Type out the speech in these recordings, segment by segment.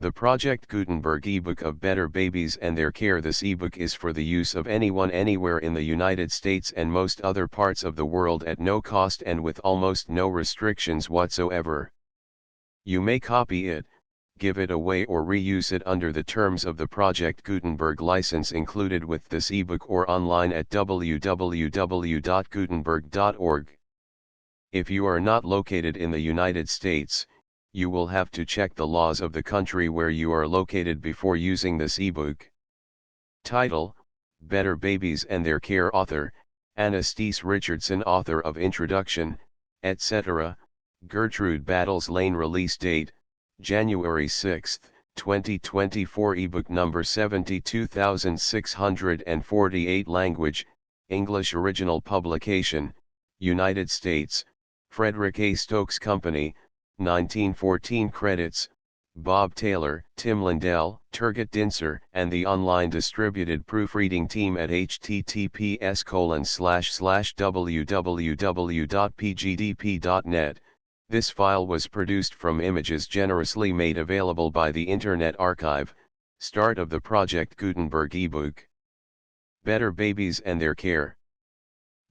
The Project Gutenberg ebook of Better Babies and Their Care. This ebook is for the use of anyone anywhere in the United States and most other parts of the world at no cost and with almost no restrictions whatsoever. You may copy it, give it away or reuse it under the terms of the Project Gutenberg license included with this ebook or online at www.gutenberg.org. If you are not located in the United States, you will have to check the laws of the country where you are located before using this ebook. Title: Better Babies and Their Care. Author: Anna Steese Richardson. Author of Introduction, etc. Gertrude Battles Lane. Release date: January 6, 2024. Ebook number 72648. Language: English. Original publication: United States, Frederick A. Stokes Company, 1914. Credits: Bob Taylor, Tim Lindell, Turgut Dinser, and the online distributed proofreading team at https://www.pgdp.net. This file was produced from images generously made available by the Internet Archive. Start of the Project Gutenberg ebook. Better Babies and Their Care.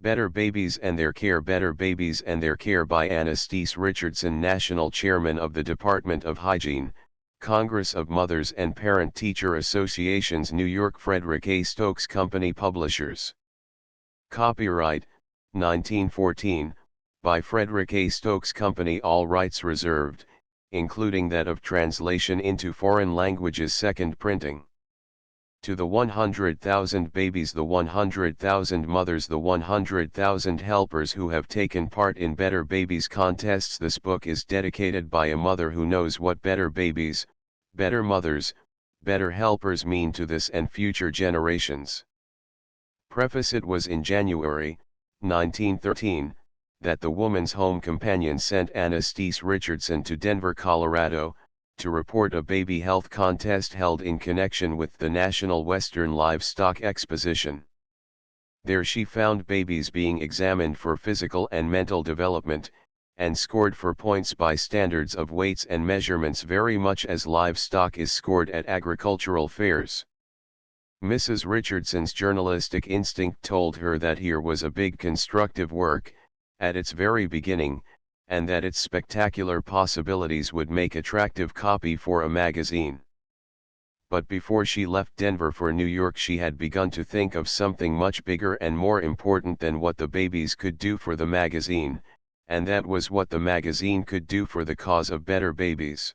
Better Babies and Their Care. Better Babies and Their Care by Anna Steese Richardson, National Chairman of the Department of Hygiene, Congress of Mothers and Parent-Teacher Associations, New York. Frederick A. Stokes Company Publishers. Copyright, 1914, by Frederick A. Stokes Company. All rights reserved, including that of translation into foreign languages. Second printing. To the 100,000 babies, the 100,000 mothers, the 100,000 helpers who have taken part in Better Babies contests, this book is dedicated by a mother who knows what better babies, better mothers, better helpers mean to this and future generations. Preface: it was in January, 1913, that the Woman's Home Companion sent Anna Steese Richardson to Denver, Colorado, to report a baby health contest held in connection with the National Western Livestock Exposition. There she found babies being examined for physical and mental development, and scored for points by standards of weights and measurements very much as livestock is scored at agricultural fairs. Mrs. Richardson's journalistic instinct told her that here was a big constructive work, at its very beginning, and that its spectacular possibilities would make attractive copy for a magazine. But before she left Denver for New York, she had begun to think of something much bigger and more important than what the babies could do for the magazine, and that was what the magazine could do for the cause of better babies.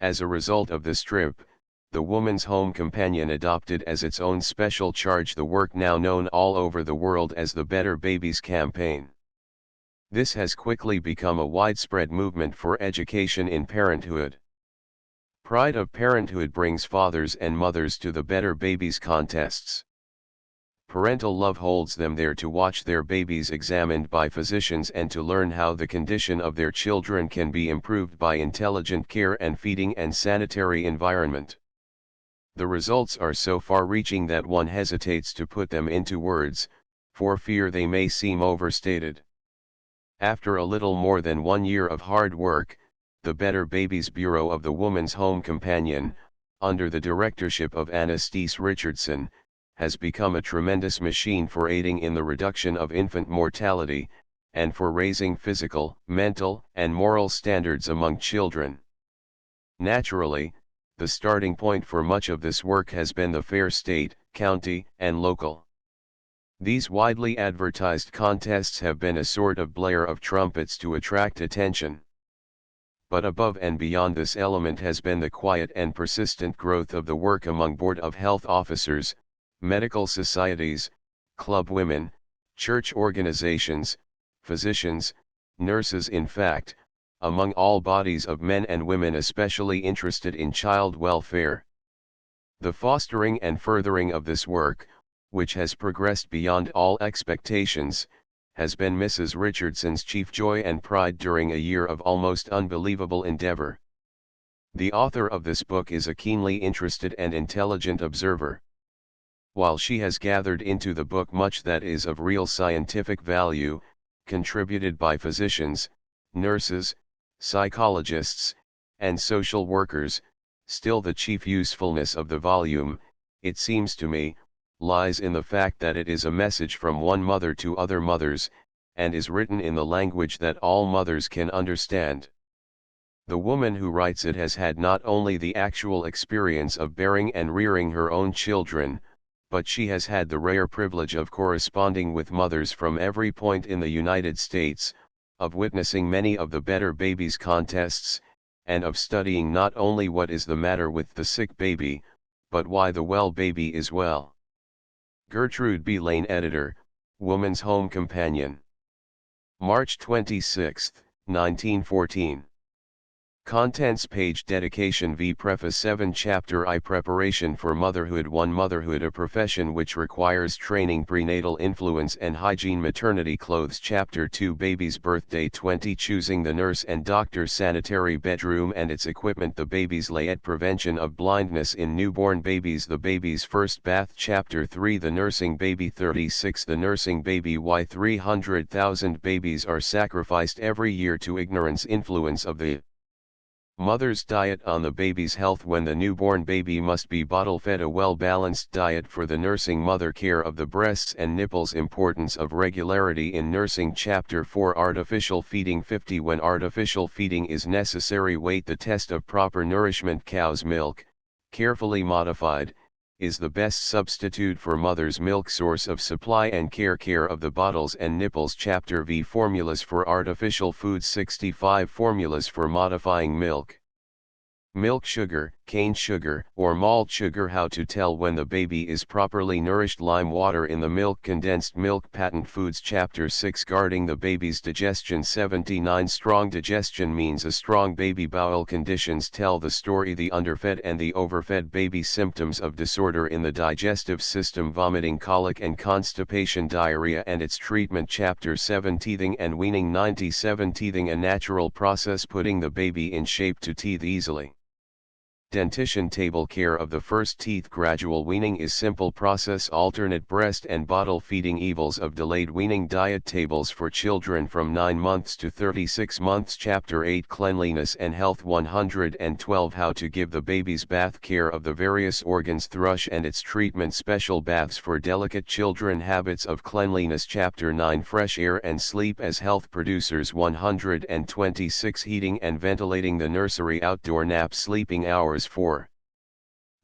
As a result of this trip, the Woman's Home Companion adopted as its own special charge the work now known all over the world as the Better Babies Campaign. This has quickly become a widespread movement for education in parenthood. Pride of Parenthood brings fathers and mothers to the Better Babies contests. Parental love holds them there to watch their babies examined by physicians and to learn how the condition of their children can be improved by intelligent care and feeding and sanitary environment. The results are so far-reaching that one hesitates to put them into words, for fear they may seem overstated. After a little more than 1 year of hard work, the Better Babies Bureau of the Woman's Home Companion, under the directorship of Anna Steese Richardson, has become a tremendous machine for aiding in the reduction of infant mortality, and for raising physical, mental, and moral standards among children. Naturally, the starting point for much of this work has been the fair state, county, and local. These widely advertised contests have been a sort of blare of trumpets to attract attention. But above and beyond this element has been the quiet and persistent growth of the work among Board of Health officers, medical societies, club women, church organizations, physicians, nurses, in fact, among all bodies of men and women especially interested in child welfare. The fostering and furthering of this work, which has progressed beyond all expectations, has been Mrs. Richardson's chief joy and pride during a year of almost unbelievable endeavor. The author of this book is a keenly interested and intelligent observer. While she has gathered into the book much that is of real scientific value, contributed by physicians, nurses, psychologists, and social workers, Still the chief usefulness of the volume, it seems to me, lies in the fact that it is a message from one mother to other mothers, and is written in the language that all mothers can understand. The woman who writes it has had not only the actual experience of bearing and rearing her own children, but she has had the rare privilege of corresponding with mothers from every point in the United States, of witnessing many of the Better Babies contests, and of studying not only what is the matter with the sick baby, but why the well baby is well. Gertrude B. Lane, Editor, Woman's Home Companion. March 26, 1914. Contents page dedication v. Preface 7 Chapter I Preparation for Motherhood 1 Motherhood, a profession which requires training, prenatal influence and hygiene, maternity clothes. Chapter 2 Baby's birthday 20 Choosing the nurse and doctor, sanitary bedroom and its equipment, the baby's layette, prevention of blindness in newborn babies, the baby's first bath. Chapter 3 The nursing baby 36 The nursing baby, why 300,000 babies are sacrificed every year to ignorance, influence of the mother's diet on the baby's health when the newborn baby must be bottle-fed, a well-balanced diet for the nursing mother, care of the breasts and nipples, importance of regularity in nursing. Chapter 4 Artificial feeding 50 When artificial feeding is necessary, weight, the test of proper nourishment. Cow's milk, carefully modified, is the best substitute for mother's milk, source of supply and care of the bottles and nipples. Chapter V Formulas for artificial foods 65 Formulas for modifying milk. Milk sugar, cane sugar, or malt sugar. How to tell when the baby is properly nourished. Lime water in the milk, condensed milk. Patent foods. Chapter 6 Guarding the baby's digestion 79 Strong digestion means a strong baby. Bowel conditions tell the story, the underfed and the overfed baby. Symptoms of disorder in the digestive system, vomiting, colic and constipation. Diarrhea and its treatment. Chapter 7 Teething and weaning 97 Teething, a natural process putting the baby in shape to teeth easily. Dentition table, care of the first teeth. Gradual weaning is simple process, alternate breast and bottle feeding. Evils of delayed weaning. Diet tables for children from 9 months to 36 months. Chapter 8 Cleanliness and health 112 How to give the baby's bath, care of the various organs. Thrush and its treatment, special baths for delicate children. Habits of cleanliness. Chapter 9 Fresh air and sleep as health producers 126 Heating and ventilating the nursery. Outdoor naps, sleeping hours for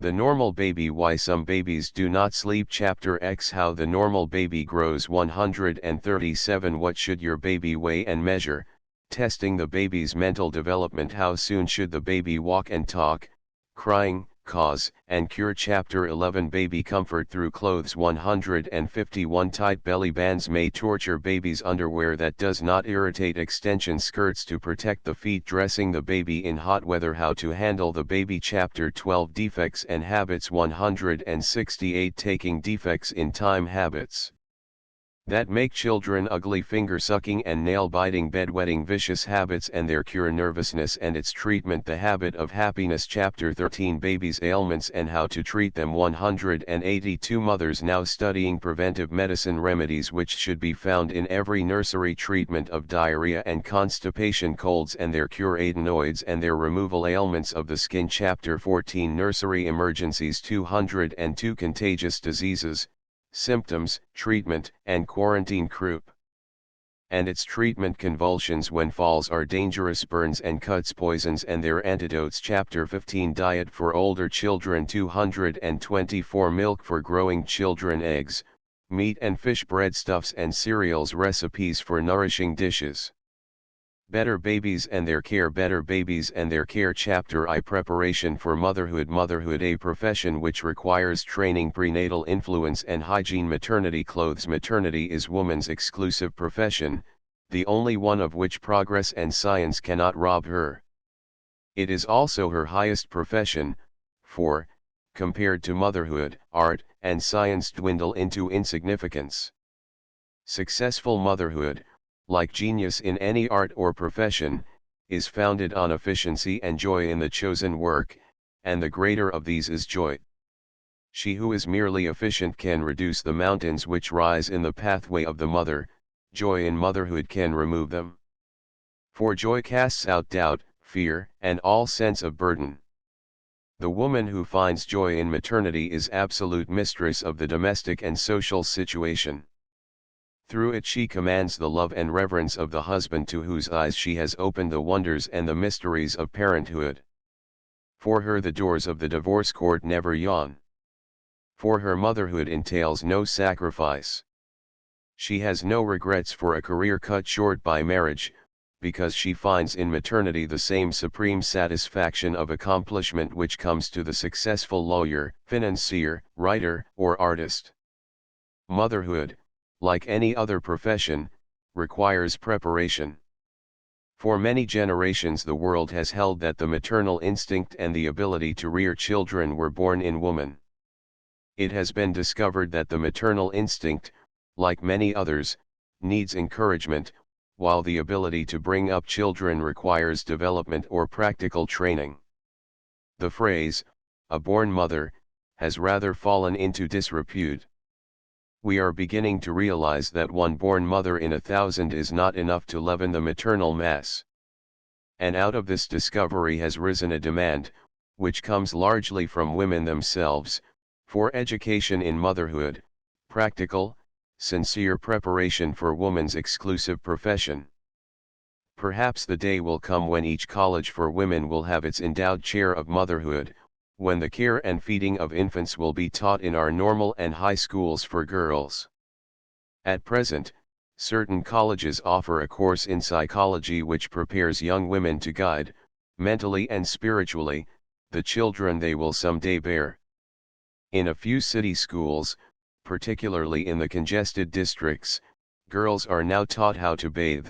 the normal baby, why some babies do not sleep. Chapter X How the normal baby grows 137 What should your baby weigh and measure, testing the baby's mental development. How soon should the baby walk and talk, crying, cause and cure. Chapter 11 Baby comfort through clothes 151 Tight belly bands may torture babies. Underwear that does not irritate. Extension skirts to protect the feet. Dressing the baby in hot weather. How to handle the baby. Chapter 12 Defects and habits 168 Taking defects in time, habits that make children ugly, finger sucking and nail biting, bedwetting, vicious habits and their cure. Nervousness and its treatment, the habit of happiness. Chapter 13 Babies' ailments and how to treat them 182 Mothers now studying preventive medicine, remedies which should be found in every nursery. Treatment of diarrhea and constipation, colds and their cure, adenoids and their removal, ailments of the skin. Chapter 14 Nursery emergencies 202 Contagious diseases, symptoms, treatment, and quarantine. Croup and its treatment, convulsions when falls are dangerous, burns and cuts, poisons and their antidotes. Chapter 15 Diet for older children 224 Milk for growing children, eggs, meat and fish, breadstuffs and cereals, recipes for nourishing dishes. Better Babies and Their Care, Better Babies and Their Care. Chapter I Preparation for Motherhood, Motherhood, a profession which requires training, prenatal influence and hygiene. Maternity clothes, maternity is woman's exclusive profession, the only one of which progress and science cannot rob her. It is also her highest profession, for, compared to motherhood, art and science dwindle into insignificance. Successful motherhood, like genius in any art or profession, is founded on efficiency and joy in the chosen work, and the greater of these is joy. She who is merely efficient can reduce the mountains which rise in the pathway of the mother. Joy in motherhood can remove them. For joy casts out doubt, fear, and all sense of burden. The woman who finds joy in maternity is absolute mistress of the domestic and social situation. Through it she commands the love and reverence of the husband to whose eyes she has opened the wonders and the mysteries of parenthood. For her the doors of the divorce court never yawn. For her motherhood entails no sacrifice. She has no regrets for a career cut short by marriage, because she finds in maternity the same supreme satisfaction of accomplishment which comes to the successful lawyer, financier, writer, or artist. Motherhood, like any other profession, requires preparation. For many generations the world has held that the maternal instinct and the ability to rear children were born in woman. It has been discovered that the maternal instinct, like many others, needs encouragement, while the ability to bring up children requires development or practical training. The phrase, "a born mother," has rather fallen into disrepute. We are beginning to realize that one born mother in 1,000 is not enough to leaven the maternal mass. And out of this discovery has risen a demand, which comes largely from women themselves, for education in motherhood, practical, sincere preparation for woman's exclusive profession. Perhaps the day will come when each college for women will have its endowed chair of motherhood, when the care and feeding of infants will be taught in our normal and high schools for girls. At present, certain colleges offer a course in psychology which prepares young women to guide, mentally and spiritually, the children they will someday bear. In a few city schools, particularly in the congested districts, girls are now taught how to bathe,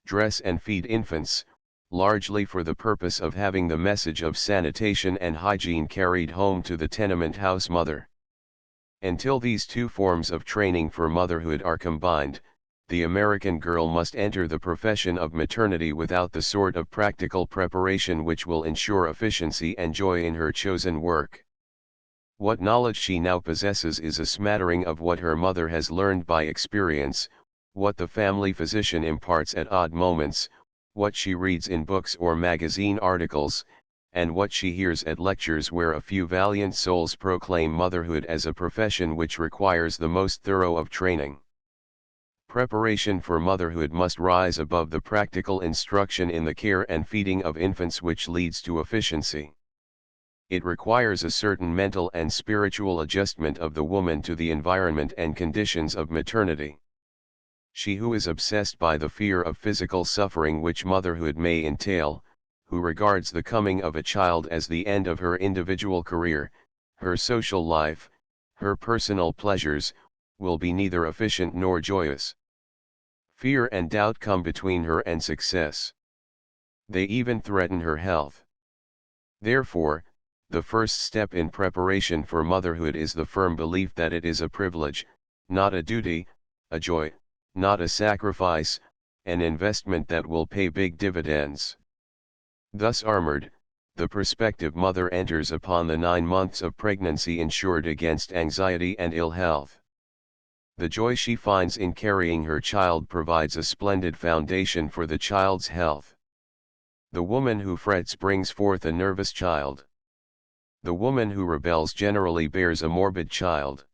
dress and feed infants, largely for the purpose of having the message of sanitation and hygiene carried home to the tenement house mother. Until these two forms of training for motherhood are combined, the American girl must enter the profession of maternity without the sort of practical preparation which will ensure efficiency and joy in her chosen work. What knowledge she now possesses is a smattering of what her mother has learned by experience, what the family physician imparts at odd moments, what she reads in books or magazine articles, and what she hears at lectures where a few valiant souls proclaim motherhood as a profession which requires the most thorough of training. Preparation for motherhood must rise above the practical instruction in the care and feeding of infants which leads to efficiency. It requires a certain mental and spiritual adjustment of the woman to the environment and conditions of maternity. She who is obsessed by the fear of physical suffering which motherhood may entail, who regards the coming of a child as the end of her individual career, her social life, her personal pleasures, will be neither efficient nor joyous. Fear and doubt come between her and success. They even threaten her health. Therefore, the first step in preparation for motherhood is the firm belief that it is a privilege, not a duty, a joy, not a sacrifice, an investment that will pay big dividends. Thus armored, the prospective mother enters upon the 9 months of pregnancy insured against anxiety and ill health. The joy she finds in carrying her child provides a splendid foundation for the child's health. The woman who frets brings forth a nervous child. The woman who rebels generally bears a morbid child.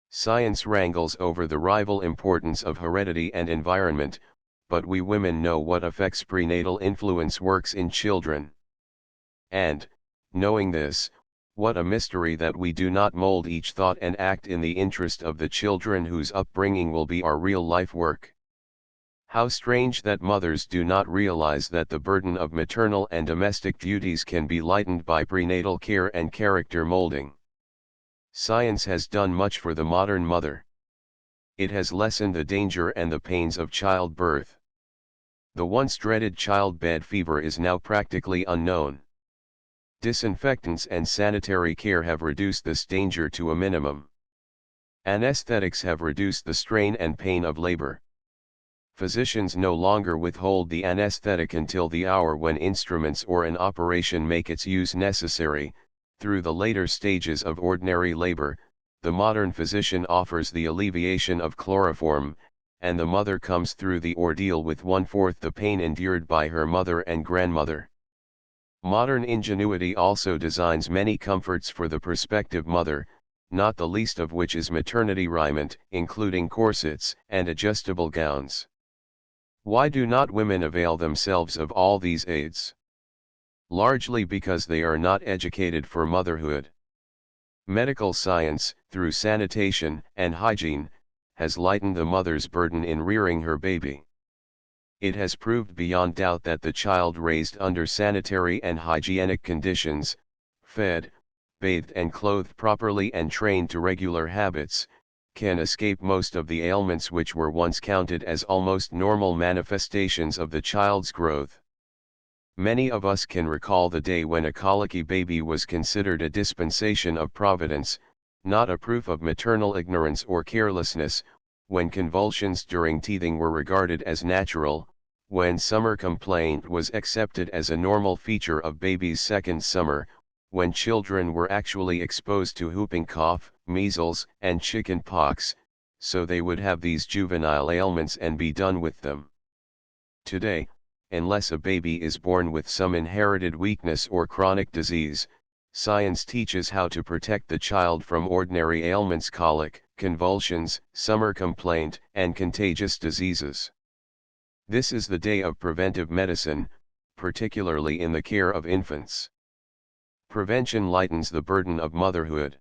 Science wrangles over the rival importance of heredity and environment, but we women know what effects prenatal influence works in children. And, knowing this, what a mystery that we do not mold each thought and act in the interest of the children whose upbringing will be our real life work. How strange that mothers do not realize that the burden of maternal and domestic duties can be lightened by prenatal care and character molding. Science has done much for the modern mother. It has lessened the danger and the pains of childbirth. The once dreaded childbed fever is now practically unknown. Disinfectants and sanitary care have reduced this danger to a minimum. Anesthetics have reduced the strain and pain of labor. Physicians no longer withhold the anesthetic until the hour when instruments or an operation make its use necessary. Through the later stages of ordinary labor, the modern physician offers the alleviation of chloroform, and the mother comes through the ordeal with 1/4 the pain endured by her mother and grandmother. Modern ingenuity also designs many comforts for the prospective mother, not the least of which is maternity raiment, including corsets and adjustable gowns. Why do not women avail themselves of all these aids? Largely because they are not educated for motherhood. Medical science, through sanitation and hygiene, has lightened the mother's burden in rearing her baby. It has proved beyond doubt that the child raised under sanitary and hygienic conditions, fed, bathed and clothed properly and trained to regular habits, can escape most of the ailments which were once counted as almost normal manifestations of the child's growth. Many of us can recall the day when a colicky baby was considered a dispensation of Providence, not a proof of maternal ignorance or carelessness, when convulsions during teething were regarded as natural, when summer complaint was accepted as a normal feature of baby's second summer, when children were actually exposed to whooping cough, measles, and chicken pox, so they would have these juvenile ailments and be done with them. Today, unless a baby is born with some inherited weakness or chronic disease, science teaches how to protect the child from ordinary ailments, colic, convulsions, summer complaint, and contagious diseases. This is the day of preventive medicine, particularly in the care of infants. Prevention lightens the burden of motherhood.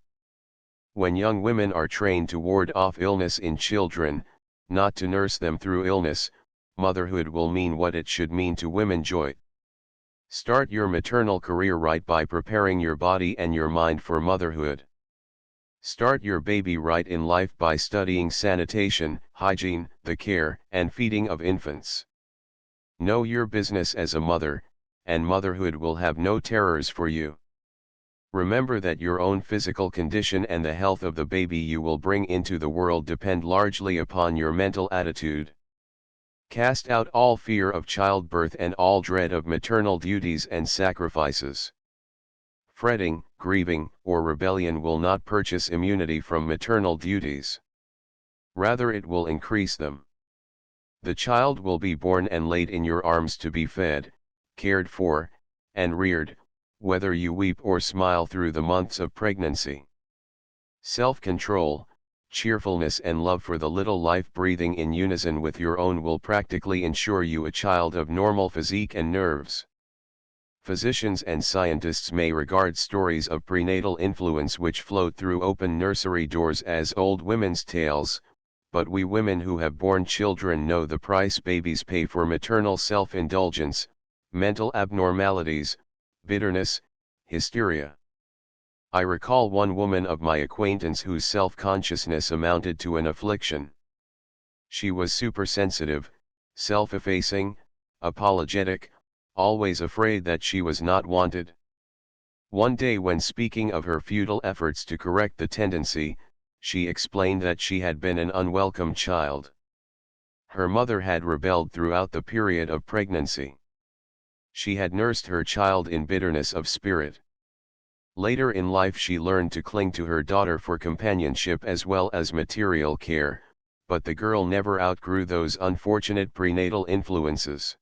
When young women are trained to ward off illness in children, not to nurse them through illness, motherhood will mean what it should mean to women: joy. Start your maternal career right by preparing your body and your mind for motherhood. Start your baby right in life by studying sanitation, hygiene, the care and feeding of infants. Know your business as a mother, and motherhood will have no terrors for you. Remember that your own physical condition and the health of the baby you will bring into the world depend largely upon your mental attitude. Cast out all fear of childbirth and all dread of maternal duties and sacrifices. Fretting, grieving, or rebellion will not purchase immunity from maternal duties. Rather, it will increase them. The child will be born and laid in your arms to be fed, cared for, and reared, whether you weep or smile through the months of pregnancy. Self-control, cheerfulness and love for the little life breathing in unison with your own will practically ensure you a child of normal physique and nerves. Physicians and scientists may regard stories of prenatal influence which float through open nursery doors as old women's tales, but we women who have borne children know the price babies pay for maternal self-indulgence, mental abnormalities, bitterness, hysteria. I recall one woman of my acquaintance whose self-consciousness amounted to an affliction. She was supersensitive, self-effacing, apologetic, always afraid that she was not wanted. One day when speaking of her futile efforts to correct the tendency, she explained that she had been an unwelcome child. Her mother had rebelled throughout the period of pregnancy. She had nursed her child in bitterness of spirit. Later in life she learned to cling to her daughter for companionship as well as material care, but the girl never outgrew those unfortunate prenatal influences.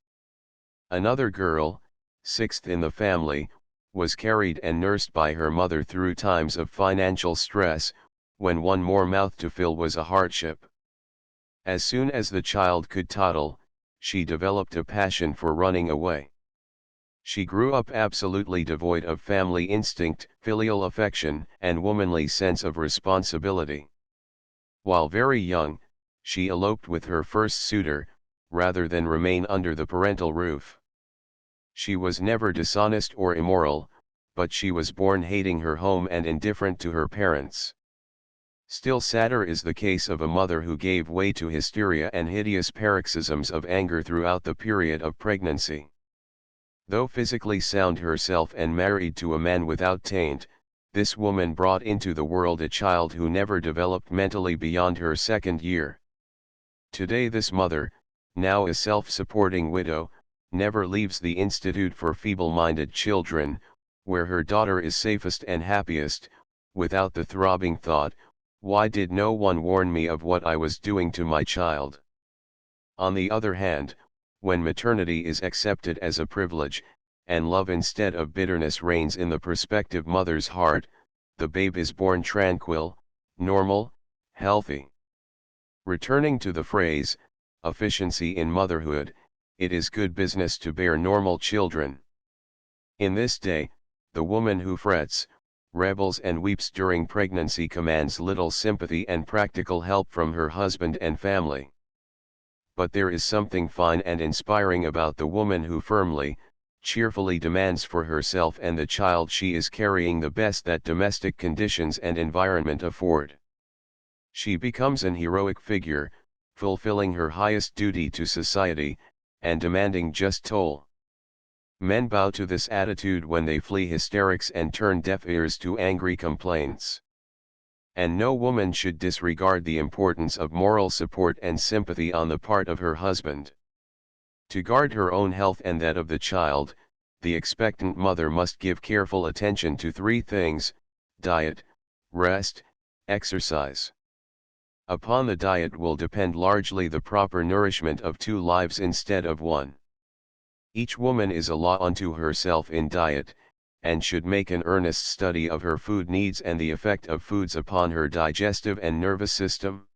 Another girl, sixth in the family, was carried and nursed by her mother through times of financial stress, when one more mouth to fill was a hardship. As soon as the child could toddle, she developed a passion for running away. She grew up absolutely devoid of family instinct, filial affection, and womanly sense of responsibility. While very young, she eloped with her first suitor, rather than remain under the parental roof. She was never dishonest or immoral, but she was born hating her home and indifferent to her parents. Still sadder is the case of a mother who gave way to hysteria and hideous paroxysms of anger throughout the period of pregnancy. Though physically sound herself and married to a man without taint, this woman brought into the world a child who never developed mentally beyond her second year. Today this mother, now a self-supporting widow, never leaves the Institute for Feeble-Minded Children, where her daughter is safest and happiest, without the throbbing thought, "Why did no one warn me of what I was doing to my child?" On the other hand, when maternity is accepted as a privilege, and love instead of bitterness reigns in the prospective mother's heart, the babe is born tranquil, normal, healthy. Returning to the phrase, efficiency in motherhood, it is good business to bear normal children. In this day, the woman who frets, rebels and weeps during pregnancy commands little sympathy and practical help from her husband and family. But there is something fine and inspiring about the woman who firmly, cheerfully demands for herself and the child she is carrying the best that domestic conditions and environment afford. She becomes an heroic figure, fulfilling her highest duty to society, and demanding just toll. Men bow to this attitude when they flee hysterics and turn deaf ears to angry complaints. And no woman should disregard the importance of moral support and sympathy on the part of her husband. To guard her own health and that of the child, the expectant mother must give careful attention to three things: diet, rest, exercise. Upon the diet will depend largely the proper nourishment of two lives instead of one. Each woman is a law unto herself in diet, and should make an earnest study of her food needs and the effect of foods upon her digestive and nervous system.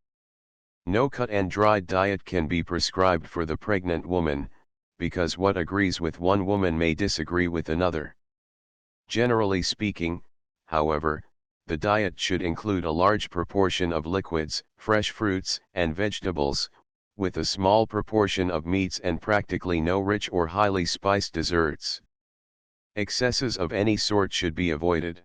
No cut and dried diet can be prescribed for the pregnant woman, because what agrees with one woman may disagree with another. Generally speaking, however, the diet should include a large proportion of liquids, fresh fruits and vegetables, with a small proportion of meats and practically no rich or highly spiced desserts. Excesses of any sort should be avoided.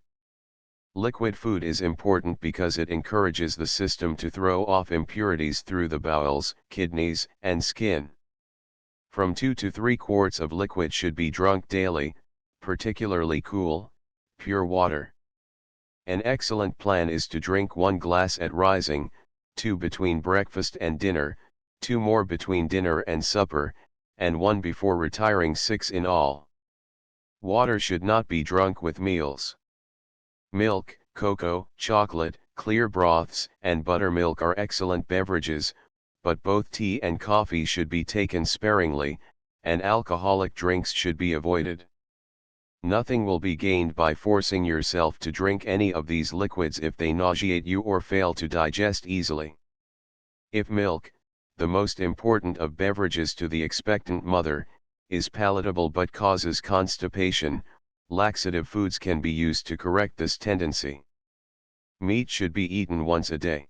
Liquid food is important because it encourages the system to throw off impurities through the bowels, kidneys, and skin. From 2 to 3 quarts of liquid should be drunk daily, particularly cool, pure water. An excellent plan is to drink 1 glass at rising, 2 between breakfast and dinner, 2 more between dinner and supper, and 1 before retiring, 6 in all. Water should not be drunk with meals. Milk, cocoa, chocolate, clear broths, and buttermilk are excellent beverages, but both tea and coffee should be taken sparingly, and alcoholic drinks should be avoided. Nothing will be gained by forcing yourself to drink any of these liquids if they nauseate you or fail to digest easily. If milk, the most important of beverages to the expectant mother, is palatable but causes constipation, laxative foods can be used to correct this tendency. Meat should be eaten once a day.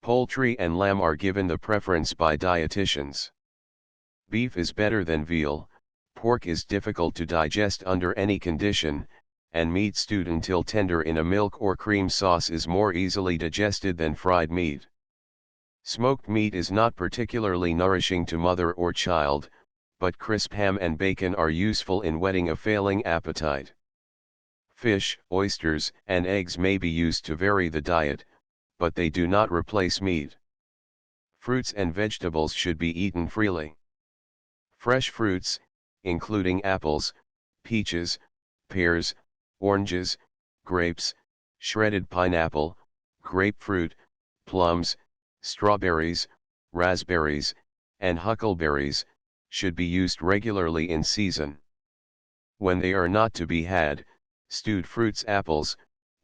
Poultry and lamb are given the preference by dietitians. Beef is better than veal, pork is difficult to digest under any condition, and meat stewed until tender in a milk or cream sauce is more easily digested than fried meat. Smoked meat is not particularly nourishing to mother or child, but crisp ham and bacon are useful in whetting a failing appetite. Fish, oysters, and eggs may be used to vary the diet, but they do not replace meat. Fruits and vegetables should be eaten freely. Fresh fruits, including apples, peaches, pears, oranges, grapes, shredded pineapple, grapefruit, plums, strawberries, raspberries, and huckleberries, should be used regularly in season. When they are not to be had, stewed fruits, apples,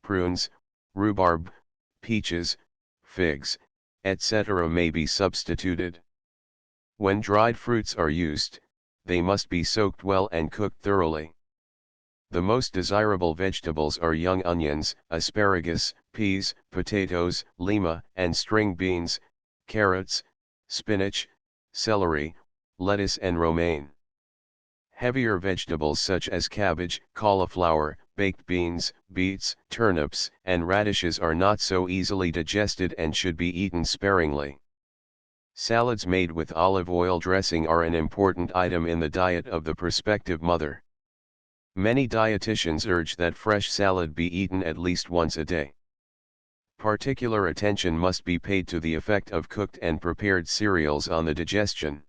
prunes, rhubarb, peaches, figs, etc. may be substituted. When dried fruits are used, they must be soaked well and cooked thoroughly. The most desirable vegetables are young onions, asparagus, peas, potatoes, lima and string beans, carrots, spinach, celery, lettuce and romaine. Heavier vegetables such as cabbage, cauliflower, baked beans, beets, turnips, and radishes are not so easily digested and should be eaten sparingly. Salads made with olive oil dressing are an important item in the diet of the prospective mother. Many dietitians urge that fresh salad be eaten at least once a day. Particular attention must be paid to the effect of cooked and prepared cereals on the digestion.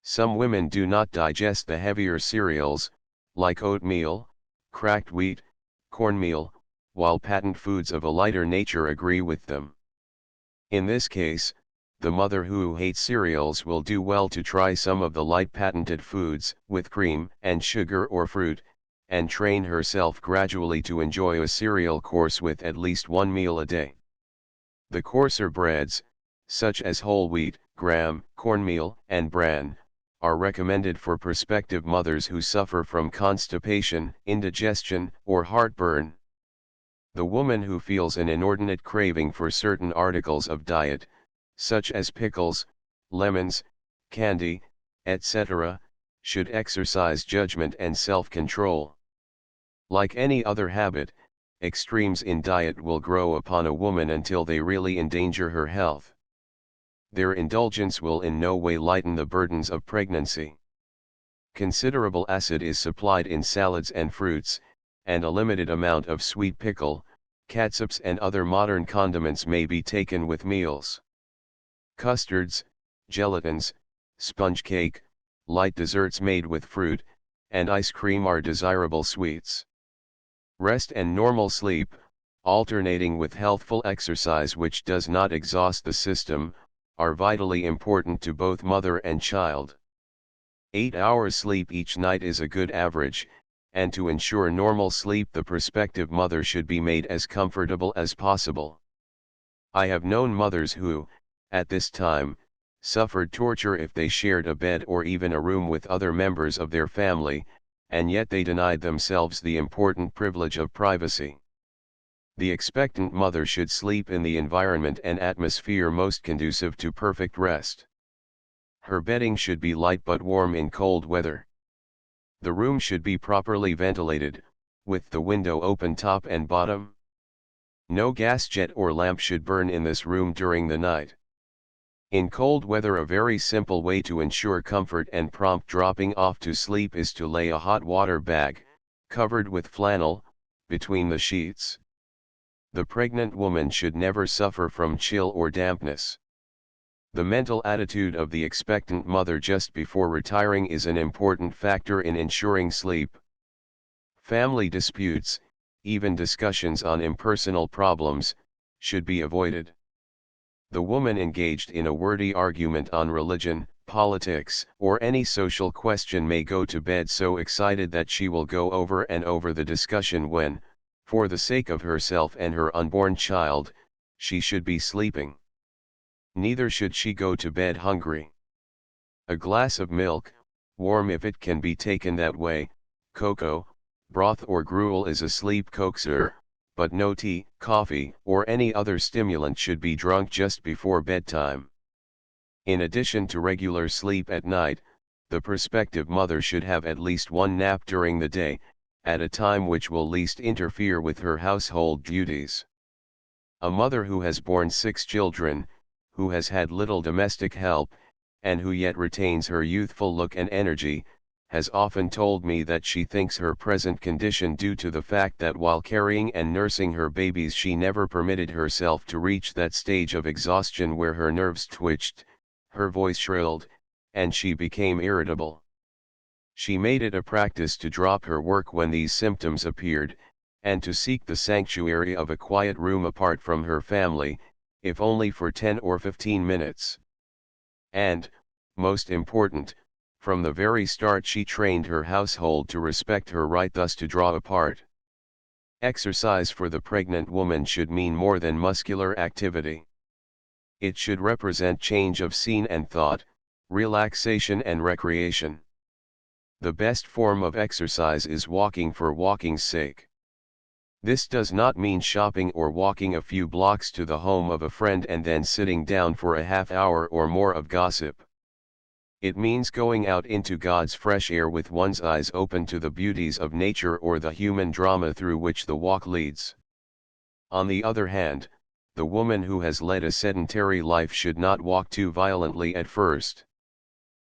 Some women do not digest the heavier cereals, like oatmeal, cracked wheat, cornmeal, while patent foods of a lighter nature agree with them. In this case, the mother who hates cereals will do well to try some of the light patented foods, with cream and sugar or fruit, and train herself gradually to enjoy a cereal course with at least one meal a day. The coarser breads, such as whole wheat, graham, cornmeal, and bran, are recommended for prospective mothers who suffer from constipation, indigestion, or heartburn. The woman who feels an inordinate craving for certain articles of diet, such as pickles, lemons, candy, etc., should exercise judgment and self-control. Like any other habit, extremes in diet will grow upon a woman until they really endanger her health. Their indulgence will in no way lighten the burdens of pregnancy. Considerable acid is supplied in salads and fruits, and a limited amount of sweet pickle, catsups and other modern condiments may be taken with meals. Custards, gelatins, sponge cake, light desserts made with fruit, and ice cream are desirable sweets. Rest and normal sleep, alternating with healthful exercise which does not exhaust the system, are vitally important to both mother and child. 8 hours sleep each night is a good average, and to ensure normal sleep the prospective mother should be made as comfortable as possible. I have known mothers who, at this time, suffered torture if they shared a bed or even a room with other members of their family, and yet they denied themselves the important privilege of privacy. The expectant mother should sleep in the environment and atmosphere most conducive to perfect rest. Her bedding should be light but warm in cold weather. The room should be properly ventilated, with the window open top and bottom. No gas jet or lamp should burn in this room during the night. In cold weather, a very simple way to ensure comfort and prompt dropping off to sleep is to lay a hot water bag, covered with flannel, between the sheets. The pregnant woman should never suffer from chill or dampness. The mental attitude of the expectant mother just before retiring is an important factor in ensuring sleep. Family disputes, even discussions on impersonal problems, should be avoided. The woman engaged in a wordy argument on religion, politics, or any social question may go to bed so excited that she will go over and over the discussion when, for the sake of herself and her unborn child, she should be sleeping. Neither should she go to bed hungry. A glass of milk, warm if it can be taken that way, cocoa, broth or gruel is a sleep coaxer, but no tea, coffee, or any other stimulant should be drunk just before bedtime. In addition to regular sleep at night, the prospective mother should have at least one nap during the day, at a time which will least interfere with her household duties. A mother who has borne 6 children, who has had little domestic help, and who yet retains her youthful look and energy, has often told me that she thinks her present condition due to the fact that while carrying and nursing her babies she never permitted herself to reach that stage of exhaustion where her nerves twitched, her voice shrilled, and she became irritable. She made it a practice to drop her work when these symptoms appeared, and to seek the sanctuary of a quiet room apart from her family, if only for 10 or 15 minutes. And, most important, from the very start she trained her household to respect her right thus to draw apart. Exercise for the pregnant woman should mean more than muscular activity. It should represent change of scene and thought, relaxation and recreation. The best form of exercise is walking for walking's sake. This does not mean shopping or walking a few blocks to the home of a friend and then sitting down for a half hour or more of gossip. It means going out into God's fresh air with one's eyes open to the beauties of nature or the human drama through which the walk leads. On the other hand, the woman who has led a sedentary life should not walk too violently at first.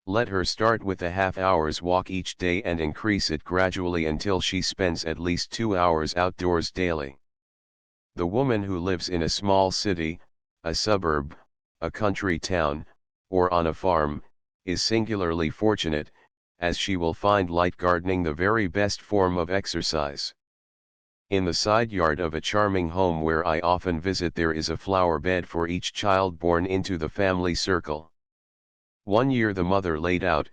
Let her start with a half-hour's walk each day and increase it gradually until she spends at least 2 hours outdoors daily. The woman who lives in a small city, a suburb, a country town, or on a farm, is singularly fortunate, as she will find light gardening the very best form of exercise. In the side yard of a charming home where I often visit there is a flower bed for each child born into the family circle. One year the mother laid out,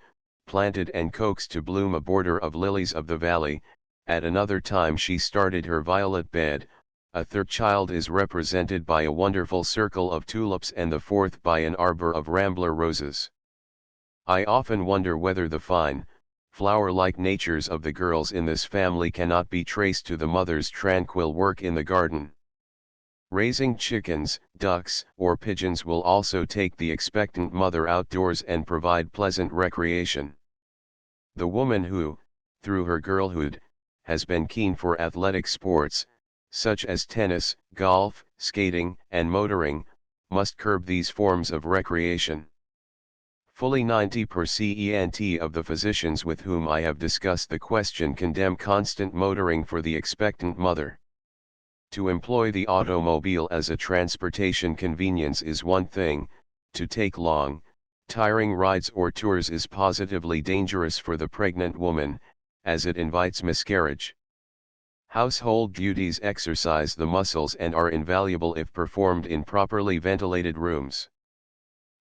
planted and coaxed to bloom a border of lilies of the valley, at another time she started her violet bed, a third child is represented by a wonderful circle of tulips and the fourth by an arbor of rambler roses. I often wonder whether the fine, flower-like natures of the girls in this family cannot be traced to the mother's tranquil work in the garden. Raising chickens, ducks, or pigeons will also take the expectant mother outdoors and provide pleasant recreation. The woman who, through her girlhood, has been keen for athletic sports, such as tennis, golf, skating, and motoring, must curb these forms of recreation. Fully 90% of the physicians with whom I have discussed the question condemn constant motoring for the expectant mother. To employ the automobile as a transportation convenience is one thing, to take long, tiring rides or tours is positively dangerous for the pregnant woman, as it invites miscarriage. Household duties exercise the muscles and are invaluable if performed in properly ventilated rooms.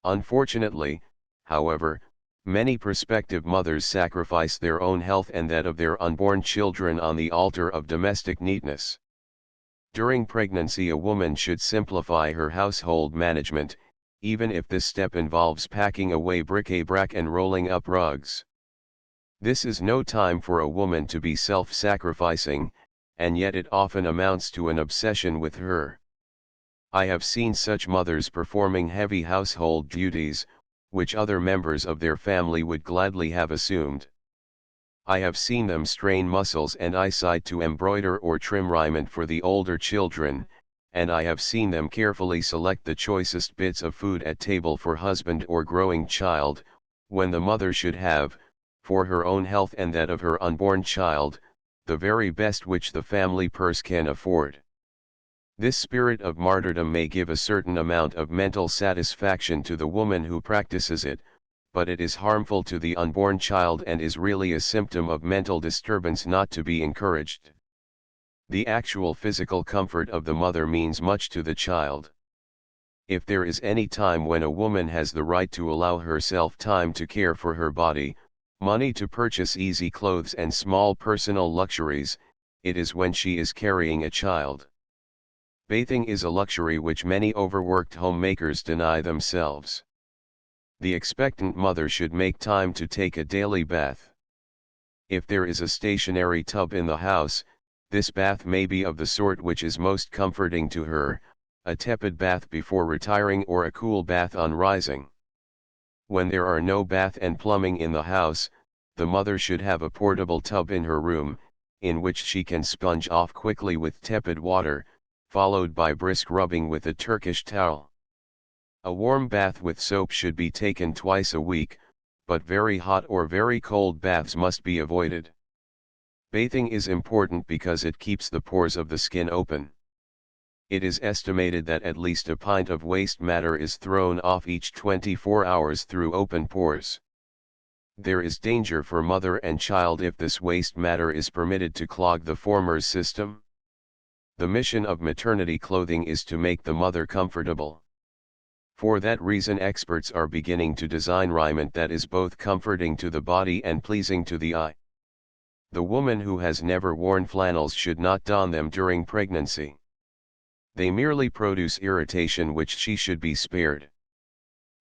Unfortunately, however, many prospective mothers sacrifice their own health and that of their unborn children on the altar of domestic neatness. During pregnancy a woman should simplify her household management, even if this step involves packing away bric-a-brac and rolling up rugs. This is no time for a woman to be self-sacrificing, and yet it often amounts to an obsession with her. I have seen such mothers performing heavy household duties, which other members of their family would gladly have assumed. I have seen them strain muscles and eyesight to embroider or trim raiment for the older children, and I have seen them carefully select the choicest bits of food at table for husband or growing child, when the mother should have, for her own health and that of her unborn child, the very best which the family purse can afford. This spirit of martyrdom may give a certain amount of mental satisfaction to the woman who practices it, but it is harmful to the unborn child and is really a symptom of mental disturbance not to be encouraged. The actual physical comfort of the mother means much to the child. If there is any time when a woman has the right to allow herself time to care for her body, money to purchase easy clothes and small personal luxuries, it is when she is carrying a child. Bathing is a luxury which many overworked homemakers deny themselves. The expectant mother should make time to take a daily bath. If there is a stationary tub in the house, this bath may be of the sort which is most comforting to her, a tepid bath before retiring or a cool bath on rising. When there are no bath and plumbing in the house, the mother should have a portable tub in her room, in which she can sponge off quickly with tepid water, followed by brisk rubbing with a Turkish towel. A warm bath with soap should be taken twice a week, but very hot or very cold baths must be avoided. Bathing is important because it keeps the pores of the skin open. It is estimated that at least a pint of waste matter is thrown off each 24 hours through open pores. There is danger for mother and child if this waste matter is permitted to clog the former's system. The mission of maternity clothing is to make the mother comfortable. For that reason experts are beginning to design raiment that is both comforting to the body and pleasing to the eye. The woman who has never worn flannels should not don them during pregnancy. They merely produce irritation which she should be spared.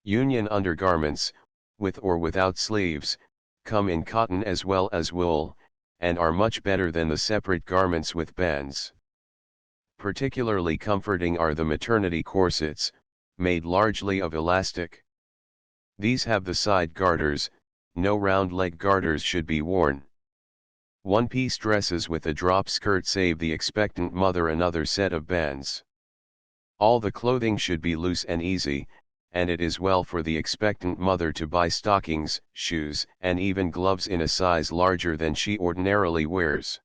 Union undergarments, with or without sleeves, come in cotton as well as wool, and are much better than the separate garments with bands. Particularly comforting are the maternity corsets, made largely of elastic. These have the side garters, no round leg garters should be worn. One-piece dresses with a drop skirt save the expectant mother another set of bands. All the clothing should be loose and easy, and it is well for the expectant mother to buy stockings, shoes, and even gloves in a size larger than she ordinarily wears.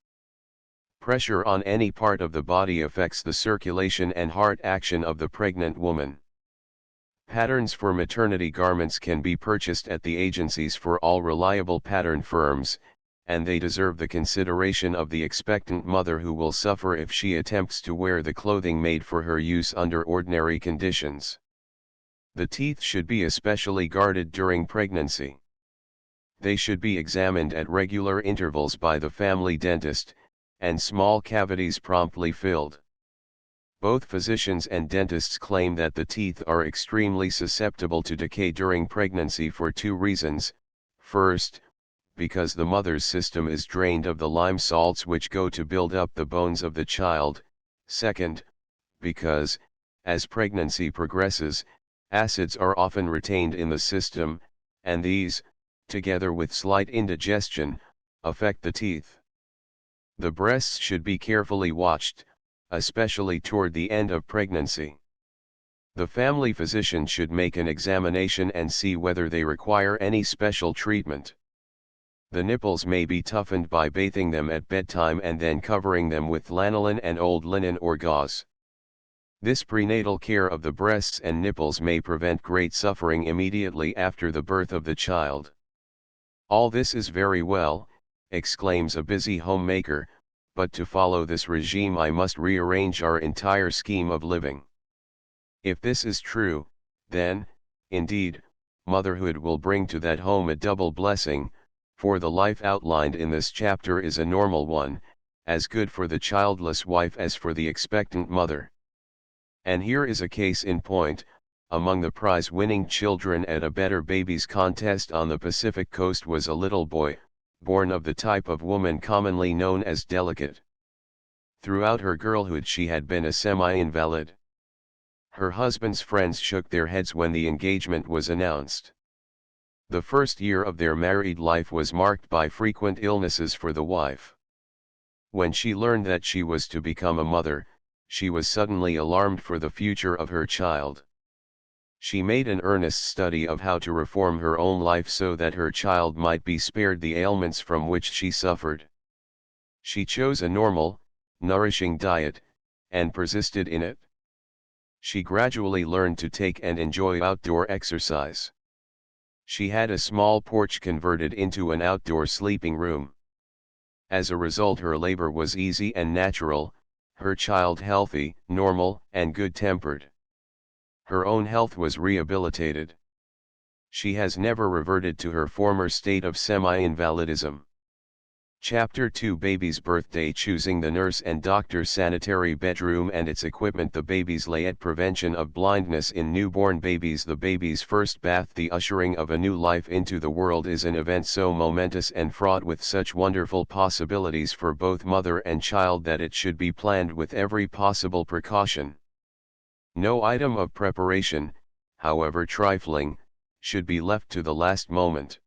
Pressure on any part of the body affects the circulation and heart action of the pregnant woman. Patterns for maternity garments can be purchased at the agencies for all reliable pattern firms, and they deserve the consideration of the expectant mother who will suffer if she attempts to wear the clothing made for her use under ordinary conditions. The teeth should be especially guarded during pregnancy. They should be examined at regular intervals by the family dentist, and small cavities promptly filled. Both physicians and dentists claim that the teeth are extremely susceptible to decay during pregnancy for two reasons. First, because the mother's system is drained of the lime salts which go to build up the bones of the child. Second, because, as pregnancy progresses, acids are often retained in the system, and these, together with slight indigestion, affect the teeth. The breasts should be carefully watched, especially toward the end of pregnancy. The family physician should make an examination and see whether they require any special treatment. The nipples may be toughened by bathing them at bedtime and then covering them with lanolin and old linen or gauze. This prenatal care of the breasts and nipples may prevent great suffering immediately after the birth of the child. "All this is very well," exclaims a busy homemaker, "but to follow this regime I must rearrange our entire scheme of living." If this is true, then, indeed, motherhood will bring to that home a double blessing, for the life outlined in this chapter is a normal one, as good for the childless wife as for the expectant mother. And here is a case in point. Among the prize-winning children at a Better Babies contest on the Pacific Coast was a little boy, born of the type of woman commonly known as delicate. Throughout her girlhood she had been a semi-invalid. Her husband's friends shook their heads when the engagement was announced. The first year of their married life was marked by frequent illnesses for the wife. When she learned that she was to become a mother, she was suddenly alarmed for the future of her child. She made an earnest study of how to reform her own life so that her child might be spared the ailments from which she suffered. She chose a normal, nourishing diet, and persisted in it. She gradually learned to take and enjoy outdoor exercise. She had a small porch converted into an outdoor sleeping room. As a result, her labor was easy and natural, her child healthy, normal, and good-tempered. Her own health was rehabilitated. She has never reverted to her former state of semi-invalidism. Chapter 2: Baby's Birthday. Choosing the nurse and doctor's sanitary bedroom and its equipment. The baby's layette. Prevention of blindness in newborn babies. The baby's first bath. The ushering of a new life into the world is an event so momentous and fraught with such wonderful possibilities for both mother and child that it should be planned with every possible precaution. No item of preparation, however trifling, should be left to the last moment.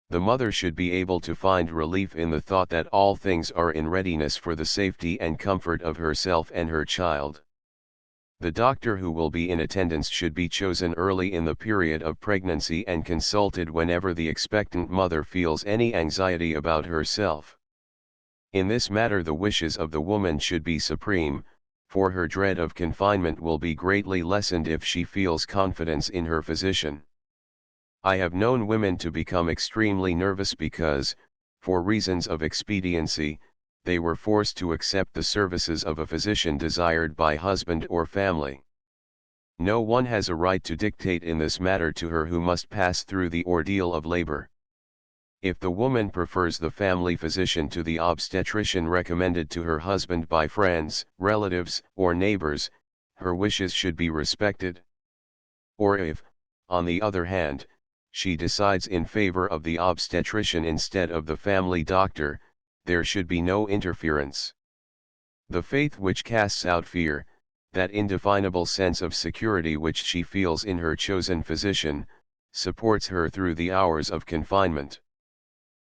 The mother should be able to find relief in the thought that all things are in readiness for the safety and comfort of herself and her child. The doctor who will be in attendance should be chosen early in the period of pregnancy and consulted whenever the expectant mother feels any anxiety about herself. In this matter the wishes of the woman should be supreme, for her dread of confinement will be greatly lessened if she feels confidence in her physician. I have known women to become extremely nervous because, for reasons of expediency, they were forced to accept the services of a physician desired by husband or family. No one has a right to dictate in this matter to her who must pass through the ordeal of labor. If the woman prefers the family physician to the obstetrician recommended to her husband by friends, relatives, or neighbors, her wishes should be respected. Or if, on the other hand, she decides in favor of the obstetrician instead of the family doctor, there should be no interference. The faith which casts out fear, that indefinable sense of security which she feels in her chosen physician, supports her through the hours of confinement.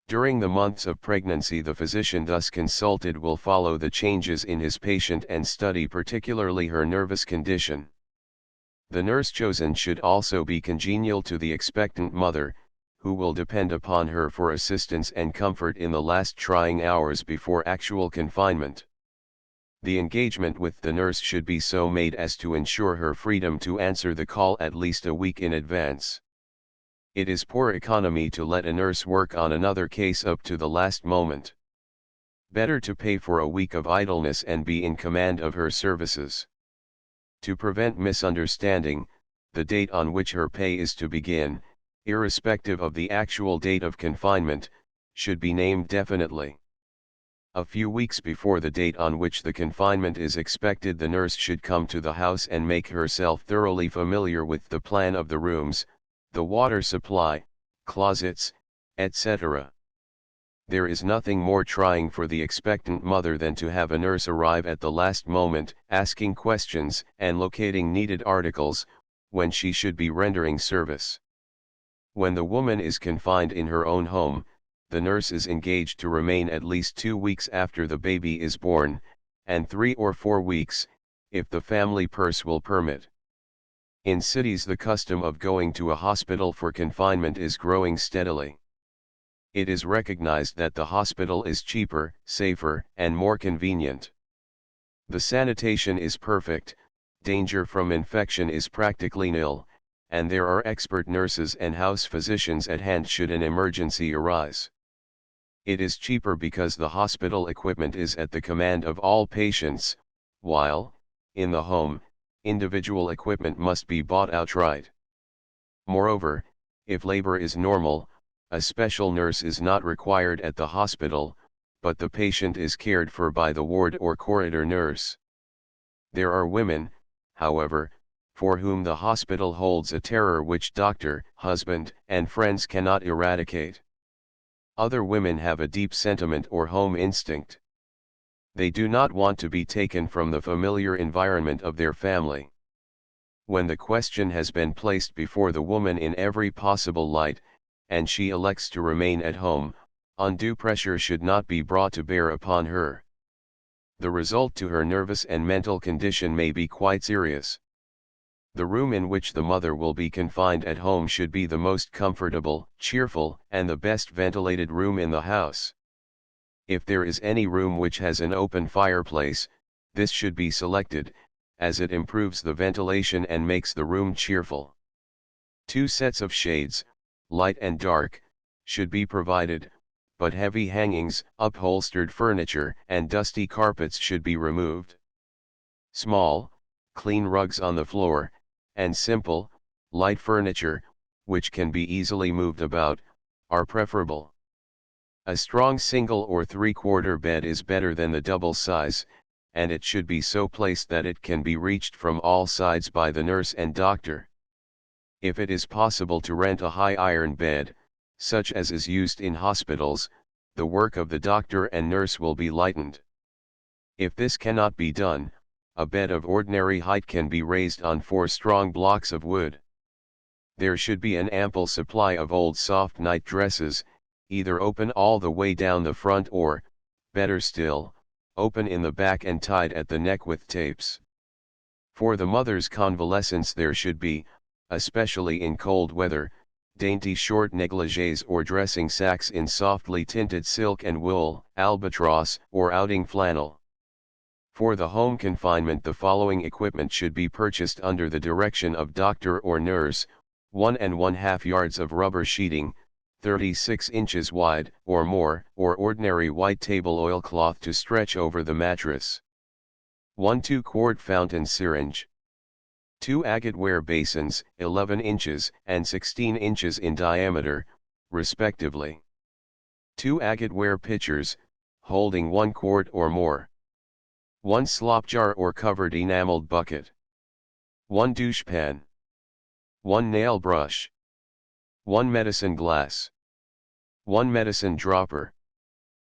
During the months of pregnancy the physician thus consulted will follow the changes in his patient and study particularly her nervous condition. The nurse chosen should also be congenial to the expectant mother, who will depend upon her for assistance and comfort in the last trying hours before actual confinement. The engagement with the nurse should be so made as to ensure her freedom to answer the call at least a week in advance. It is poor economy to let a nurse work on another case up to the last moment. Better to pay for a week of idleness and be in command of her services. To prevent misunderstanding, the date on which her pay is to begin, irrespective of the actual date of confinement, should be named definitely. A few weeks before the date on which the confinement is expected, the nurse should come to the house and make herself thoroughly familiar with the plan of the rooms, the water supply, closets, etc. There is nothing more trying for the expectant mother than to have a nurse arrive at the last moment, asking questions and locating needed articles, when she should be rendering service. When the woman is confined in her own home, the nurse is engaged to remain at least 2 weeks after the baby is born, and 3 or 4 weeks, if the family purse will permit. In cities, the custom of going to a hospital for confinement is growing steadily. It is recognized that the hospital is cheaper, safer, and more convenient. The sanitation is perfect, danger from infection is practically nil, and there are expert nurses and house physicians at hand should an emergency arise. It is cheaper because the hospital equipment is at the command of all patients, while, in the home, individual equipment must be bought outright. Moreover, if labor is normal, a special nurse is not required at the hospital, but the patient is cared for by the ward or corridor nurse. There are women, however, for whom the hospital holds a terror which doctor, husband, and friends cannot eradicate. Other women have a deep sentiment or home instinct. They do not want to be taken from the familiar environment of their family. When the question has been placed before the woman in every possible light, and she elects to remain at home, undue pressure should not be brought to bear upon her. The result to her nervous and mental condition may be quite serious. The room in which the mother will be confined at home should be the most comfortable, cheerful, and the best ventilated room in the house. If there is any room which has an open fireplace, this should be selected, as it improves the ventilation and makes the room cheerful. 2 sets of shades, light and dark, should be provided, but heavy hangings, upholstered furniture, and dusty carpets should be removed. Small, clean rugs on the floor, and simple, light furniture, which can be easily moved about, are preferable. A strong single or 3/4 bed is better than the double size, and it should be so placed that it can be reached from all sides by the nurse and doctor. If it is possible to rent a high iron bed, such as is used in hospitals, the work of the doctor and nurse will be lightened. If this cannot be done, a bed of ordinary height can be raised on 4 strong blocks of wood. There should be an ample supply of old soft night dresses, either open all the way down the front or, better still, open in the back and tied at the neck with tapes. For the mother's convalescence there should be, especially in cold weather, dainty short negligées or dressing sacks in softly tinted silk and wool, albatross, or outing flannel. For the home confinement, the following equipment should be purchased under the direction of doctor or nurse: 1 1/2 yards of rubber sheeting, 36 inches wide or more, or ordinary white table oilcloth to stretch over the mattress. 1 2-quart fountain syringe. 2 agate-ware basins, 11 inches and 16 inches in diameter, respectively. 2 agate-ware pitchers, holding 1 quart or more. 1 slop jar or covered enameled bucket. 1 douche pan. 1 nail brush. 1 medicine glass. 1 medicine dropper.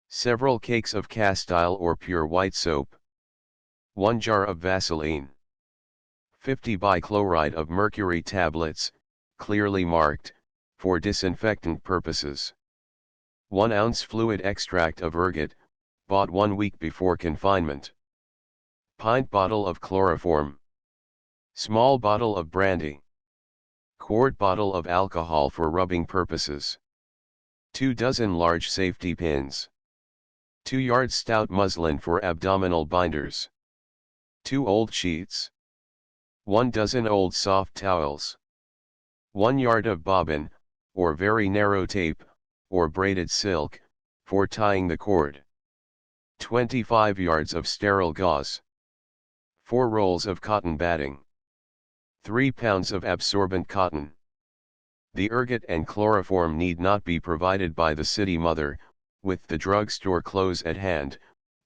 Several cakes of castile or pure white soap. 1 jar of Vaseline. 50 bichloride of mercury tablets, clearly marked, for disinfectant purposes. 1 ounce fluid extract of ergot, bought 1 week before confinement. Pint bottle of chloroform. Small bottle of brandy. Quart bottle of alcohol for rubbing purposes. 2 dozen large safety pins. 2 yards stout muslin for abdominal binders. 2 old sheets. 1 dozen old soft towels. 1 yard of bobbin, or very narrow tape, or braided silk, for tying the cord. 25 yards of sterile gauze. 4 rolls of cotton batting. 3 pounds of absorbent cotton. The ergot and chloroform need not be provided by the city mother, with the drugstore clothes at hand,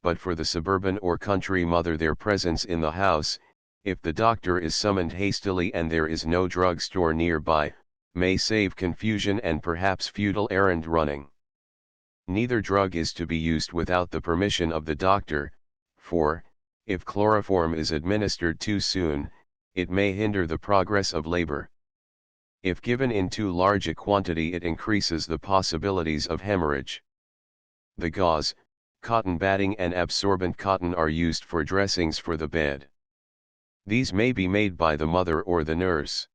but for the suburban or country mother their presence in the house, if the doctor is summoned hastily and there is no drugstore nearby, may save confusion and perhaps futile errand running. Neither drug is to be used without the permission of the doctor, for, if chloroform is administered too soon, it may hinder the progress of labor. If given in too large a quantity, it increases the possibilities of hemorrhage. The gauze, cotton batting and absorbent cotton are used for dressings for the bed. These may be made by the mother or the nurse.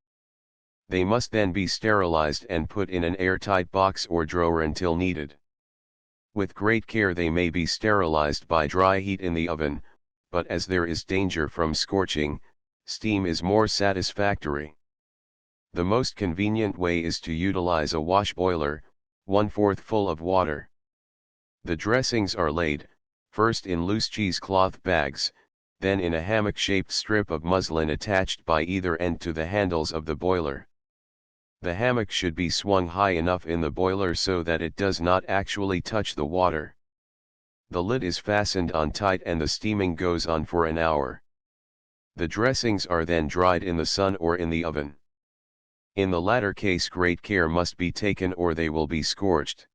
They must then be sterilized and put in an airtight box or drawer until needed. With great care they may be sterilized by dry heat in the oven, but as there is danger from scorching, steam is more satisfactory. The most convenient way is to utilize a wash boiler, 1/4 full of water. The dressings are laid, first in loose cheesecloth bags, then in a hammock-shaped strip of muslin attached by either end to the handles of the boiler. The hammock should be swung high enough in the boiler so that it does not actually touch the water. The lid is fastened on tight and the steaming goes on for an hour. The dressings are then dried in the sun or in the oven. In the latter case great care must be taken or they will be scorched.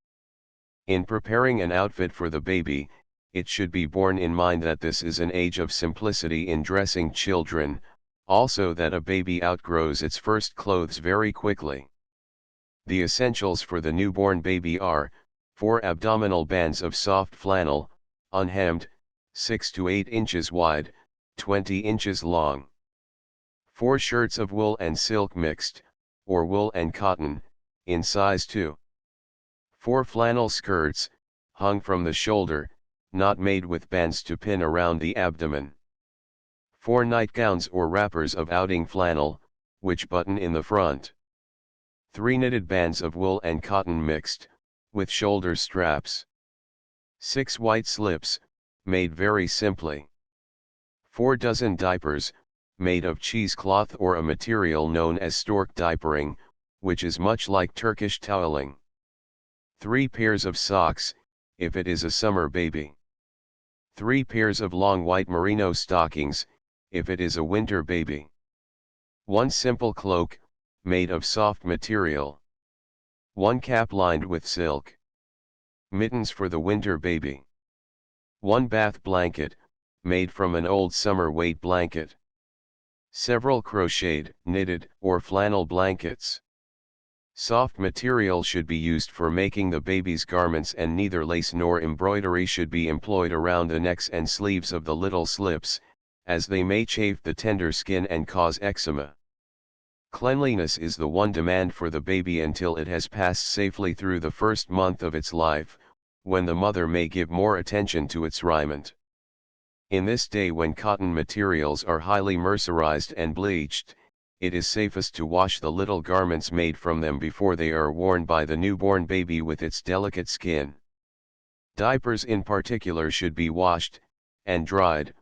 In preparing an outfit for the baby, it should be borne in mind that this is an age of simplicity in dressing children, also that a baby outgrows its first clothes very quickly. The essentials for the newborn baby are, 4 abdominal bands of soft flannel, unhemmed, 6 to 8 inches wide, 20 inches long. 4 shirts of wool and silk mixed, or wool and cotton, in size 2. 4 flannel skirts, hung from the shoulder, not made with bands to pin around the abdomen. 4 nightgowns or wrappers of outing flannel, which button in the front. 3 knitted bands of wool and cotton mixed, with shoulder straps. 6 white slips, made very simply. 4 dozen diapers, made of cheesecloth or a material known as stork diapering, which is much like Turkish toweling. 3 pairs of socks, if it is a summer baby. 3 pairs of long white merino stockings, if it is a winter baby. 1 simple cloak, made of soft material. 1 cap lined with silk. Mittens for the winter baby. 1 bath blanket, made from an old summer weight blanket. Several crocheted, knitted, or flannel blankets. Soft material should be used for making the baby's garments and neither lace nor embroidery should be employed around the necks and sleeves of the little slips, as they may chafe the tender skin and cause eczema. Cleanliness is the one demand for the baby until it has passed safely through the first month of its life, when the mother may give more attention to its raiment. In this day when cotton materials are highly mercerized and bleached, it is safest to wash the little garments made from them before they are worn by the newborn baby with its delicate skin. Diapers in particular should be washed, and dried,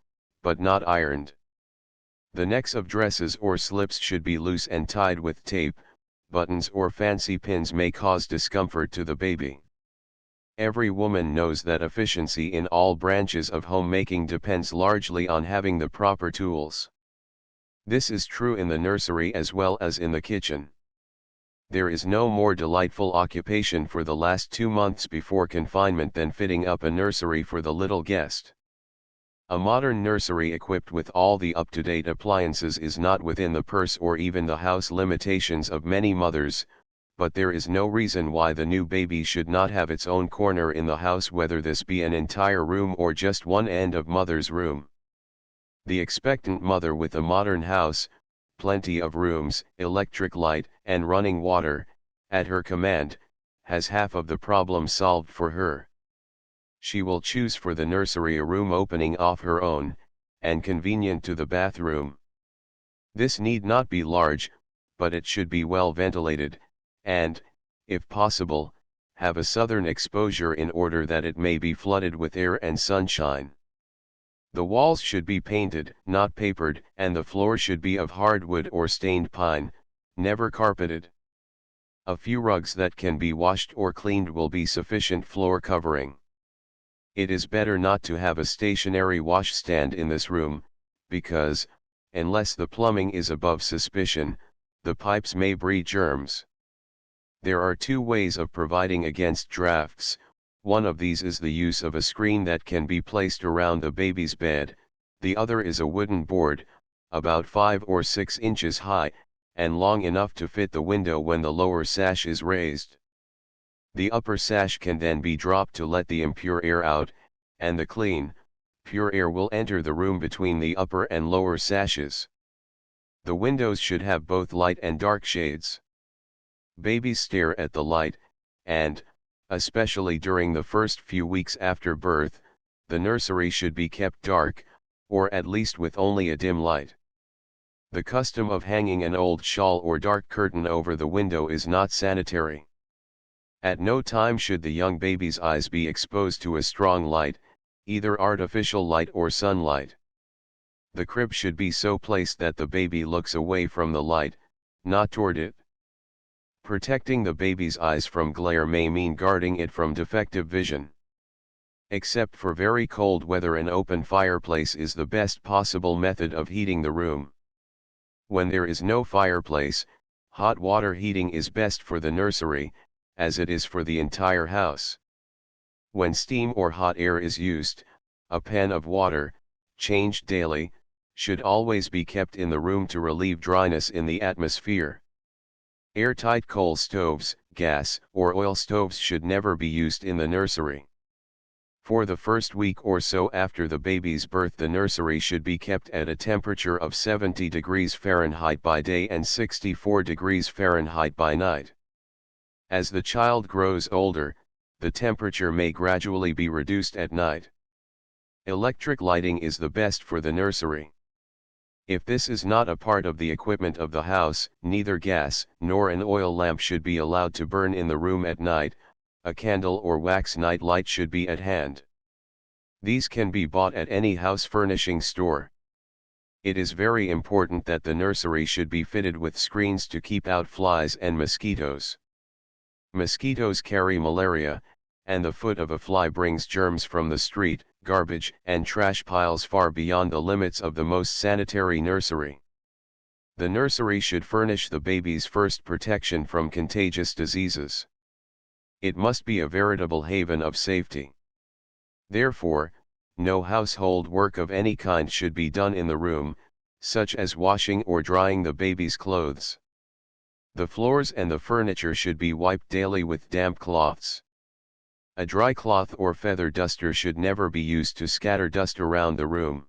but not ironed. The necks of dresses or slips should be loose and tied with tape, buttons or fancy pins may cause discomfort to the baby. Every woman knows that efficiency in all branches of homemaking depends largely on having the proper tools. This is true in the nursery as well as in the kitchen. There is no more delightful occupation for the last 2 months before confinement than fitting up a nursery for the little guest. A modern nursery equipped with all the up-to-date appliances is not within the purse or even the house limitations of many mothers, but there is no reason why the new baby should not have its own corner in the house, whether this be an entire room or just one end of mother's room. The expectant mother with a modern house, plenty of rooms, electric light, and running water, at her command, has half of the problem solved for her. She will choose for the nursery a room opening off her own, and convenient to the bathroom. This need not be large, but it should be well ventilated, and, If possible, have a southern exposure in order that it may be flooded with air and sunshine. The walls should be painted, not papered, and the floor should be of hardwood or stained pine, never carpeted. A few rugs that can be washed or cleaned will be sufficient floor covering. It is better not to have a stationary washstand in this room, because, unless the plumbing is above suspicion, the pipes may breed germs. There are two ways of providing against drafts. One of these is the use of a screen that can be placed around the baby's bed, the other is a wooden board, about 5 or 6 inches high, and long enough to fit the window when the lower sash is raised. The upper sash can then be dropped to let the impure air out, and the clean, pure air will enter the room between the upper and lower sashes. The windows should have both light and dark shades. Babies stare at the light, and, especially during the first few weeks after birth, the nursery should be kept dark, or at least with only a dim light. The custom of hanging an old shawl or dark curtain over the window is not sanitary. At no time should the young baby's eyes be exposed to a strong light, either artificial light or sunlight. The crib should be so placed that the baby looks away from the light, not toward it. Protecting the baby's eyes from glare may mean guarding it from defective vision. Except for very cold weather, an open fireplace is the best possible method of heating the room. When there is no fireplace, hot water heating is best for the nursery, as it is for the entire house. When steam or hot air is used, a pan of water, changed daily, should always be kept in the room to relieve dryness in the atmosphere. Airtight coal stoves, gas, or oil stoves should never be used in the nursery. For the first week or so after the baby's birth, the nursery should be kept at a temperature of 70 degrees Fahrenheit by day and 64 degrees Fahrenheit by night. As the child grows older, the temperature may gradually be reduced at night. Electric lighting is the best for the nursery. If this is not a part of the equipment of the house, neither gas nor an oil lamp should be allowed to burn in the room at night. A candle or wax night light should be at hand. These can be bought at any house furnishing store. It is very important that the nursery should be fitted with screens to keep out flies and mosquitoes. Mosquitoes carry malaria, and the foot of a fly brings germs from the street, garbage, and trash piles far beyond the limits of the most sanitary nursery. The nursery should furnish the baby's first protection from contagious diseases. It must be a veritable haven of safety. Therefore, no household work of any kind should be done in the room, such as washing or drying the baby's clothes. The floors and the furniture should be wiped daily with damp cloths. A dry cloth or feather duster should never be used to scatter dust around the room.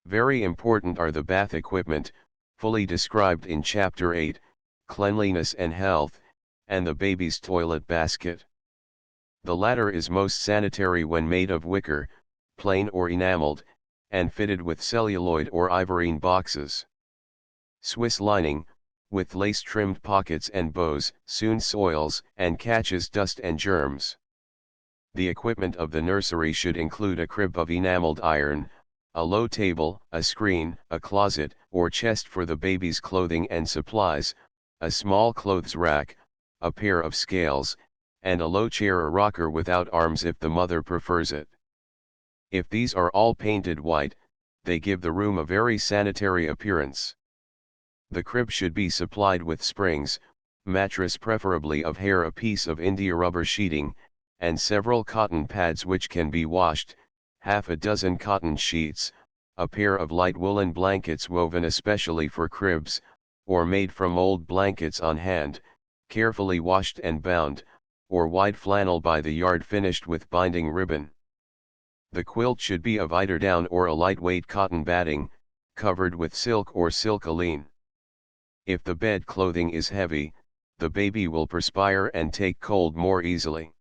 Very important are the bath equipment, fully described in Chapter 8, Cleanliness and Health, and the baby's toilet basket. The latter is most sanitary when made of wicker, plain or enameled, and fitted with celluloid or ivorine boxes. Swiss lining, with lace-trimmed pockets and bows, soon soils and catches dust and germs. The equipment of the nursery should include a crib of enameled iron, a low table, a screen, a closet or chest for the baby's clothing and supplies, a small clothes rack, a pair of scales, and a low chair or rocker without arms if the mother prefers it. If these are all painted white, they give the room a very sanitary appearance. The crib should be supplied with springs, mattress preferably of hair, a piece of India rubber sheeting, and several cotton pads which can be washed, half a dozen cotton sheets, a pair of light woolen blankets woven especially for cribs, or made from old blankets on hand, carefully washed and bound, or white flannel by the yard finished with binding ribbon. The quilt should be of eiderdown or a lightweight cotton batting, covered with silk or silkoline. If the bed clothing is heavy, the baby will perspire and take cold more easily.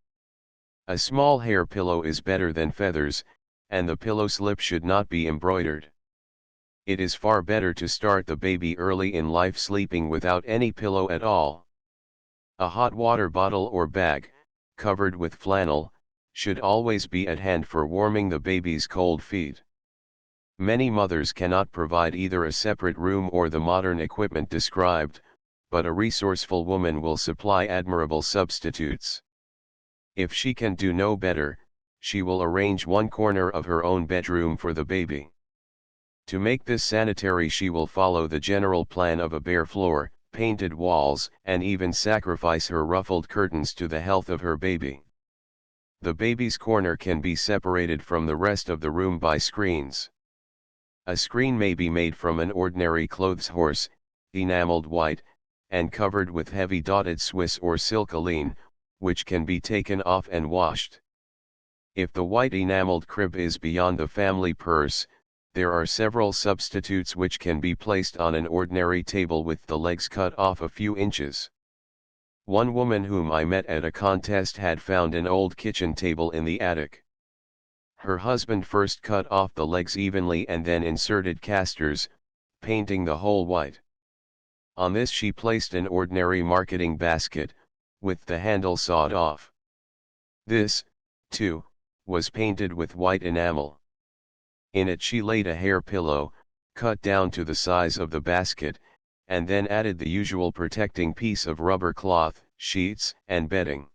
A small hair pillow is better than feathers, and the pillow slip should not be embroidered. It is far better to start the baby early in life sleeping without any pillow at all. A hot water bottle or bag, covered with flannel, should always be at hand for warming the baby's cold feet. Many mothers cannot provide either a separate room or the modern equipment described, but a resourceful woman will supply admirable substitutes. If she can do no better, she will arrange one corner of her own bedroom for the baby. To make this sanitary, she will follow the general plan of a bare floor, painted walls, and even sacrifice her ruffled curtains to the health of her baby. The baby's corner can be separated from the rest of the room by screens. A screen may be made from an ordinary clothes horse, enameled white, and covered with heavy dotted Swiss or silkaline, which can be taken off and washed. If the white enameled crib is beyond the family purse, there are several substitutes which can be placed on an ordinary table with the legs cut off a few inches. One woman whom I met at a contest had found an old kitchen table in the attic. Her husband first cut off the legs evenly and then inserted casters, painting the whole white. On this she placed an ordinary marketing basket, with the handle sawed off. This, too, was painted with white enamel. In it she laid a hair pillow, cut down to the size of the basket, and then added the usual protecting piece of rubber cloth, sheets, and bedding.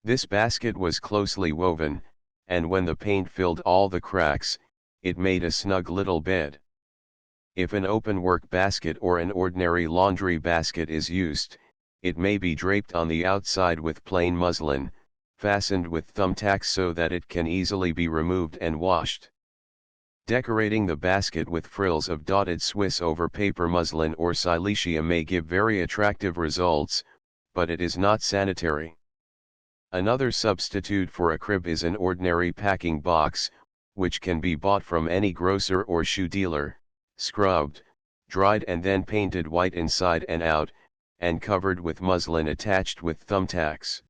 This basket was closely woven, and when the paint filled all the cracks, it made a snug little bed. If an open work basket or an ordinary laundry basket is used, it may be draped on the outside with plain muslin, fastened with thumbtacks so that it can easily be removed and washed. Decorating the basket with frills of dotted Swiss over paper muslin or silesia may give very attractive results, but it is not sanitary. Another substitute for a crib is an ordinary packing box, which can be bought from any grocer or shoe dealer, scrubbed, dried and then painted white inside and out, and covered with muslin attached with thumbtacks.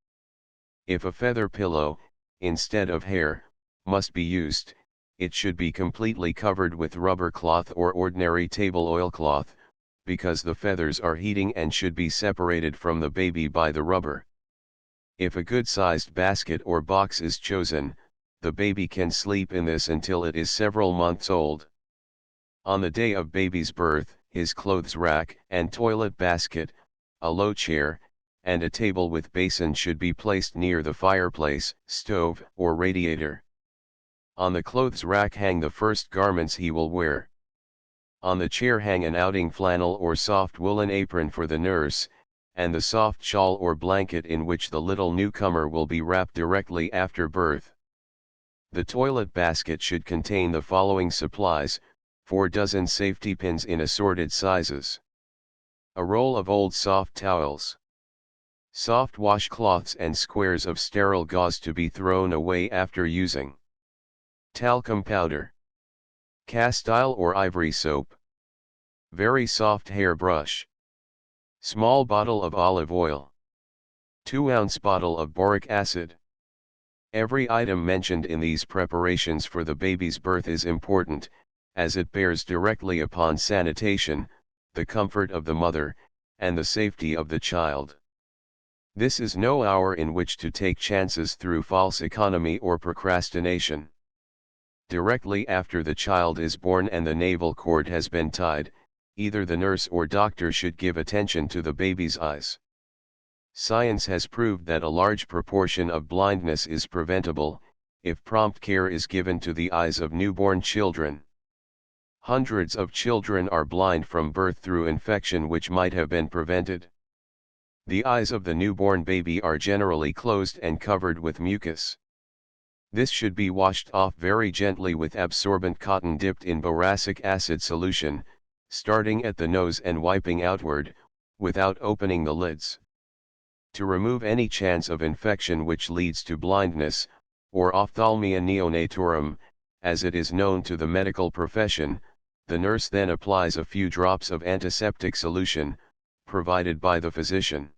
If a feather pillow, instead of hair, must be used, it should be completely covered with rubber cloth or ordinary table oilcloth, because the feathers are heating and should be separated from the baby by the rubber. If a good-sized basket or box is chosen, the baby can sleep in this until it is several months old. On the day of baby's birth, his clothes rack and toilet basket, a low chair, and a table with basin should be placed near the fireplace, stove, or radiator. On the clothes rack hang the first garments he will wear. On the chair hang an outing flannel or soft woolen apron for the nurse, and the soft shawl or blanket in which the little newcomer will be wrapped directly after birth. The toilet basket should contain the following supplies: 4 dozen safety pins in assorted sizes, a roll of old soft towels, soft washcloths and squares of sterile gauze to be thrown away after using, talcum powder, castile or ivory soap, very soft hair brush, small bottle of olive oil, 2-ounce bottle of boric acid. Every item mentioned in these preparations for the baby's birth is important, as it bears directly upon sanitation, the comfort of the mother, and the safety of the child. This is no hour in which to take chances through false economy or procrastination. Directly after the child is born and the navel cord has been tied, either the nurse or doctor should give attention to the baby's eyes. Science has proved that a large proportion of blindness is preventable, if prompt care is given to the eyes of newborn children. Hundreds of children are blind from birth through infection which might have been prevented. The eyes of the newborn baby are generally closed and covered with mucus. This should be washed off very gently with absorbent cotton dipped in boracic acid solution, starting at the nose and wiping outward, without opening the lids. To remove any chance of infection which leads to blindness, or ophthalmia neonatorum, as it is known to the medical profession, the nurse then applies a few drops of antiseptic solution, provided by the physician.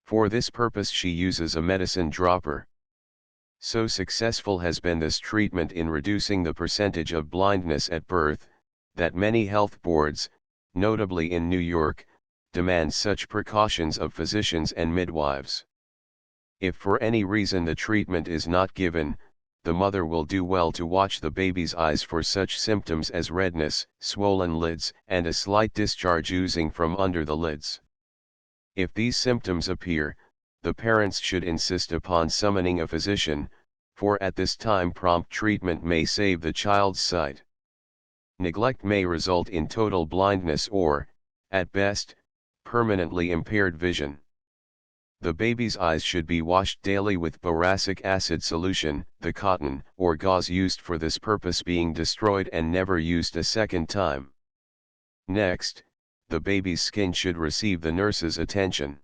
For this purpose she uses a medicine dropper. So successful has been this treatment in reducing the percentage of blindness at birth, that many health boards, notably in New York, demands such precautions of physicians and midwives. If for any reason the treatment is not given, the mother will do well to watch the baby's eyes for such symptoms as redness, swollen lids, and a slight discharge oozing from under the lids. If these symptoms appear, the parents should insist upon summoning a physician, for at this time prompt treatment may save the child's sight. Neglect may result in total blindness or, at best, permanently impaired vision. The baby's eyes should be washed daily with boracic acid solution, the cotton or gauze used for this purpose being destroyed and never used a second time. Next, the baby's skin should receive the nurse's attention.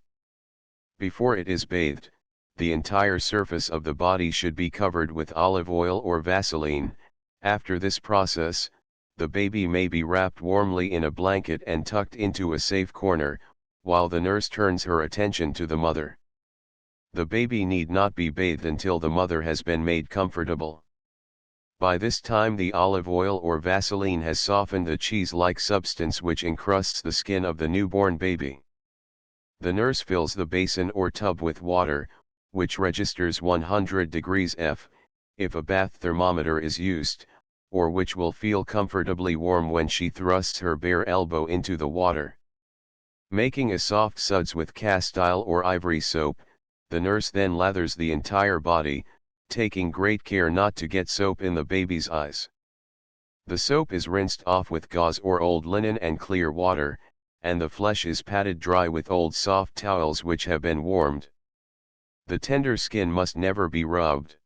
Before it is bathed, the entire surface of the body should be covered with olive oil or Vaseline. After this process, the baby may be wrapped warmly in a blanket and tucked into a safe corner, while the nurse turns her attention to the mother. The baby need not be bathed until the mother has been made comfortable. By this time the olive oil or Vaseline has softened the cheese-like substance which encrusts the skin of the newborn baby. The nurse fills the basin or tub with water, which registers 100 degrees F, if a bath thermometer is used, or which will feel comfortably warm when she thrusts her bare elbow into the water. Making a soft suds with castile or ivory soap, the nurse then lathers the entire body, taking great care not to get soap in the baby's eyes. The soap is rinsed off with gauze or old linen and clear water, and the flesh is patted dry with old soft towels which have been warmed. The tender skin must never be rubbed.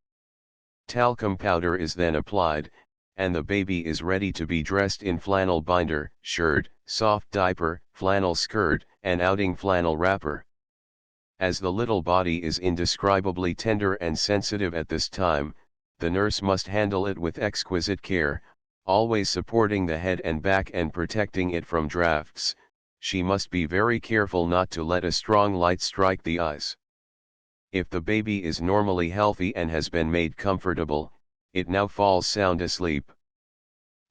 Talcum powder is then applied, and the baby is ready to be dressed in flannel binder, shirt, soft diaper, flannel skirt, and outing flannel wrapper. As the little body is indescribably tender and sensitive at this time, the nurse must handle it with exquisite care, always supporting the head and back and protecting it from drafts. She must be very careful not to let a strong light strike the eyes. If the baby is normally healthy and has been made comfortable, it now falls sound asleep.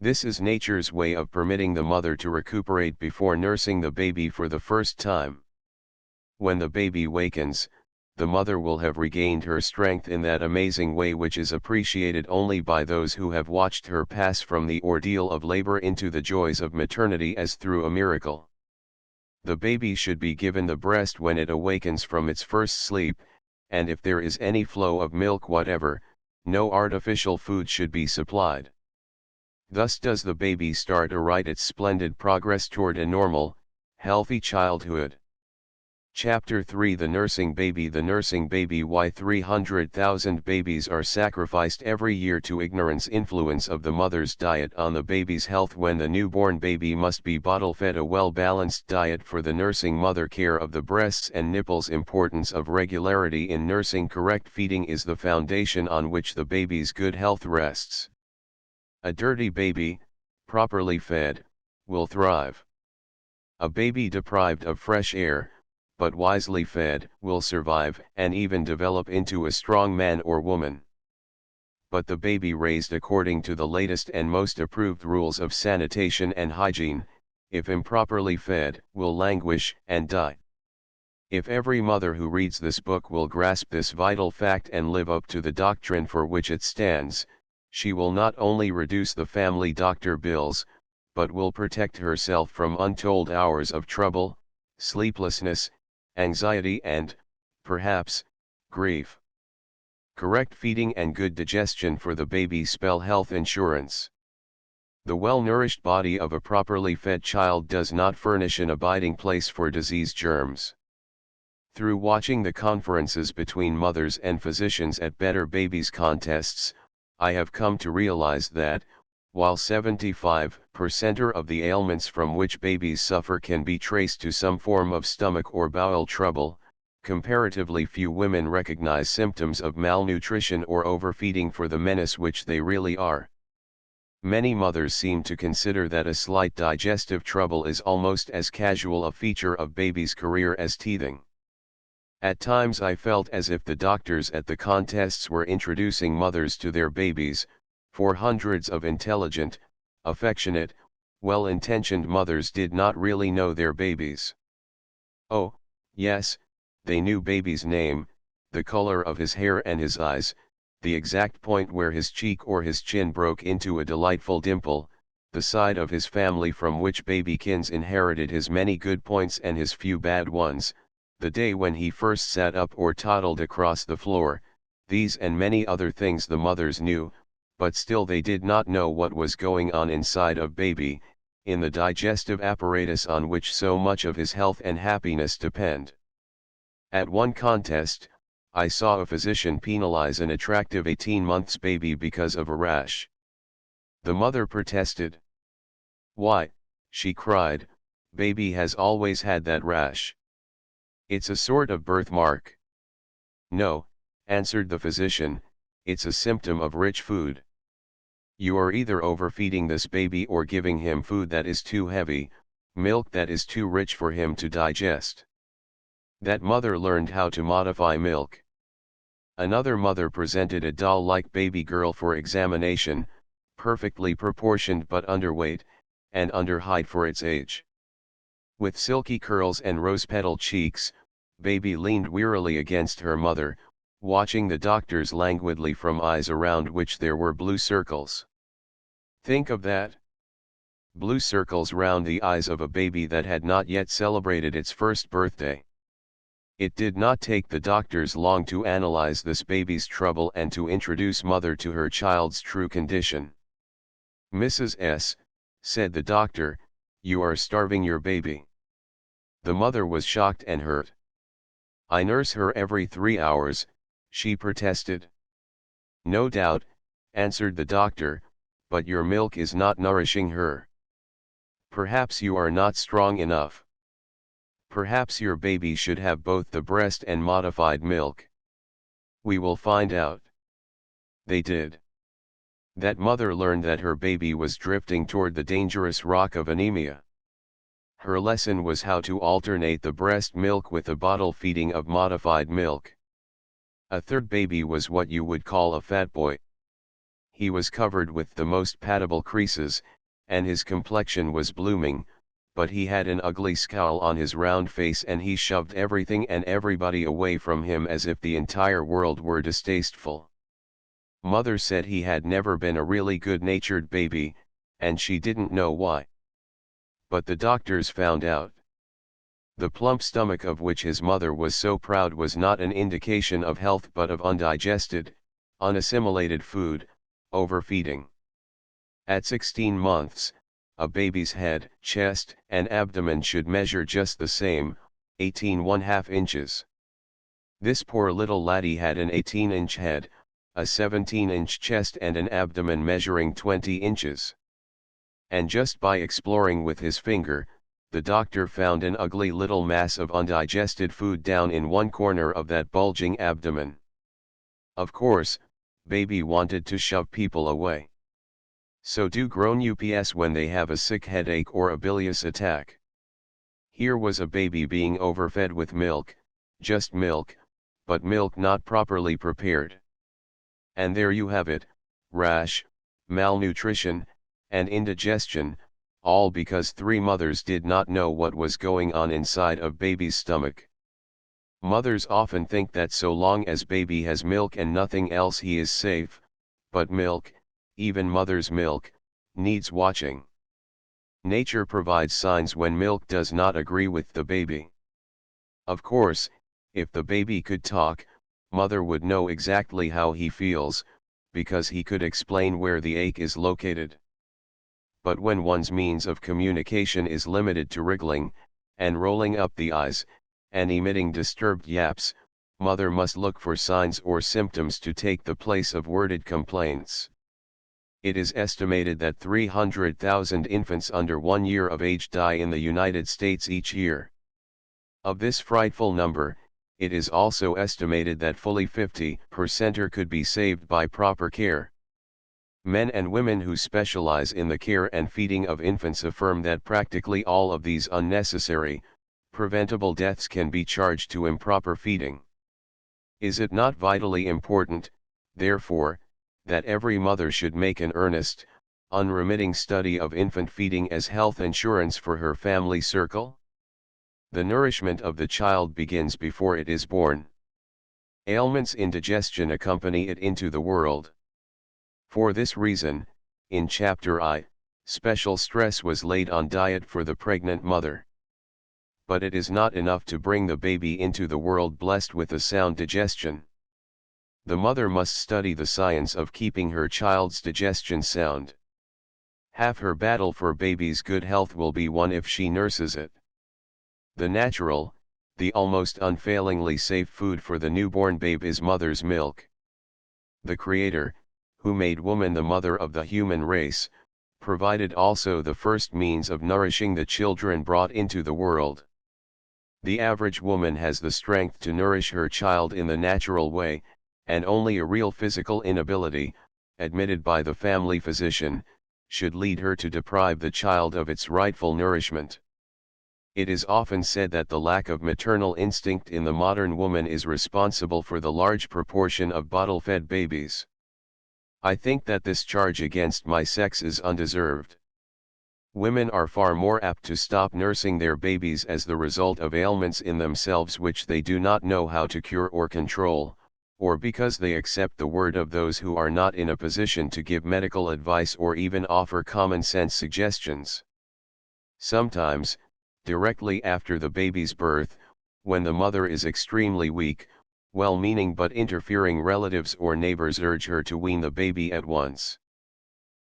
This is nature's way of permitting the mother to recuperate before nursing the baby for the first time. When the baby wakens, the mother will have regained her strength in that amazing way which is appreciated only by those who have watched her pass from the ordeal of labor into the joys of maternity as through a miracle. The baby should be given the breast when it awakens from its first sleep, and if there is any flow of milk whatever, no artificial food should be supplied. Thus does the baby start aright its splendid progress toward a normal, healthy childhood. Chapter 3 The Nursing Baby. The nursing baby. Why 300,000 babies are sacrificed every year to ignorance. Influence of the mother's diet on the baby's health. When the newborn baby must be bottle-fed a well-balanced diet for the nursing mother. Care of the breasts and nipples. Importance of regularity in nursing. Correct feeding is the foundation on which the baby's good health rests. A dirty baby, properly fed, will thrive. A baby deprived of fresh air, but wisely fed, will survive and even develop into a strong man or woman. But the baby raised according to the latest and most approved rules of sanitation and hygiene, if improperly fed, will languish and die. If every mother who reads this book will grasp this vital fact and live up to the doctrine for which it stands, she will not only reduce the family doctor bills, but will protect herself from untold hours of trouble, sleeplessness, anxiety and, perhaps, grief. Correct feeding and good digestion for the baby spell health insurance. The well-nourished body of a properly fed child does not furnish an abiding place for disease germs. Through watching the conferences between mothers and physicians at Better Babies contests, I have come to realize that, while 75% of the ailments from which babies suffer can be traced to some form of stomach or bowel trouble, comparatively few women recognize symptoms of malnutrition or overfeeding for the menace which they really are. Many mothers seem to consider that a slight digestive trouble is almost as casual a feature of baby's career as teething. At times I felt as if the doctors at the contests were introducing mothers to their babies, for hundreds of intelligent, affectionate, well-intentioned mothers did not really know their babies. Oh, yes, they knew baby's name, the color of his hair and his eyes, the exact point where his cheek or his chin broke into a delightful dimple, the side of his family from which babykins inherited his many good points and his few bad ones, the day when he first sat up or toddled across the floor. These and many other things the mothers knew, but still they did not know what was going on inside of baby, in the digestive apparatus on which so much of his health and happiness depend. At one contest, I saw a physician penalize an attractive 18 months baby because of a rash. The mother protested. "Why," she cried, "baby has always had that rash. It's a sort of birthmark." "No," answered the physician, "it's a symptom of rich food. You are either overfeeding this baby or giving him food that is too heavy, milk that is too rich for him to digest." That mother learned how to modify milk. Another mother presented a doll-like baby girl for examination, perfectly proportioned but underweight, and under height for its age. With silky curls and rose-petal cheeks, baby leaned wearily against her mother, watching the doctors languidly from eyes around which there were blue circles. Think of that! Blue circles round the eyes of a baby that had not yet celebrated its first birthday. It did not take the doctors long to analyze this baby's trouble and to introduce mother to her child's true condition. "Mrs. S," said the doctor, "you are starving your baby." The mother was shocked and hurt. "I nurse her every 3 hours," she protested. "No doubt," answered the doctor, "but your milk is not nourishing her. Perhaps you are not strong enough. Perhaps your baby should have both the breast and modified milk. We will find out." They did. That mother learned that her baby was drifting toward the dangerous rock of anemia. Her lesson was how to alternate the breast milk with a bottle feeding of modified milk. A third baby was what you would call a fat boy. He was covered with the most patable creases, and his complexion was blooming, but he had an ugly scowl on his round face and he shoved everything and everybody away from him as if the entire world were distasteful. Mother said he had never been a really good-natured baby, and she didn't know why. But the doctors found out. The plump stomach of which his mother was so proud was not an indication of health but of undigested, unassimilated food, overfeeding. At 16 months, a baby's head, chest, and abdomen should measure just the same, 18½ inches. This poor little laddie had an 18-inch head, a 17-inch chest and an abdomen measuring 20 inches. And just by exploring with his finger, the doctor found an ugly little mass of undigested food down in one corner of that bulging abdomen. Of course, baby wanted to shove people away. So do grown ups when they have a sick headache or a bilious attack. Here was a baby being overfed with milk, just milk, but milk not properly prepared. And there you have it, rash, malnutrition, and indigestion, all because 3 mothers did not know what was going on inside of baby's stomach. Mothers often think that so long as baby has milk and nothing else he is safe, but milk, even mother's milk, needs watching. Nature provides signs when milk does not agree with the baby. Of course, if the baby could talk, mother would know exactly how he feels, because he could explain where the ache is located. But when one's means of communication is limited to wriggling, and rolling up the eyes, and emitting disturbed yaps, mother must look for signs or symptoms to take the place of worded complaints. It is estimated that 300,000 infants under 1 year of age die in the United States each year. Of this frightful number, it is also estimated that fully 50% could be saved by proper care. Men and women who specialize in the care and feeding of infants affirm that practically all of these unnecessary, preventable deaths can be charged to improper feeding. Is it not vitally important, therefore, that every mother should make an earnest, unremitting study of infant feeding as health insurance for her family circle? The nourishment of the child begins before it is born. Ailments in digestion accompany it into the world. For this reason, in Chapter I, special stress was laid on diet for the pregnant mother. But it is not enough to bring the baby into the world blessed with a sound digestion. The mother must study the science of keeping her child's digestion sound. Half her battle for baby's good health will be won if she nurses it. The natural, the almost unfailingly safe food for the newborn babe is mother's milk. The Creator, who made woman the mother of the human race, provided also the first means of nourishing the children brought into the world. The average woman has the strength to nourish her child in the natural way, and only a real physical inability, admitted by the family physician, should lead her to deprive the child of its rightful nourishment. It is often said that the lack of maternal instinct in the modern woman is responsible for the large proportion of bottle-fed babies. I think that this charge against my sex is undeserved. Women are far more apt to stop nursing their babies as the result of ailments in themselves which they do not know how to cure or control, or because they accept the word of those who are not in a position to give medical advice or even offer common sense suggestions. Sometimes, directly after the baby's birth, when the mother is extremely weak, well-meaning but interfering relatives or neighbors urge her to wean the baby at once.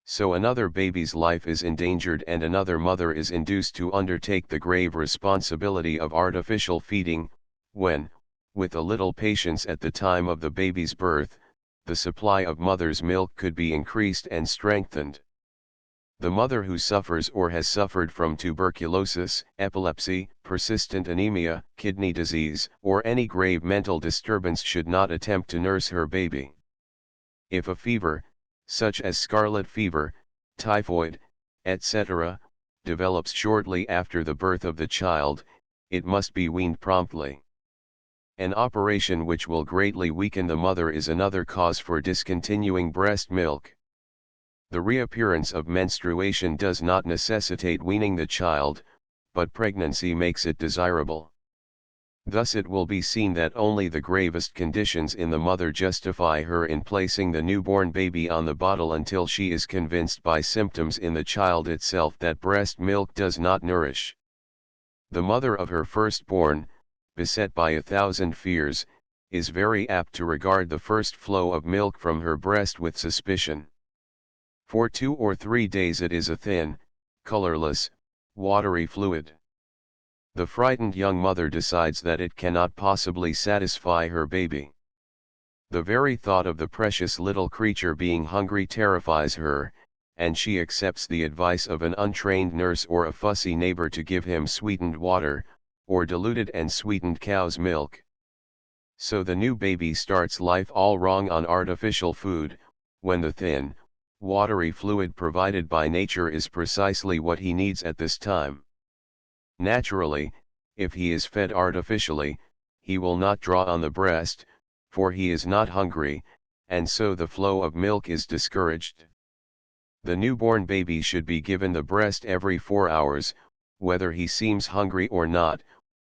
So another baby's life is endangered and another mother is induced to undertake the grave responsibility of artificial feeding, when, with a little patience at the time of the baby's birth, the supply of mother's milk could be increased and strengthened. The mother who suffers or has suffered from tuberculosis, epilepsy, persistent anemia, kidney disease, or any grave mental disturbance should not attempt to nurse her baby. If a fever, such as scarlet fever, typhoid, etc., develops shortly after the birth of the child, it must be weaned promptly. An operation which will greatly weaken the mother is another cause for discontinuing breast milk. The reappearance of menstruation does not necessitate weaning the child, but pregnancy makes it desirable. Thus it will be seen that only the gravest conditions in the mother justify her in placing the newborn baby on the bottle until she is convinced by symptoms in the child itself that breast milk does not nourish. The mother of her firstborn, beset by 1,000 fears, is very apt to regard the first flow of milk from her breast with suspicion. For 2 or 3 days it is a thin, colorless, watery fluid. The frightened young mother decides that it cannot possibly satisfy her baby. The very thought of the precious little creature being hungry terrifies her, and she accepts the advice of an untrained nurse or a fussy neighbor to give him sweetened water, or diluted and sweetened cow's milk. So the new baby starts life all wrong on artificial food, when the thin, watery fluid provided by nature is precisely what he needs at this time. Naturally, if he is fed artificially, he will not draw on the breast, for he is not hungry, and so the flow of milk is discouraged. The newborn baby should be given the breast every 4 hours, whether he seems hungry or not,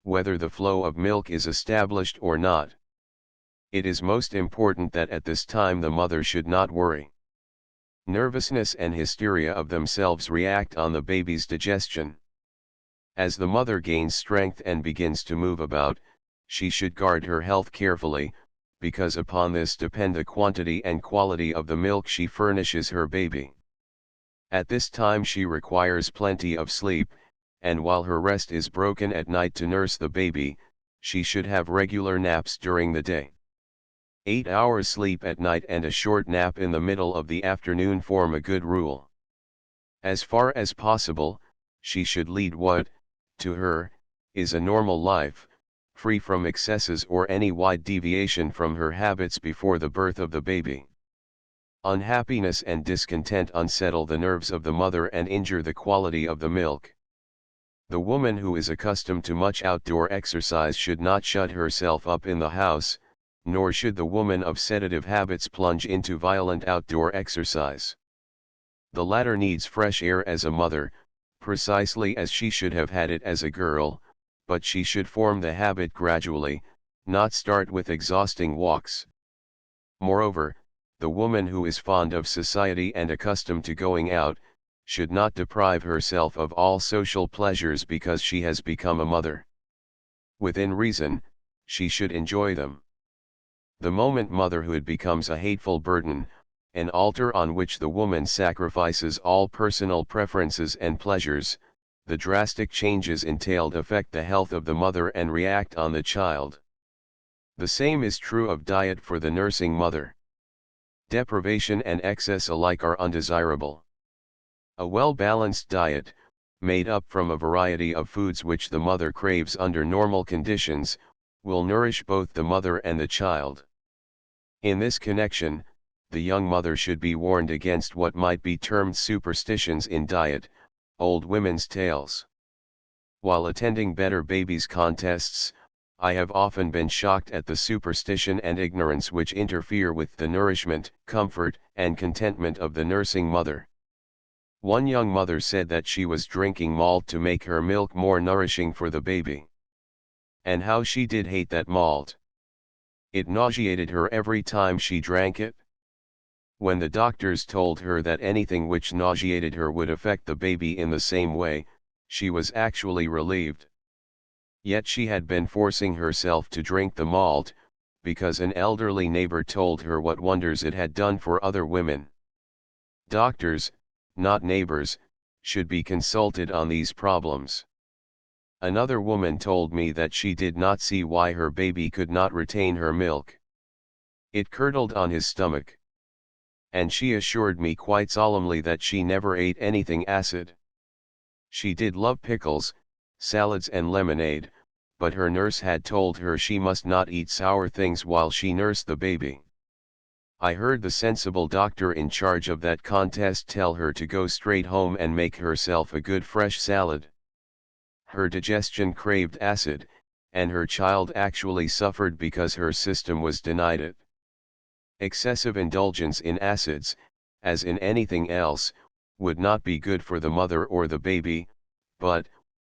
whether the flow of milk is established or not. It is most important that at this time the mother should not worry. Nervousness and hysteria of themselves react on the baby's digestion. As the mother gains strength and begins to move about, she should guard her health carefully, because upon this depend the quantity and quality of the milk she furnishes her baby. At this time she requires plenty of sleep, and while her rest is broken at night to nurse the baby, she should have regular naps during the day. 8 hours sleep at night and a short nap in the middle of the afternoon form a good rule. As far as possible, she should lead what, to her, is a normal life, free from excesses or any wide deviation from her habits before the birth of the baby. Unhappiness and discontent unsettle the nerves of the mother and injure the quality of the milk. The woman who is accustomed to much outdoor exercise should not shut herself up in the house, nor should the woman of sedative habits plunge into violent outdoor exercise. The latter needs fresh air as a mother, precisely as she should have had it as a girl, but she should form the habit gradually, not start with exhausting walks. Moreover, the woman who is fond of society and accustomed to going out, should not deprive herself of all social pleasures because she has become a mother. Within reason, she should enjoy them. The moment motherhood becomes a hateful burden, an altar on which the woman sacrifices all personal preferences and pleasures, the drastic changes entailed affect the health of the mother and react on the child. The same is true of diet for the nursing mother. Deprivation and excess alike are undesirable. A well-balanced diet, made up from a variety of foods which the mother craves under normal conditions, will nourish both the mother and the child. In this connection, the young mother should be warned against what might be termed superstitions in diet, old women's tales. While attending Better Babies contests, I have often been shocked at the superstition and ignorance which interfere with the nourishment, comfort, and contentment of the nursing mother. One young mother said that she was drinking malt to make her milk more nourishing for the baby. And how she did hate that malt! It nauseated her every time she drank it. When the doctors told her that anything which nauseated her would affect the baby in the same way, she was actually relieved. Yet she had been forcing herself to drink the malt, because an elderly neighbor told her what wonders it had done for other women. Doctors, not neighbors, should be consulted on these problems. Another woman told me that she did not see why her baby could not retain her milk. It curdled on his stomach. And she assured me quite solemnly that she never ate anything acid. She did love pickles, salads and lemonade, but her nurse had told her she must not eat sour things while she nursed the baby. I heard the sensible doctor in charge of that contest tell her to go straight home and make herself a good fresh salad. Her digestion craved acid, and her child actually suffered because her system was denied it. Excessive indulgence in acids, as in anything else, would not be good for the mother or the baby, but,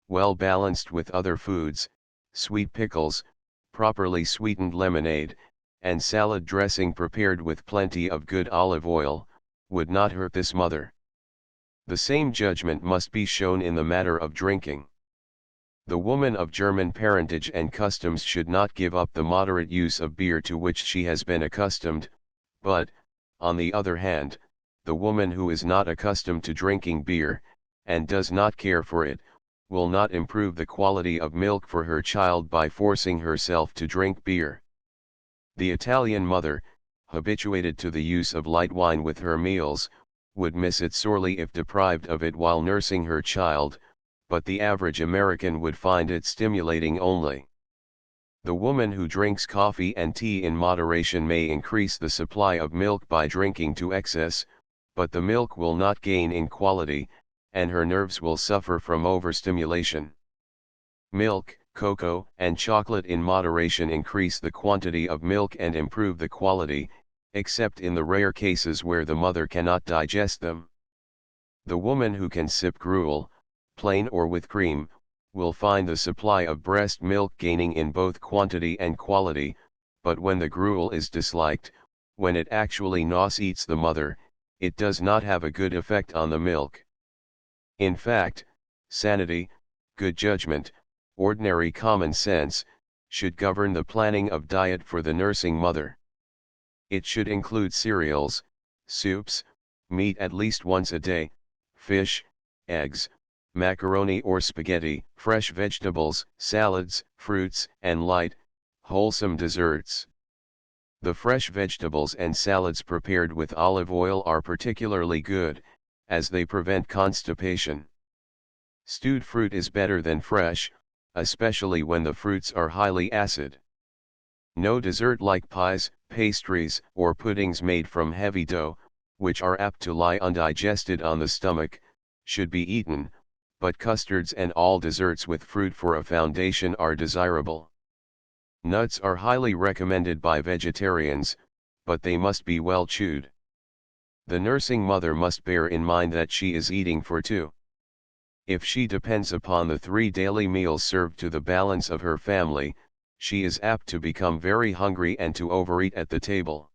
well balanced with other foods, sweet pickles, properly sweetened lemonade, and salad dressing prepared with plenty of good olive oil, would not hurt this mother. The same judgment must be shown in the matter of drinking. The woman of German parentage and customs should not give up the moderate use of beer to which she has been accustomed, but, on the other hand, the woman who is not accustomed to drinking beer, and does not care for it, will not improve the quality of milk for her child by forcing herself to drink beer. The Italian mother, habituated to the use of light wine with her meals, would miss it sorely if deprived of it while nursing her child, but the average American would find it stimulating only. The woman who drinks coffee and tea in moderation may increase the supply of milk by drinking to excess, but the milk will not gain in quality, and her nerves will suffer from overstimulation. Milk, cocoa, and chocolate in moderation increase the quantity of milk and improve the quality, except in the rare cases where the mother cannot digest them. The woman who can sip gruel, plain or with cream, will find the supply of breast milk gaining in both quantity and quality, but when the gruel is disliked, when it actually nauseates the mother, it does not have a good effect on the milk. In fact, sanity, good judgment, ordinary common sense, should govern the planning of diet for the nursing mother. It should include cereals, soups, meat at least once a day, fish, eggs, macaroni or spaghetti, fresh vegetables, salads, fruits, and light, wholesome desserts. The fresh vegetables and salads prepared with olive oil are particularly good, as they prevent constipation. Stewed fruit is better than fresh, especially when the fruits are highly acid. No dessert like pies, pastries, or puddings made from heavy dough, which are apt to lie undigested on the stomach, should be eaten, but custards and all desserts with fruit for a foundation are desirable. Nuts are highly recommended by vegetarians, but they must be well chewed. The nursing mother must bear in mind that she is eating for two. If she depends upon the 3 daily meals served to the balance of her family, she is apt to become very hungry and to overeat at the table.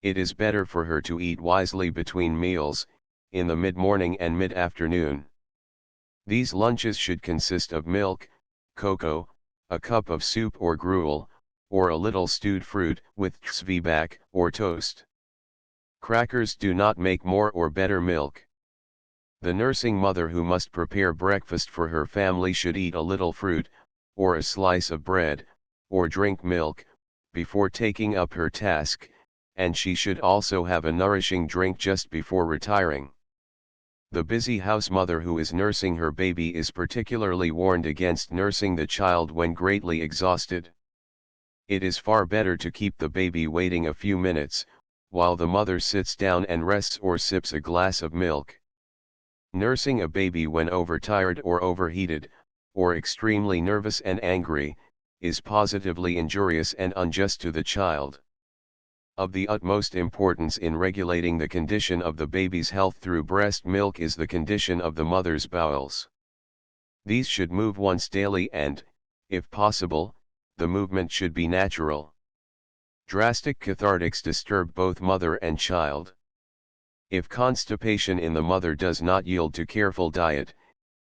It is better for her to eat wisely between meals, in the mid-morning and mid-afternoon. These lunches should consist of milk, cocoa, a cup of soup or gruel, or a little stewed fruit with zwieback or toast. Crackers do not make more or better milk. The nursing mother who must prepare breakfast for her family should eat a little fruit, or a slice of bread, or drink milk, before taking up her task, and she should also have a nourishing drink just before retiring. The busy house mother who is nursing her baby is particularly warned against nursing the child when greatly exhausted. It is far better to keep the baby waiting a few minutes, while the mother sits down and rests or sips a glass of milk. Nursing a baby when overtired or overheated, or extremely nervous and angry, is positively injurious and unjust to the child. Of the utmost importance in regulating the condition of the baby's health through breast milk is the condition of the mother's bowels. These should move once daily and, if possible, the movement should be natural. Drastic cathartics disturb both mother and child. If constipation in the mother does not yield to careful diet,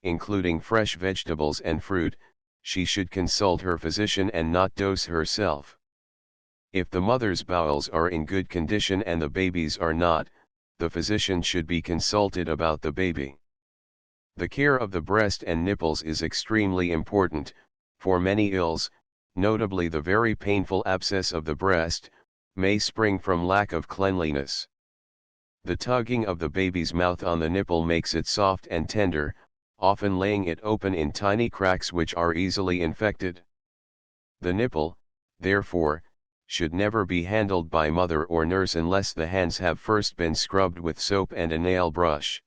including fresh vegetables and fruit, she should consult her physician and not dose herself. If the mother's bowels are in good condition and the baby's are not, the physician should be consulted about the baby. The care of the breast and nipples is extremely important, for many ills, notably the very painful abscess of the breast, may spring from lack of cleanliness. The tugging of the baby's mouth on the nipple makes it soft and tender, often laying it open in tiny cracks which are easily infected. The nipple, therefore, should never be handled by mother or nurse unless the hands have first been scrubbed with soap and a nail brush.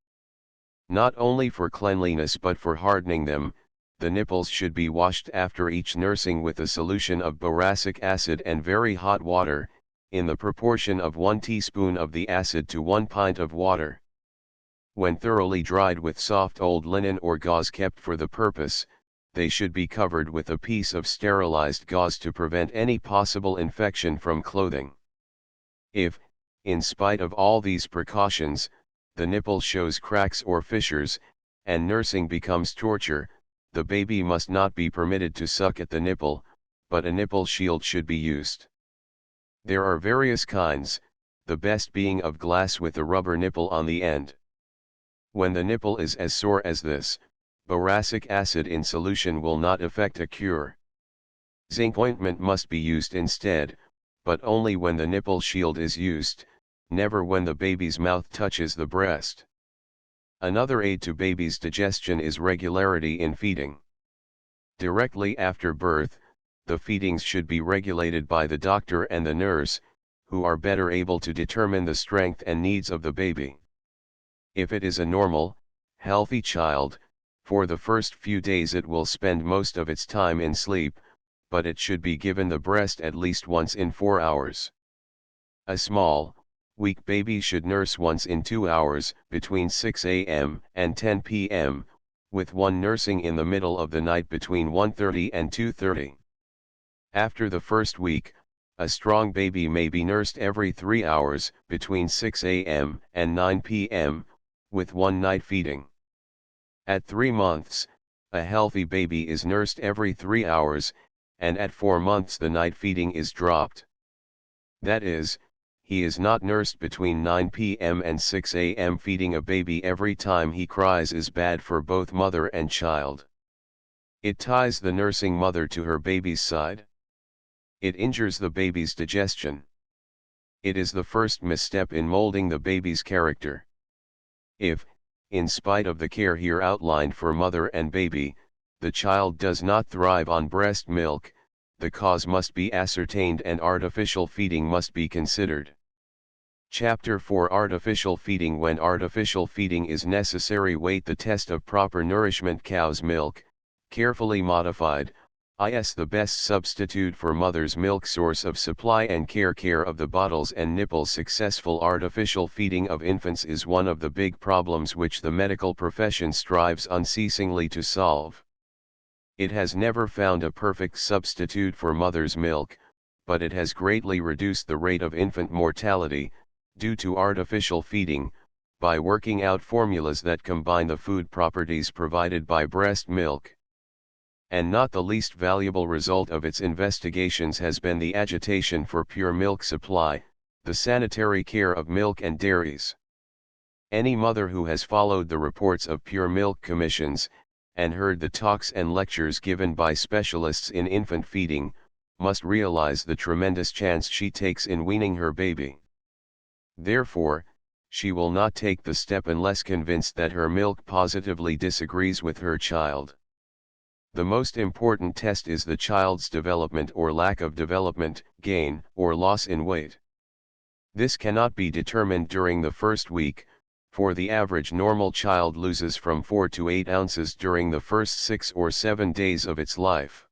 Not only for cleanliness but for hardening them, the nipples should be washed after each nursing with a solution of boracic acid and very hot water, in the proportion of 1 teaspoon of the acid to 1 pint of water. When thoroughly dried with soft old linen or gauze kept for the purpose, they should be covered with a piece of sterilized gauze to prevent any possible infection from clothing. If, in spite of all these precautions, the nipple shows cracks or fissures, and nursing becomes torture, the baby must not be permitted to suck at the nipple, but a nipple shield should be used. There are various kinds, the best being of glass with a rubber nipple on the end. When the nipple is as sore as this, boracic acid in solution will not effect a cure. Zinc ointment must be used instead, but only when the nipple shield is used, never when the baby's mouth touches the breast. Another aid to baby's digestion is regularity in feeding. Directly after birth, the feedings should be regulated by the doctor and the nurse, who are better able to determine the strength and needs of the baby. If it is a normal, healthy child, for the first few days it will spend most of its time in sleep, but it should be given the breast at least once in 4 hours. A small, weak baby should nurse once in 2 hours, between 6 a.m. and 10 p.m., with one nursing in the middle of the night between 1:30 and 2:30. After the first week, a strong baby may be nursed every 3 hours, between 6 a.m. and 9 p.m., with one night feeding. At 3 months, a healthy baby is nursed every 3 hours, and at 4 months the night feeding is dropped. That is, he is not nursed between 9 p.m. and 6 a.m. Feeding a baby every time he cries is bad for both mother and child. It ties the nursing mother to her baby's side. It injures the baby's digestion. It is the first misstep in molding the baby's character. If, in spite of the care here outlined for mother and baby, the child does not thrive on breast milk, the cause must be ascertained and artificial feeding must be considered. Chapter 4 Artificial Feeding. When artificial feeding is necessary, weight the test of proper nourishment. Cow's milk, carefully modified, is the best substitute for mother's milk source of supply and care of the bottles and nipples. Successful artificial feeding of infants is one of the big problems which the medical profession strives unceasingly to solve. It has never found a perfect substitute for mother's milk, but it has greatly reduced the rate of infant mortality, due to artificial feeding, by working out formulas that combine the food properties provided by breast milk. And not the least valuable result of its investigations has been the agitation for pure milk supply, the sanitary care of milk and dairies. Any mother who has followed the reports of pure milk commissions, and heard the talks and lectures given by specialists in infant feeding, must realize the tremendous chance she takes in weaning her baby. Therefore, she will not take the step unless convinced that her milk positively disagrees with her child. The most important test is the child's development or lack of development, gain or loss in weight. This cannot be determined during the first week, for the average normal child loses from 4 to 8 ounces during the first 6 or 7 days of its life.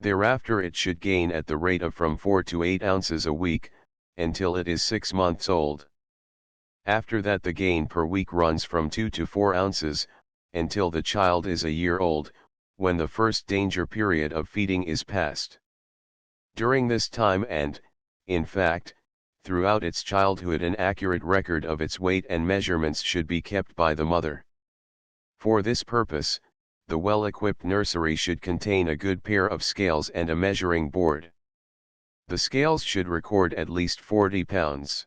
Thereafter it should gain at the rate of from 4 to 8 ounces a week, until it is 6 months old. After that the gain per week runs from 2 to 4 ounces, until the child is a year old, when the first danger period of feeding is passed. During this time and, in fact, throughout its childhood an accurate record of its weight and measurements should be kept by the mother. For this purpose, the well-equipped nursery should contain a good pair of scales and a measuring board. The scales should record at least 40 pounds.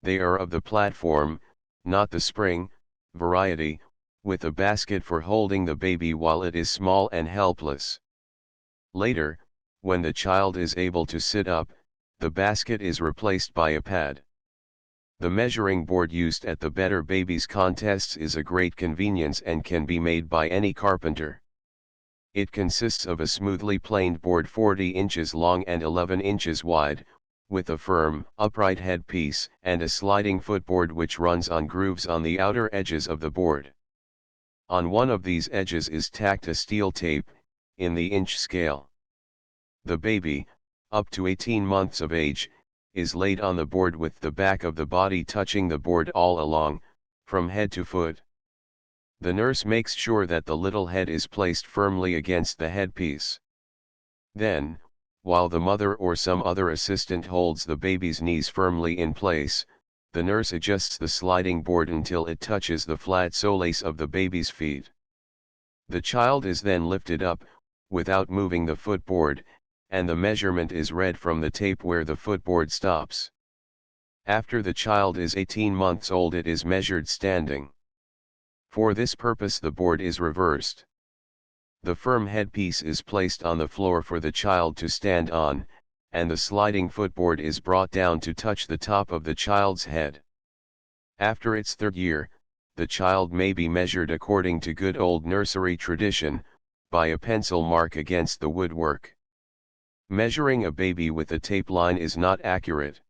They are of the platform, not the spring, variety, with a basket for holding the baby while it is small and helpless. Later, when the child is able to sit up, the basket is replaced by a pad. The measuring board used at the Better Babies contests is a great convenience and can be made by any carpenter. It consists of a smoothly planed board 40 inches long and 11 inches wide, with a firm, upright headpiece and a sliding footboard which runs on grooves on the outer edges of the board. On one of these edges is tacked a steel tape, in the inch scale. The baby, up to 18 months of age, is laid on the board with the back of the body touching the board all along, from head to foot. The nurse makes sure that the little head is placed firmly against the headpiece. Then, while the mother or some other assistant holds the baby's knees firmly in place, the nurse adjusts the sliding board until it touches the flat soles of the baby's feet. The child is then lifted up, without moving the footboard, and the measurement is read from the tape where the footboard stops. After the child is 18 months old it is measured standing. For this purpose the board is reversed. The firm headpiece is placed on the floor for the child to stand on, and the sliding footboard is brought down to touch the top of the child's head. After its 3rd year, the child may be measured according to good old nursery tradition, by a pencil mark against the woodwork. Measuring a baby with a tape line is not accurate.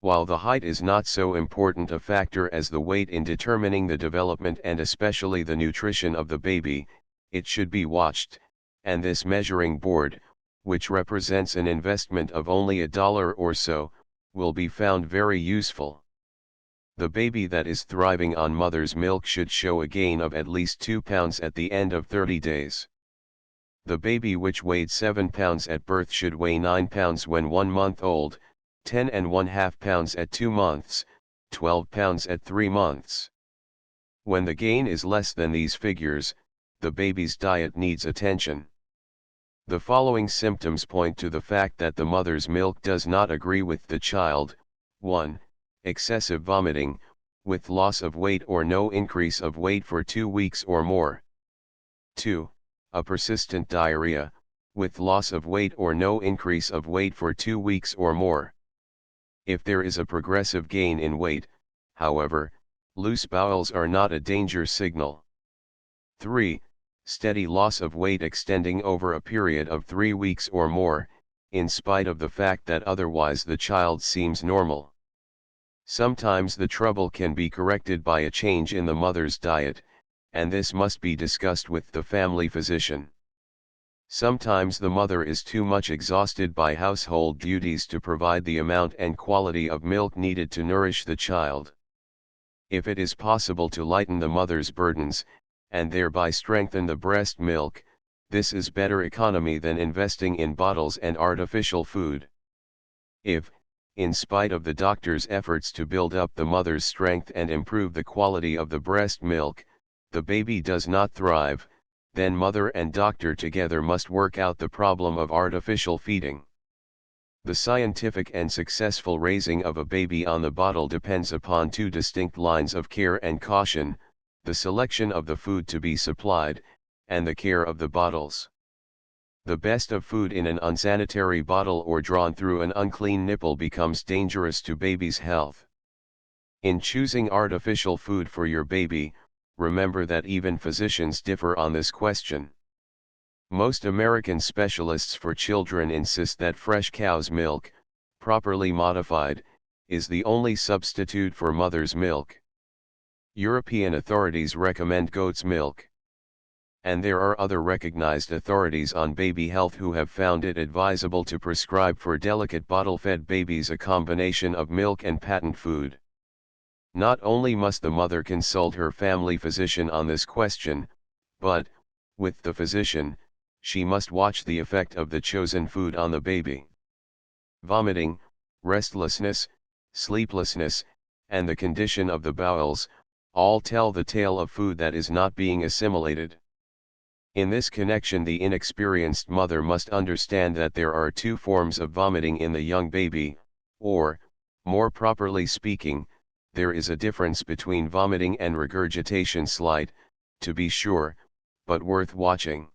While the height is not so important a factor as the weight in determining the development and especially the nutrition of the baby, it should be watched, and this measuring board, which represents an investment of only $1 or so, will be found very useful. The baby that is thriving on mother's milk should show a gain of at least 2 pounds at the end of 30 days. The baby which weighed 7 pounds at birth should weigh 9 pounds when 1 month old, 10½ pounds at 2 months, 12 pounds at 3 months. When the gain is less than these figures, the baby's diet needs attention. The following symptoms point to the fact that the mother's milk does not agree with the child. 1. Excessive vomiting, with loss of weight or no increase of weight for 2 weeks or more. 2. A persistent diarrhea, with loss of weight or no increase of weight for 2 weeks or more. If there is a progressive gain in weight, however, loose bowels are not a danger signal. 3. Steady loss of weight extending over a period of 3 weeks or more, in spite of the fact that otherwise the child seems normal. Sometimes the trouble can be corrected by a change in the mother's diet, and this must be discussed with the family physician. Sometimes the mother is too much exhausted by household duties to provide the amount and quality of milk needed to nourish the child. If it is possible to lighten the mother's burdens, and thereby strengthen the breast milk, this is better economy than investing in bottles and artificial food. If, in spite of the doctor's efforts to build up the mother's strength and improve the quality of the breast milk, the baby does not thrive, then mother and doctor together must work out the problem of artificial feeding. The scientific and successful raising of a baby on the bottle depends upon two distinct lines of care and caution: the selection of the food to be supplied, and the care of the bottles. The best of food in an unsanitary bottle or drawn through an unclean nipple becomes dangerous to baby's health. In choosing artificial food for your baby, remember that even physicians differ on this question. Most American specialists for children insist that fresh cow's milk, properly modified, is the only substitute for mother's milk. European authorities recommend goat's milk. And there are other recognized authorities on baby health who have found it advisable to prescribe for delicate bottle-fed babies a combination of milk and patent food. Not only must the mother consult her family physician on this question, but, with the physician, she must watch the effect of the chosen food on the baby. Vomiting, restlessness, sleeplessness, and the condition of the bowels, all tell the tale of food that is not being assimilated. In this connection, the inexperienced mother must understand that there are two forms of vomiting in the young baby, or, more properly speaking, there is a difference between vomiting and regurgitation, slight, to be sure, but worth watching.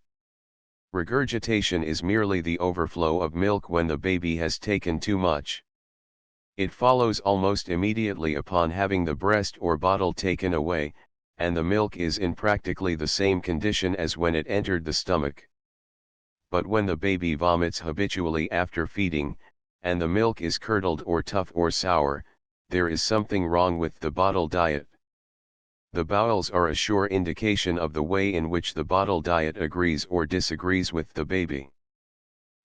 Regurgitation is merely the overflow of milk when the baby has taken too much. It follows almost immediately upon having the breast or bottle taken away, and the milk is in practically the same condition as when it entered the stomach. But when the baby vomits habitually after feeding, and the milk is curdled or tough or sour, there is something wrong with the bottle diet. The bowels are a sure indication of the way in which the bottle diet agrees or disagrees with the baby.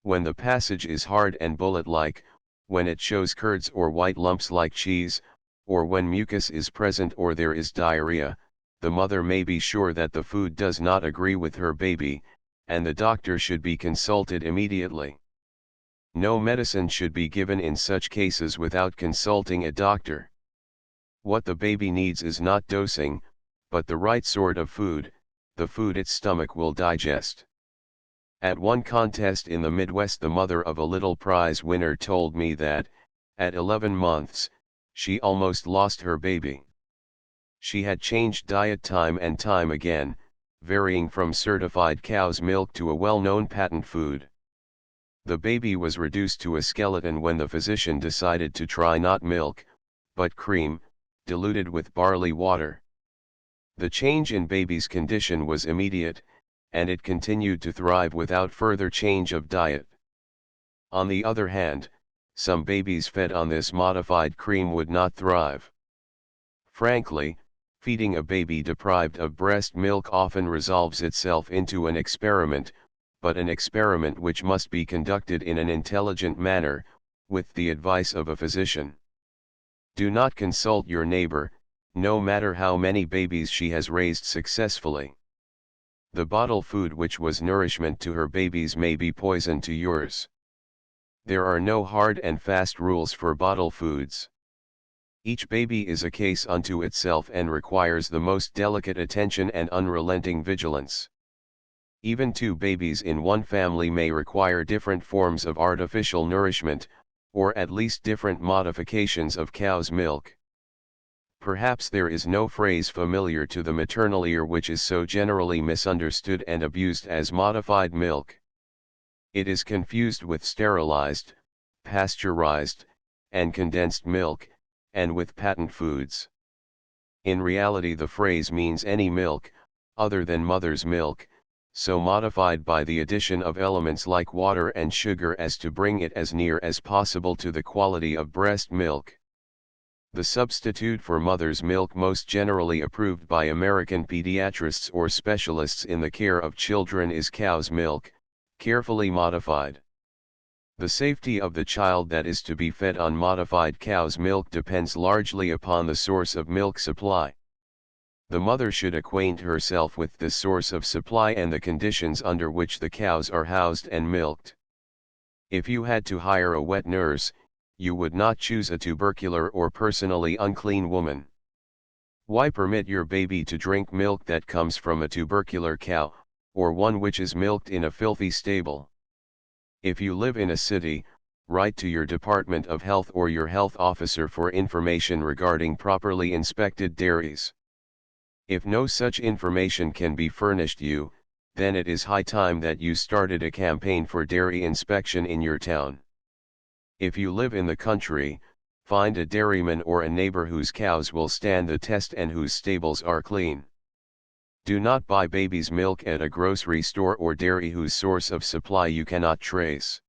When the passage is hard and bullet-like, when it shows curds or white lumps like cheese, or when mucus is present or there is diarrhea, the mother may be sure that the food does not agree with her baby, and the doctor should be consulted immediately. No medicine should be given in such cases without consulting a doctor. What the baby needs is not dosing, but the right sort of food, the food its stomach will digest. At one contest in the Midwest, the mother of a little prize winner told me that, at 11 months, she almost lost her baby. She had changed diet time and time again, varying from certified cow's milk to a well-known patent food. The baby was reduced to a skeleton when the physician decided to try not milk, but cream, diluted with barley water. The change in baby's condition was immediate, and it continued to thrive without further change of diet. On the other hand, some babies fed on this modified cream would not thrive. Frankly, feeding a baby deprived of breast milk often resolves itself into an experiment, but an experiment which must be conducted in an intelligent manner, with the advice of a physician. Do not consult your neighbor, no matter how many babies she has raised successfully. The bottle food which was nourishment to her babies may be poison to yours. There are no hard and fast rules for bottle foods. Each baby is a case unto itself and requires the most delicate attention and unrelenting vigilance. Even two babies in one family may require different forms of artificial nourishment, or at least different modifications of cow's milk. Perhaps there is no phrase familiar to the maternal ear which is so generally misunderstood and abused as modified milk. It is confused with sterilized, pasteurized, and condensed milk, and with patent foods. In reality, the phrase means any milk, other than mother's milk, so modified by the addition of elements like water and sugar as to bring it as near as possible to the quality of breast milk. The substitute for mother's milk most generally approved by American pediatrists or specialists in the care of children is cow's milk, Carefully modified. The safety of the child that is to be fed on modified cow's milk depends largely upon the source of milk supply. The mother should acquaint herself with the source of supply and the conditions under which the cows are housed and milked. If you had to hire a wet nurse, you would not choose a tubercular or personally unclean woman. Why permit your baby to drink milk that comes from a tubercular cow, or one which is milked in a filthy stable? If you live in a city, write to your Department of Health or your health officer for information regarding properly inspected dairies. If no such information can be furnished you, then it is high time that you started a campaign for dairy inspection in your town. If you live in the country, find a dairyman or a neighbor whose cows will stand the test and whose stables are clean. Do not buy baby's milk at a grocery store or dairy whose source of supply you cannot trace.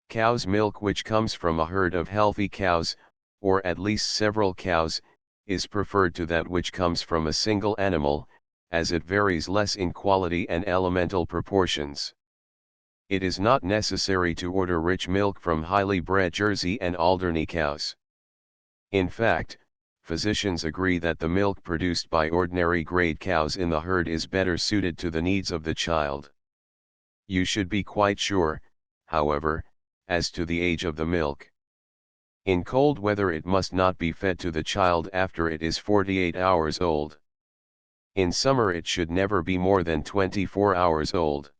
Cow's milk which comes from a herd of healthy cows, or at least several cows, is preferred to that which comes from a single animal, as it varies less in quality and elemental proportions. It is not necessary to order rich milk from highly bred Jersey and Alderney cows. In fact, physicians agree that the milk produced by ordinary grade cows in the herd is better suited to the needs of the child. You should be quite sure, however, as to the age of the milk. In cold weather it must not be fed to the child after it is 48 hours old. In summer it should never be more than 24 hours old.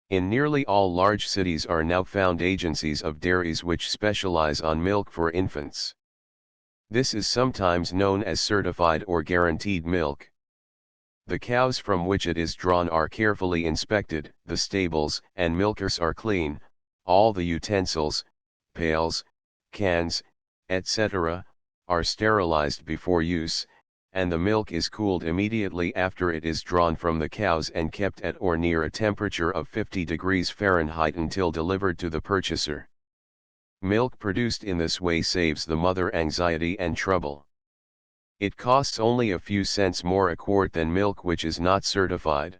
In nearly all large cities are now found agencies of dairies which specialize on milk for infants. This is sometimes known as certified or guaranteed milk. The cows from which it is drawn are carefully inspected, the stables and milkers are clean, all the utensils, pails, cans, etc., are sterilized before use, and the milk is cooled immediately after it is drawn from the cows and kept at or near a temperature of 50 degrees Fahrenheit until delivered to the purchaser. Milk produced in this way saves the mother anxiety and trouble. It costs only a few cents more a quart than milk which is not certified.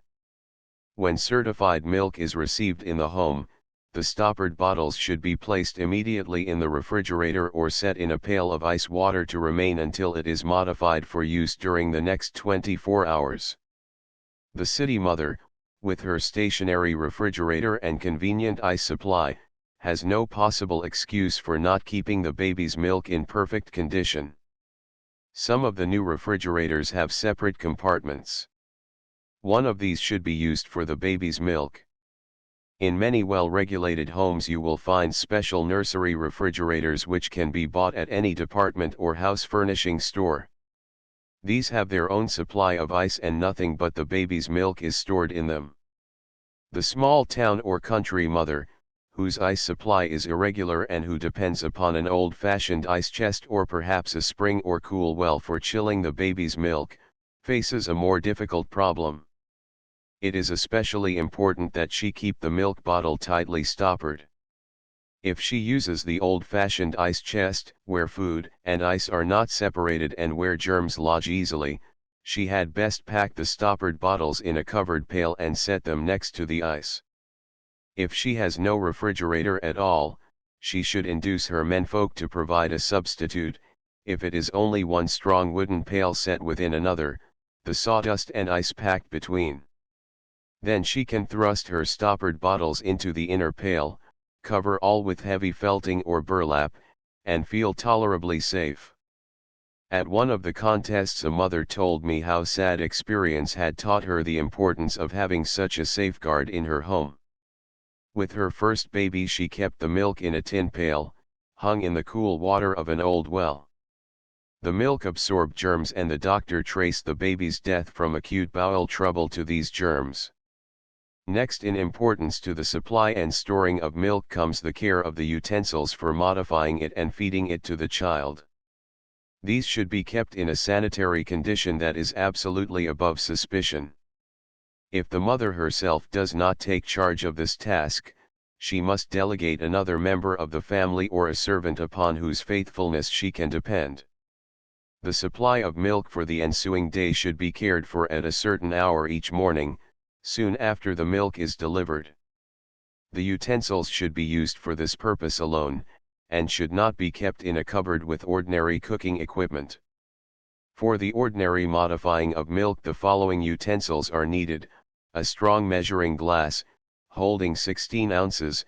When certified milk is received in the home, the stoppered bottles should be placed immediately in the refrigerator or set in a pail of ice water to remain until it is modified for use during the next 24 hours. The city mother, with her stationary refrigerator and convenient ice supply, has no possible excuse for not keeping the baby's milk in perfect condition. Some of the new refrigerators have separate compartments. One of these should be used for the baby's milk. In many well-regulated homes you will find special nursery refrigerators which can be bought at any department or house furnishing store. These have their own supply of ice and nothing but the baby's milk is stored in them. The small town or country mother, whose ice supply is irregular and who depends upon an old-fashioned ice chest or perhaps a spring or cool well for chilling the baby's milk, faces a more difficult problem. It is especially important that she keep the milk bottle tightly stoppered. If she uses the old-fashioned ice chest, where food and ice are not separated and where germs lodge easily, she had best pack the stoppered bottles in a covered pail and set them next to the ice. If she has no refrigerator at all, she should induce her menfolk to provide a substitute. If it is only one strong wooden pail set within another, the sawdust and ice packed between. Then she can thrust her stoppered bottles into the inner pail, cover all with heavy felting or burlap, and feel tolerably safe. At one of the contests a mother told me how sad experience had taught her the importance of having such a safeguard in her home. With her first baby she kept the milk in a tin pail, hung in the cool water of an old well. The milk absorbed germs and the doctor traced the baby's death from acute bowel trouble to these germs. Next in importance to the supply and storing of milk comes the care of the utensils for modifying it and feeding it to the child. These should be kept in a sanitary condition that is absolutely above suspicion. If the mother herself does not take charge of this task, she must delegate another member of the family or a servant upon whose faithfulness she can depend. The supply of milk for the ensuing day should be cared for at a certain hour each morning, soon after the milk is delivered. The utensils should be used for this purpose alone, and should not be kept in a cupboard with ordinary cooking equipment. For the ordinary modifying of milk, the following utensils are needed: a strong measuring glass, holding 16 ounces,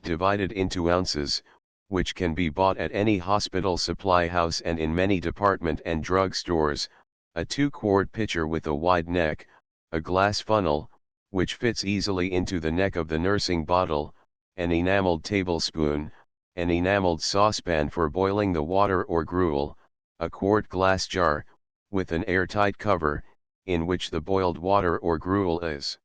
divided into ounces, which can be bought at any hospital supply house and in many department and drug stores, a 2-quart pitcher with a wide neck, a glass funnel, which fits easily into the neck of the nursing bottle, an enameled tablespoon, an enameled saucepan for boiling the water or gruel, a quart glass jar, with an airtight cover, in which the boiled water or gruel is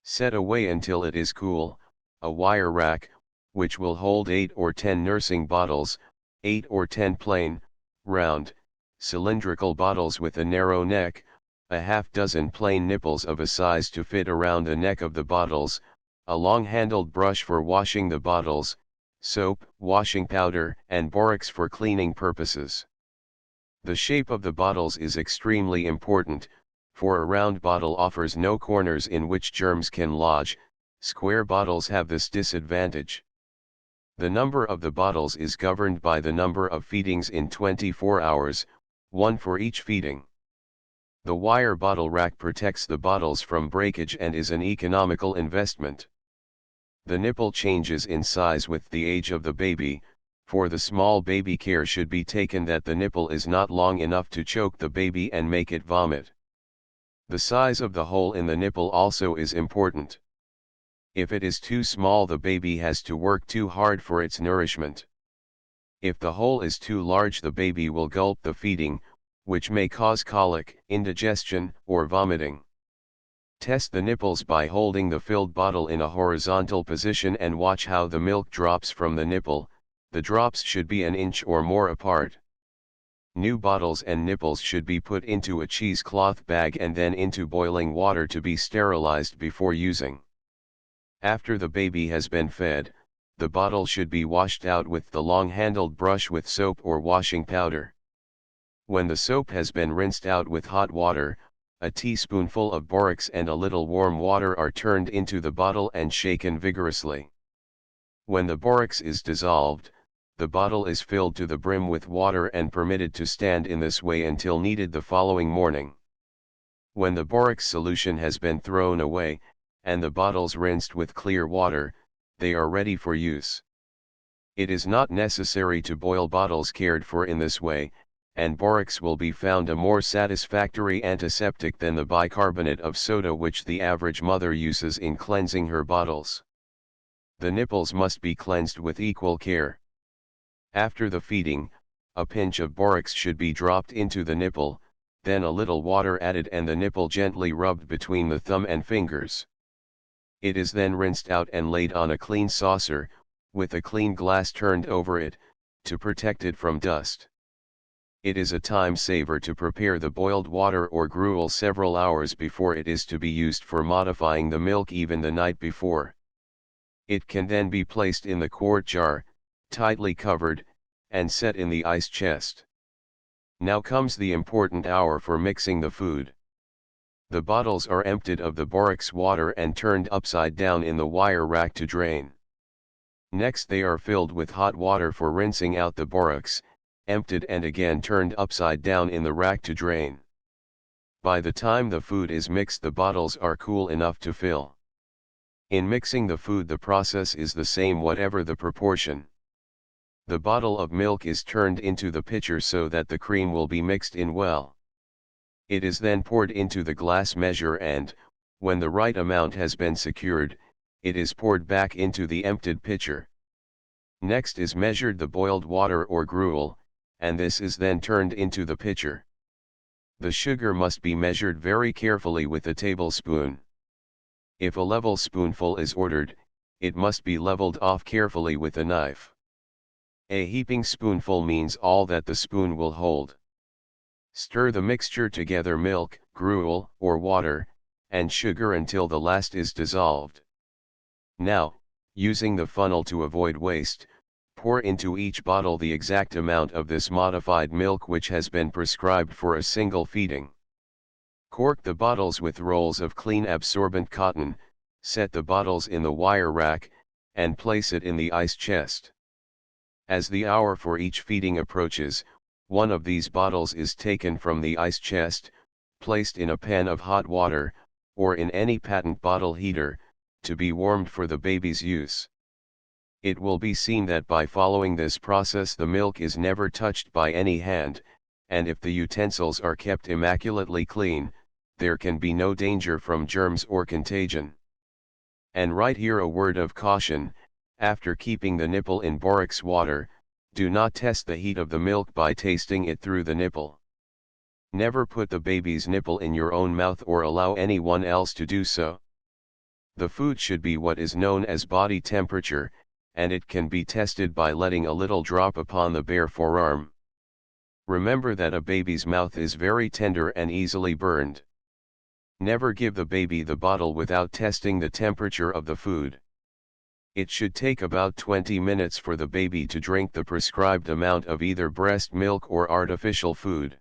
set away until it is cool, a wire rack, which will hold 8 or 10 nursing bottles, 8 or 10 plain, round, cylindrical bottles with a narrow neck, a half-dozen plain nipples of a size to fit around the neck of the bottles, a long-handled brush for washing the bottles, soap, washing powder, and borax for cleaning purposes. The shape of the bottles is extremely important, for a round bottle offers no corners in which germs can lodge. Square bottles have this disadvantage. The number of the bottles is governed by the number of feedings in 24 hours, one for each feeding. The wire bottle rack protects the bottles from breakage and is an economical investment. The nipple changes in size with the age of the baby. For the small baby, care should be taken that the nipple is not long enough to choke the baby and make it vomit. The size of the hole in the nipple also is important. If it is too small, the baby has to work too hard for its nourishment. If the hole is too large, the baby will gulp the feeding, which may cause colic, indigestion, or vomiting. Test the nipples by holding the filled bottle in a horizontal position and watch how the milk drops from the nipple. The drops should be an inch or more apart. New bottles and nipples should be put into a cheesecloth bag and then into boiling water to be sterilized before using. After the baby has been fed, the bottle should be washed out with the long-handled brush with soap or washing powder. When the soap has been rinsed out with hot water, a teaspoonful of borax and a little warm water are turned into the bottle and shaken vigorously. When the borax is dissolved, the bottle is filled to the brim with water and permitted to stand in this way until needed the following morning. When the borax solution has been thrown away, and the bottles rinsed with clear water, they are ready for use. It is not necessary to boil bottles cared for in this way, and borax will be found a more satisfactory antiseptic than the bicarbonate of soda which the average mother uses in cleansing her bottles. The nipples must be cleansed with equal care. After the feeding, a pinch of borax should be dropped into the nipple, then a little water added and the nipple gently rubbed between the thumb and fingers. It is then rinsed out and laid on a clean saucer, with a clean glass turned over it, to protect it from dust. It is a time saver to prepare the boiled water or gruel several hours before it is to be used for modifying the milk, even the night before. It can then be placed in the quart jar, tightly covered, and set in the ice chest. Now comes the important hour for mixing the food. The bottles are emptied of the borax water and turned upside down in the wire rack to drain. Next they are filled with hot water for rinsing out the borax, emptied and again turned upside down in the rack to drain. By the time the food is mixed, the bottles are cool enough to fill. In mixing the food, the process is the same whatever the proportion. The bottle of milk is turned into the pitcher so that the cream will be mixed in well. It is then poured into the glass measure and, when the right amount has been secured, it is poured back into the emptied pitcher. Next is measured the boiled water or gruel, and this is then turned into the pitcher. The sugar must be measured very carefully with a tablespoon. If a level spoonful is ordered, it must be leveled off carefully with a knife. A heaping spoonful means all that the spoon will hold. Stir the mixture together, milk, gruel, or water, and sugar until the last is dissolved. Now, using the funnel to avoid waste, pour into each bottle the exact amount of this modified milk which has been prescribed for a single feeding. Cork the bottles with rolls of clean absorbent cotton, Set the bottles in the wire rack, and place it in the ice chest. As the hour for each feeding approaches, one of these bottles is taken from the ice chest, placed in a pan of hot water, or in any patent bottle heater, to be warmed for the baby's use. It will be seen that by following this process the milk is never touched by any hand, and if the utensils are kept immaculately clean, there can be no danger from germs or contagion. And right here a word of caution: after keeping the nipple in borax water, do not test the heat of the milk by tasting it through the nipple. Never put the baby's nipple in your own mouth or allow anyone else to do so. The food should be what is known as body temperature, and it can be tested by letting a little drop upon the bare forearm. Remember that a baby's mouth is very tender and easily burned. Never give the baby the bottle without testing the temperature of the food. It should take about 20 minutes for the baby to drink the prescribed amount of either breast milk or artificial food.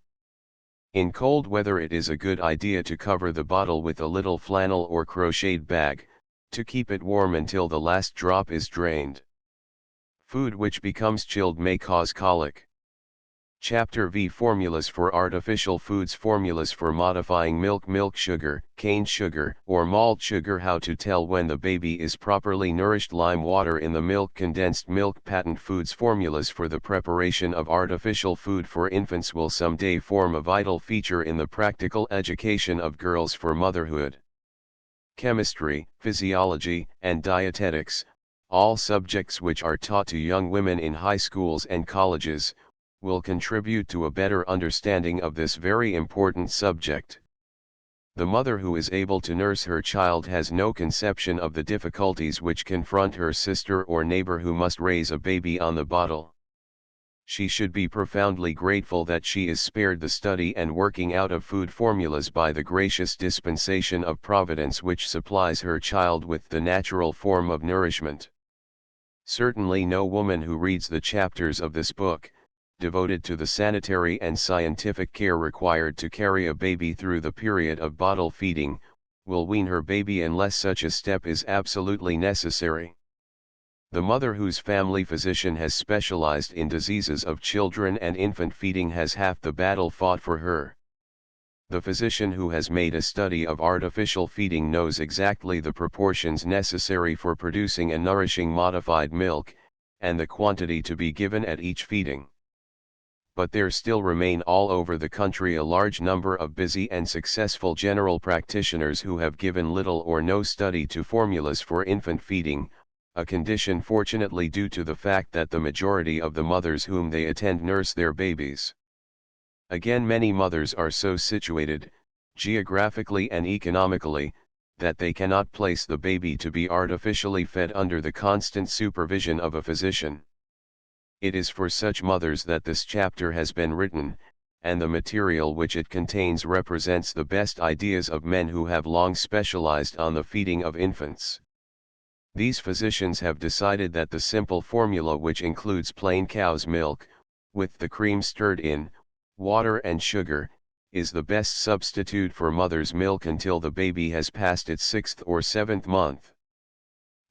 In cold weather it is a good idea to cover the bottle with a little flannel or crocheted bag, to keep it warm until the last drop is drained. Food which becomes chilled may cause colic. Chapter V: Formulas for Artificial Foods. Formulas for modifying milk. Milk sugar, cane sugar, or malt sugar. How to tell when the baby is properly nourished. Lime water in the milk. Condensed milk. Patent foods. Formulas for the preparation of artificial food for infants will someday form a vital feature in the practical education of girls for motherhood. Chemistry, physiology, and dietetics, all subjects which are taught to young women in high schools and colleges, will contribute to a better understanding of this very important subject. The mother who is able to nurse her child has no conception of the difficulties which confront her sister or neighbor who must raise a baby on the bottle. She should be profoundly grateful that she is spared the study and working out of food formulas by the gracious dispensation of Providence, which supplies her child with the natural form of nourishment. Certainly no woman who reads the chapters of this book, devoted to the sanitary and scientific care required to carry a baby through the period of bottle feeding, will wean her baby unless such a step is absolutely necessary. The mother whose family physician has specialized in diseases of children and infant feeding has half the battle fought for her. The physician who has made a study of artificial feeding knows exactly the proportions necessary for producing a nourishing modified milk, and the quantity to be given at each feeding. But there still remain all over the country a large number of busy and successful general practitioners who have given little or no study to formulas for infant feeding, a condition fortunately due to the fact that the majority of the mothers whom they attend nurse their babies. Again, many mothers are so situated, geographically and economically, that they cannot place the baby to be artificially fed under the constant supervision of a physician. It is for such mothers that this chapter has been written, and the material which it contains represents the best ideas of men who have long specialized on the feeding of infants. These physicians have decided that the simple formula, which includes plain cow's milk, with the cream stirred in, water and sugar, is the best substitute for mother's milk until the baby has passed its 6th or 7th month.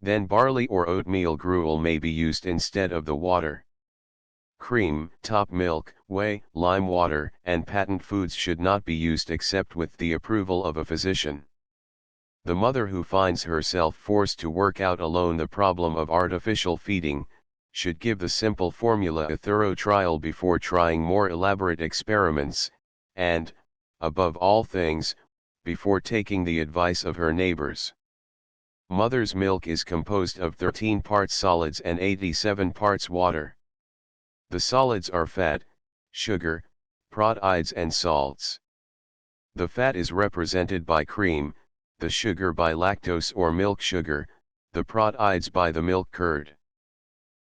Then barley or oatmeal gruel may be used instead of the water. Cream, top milk, whey, lime water, and patent foods should not be used except with the approval of a physician. The mother who finds herself forced to work out alone the problem of artificial feeding, should give the simple formula a thorough trial before trying more elaborate experiments, and, above all things, before taking the advice of her neighbors. Mother's milk is composed of 13 parts solids and 87 parts water. The solids are fat, sugar, proteids and salts. The fat is represented by cream, the sugar by lactose or milk sugar, the proteids by the milk curd.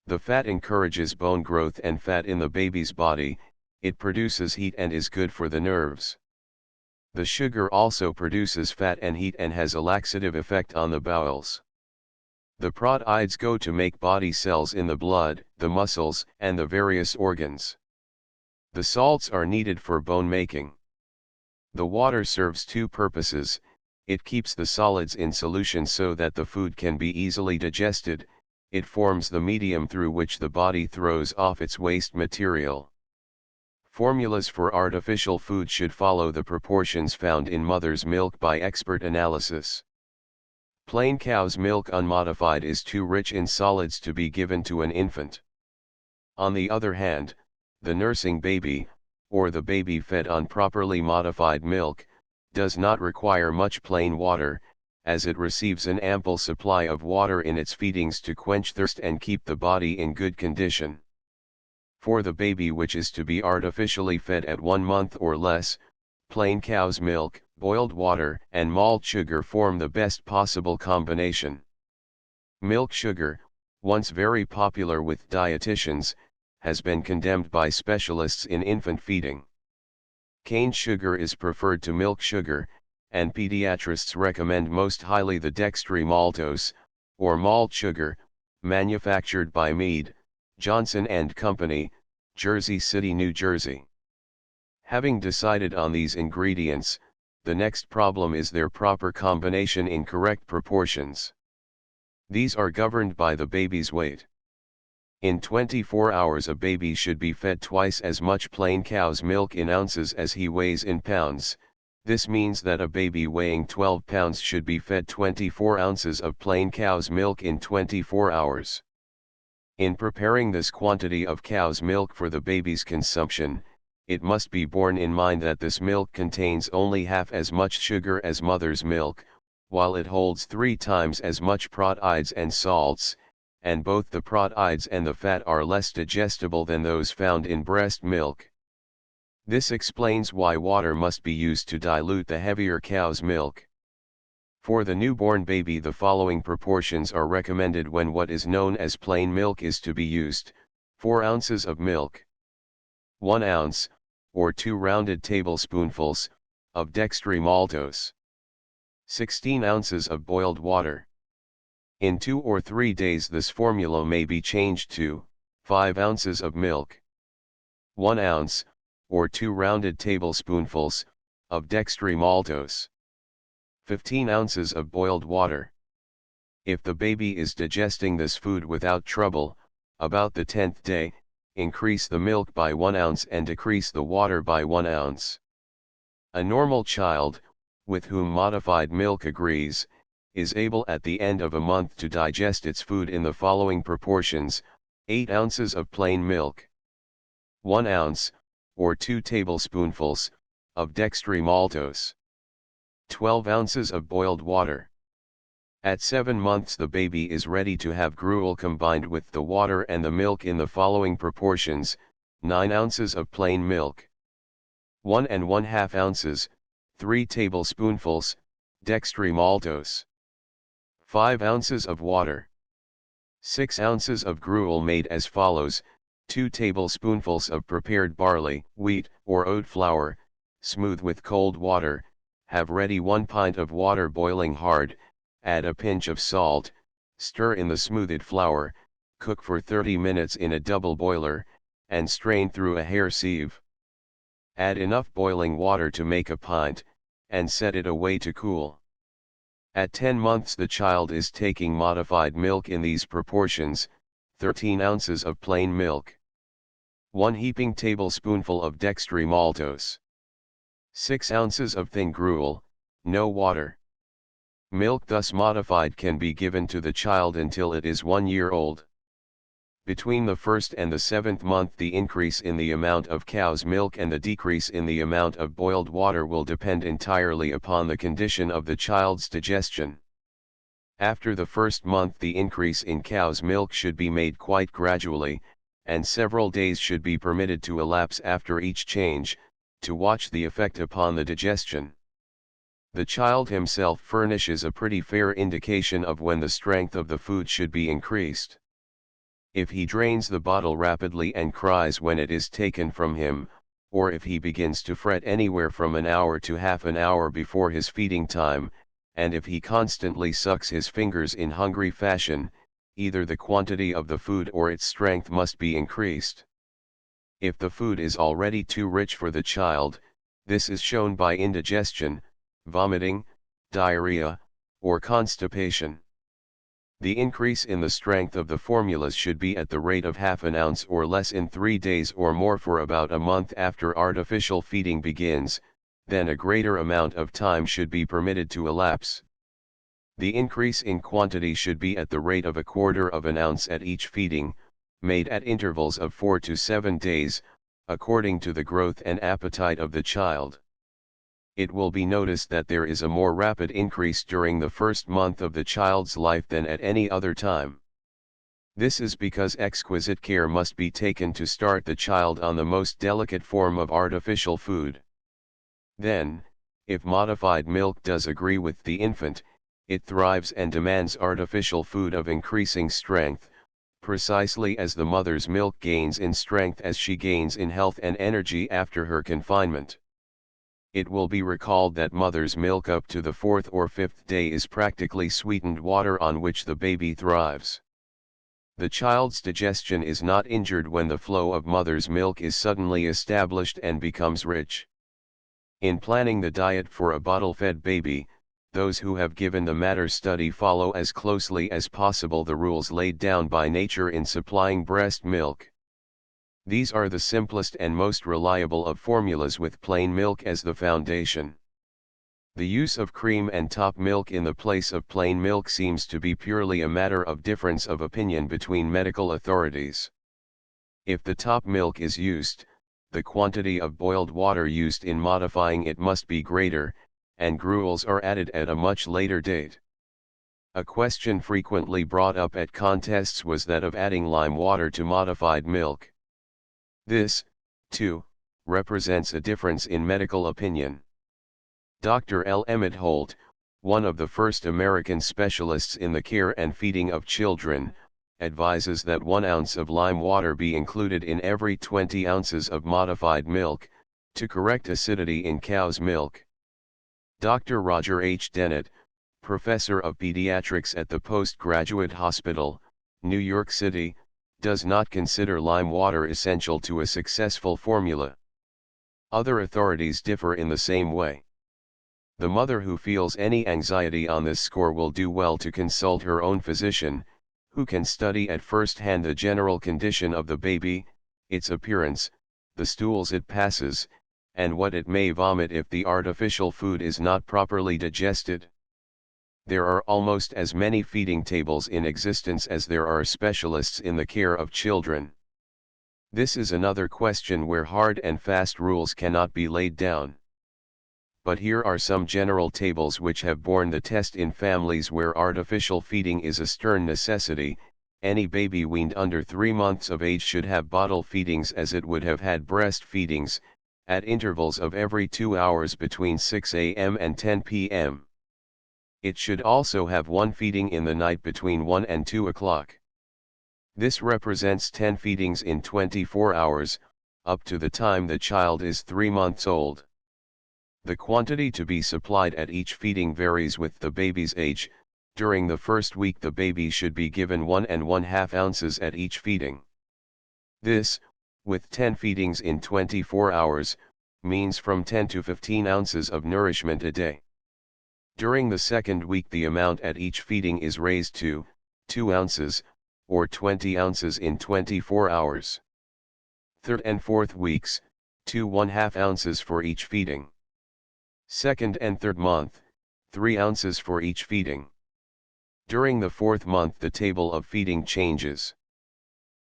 The fat encourages bone growth and fat in the baby's body, it produces heat and is good for the nerves. The sugar also produces fat and heat and has a laxative effect on the bowels. The proteids go to make body cells in the blood, the muscles, and the various organs. The salts are needed for bone making. The water serves two purposes: It keeps the solids in solution so that the food can be easily digested. It forms the medium through which the body throws off its waste material. Formulas for artificial food should follow the proportions found in mother's milk by expert analysis. Plain cow's milk unmodified is too rich in solids to be given to an infant. On the other hand, the nursing baby, or the baby fed on properly modified milk, does not require much plain water, as it receives an ample supply of water in its feedings to quench thirst and keep the body in good condition. For the baby which is to be artificially fed at 1 month or less, plain cow's milk, boiled water, and malt sugar form the best possible combination. Milk sugar, once very popular with dietitians, has been condemned by specialists in infant feeding. Cane sugar is preferred to milk sugar, and pediatrists recommend most highly the dextry-maltose, or malt sugar, manufactured by Mead, Johnson and Company, Jersey City, New Jersey. Having decided on these ingredients, the next problem is their proper combination in correct proportions. These are governed by the baby's weight. In 24 hours a baby should be fed twice as much plain cow's milk in ounces as he weighs in pounds. This means that a baby weighing 12 pounds should be fed 24 ounces of plain cow's milk in 24 hours. In preparing this quantity of cow's milk for the baby's consumption, it must be borne in mind that this milk contains only half as much sugar as mother's milk, while it holds 3 times as much proteids and salts, and both the proteids and the fat are less digestible than those found in breast milk. This explains why water must be used to dilute the heavier cow's milk. For the newborn baby the following proportions are recommended when what is known as plain milk is to be used: 4 ounces of milk, 1 ounce, or 2 rounded tablespoonfuls, of dextry-maltose, 16 ounces of boiled water. In 2 or 3 days this formula may be changed to 5 ounces of milk, 1 ounce, or 2 rounded tablespoonfuls, of dextry-maltose, 15 ounces of boiled water. If the baby is digesting this food without trouble, about the 10th day, increase the milk by 1 ounce and decrease the water by 1 ounce. A normal child, with whom modified milk agrees, is able at the end of a month to digest its food in the following proportions: 8 ounces of plain milk, 1 ounce, or 2 tablespoonfuls, of dextry-maltose, 12 ounces of boiled water. At 7 months the baby is ready to have gruel combined with the water and the milk in the following proportions: 9 ounces of plain milk, 1 1/2 ounces, 3 tablespoonfuls, dextry-maltose, 5 ounces of water. 6 ounces of gruel made as follows: 2 tablespoonfuls of prepared barley, wheat, or oat flour, smooth with cold water, have ready 1 pint of water boiling hard, add a pinch of salt, stir in the smoothed flour, cook for 30 minutes in a double boiler, and strain through a hair sieve. Add enough boiling water to make a pint, and set it away to cool. At 10 months the child is taking modified milk in these proportions: 13 ounces of plain milk, 1 heaping tablespoonful of dextry-maltose, 6 ounces of thin gruel, no water. Milk thus modified can be given to the child until it is 1 year old. Between the 1st and the 7th month the increase in the amount of cow's milk and the decrease in the amount of boiled water will depend entirely upon the condition of the child's digestion. After the 1st month the increase in cow's milk should be made quite gradually, and several days should be permitted to elapse after each change, to watch the effect upon the digestion. The child himself furnishes a pretty fair indication of when the strength of the food should be increased. If he drains the bottle rapidly and cries when it is taken from him, or if he begins to fret anywhere from an hour to half an hour before his feeding time, and if he constantly sucks his fingers in hungry fashion, either the quantity of the food or its strength must be increased. If the food is already too rich for the child, this is shown by indigestion, vomiting, diarrhea, or constipation. The increase in the strength of the formulas should be at the rate of half an ounce or less in 3 days or more for about a month after artificial feeding begins, then a greater amount of time should be permitted to elapse. The increase in quantity should be at the rate of 1/4 of an ounce at each feeding, made at intervals of 4 to 7 days, according to the growth and appetite of the child. It will be noticed that there is a more rapid increase during the first month of the child's life than at any other time. This is because exquisite care must be taken to start the child on the most delicate form of artificial food. Then, if modified milk does agree with the infant, it thrives and demands artificial food of increasing strength, precisely as the mother's milk gains in strength as she gains in health and energy after her confinement. It will be recalled that mother's milk up to the 4th or 5th day is practically sweetened water on which the baby thrives. The child's digestion is not injured when the flow of mother's milk is suddenly established and becomes rich. In planning the diet for a bottle-fed baby, those who have given the matter study follow as closely as possible the rules laid down by nature in supplying breast milk. These are the simplest and most reliable of formulas with plain milk as the foundation. The use of cream and top milk in the place of plain milk seems to be purely a matter of difference of opinion between medical authorities. If the top milk is used, the quantity of boiled water used in modifying it must be greater, and gruels are added at a much later date. A question frequently brought up at contests was that of adding lime water to modified milk. This, too, represents a difference in medical opinion. Dr. L. Emmett Holt, one of the first American specialists in the care and feeding of children, advises that 1 ounce of lime water be included in every 20 ounces of modified milk, to correct acidity in cow's milk. Dr. Roger H. Dennett, professor of pediatrics at the Postgraduate Hospital, New York City, does not consider lime water essential to a successful formula. Other authorities differ in the same way. The mother who feels any anxiety on this score will do well to consult her own physician, who can study at first hand the general condition of the baby, its appearance, the stools it passes, and what it may vomit if the artificial food is not properly digested. There are almost as many feeding tables in existence as there are specialists in the care of children. This is another question where hard and fast rules cannot be laid down. But here are some general tables which have borne the test in families where artificial feeding is a stern necessity. Any baby weaned under 3 months of age should have bottle feedings as it would have had breast feedings, at intervals of every 2 hours between 6 a.m. and 10 p.m. It should also have 1 feeding in the night between 1 and 2 o'clock. This represents 10 feedings in 24 hours, up to the time the child is 3 months old. The quantity to be supplied at each feeding varies with the baby's age. During the first week the baby should be given 1 1/2 ounces at each feeding. This, with 10 feedings in 24 hours, means from 10 to 15 ounces of nourishment a day. During the second week the amount at each feeding is raised to 2 ounces, or 20 ounces in 24 hours. Third and fourth weeks, 2 1/2 ounces for each feeding. Second and third month, 3 ounces for each feeding. During the fourth month the table of feeding changes.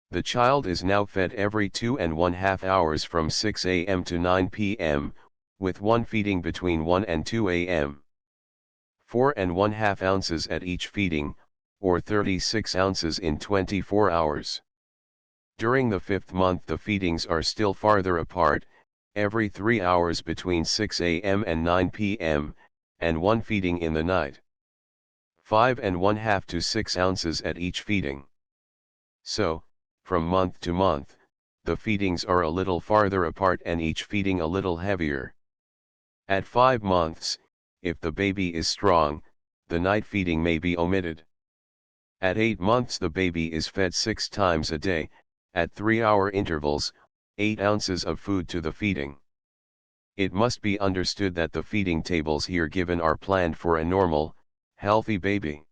The child is now fed every 2 1/2 hours from 6 a.m. to 9 p.m., with 1 feeding between 1 and 2 a.m. 4 1/2 ounces at each feeding, or 36 ounces in 24 hours. During the fifth month the feedings are still farther apart, every 3 hours between 6 a.m. and 9 p.m., and 1 feeding in the night. 5 1/2 to 6 ounces at each feeding. So, from month to month, the feedings are a little farther apart and each feeding a little heavier. At 5 months, if the baby is strong, the night feeding may be omitted. At 8 months the baby is fed 6 times a day, at 3-hour intervals, 8 ounces of food to the feeding. It must be understood that the feeding tables here given are planned for a normal, healthy baby.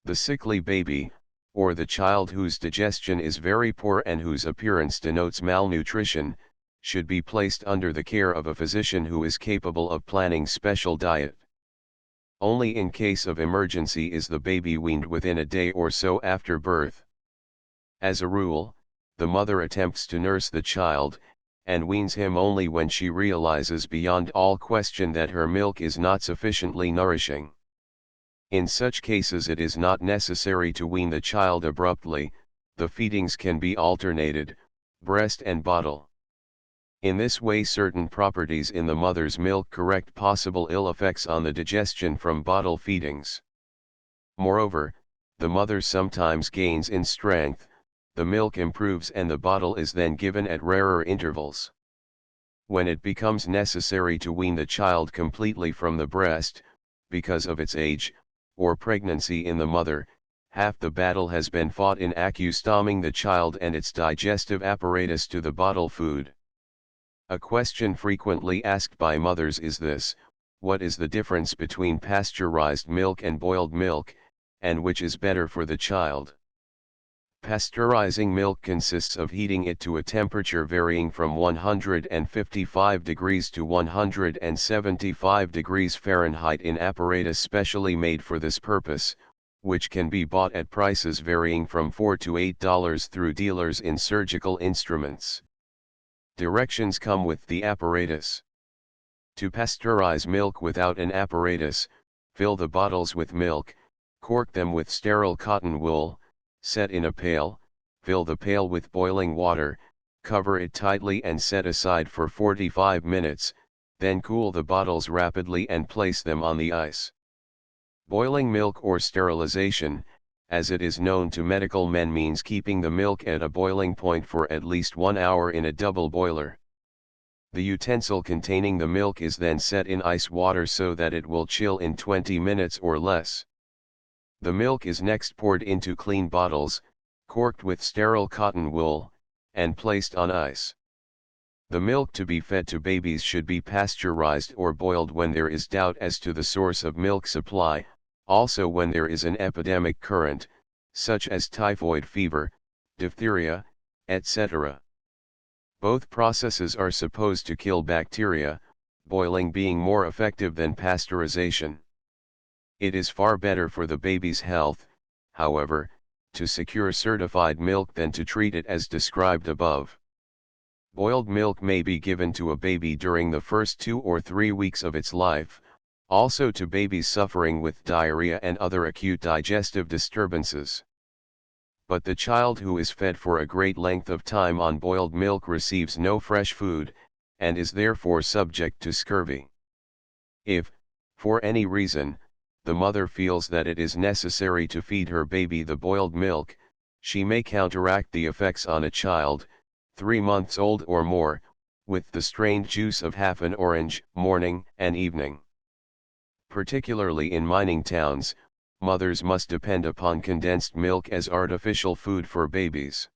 The sickly baby, or the child whose digestion is very poor and whose appearance denotes malnutrition, should be placed under the care of a physician who is capable of planning special diet. Only in case of emergency is the baby weaned within a day or so after birth. As a rule, the mother attempts to nurse the child, and weans him only when she realizes beyond all question that her milk is not sufficiently nourishing. In such cases it is not necessary to wean the child abruptly, the feedings can be alternated, breast and bottle. In this way certain properties in the mother's milk correct possible ill effects on the digestion from bottle feedings. Moreover, the mother sometimes gains in strength, the milk improves and the bottle is then given at rarer intervals. When it becomes necessary to wean the child completely from the breast, because of its age, or pregnancy in the mother, half the battle has been fought in accustoming the child and its digestive apparatus to the bottle food. A question frequently asked by mothers is this: what is the difference between pasteurized milk and boiled milk, and which is better for the child? Pasteurizing milk consists of heating it to a temperature varying from 155 degrees to 175 degrees Fahrenheit in apparatus specially made for this purpose, which can be bought at prices varying from $4 to $8 through dealers in surgical instruments. Directions come with the apparatus. To pasteurize milk without an apparatus, fill the bottles with milk, cork them with sterile cotton wool, set in a pail, fill the pail with boiling water, cover it tightly and set aside for 45 minutes, then cool the bottles rapidly and place them on the ice. Boiling milk or sterilization, as it is known to medical men, means keeping the milk at a boiling point for at least 1 hour in a double boiler. The utensil containing the milk is then set in ice water so that it will chill in 20 minutes or less. The milk is next poured into clean bottles, corked with sterile cotton wool, and placed on ice. The milk to be fed to babies should be pasteurized or boiled when there is doubt as to the source of milk supply, also when there is an epidemic current, such as typhoid fever, diphtheria, etc. Both processes are supposed to kill bacteria, boiling being more effective than pasteurization. It is far better for the baby's health, however, to secure certified milk than to treat it as described above. Boiled milk may be given to a baby during the first 2 or 3 weeks of its life, also to babies suffering with diarrhea and other acute digestive disturbances. But the child who is fed for a great length of time on boiled milk receives no fresh food, and is therefore subject to scurvy. If, for any reason, the mother feels that it is necessary to feed her baby the boiled milk, she may counteract the effects on a child, 3 months old or more, with the strained juice of half an orange, morning and evening. Particularly in mining towns, mothers must depend upon condensed milk as artificial food for babies.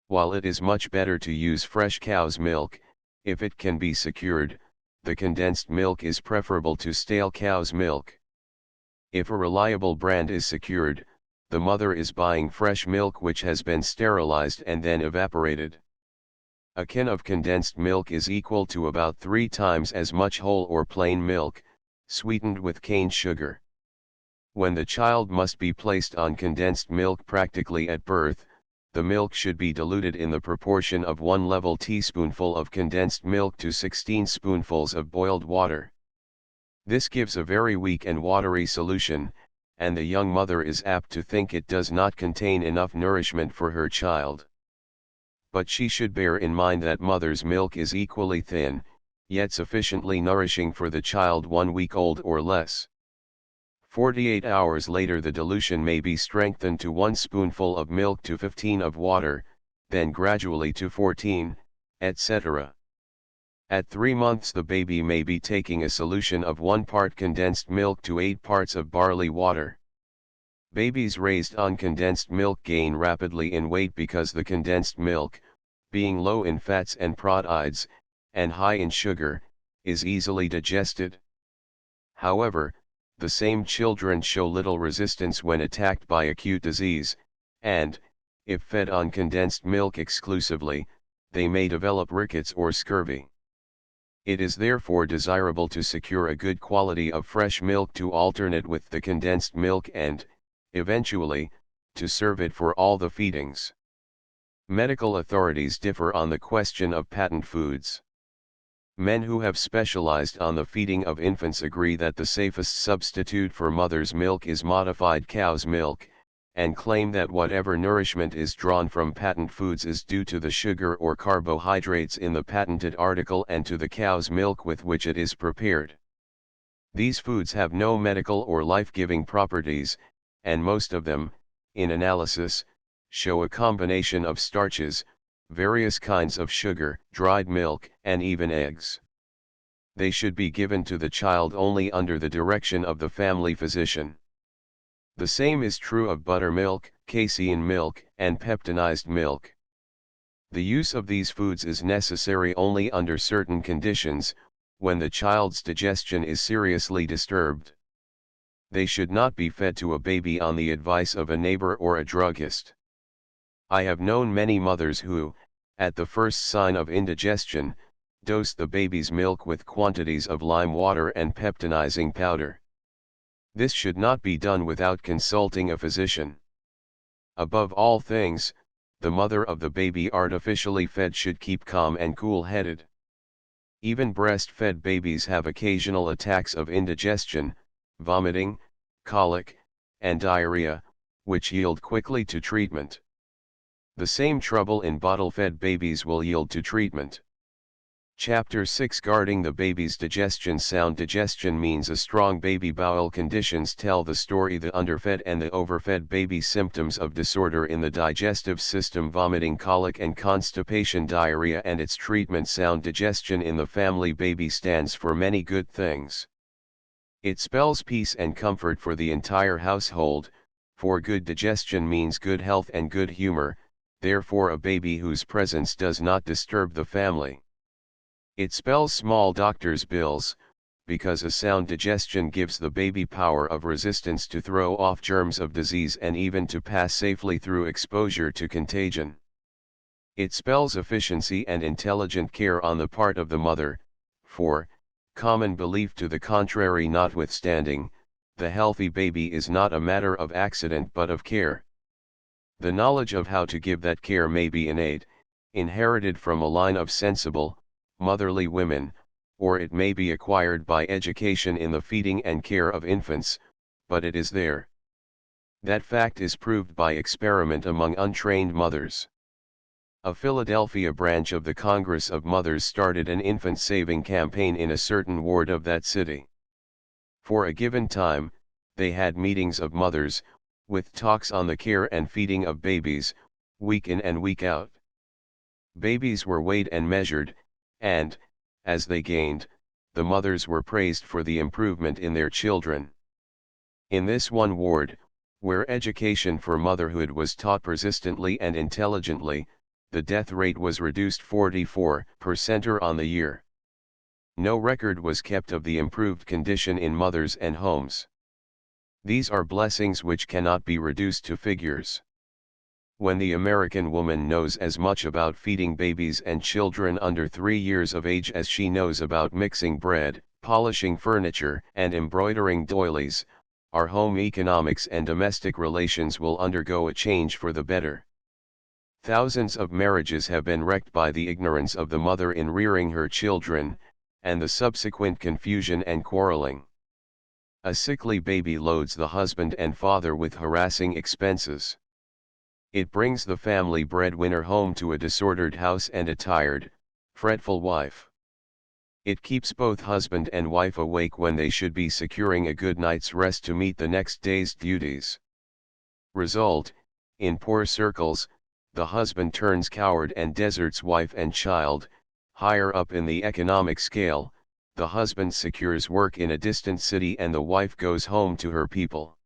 While it is much better to use fresh cow's milk, if it can be secured, the condensed milk is preferable to stale cow's milk. If a reliable brand is secured, the mother is buying fresh milk which has been sterilized and then evaporated. A can of condensed milk is equal to about 3 times as much whole or plain milk, sweetened with cane sugar. When the child must be placed on condensed milk practically at birth, the milk should be diluted in the proportion of 1 level teaspoonful of condensed milk to 16 spoonfuls of boiled water. This gives a very weak and watery solution, and the young mother is apt to think it does not contain enough nourishment for her child. But she should bear in mind that mother's milk is equally thin, yet sufficiently nourishing for the child 1 week old or less. 48 hours later the dilution may be strengthened to 1 spoonful of milk to 15 of water, then gradually to 14, etc. At 3 months the baby may be taking a solution of 1 part condensed milk to 8 parts of barley water. Babies raised on condensed milk gain rapidly in weight because the condensed milk, being low in fats and proteids, and high in sugar, is easily digested. However, the same children show little resistance when attacked by acute disease, and, if fed on condensed milk exclusively, they may develop rickets or scurvy. It is therefore desirable to secure a good quality of fresh milk to alternate with the condensed milk and, eventually, to serve it for all the feedings. Medical authorities differ on the question of patent foods. Men who have specialized on the feeding of infants agree that the safest substitute for mother's milk is modified cow's milk, and claim that whatever nourishment is drawn from patent foods is due to the sugar or carbohydrates in the patented article and to the cow's milk with which it is prepared. These foods have no medical or life-giving properties, and most of them, in analysis, show a combination of starches, various kinds of sugar, dried milk, and even eggs. They should be given to the child only under the direction of the family physician. The same is true of buttermilk, casein milk, and peptonized milk. The use of these foods is necessary only under certain conditions, when the child's digestion is seriously disturbed. They should not be fed to a baby on the advice of a neighbor or a druggist. I have known many mothers who, at the first sign of indigestion, dose the baby's milk with quantities of lime water and peptonizing powder. This should not be done without consulting a physician. Above all things, the mother of the baby artificially fed should keep calm and cool-headed. Even breastfed babies have occasional attacks of indigestion, vomiting, colic, and diarrhea, which yield quickly to treatment. The same trouble in bottle-fed babies will yield to treatment. Chapter 6 Guarding the baby's digestion. Sound digestion means a strong baby. Bowel conditions tell the story. The underfed and the overfed baby. Symptoms of disorder in the digestive system: vomiting, colic and constipation, diarrhea and its treatment. Sound digestion in the family. Baby stands for many good things. It spells peace and comfort for the entire household, for good digestion means good health and good humor, therefore a baby whose presence does not disturb the family. It spells small doctor's bills, because a sound digestion gives the baby power of resistance to throw off germs of disease and even to pass safely through exposure to contagion. It spells efficiency and intelligent care on the part of the mother, for, common belief to the contrary notwithstanding, the healthy baby is not a matter of accident but of care. The knowledge of how to give that care may be innate, inherited from a line of sensible, motherly women, or it may be acquired by education in the feeding and care of infants, but it is there. That fact is proved by experiment among untrained mothers. A Philadelphia branch of the Congress of Mothers started an infant-saving campaign in a certain ward of that city. For a given time, they had meetings of mothers, with talks on the care and feeding of babies, week in and week out. Babies were weighed and measured, and, as they gained, the mothers were praised for the improvement in their children. In this one ward, where education for motherhood was taught persistently and intelligently, the death rate was reduced 44% on the year. No record was kept of the improved condition in mothers and homes. These are blessings which cannot be reduced to figures. When the American woman knows as much about feeding babies and children under 3 years of age as she knows about mixing bread, polishing furniture, and embroidering doilies, our home economics and domestic relations will undergo a change for the better. Thousands of marriages have been wrecked by the ignorance of the mother in rearing her children, and the subsequent confusion and quarreling. A sickly baby loads the husband and father with harassing expenses. It brings the family breadwinner home to a disordered house and a tired, fretful wife. It keeps both husband and wife awake when they should be securing a good night's rest to meet the next day's duties. Result, in poor circles, the husband turns coward and deserts wife and child. Higher up in the economic scale, the husband secures work in a distant city and the wife goes home to her people.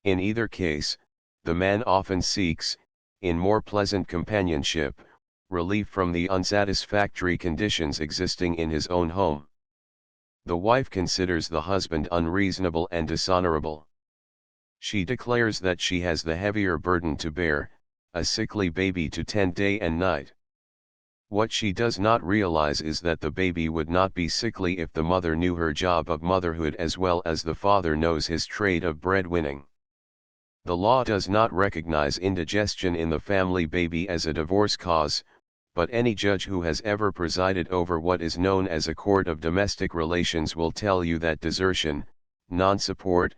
In either case, the man often seeks, in more pleasant companionship, relief from the unsatisfactory conditions existing in his own home. The wife considers the husband unreasonable and dishonorable. She declares that she has the heavier burden to bear, a sickly baby to tend day and night. What she does not realize is that the baby would not be sickly if the mother knew her job of motherhood as well as the father knows his trade of breadwinning. The law does not recognize indigestion in the family baby as a divorce cause, but any judge who has ever presided over what is known as a court of domestic relations will tell you that desertion, non-support,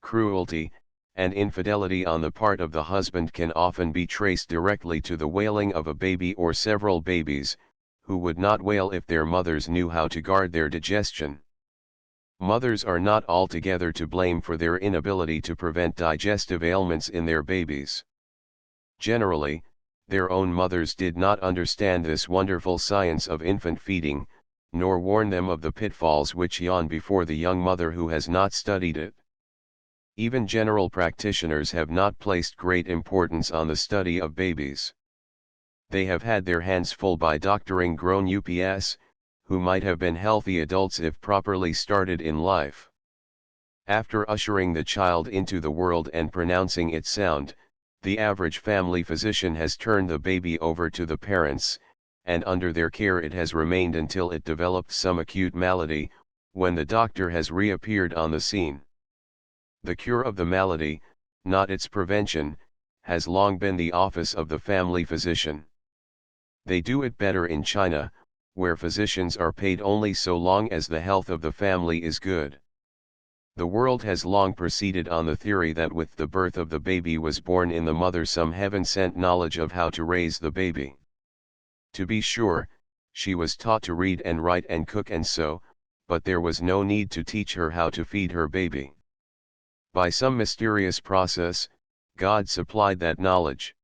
cruelty, and infidelity on the part of the husband can often be traced directly to the wailing of a baby or several babies, who would not wail if their mothers knew how to guard their digestion. Mothers are not altogether to blame for their inability to prevent digestive ailments in their babies. Generally, their own mothers did not understand this wonderful science of infant feeding, nor warn them of the pitfalls which yawn before the young mother who has not studied it. Even general practitioners have not placed great importance on the study of babies. They have had their hands full by doctoring grown ups, who might have been healthy adults if properly started in life. After ushering the child into the world and pronouncing it sound, the average family physician has turned the baby over to the parents, and under their care it has remained until it developed some acute malady, when the doctor has reappeared on the scene. The cure of the malady, not its prevention, has long been the office of the family physician. They do it better in China, where physicians are paid only so long as the health of the family is good. The world has long proceeded on the theory that with the birth of the baby was born in the mother some heaven-sent knowledge of how to raise the baby. To be sure, she was taught to read and write and cook and sew, but there was no need to teach her how to feed her baby. By some mysterious process, God supplied that knowledge.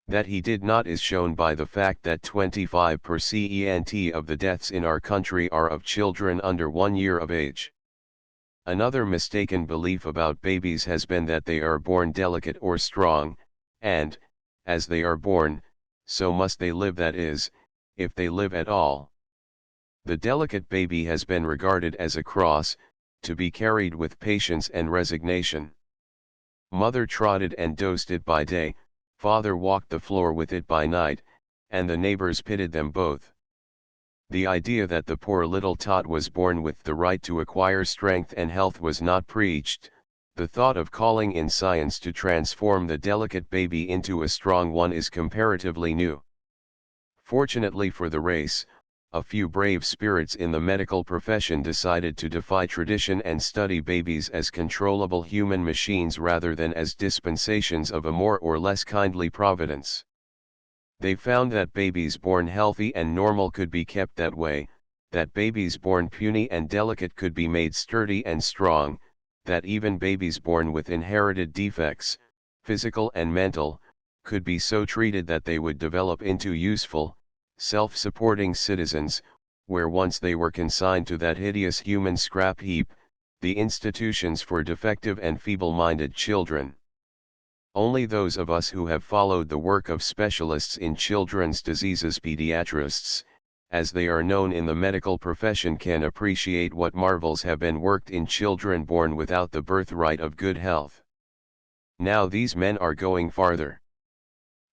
That he did not is shown by the fact that 25% of the deaths in our country are of children under 1 year of age. Another mistaken belief about babies has been that they are born delicate or strong, and, as they are born, so must they live, that is, if they live at all. The delicate baby has been regarded as a cross, to be carried with patience and resignation. Mother trotted and dosed it by day, father walked the floor with it by night, and the neighbors pitied them both. The idea that the poor little tot was born with the right to acquire strength and health was not preached. The thought of calling in science to transform the delicate baby into a strong one is comparatively new. Fortunately for the race, a few brave spirits in the medical profession decided to defy tradition and study babies as controllable human machines rather than as dispensations of a more or less kindly providence. They found that babies born healthy and normal could be kept that way, that babies born puny and delicate could be made sturdy and strong, that even babies born with inherited defects, physical and mental, could be so treated that they would develop into useful, self-supporting citizens, where once they were consigned to that hideous human scrap heap, the institutions for defective and feeble-minded children. Only those of us who have followed the work of specialists in children's diseases, pediatrists, as they are known in the medical profession, can appreciate what marvels have been worked in children born without the birthright of good health. Now these men are going farther.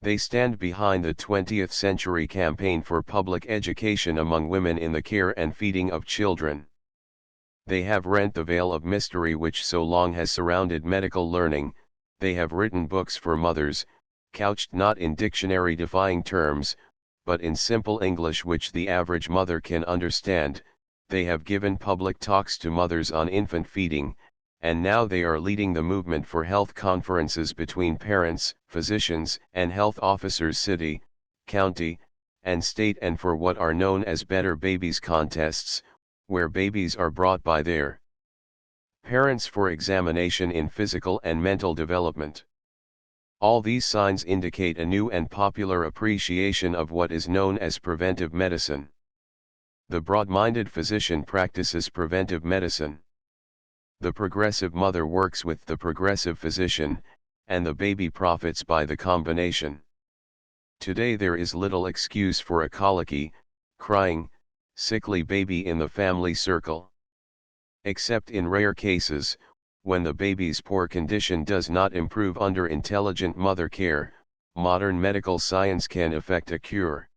They stand behind the 20th century campaign for public education among women in the care and feeding of children. They have rent the veil of mystery which so long has surrounded medical learning. They have written books for mothers, couched not in dictionary-defying terms, but in simple English which the average mother can understand. They have given public talks to mothers on infant feeding, and now they are leading the movement for health conferences between parents, physicians, and health officers, city, county, and state, and for what are known as Better Babies contests, where babies are brought by their parents for examination in physical and mental development. All these signs indicate a new and popular appreciation of what is known as preventive medicine. The broad-minded physician practices preventive medicine. The progressive mother works with the progressive physician, and the baby profits by the combination. Today there is little excuse for a colicky, crying, sickly baby in the family circle. Except in rare cases, when the baby's poor condition does not improve under intelligent mother care, modern medical science can effect a cure.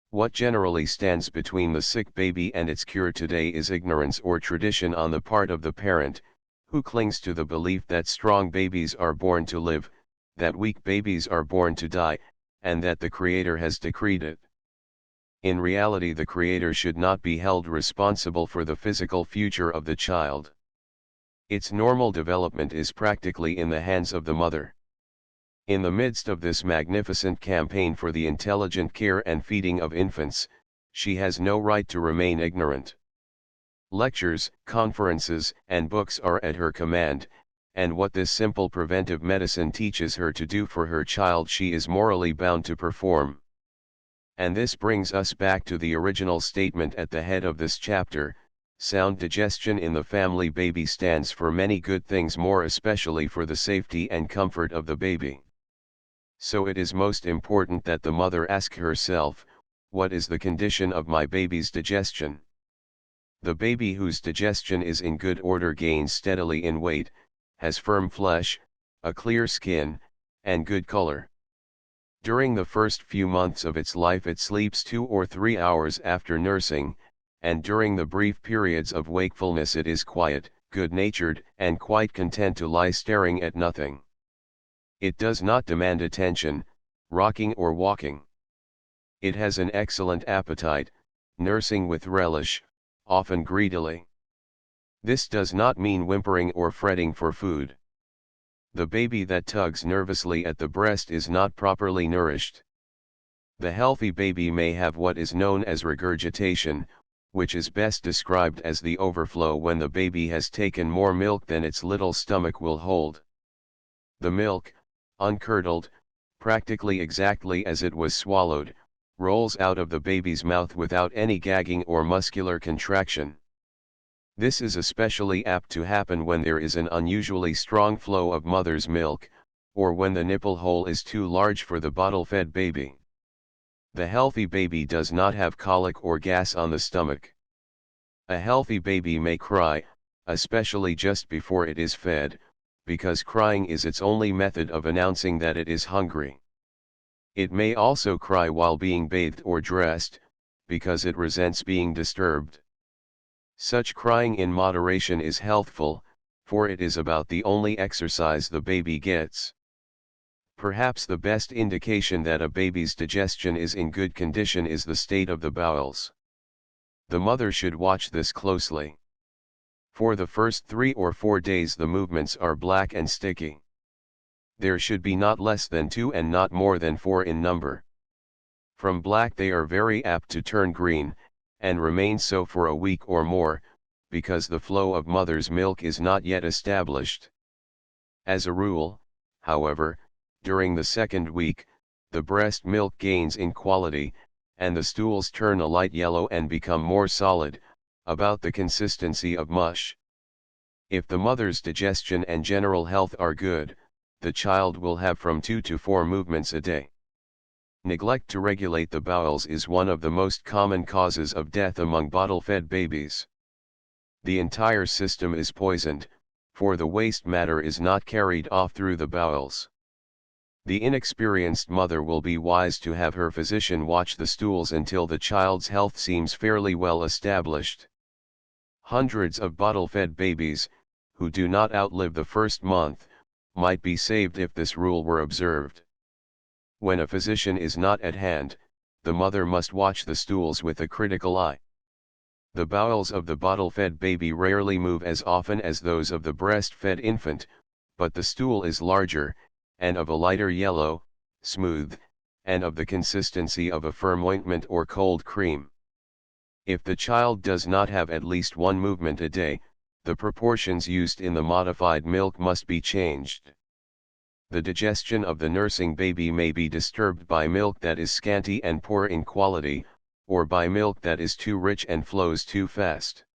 What generally stands between the sick baby and its cure today is ignorance or tradition on the part of the parent, who clings to the belief that strong babies are born to live, that weak babies are born to die, and that the Creator has decreed it. In reality, the Creator should not be held responsible for the physical future of the child. Its normal development is practically in the hands of the mother. In the midst of this magnificent campaign for the intelligent care and feeding of infants, she has no right to remain ignorant. Lectures, conferences, and books are at her command, and what this simple preventive medicine teaches her to do for her child she is morally bound to perform. And this brings us back to the original statement at the head of this chapter: sound digestion in the family baby stands for many good things, more especially for the safety and comfort of the baby. So it is most important that the mother ask herself, what is the condition of my baby's digestion? The baby whose digestion is in good order gains steadily in weight, has firm flesh, a clear skin, and good color. During the first few months of its life it sleeps 2 or 3 hours after nursing, and during the brief periods of wakefulness it is quiet, good-natured, and quite content to lie staring at nothing. It does not demand attention, rocking or walking. It has an excellent appetite, nursing with relish, often greedily. This does not mean whimpering or fretting for food. The baby that tugs nervously at the breast is not properly nourished. The healthy baby may have what is known as regurgitation, which is best described as the overflow when the baby has taken more milk than its little stomach will hold. The milk, uncurdled, practically exactly as it was swallowed, rolls out of the baby's mouth without any gagging or muscular contraction. This is especially apt to happen when there is an unusually strong flow of mother's milk, or when the nipple hole is too large for the bottle-fed baby. The healthy baby does not have colic or gas on the stomach. A healthy baby may cry, especially just before it is fed, because crying is its only method of announcing that it is hungry. It may also cry while being bathed or dressed, because it resents being disturbed. Such crying in moderation is healthful, for it is about the only exercise the baby gets. Perhaps the best indication that a baby's digestion is in good condition is the state of the bowels. The mother should watch this closely. For the first 3 or 4 days the movements are black and sticky. There should be not less than 2 and not more than 4 in number. From black they are very apt to turn green, and remain so for a week or more, because the flow of mother's milk is not yet established. As a rule, however, during the second week, the breast milk gains in quality, and the stools turn a light yellow and become more solid, about the consistency of mush. If the mother's digestion and general health are good, the child will have from 2 to 4 movements a day. Neglect to regulate the bowels is one of the most common causes of death among bottle-fed babies. The entire system is poisoned, for the waste matter is not carried off through the bowels. The inexperienced mother will be wise to have her physician watch the stools until the child's health seems fairly well established. Hundreds of bottle-fed babies, who do not outlive the first month, might be saved if this rule were observed. When a physician is not at hand, the mother must watch the stools with a critical eye. The bowels of the bottle-fed baby rarely move as often as those of the breast-fed infant, but the stool is larger, and of a lighter yellow, smooth, and of the consistency of a firm ointment or cold cream. If the child does not have at least 1 movement a day, the proportions used in the modified milk must be changed. The digestion of the nursing baby may be disturbed by milk that is scanty and poor in quality, or by milk that is too rich and flows too fast.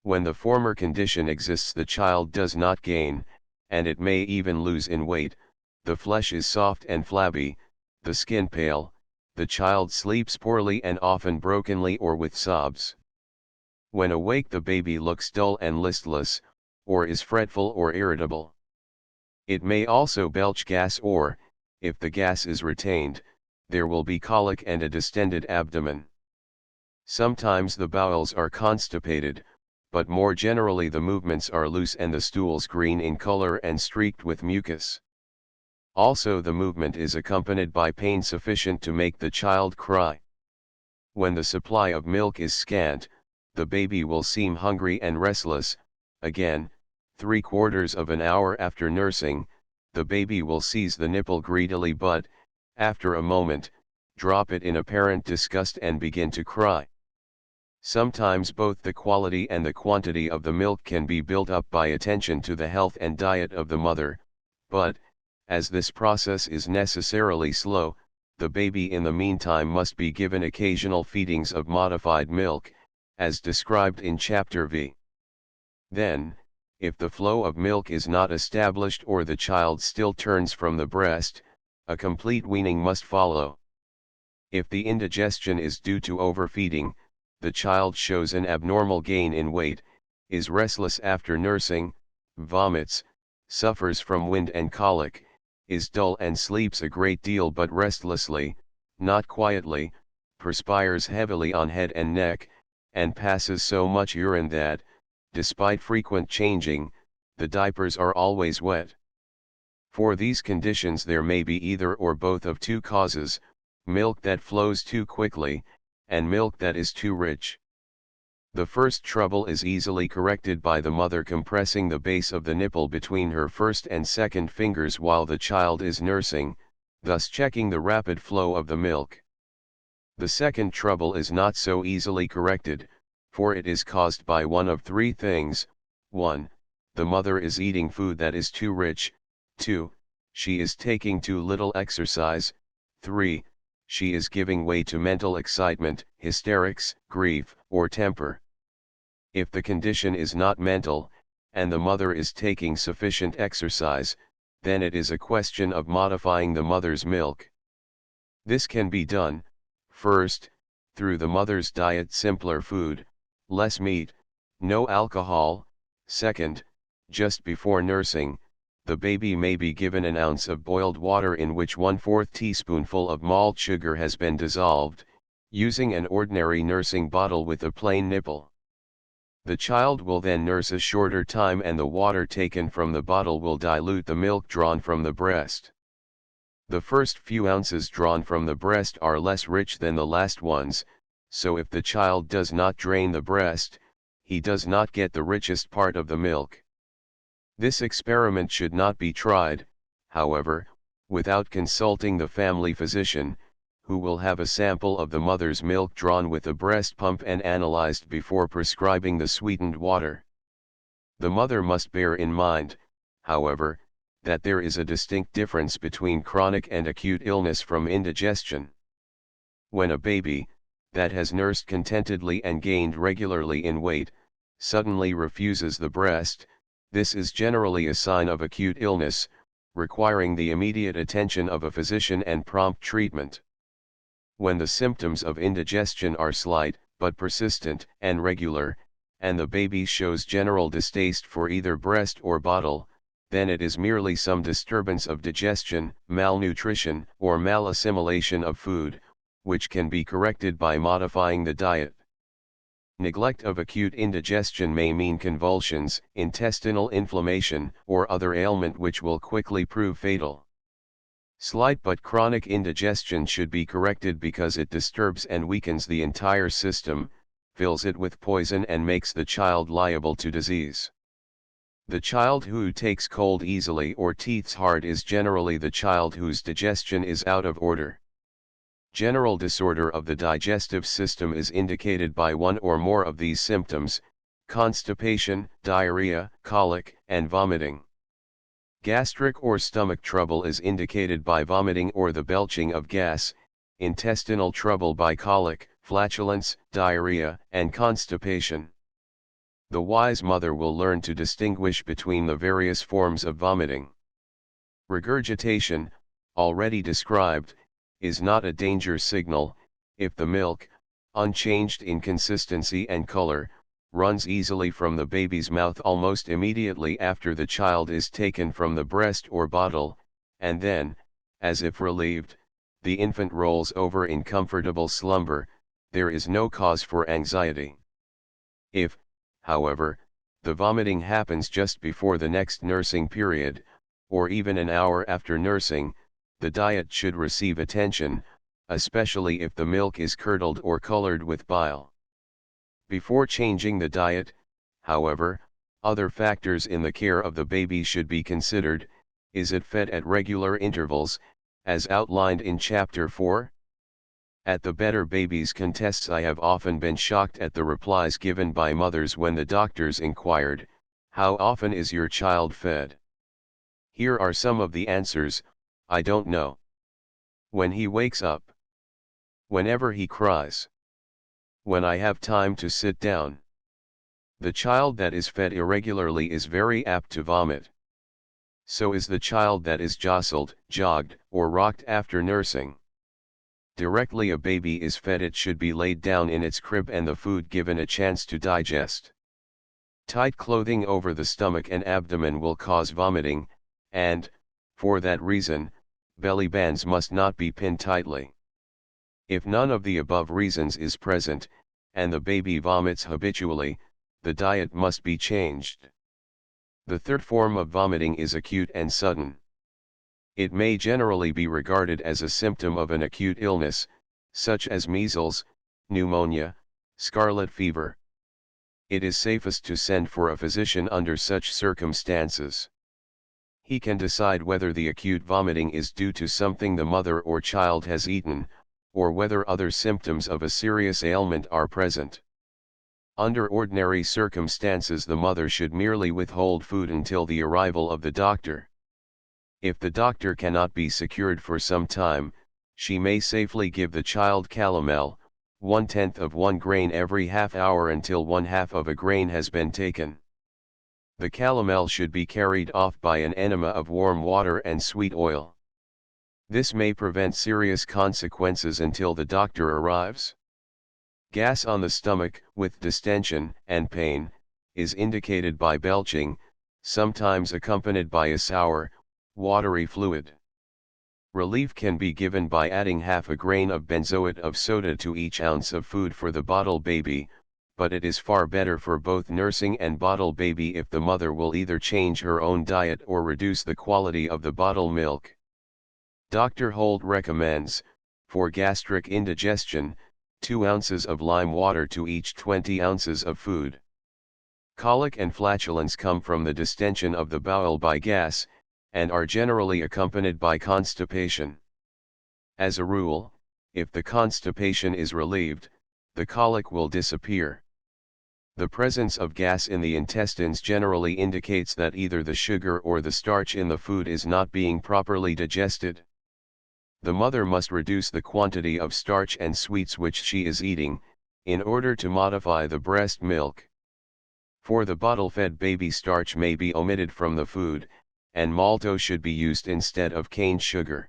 When the former condition exists, the child does not gain, and it may even lose in weight. The flesh is soft and flabby, the skin pale, the child sleeps poorly and often brokenly or with sobs. When awake the baby looks dull and listless, or is fretful or irritable. It may also belch gas or, if the gas is retained, there will be colic and a distended abdomen. Sometimes the bowels are constipated, but more generally the movements are loose and the stools green in color and streaked with mucus. Also the movement is accompanied by pain sufficient to make the child cry. When the supply of milk is scant, the baby will seem hungry and restless. Again, 3/4 of an hour after nursing, the baby will seize the nipple greedily but, after a moment, drop it in apparent disgust and begin to cry. Sometimes both the quality and the quantity of the milk can be built up by attention to the health and diet of the mother, but, as this process is necessarily slow, the baby in the meantime must be given occasional feedings of modified milk, as described in Chapter V. Then, if the flow of milk is not established or the child still turns from the breast, a complete weaning must follow. If the indigestion is due to overfeeding, the child shows an abnormal gain in weight, is restless after nursing, vomits, suffers from wind and colic, is dull and sleeps a great deal but restlessly, not quietly, perspires heavily on head and neck, and passes so much urine that, despite frequent changing, the diapers are always wet. For these conditions there may be either or both of two causes: milk that flows too quickly, and milk that is too rich. The first trouble is easily corrected by the mother compressing the base of the nipple between her first and second fingers while the child is nursing, thus checking the rapid flow of the milk. The second trouble is not so easily corrected, for it is caused by one of three things: 1. The mother is eating food that is too rich, 2. She is taking too little exercise, 3. She is giving way to mental excitement, hysterics, grief, or temper. If the condition is not mental, and the mother is taking sufficient exercise, then it is a question of modifying the mother's milk. This can be done, first, through the mother's diet: simpler food, less meat, no alcohol. Second, just before nursing, the baby may be given an ounce of boiled water in which 1/4 teaspoonful of malt sugar has been dissolved, using an ordinary nursing bottle with a plain nipple. The child will then nurse a shorter time and the water taken from the bottle will dilute the milk drawn from the breast. The first few ounces drawn from the breast are less rich than the last ones, so if the child does not drain the breast, he does not get the richest part of the milk. This experiment should not be tried, however, without consulting the family physician, who will have a sample of the mother's milk drawn with a breast pump and analyzed before prescribing the sweetened water. The mother must bear in mind, however, that there is a distinct difference between chronic and acute illness from indigestion. When a baby, that has nursed contentedly and gained regularly in weight, suddenly refuses the breast, this is generally a sign of acute illness, requiring the immediate attention of a physician and prompt treatment. When the symptoms of indigestion are slight, but persistent and regular, and the baby shows general distaste for either breast or bottle, then it is merely some disturbance of digestion, malnutrition, or malassimilation of food, which can be corrected by modifying the diet. Neglect of acute indigestion may mean convulsions, intestinal inflammation, or other ailment which will quickly prove fatal. Slight but chronic indigestion should be corrected because it disturbs and weakens the entire system, fills it with poison and makes the child liable to disease. The child who takes cold easily or teeths hard is generally the child whose digestion is out of order. General disorder of the digestive system is indicated by one or more of these symptoms: constipation, diarrhea, colic, and vomiting. Gastric or stomach trouble is indicated by vomiting or the belching of gas, intestinal trouble by colic, flatulence, diarrhea, and constipation. The wise mother will learn to distinguish between the various forms of vomiting. Regurgitation, already described, is not a danger signal, if the milk, unchanged in consistency and color, runs easily from the baby's mouth almost immediately after the child is taken from the breast or bottle, and then, as if relieved, the infant rolls over in comfortable slumber. There is no cause for anxiety. If, however, the vomiting happens just before the next nursing period, or even an hour after nursing, the diet should receive attention, especially if the milk is curdled or colored with bile. Before changing the diet, however, other factors in the care of the baby should be considered. Is it fed at regular intervals, as outlined in Chapter 4? At the Better Babies contests, I have often been shocked at the replies given by mothers when the doctors inquired, "How often is your child fed?" Here are some of the answers: "I don't know." "When he wakes up." "Whenever he cries." "When I have time to sit down." The child that is fed irregularly is very apt to vomit. So is the child that is jostled, jogged, or rocked after nursing. Directly a baby is fed, it should be laid down in its crib and the food given a chance to digest. Tight clothing over the stomach and abdomen will cause vomiting, and, for that reason, belly bands must not be pinned tightly. If none of the above reasons is present, and the baby vomits habitually, the diet must be changed. The third form of vomiting is acute and sudden. It may generally be regarded as a symptom of an acute illness, such as measles, pneumonia, scarlet fever. It is safest to send for a physician under such circumstances. He can decide whether the acute vomiting is due to something the mother or child has eaten, or whether other symptoms of a serious ailment are present. Under ordinary circumstances, the mother should merely withhold food until the arrival of the doctor. If the doctor cannot be secured for some time, she may safely give the child calomel, 1/10 of 1 grain every half hour until 1/2 of a grain has been taken. The calomel should be carried off by an enema of warm water and sweet oil. This may prevent serious consequences until the doctor arrives. Gas on the stomach, with distension and pain, is indicated by belching, sometimes accompanied by a sour, watery fluid. Relief can be given by adding half a grain of benzoate of soda to each ounce of food for the bottle baby, but it is far better for both nursing and bottle baby if the mother will either change her own diet or reduce the quality of the bottle milk. Dr. Holt recommends, for gastric indigestion, 2 ounces of lime water to each 20 ounces of food. Colic and flatulence come from the distension of the bowel by gas, and are generally accompanied by constipation. As a rule, if the constipation is relieved, the colic will disappear. The presence of gas in the intestines generally indicates that either the sugar or the starch in the food is not being properly digested. The mother must reduce the quantity of starch and sweets which she is eating, in order to modify the breast milk. For the bottle-fed baby, starch may be omitted from the food, and malto should be used instead of cane sugar.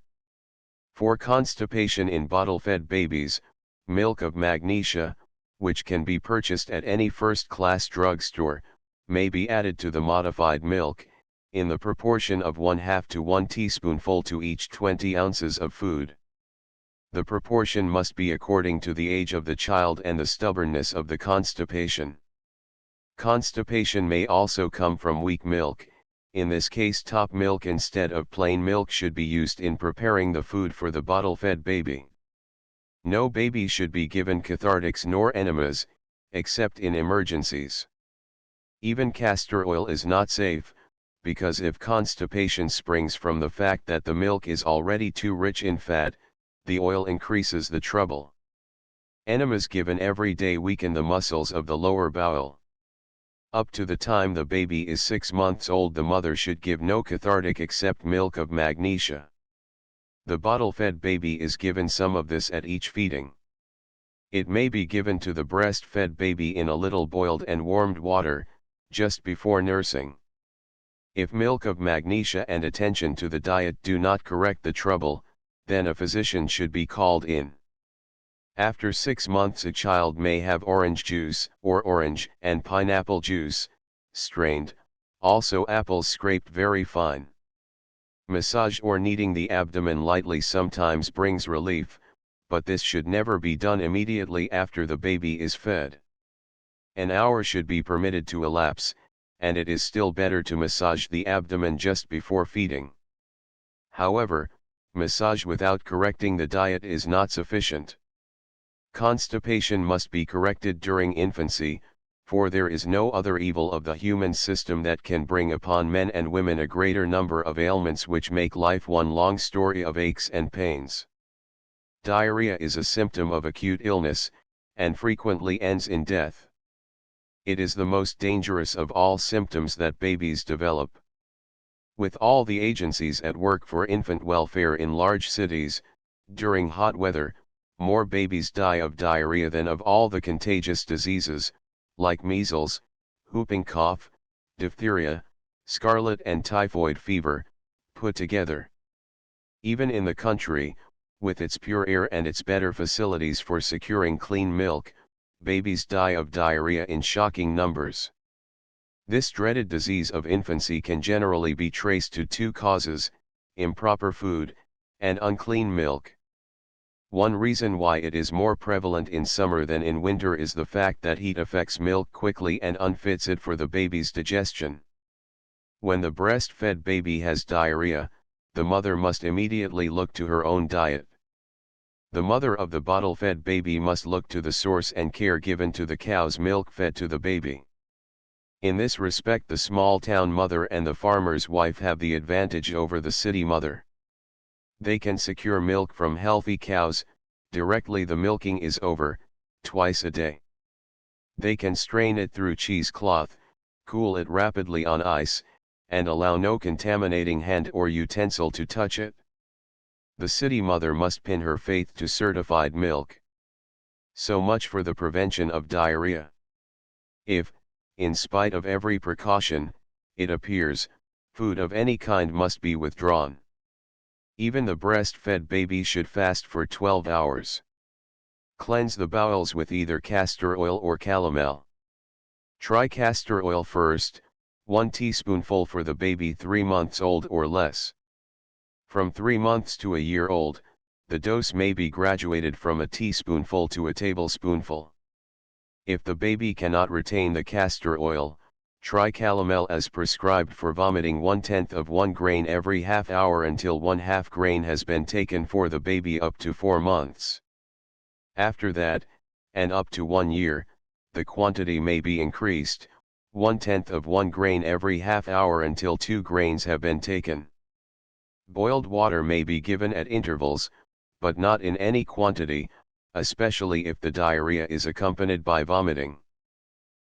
For constipation in bottle-fed babies, milk of magnesia, which can be purchased at any first-class drugstore, may be added to the modified milk, in the proportion of 1/2 to 1 teaspoonful to each 20 ounces of food. The proportion must be according to the age of the child and the stubbornness of the constipation. Constipation may also come from weak milk. In this case, top milk instead of plain milk should be used in preparing the food for the bottle-fed baby. No baby should be given cathartics nor enemas, except in emergencies. Even castor oil is not safe, because if constipation springs from the fact that the milk is already too rich in fat, the oil increases the trouble. Enemas given every day weaken the muscles of the lower bowel. Up to the time the baby is 6 months old, the mother should give no cathartic except milk of magnesia. The bottle-fed baby is given some of this at each feeding. It may be given to the breast-fed baby in a little boiled and warmed water, just before nursing. If milk of magnesia and attention to the diet do not correct the trouble, then a physician should be called in. After 6 months a child may have orange juice, or orange and pineapple juice, strained, also apples scraped very fine. Massage or kneading the abdomen lightly sometimes brings relief, but this should never be done immediately after the baby is fed. An hour should be permitted to elapse, and it is still better to massage the abdomen just before feeding. However, massage without correcting the diet is not sufficient. Constipation must be corrected during infancy, for there is no other evil of the human system that can bring upon men and women a greater number of ailments which make life one long story of aches and pains. Diarrhea is a symptom of acute illness, and frequently ends in death. It is the most dangerous of all symptoms that babies develop. With all the agencies at work for infant welfare in large cities, during hot weather, more babies die of diarrhea than of all the contagious diseases, like measles, whooping cough, diphtheria, scarlet and typhoid fever, put together. Even in the country, with its pure air and its better facilities for securing clean milk, babies die of diarrhea in shocking numbers. This dreaded disease of infancy can generally be traced to two causes: improper food, and unclean milk. One reason why it is more prevalent in summer than in winter is the fact that heat affects milk quickly and unfits it for the baby's digestion. When the breastfed baby has diarrhea, the mother must immediately look to her own diet. The mother of the bottle-fed baby must look to the source and care given to the cow's milk fed to the baby. In this respect, the small-town mother and the farmer's wife have the advantage over the city mother. They can secure milk from healthy cows, directly the milking is over, twice a day. They can strain it through cheesecloth, cool it rapidly on ice, and allow no contaminating hand or utensil to touch it. The city mother must pin her faith to certified milk. So much for the prevention of diarrhea. If, in spite of every precaution, it appears, food of any kind must be withdrawn. Even the breastfed baby should fast for 12 hours. Cleanse the bowels with either castor oil or calomel. Try castor oil first, 1 teaspoonful for the baby 3 months old or less. From 3 months to a year old, the dose may be graduated from a teaspoonful to a tablespoonful. If the baby cannot retain the castor oil, try calomel as prescribed for vomiting 1/10 of 1 grain every half hour until 1/2 grain has been taken for the baby up to 4 months. After that, and up to 1 year, the quantity may be increased, 1/10 of 1 grain every half hour until 2 grains have been taken. Boiled water may be given at intervals, but not in any quantity, especially if the diarrhea is accompanied by vomiting.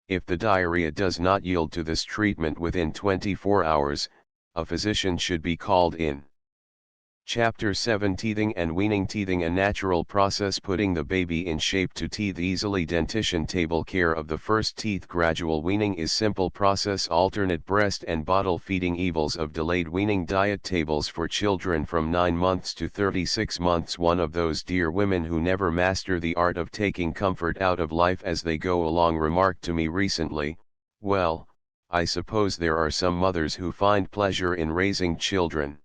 If the diarrhea does not yield to this treatment within 24 hours, a physician should be called in. Chapter 7: Teething and Weaning. Teething, a natural process putting the baby in shape to teeth easily. Dentition table care of the first teeth. Gradual weaning is simple process. Alternate breast and bottle feeding. Evils of delayed weaning. Diet tables for children from 9 months to 36 months. One of those dear women who never master the art of taking comfort out of life as they go along remarked to me recently, "Well, I suppose there are some mothers who find pleasure in raising children.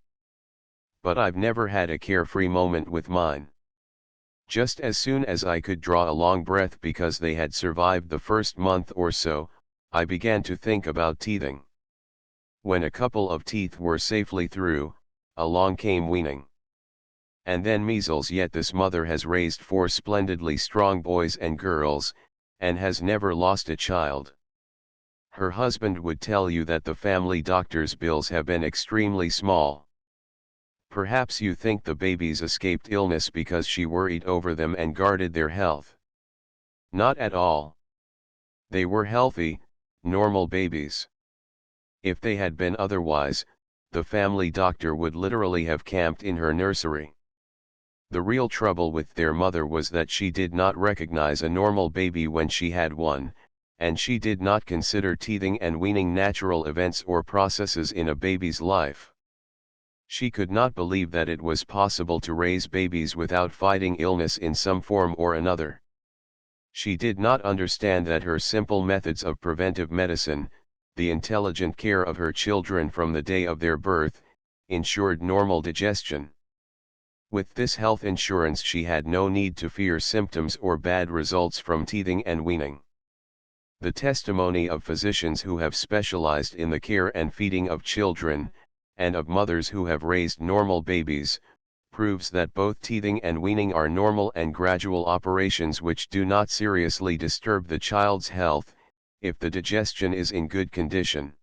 But I've never had a carefree moment with mine." Just as soon as I could draw a long breath because they had survived the first month or so, I began to think about teething. When a couple of teeth were safely through, along came weaning. And then measles. Yet this mother has raised 4 splendidly strong boys and girls, and has never lost a child. Her husband would tell you that the family doctor's bills have been extremely small. Perhaps you think the babies escaped illness because she worried over them and guarded their health. Not at all. They were healthy, normal babies. If they had been otherwise, the family doctor would literally have camped in her nursery. The real trouble with their mother was that she did not recognize a normal baby when she had one, and she did not consider teething and weaning natural events or processes in a baby's life. She could not believe that it was possible to raise babies without fighting illness in some form or another. She did not understand that her simple methods of preventive medicine, the intelligent care of her children from the day of their birth, ensured normal digestion. With this health insurance, she had no need to fear symptoms or bad results from teething and weaning. The testimony of physicians who have specialized in the care and feeding of children, and of mothers who have raised normal babies, proves that both teething and weaning are normal and gradual operations which do not seriously disturb the child's health, if the digestion is in good condition.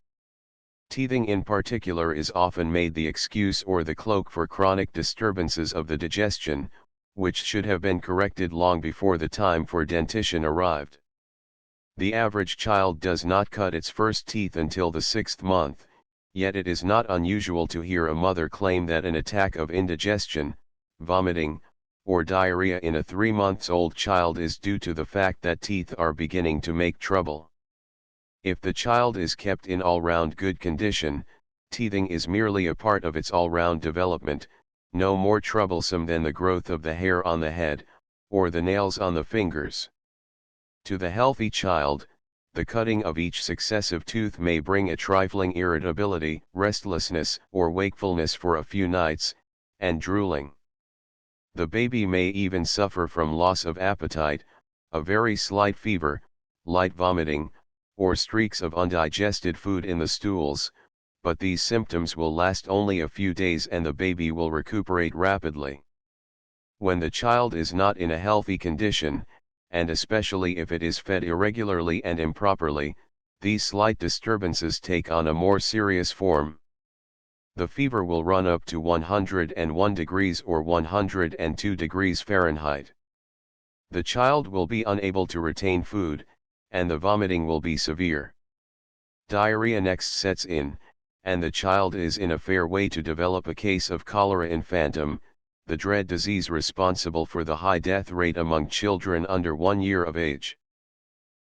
Teething in particular is often made the excuse or the cloak for chronic disturbances of the digestion, which should have been corrected long before the time for dentition arrived. The average child does not cut its first teeth until the 6th month, yet it is not unusual to hear a mother claim that an attack of indigestion, vomiting, or diarrhea in a 3-month-old child is due to the fact that teeth are beginning to make trouble. If the child is kept in all-round good condition, teething is merely a part of its all-round development, no more troublesome than the growth of the hair on the head, or the nails on the fingers. To the healthy child, the cutting of each successive tooth may bring a trifling irritability, restlessness, or wakefulness for a few nights, and drooling. The baby may even suffer from loss of appetite, a very slight fever, light vomiting, or streaks of undigested food in the stools, but these symptoms will last only a few days and the baby will recuperate rapidly. When the child is not in a healthy condition, and especially if it is fed irregularly and improperly, these slight disturbances take on a more serious form. The fever will run up to 101 degrees or 102 degrees Fahrenheit. The child will be unable to retain food, and the vomiting will be severe. Diarrhea next sets in, and the child is in a fair way to develop a case of cholera infantum, the dread disease responsible for the high death rate among children under 1 year of age.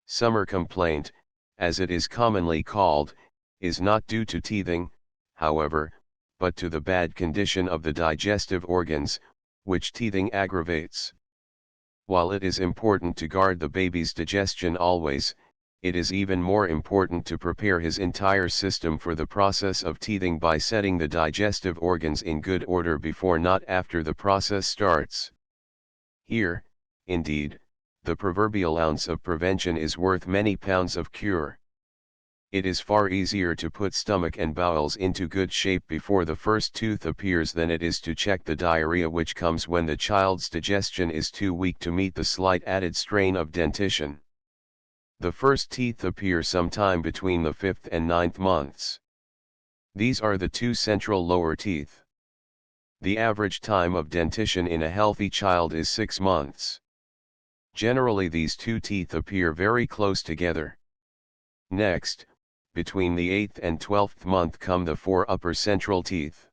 Summer complaint, as it is commonly called, is not due to teething, however, but to the bad condition of the digestive organs, which teething aggravates. While it is important to guard the baby's digestion always, it is even more important to prepare his entire system for the process of teething by setting the digestive organs in good order before, not after, the process starts. Here, indeed, the proverbial ounce of prevention is worth many pounds of cure. It is far easier to put stomach and bowels into good shape before the first tooth appears than it is to check the diarrhea which comes when the child's digestion is too weak to meet the slight added strain of dentition. The first teeth appear sometime between the 5th and 9th months. These are the 2 central lower teeth. The average time of dentition in a healthy child is 6 months. Generally these 2 teeth appear very close together. Next, between the 8th and 12th month come the 4 upper central teeth.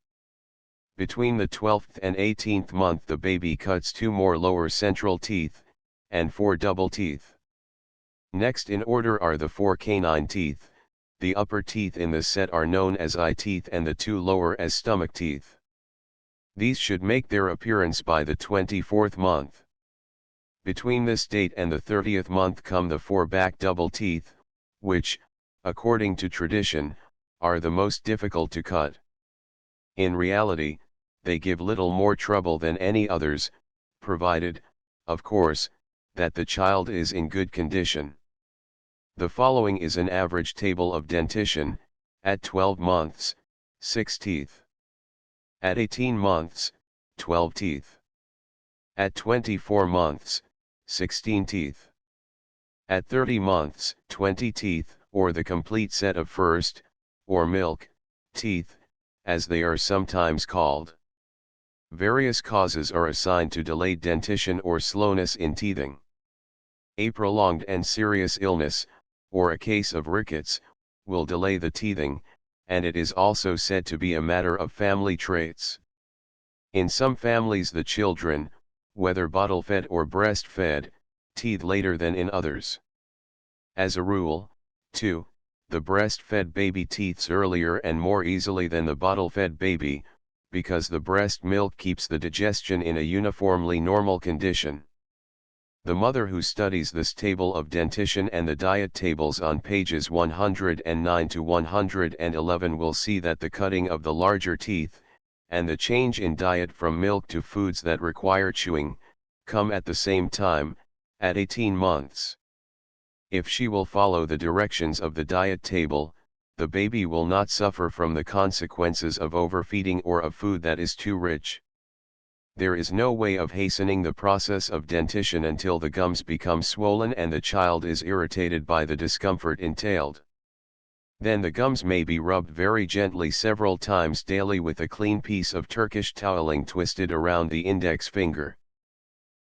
Between the 12th and 18th month the baby cuts 2 more lower central teeth, and 4 double teeth. Next in order are the 4 canine teeth. The upper teeth in this set are known as eye teeth and the 2 lower as stomach teeth. These should make their appearance by the 24th month. Between this date and the 30th month come the 4 back double teeth, which, according to tradition, are the most difficult to cut. In reality, they give little more trouble than any others, provided, of course, that the child is in good condition. The following is an average table of dentition: at 12 months, 6 teeth. At 18 months, 12 teeth. At 24 months, 16 teeth. At 30 months, 20 teeth, or the complete set of first, or milk, teeth, as they are sometimes called. Various causes are assigned to delayed dentition or slowness in teething. A prolonged and serious illness, or a case of rickets, will delay the teething, and it is also said to be a matter of family traits. In some families the children, whether bottle-fed or breastfed, teeth later than in others. As a rule, too, the breastfed baby teeths earlier and more easily than the bottle-fed baby, because the breast milk keeps the digestion in a uniformly normal condition. The mother who studies this table of dentition and the diet tables on pages 109 to 111 will see that the cutting of the larger teeth, and the change in diet from milk to foods that require chewing, come at the same time, at 18 months. If she will follow the directions of the diet table, the baby will not suffer from the consequences of overfeeding or of food that is too rich. There is no way of hastening the process of dentition until the gums become swollen and the child is irritated by the discomfort entailed. Then the gums may be rubbed very gently several times daily with a clean piece of Turkish toweling twisted around the index finger.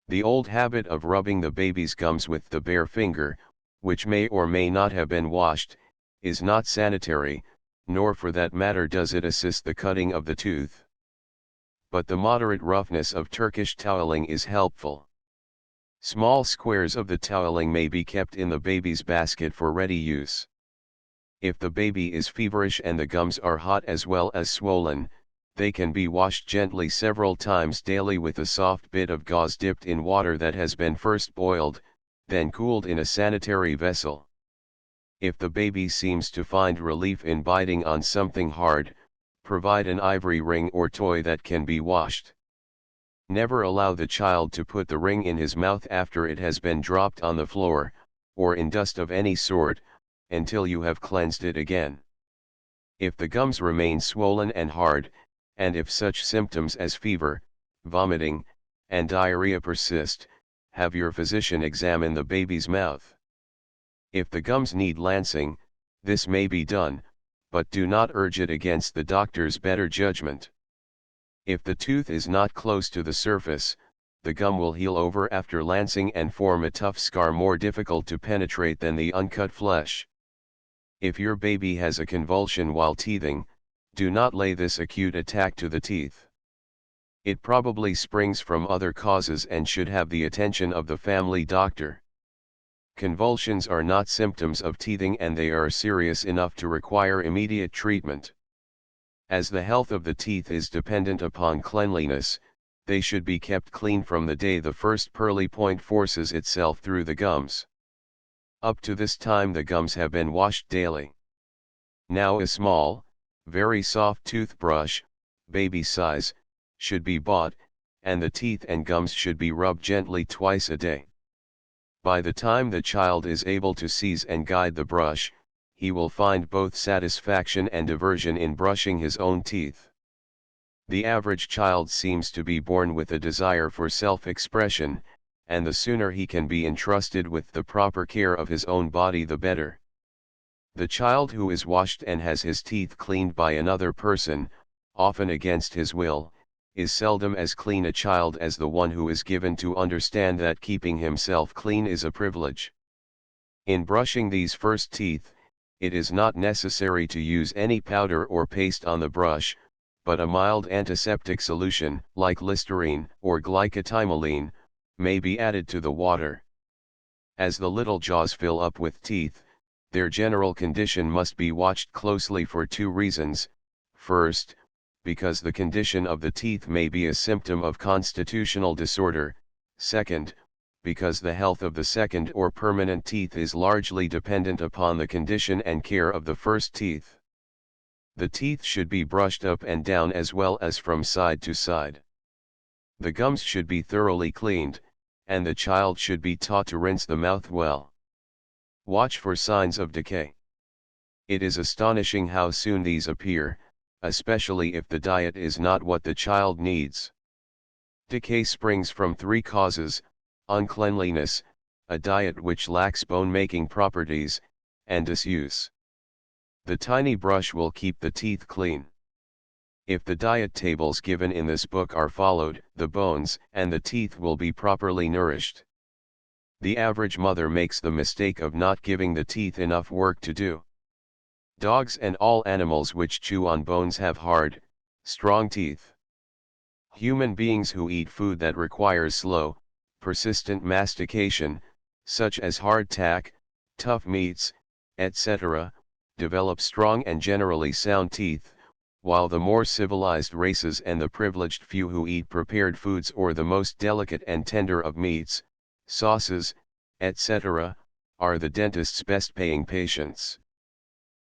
The old habit of rubbing the baby's gums with the bare finger, which may or may not have been washed, is not sanitary, nor for that matter does it assist the cutting of the tooth. But the moderate roughness of Turkish toweling is helpful. Small squares of the toweling may be kept in the baby's basket for ready use. If the baby is feverish and the gums are hot as well as swollen, they can be washed gently several times daily with a soft bit of gauze dipped in water that has been first boiled, then cooled in a sanitary vessel. If the baby seems to find relief in biting on something hard, provide an ivory ring or toy that can be washed. Never allow the child to put the ring in his mouth after it has been dropped on the floor, or in dust of any sort, until you have cleansed it again. If the gums remain swollen and hard, and if such symptoms as fever, vomiting, and diarrhea persist, have your physician examine the baby's mouth. If the gums need lancing, this may be done, but do not urge it against the doctor's better judgment. If the tooth is not close to the surface, the gum will heal over after lancing and form a tough scar more difficult to penetrate than the uncut flesh. If your baby has a convulsion while teething, do not lay this acute attack to the teeth. It probably springs from other causes and should have the attention of the family doctor. Convulsions are not symptoms of teething and they are serious enough to require immediate treatment. As the health of the teeth is dependent upon cleanliness, they should be kept clean from the day the first pearly point forces itself through the gums. Up to this time the gums have been washed daily. Now a small, very soft toothbrush, baby size, should be bought, and the teeth and gums should be rubbed gently twice a day. By the time the child is able to seize and guide the brush, he will find both satisfaction and diversion in brushing his own teeth. The average child seems to be born with a desire for self-expression, and the sooner he can be entrusted with the proper care of his own body the better. The child who is washed and has his teeth cleaned by another person, often against his will, is seldom as clean a child as the one who is given to understand that keeping himself clean is a privilege. In brushing these first teeth, it is not necessary to use any powder or paste on the brush, but a mild antiseptic solution, like Listerine or glycotymolene, may be added to the water. As the little jaws fill up with teeth, their general condition must be watched closely for two reasons. First, because the condition of the teeth may be a symptom of constitutional disorder. Second, because the health of the second or permanent teeth is largely dependent upon the condition and care of the first teeth. The teeth should be brushed up and down as well as from side to side. The gums should be thoroughly cleaned, and the child should be taught to rinse the mouth well. Watch for signs of decay. It is astonishing how soon these appear, especially if the diet is not what the child needs. Decay springs from three causes: uncleanliness, a diet which lacks bone-making properties, and disuse. The tiny brush will keep the teeth clean. If the diet tables given in this book are followed, the bones and the teeth will be properly nourished. The average mother makes the mistake of not giving the teeth enough work to do. Dogs and all animals which chew on bones have hard, strong teeth. Human beings who eat food that requires slow, persistent mastication, such as hardtack, tough meats, etc., develop strong and generally sound teeth, while the more civilized races and the privileged few who eat prepared foods or the most delicate and tender of meats, sauces, etc., are the dentist's best-paying patients.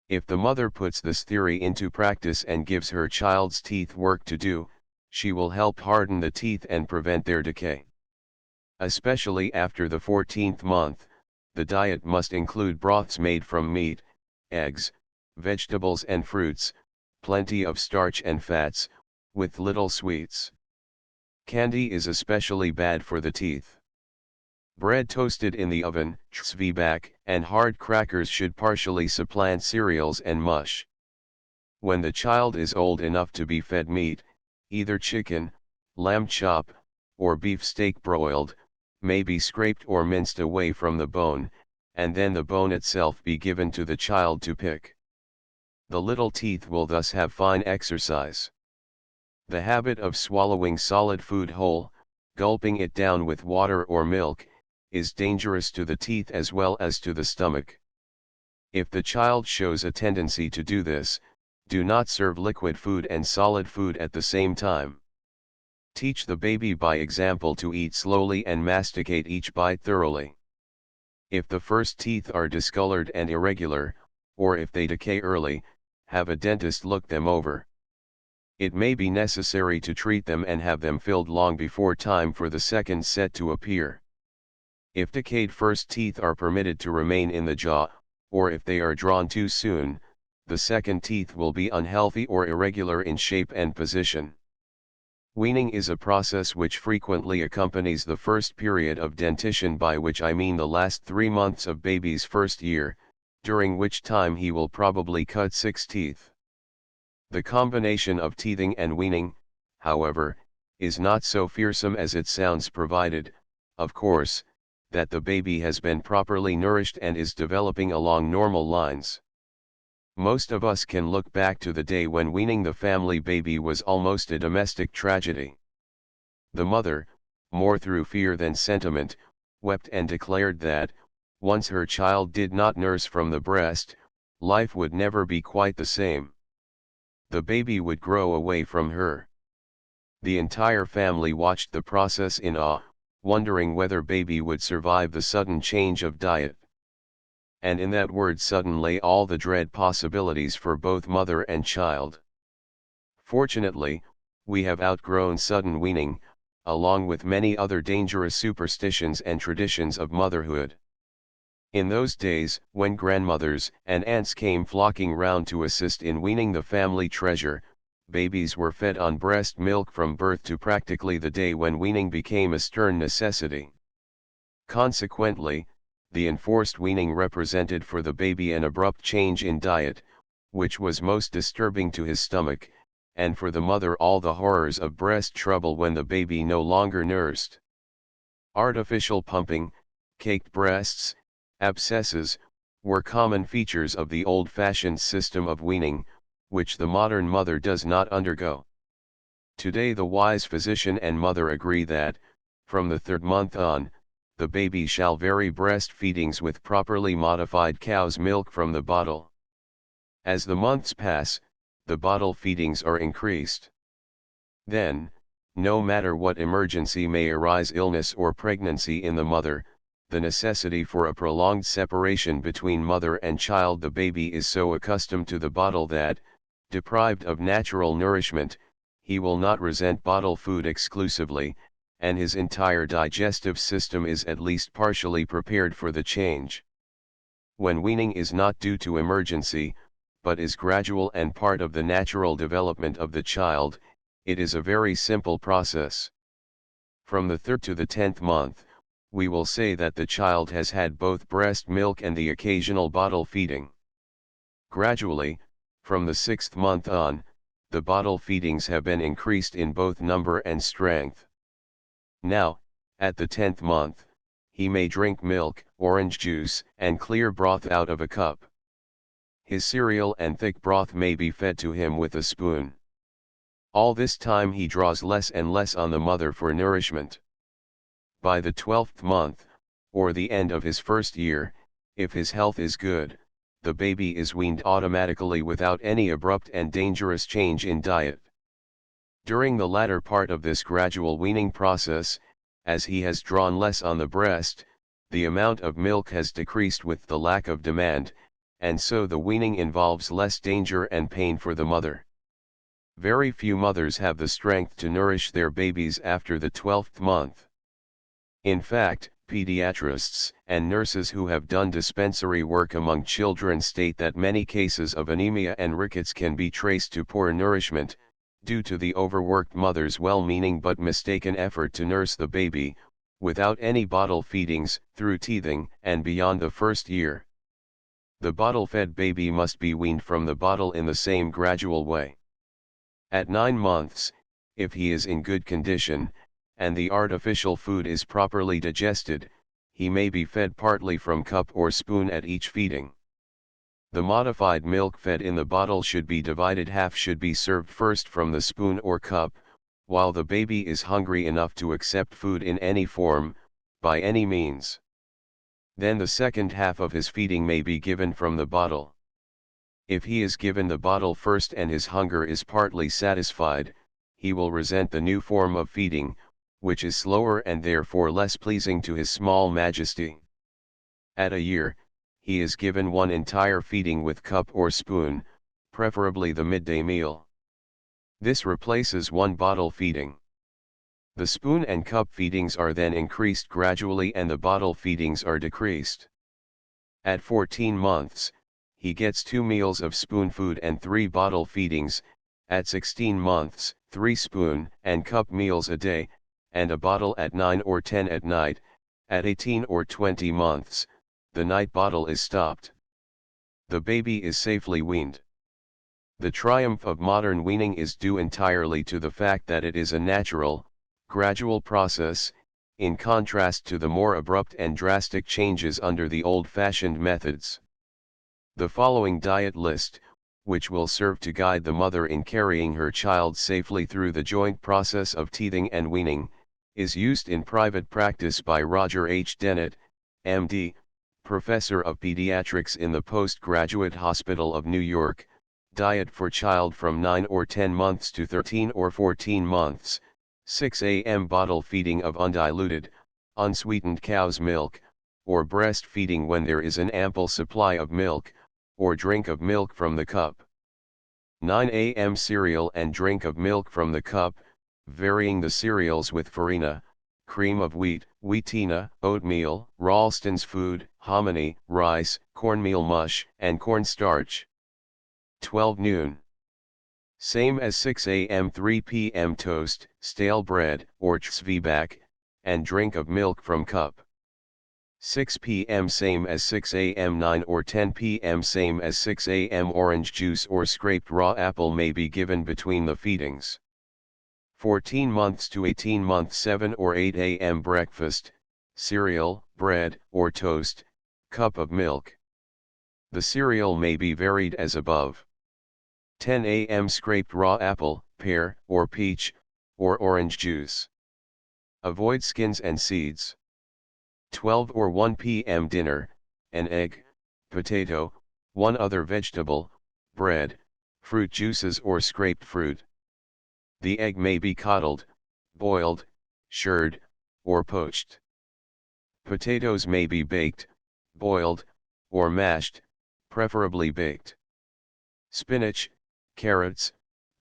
If the mother puts this theory into practice and gives her child's teeth work to do, she will help harden the teeth and prevent their decay. Especially after the 14th month, the diet must include broths made from meat, eggs, vegetables and fruits, plenty of starch and fats, with little sweets. Candy is especially bad for the teeth. Bread toasted in the oven, zwieback, and hard crackers should partially supplant cereals and mush. When the child is old enough to be fed meat, either chicken, lamb chop, or beef steak broiled, may be scraped or minced away from the bone, and then the bone itself be given to the child to pick. The little teeth will thus have fine exercise. The habit of swallowing solid food whole, gulping it down with water or milk, is dangerous to the teeth as well as to the stomach. If the child shows a tendency to do this, do not serve liquid food and solid food at the same time. Teach the baby by example to eat slowly and masticate each bite thoroughly. If the first teeth are discolored and irregular, or if they decay early, have a dentist look them over. It may be necessary to treat them and have them filled long before time for the second set to appear. If decayed first teeth are permitted to remain in the jaw, or if they are drawn too soon, the second teeth will be unhealthy or irregular in shape and position. Weaning is a process which frequently accompanies the first period of dentition, by which I mean the last 3 months of baby's first year, during which time he will probably cut 6 teeth. The combination of teething and weaning, however, is not so fearsome as it sounds, provided, of course, that the baby has been properly nourished and is developing along normal lines. Most of us can look back to the day when weaning the family baby was almost a domestic tragedy. The mother, more through fear than sentiment, wept and declared that, once her child did not nurse from the breast, life would never be quite the same. The baby would grow away from her. The entire family watched the process in awe, wondering whether baby would survive the sudden change of diet. And in that word sudden lay all the dread possibilities for both mother and child. Fortunately, we have outgrown sudden weaning, along with many other dangerous superstitions and traditions of motherhood. In those days, when grandmothers and aunts came flocking round to assist in weaning the family treasure, babies were fed on breast milk from birth to practically the day when weaning became a stern necessity. Consequently, the enforced weaning represented for the baby an abrupt change in diet, which was most disturbing to his stomach, and for the mother all the horrors of breast trouble when the baby no longer nursed. Artificial pumping, caked breasts, abscesses, were common features of the old-fashioned system of weaning, which the modern mother does not undergo. Today the wise physician and mother agree that, from the 3rd month on, the baby shall vary breast feedings with properly modified cow's milk from the bottle. As the months pass, the bottle feedings are increased. Then, no matter what emergency may arise, illness or pregnancy in the mother, the necessity for a prolonged separation between mother and child, the baby is so accustomed to the bottle that, deprived of natural nourishment, he will not resent bottle food exclusively, and his entire digestive system is at least partially prepared for the change. When weaning is not due to emergency, but is gradual and part of the natural development of the child, it is a very simple process. From the 3rd to the 10th month, we will say that the child has had both breast milk and the occasional bottle feeding. Gradually, from the 6th month on, the bottle feedings have been increased in both number and strength. Now, at the 10th month, he may drink milk, orange juice, and clear broth out of a cup. His cereal and thick broth may be fed to him with a spoon. All this time he draws less and less on the mother for nourishment. By the 12th month, or the end of his first year, if his health is good, the baby is weaned automatically without any abrupt and dangerous change in diet. During the latter part of this gradual weaning process, as he has drawn less on the breast, the amount of milk has decreased with the lack of demand, and so the weaning involves less danger and pain for the mother. Very few mothers have the strength to nourish their babies after the 12th month. In fact, pediatrists and nurses who have done dispensary work among children state that many cases of anemia and rickets can be traced to poor nourishment, due to the overworked mother's well-meaning but mistaken effort to nurse the baby, without any bottle feedings, through teething, and beyond the first year. The bottle-fed baby must be weaned from the bottle in the same gradual way. At 9 months, if he is in good condition, and the artificial food is properly digested, he may be fed partly from cup or spoon at each feeding. The modified milk fed in the bottle should be divided, half should be served first from the spoon or cup, while the baby is hungry enough to accept food in any form, by any means. Then the second half of his feeding may be given from the bottle. If he is given the bottle first and his hunger is partly satisfied, he will resent the new form of feeding, which is slower and therefore less pleasing to his small majesty. At a year, he is given one entire feeding with cup or spoon, preferably the midday meal. This replaces one bottle feeding. The spoon and cup feedings are then increased gradually and the bottle feedings are decreased. At 14 months, he gets 2 meals of spoon food and 3 bottle feedings. At 16 months, 3 spoon and cup meals a day, and a bottle at 9 or 10 at night. At 18 or 20 months, the night bottle is stopped. The baby is safely weaned. The triumph of modern weaning is due entirely to the fact that it is a natural, gradual process, in contrast to the more abrupt and drastic changes under the old-fashioned methods. The following diet list, which will serve to guide the mother in carrying her child safely through the joint process of teething and weaning, is used in private practice by Roger H. Dennett, M.D., Professor of Pediatrics in the Postgraduate Hospital of New York. Diet for child from 9 or 10 months to 13 or 14 months, 6 a.m. bottle feeding of undiluted, unsweetened cow's milk, or breastfeeding when there is an ample supply of milk, or drink of milk from the cup. 9 a.m. cereal and drink of milk from the cup, varying the cereals with farina, cream of wheat, wheatina, oatmeal, Ralston's food, hominy, rice, cornmeal mush, and cornstarch. 12 noon. Same as 6 a.m. 3 p.m. toast, stale bread, or zwieback, and drink of milk from cup. 6 p.m. same as 6 a.m. 9 or 10 p.m. same as 6 a.m. orange juice or scraped raw apple may be given between the feedings. 14 months to 18 months 7 or 8 a.m. breakfast, cereal, bread, or toast, cup of milk. The cereal may be varied as above. 10 a.m. scraped raw apple, pear, or peach, or orange juice. Avoid skins and seeds. 12 or 1 p.m. dinner, an egg, potato, one other vegetable, bread, fruit juices or scraped fruit. The egg may be coddled, boiled, shirred, or poached. Potatoes may be baked, boiled, or mashed, preferably baked. Spinach, carrots,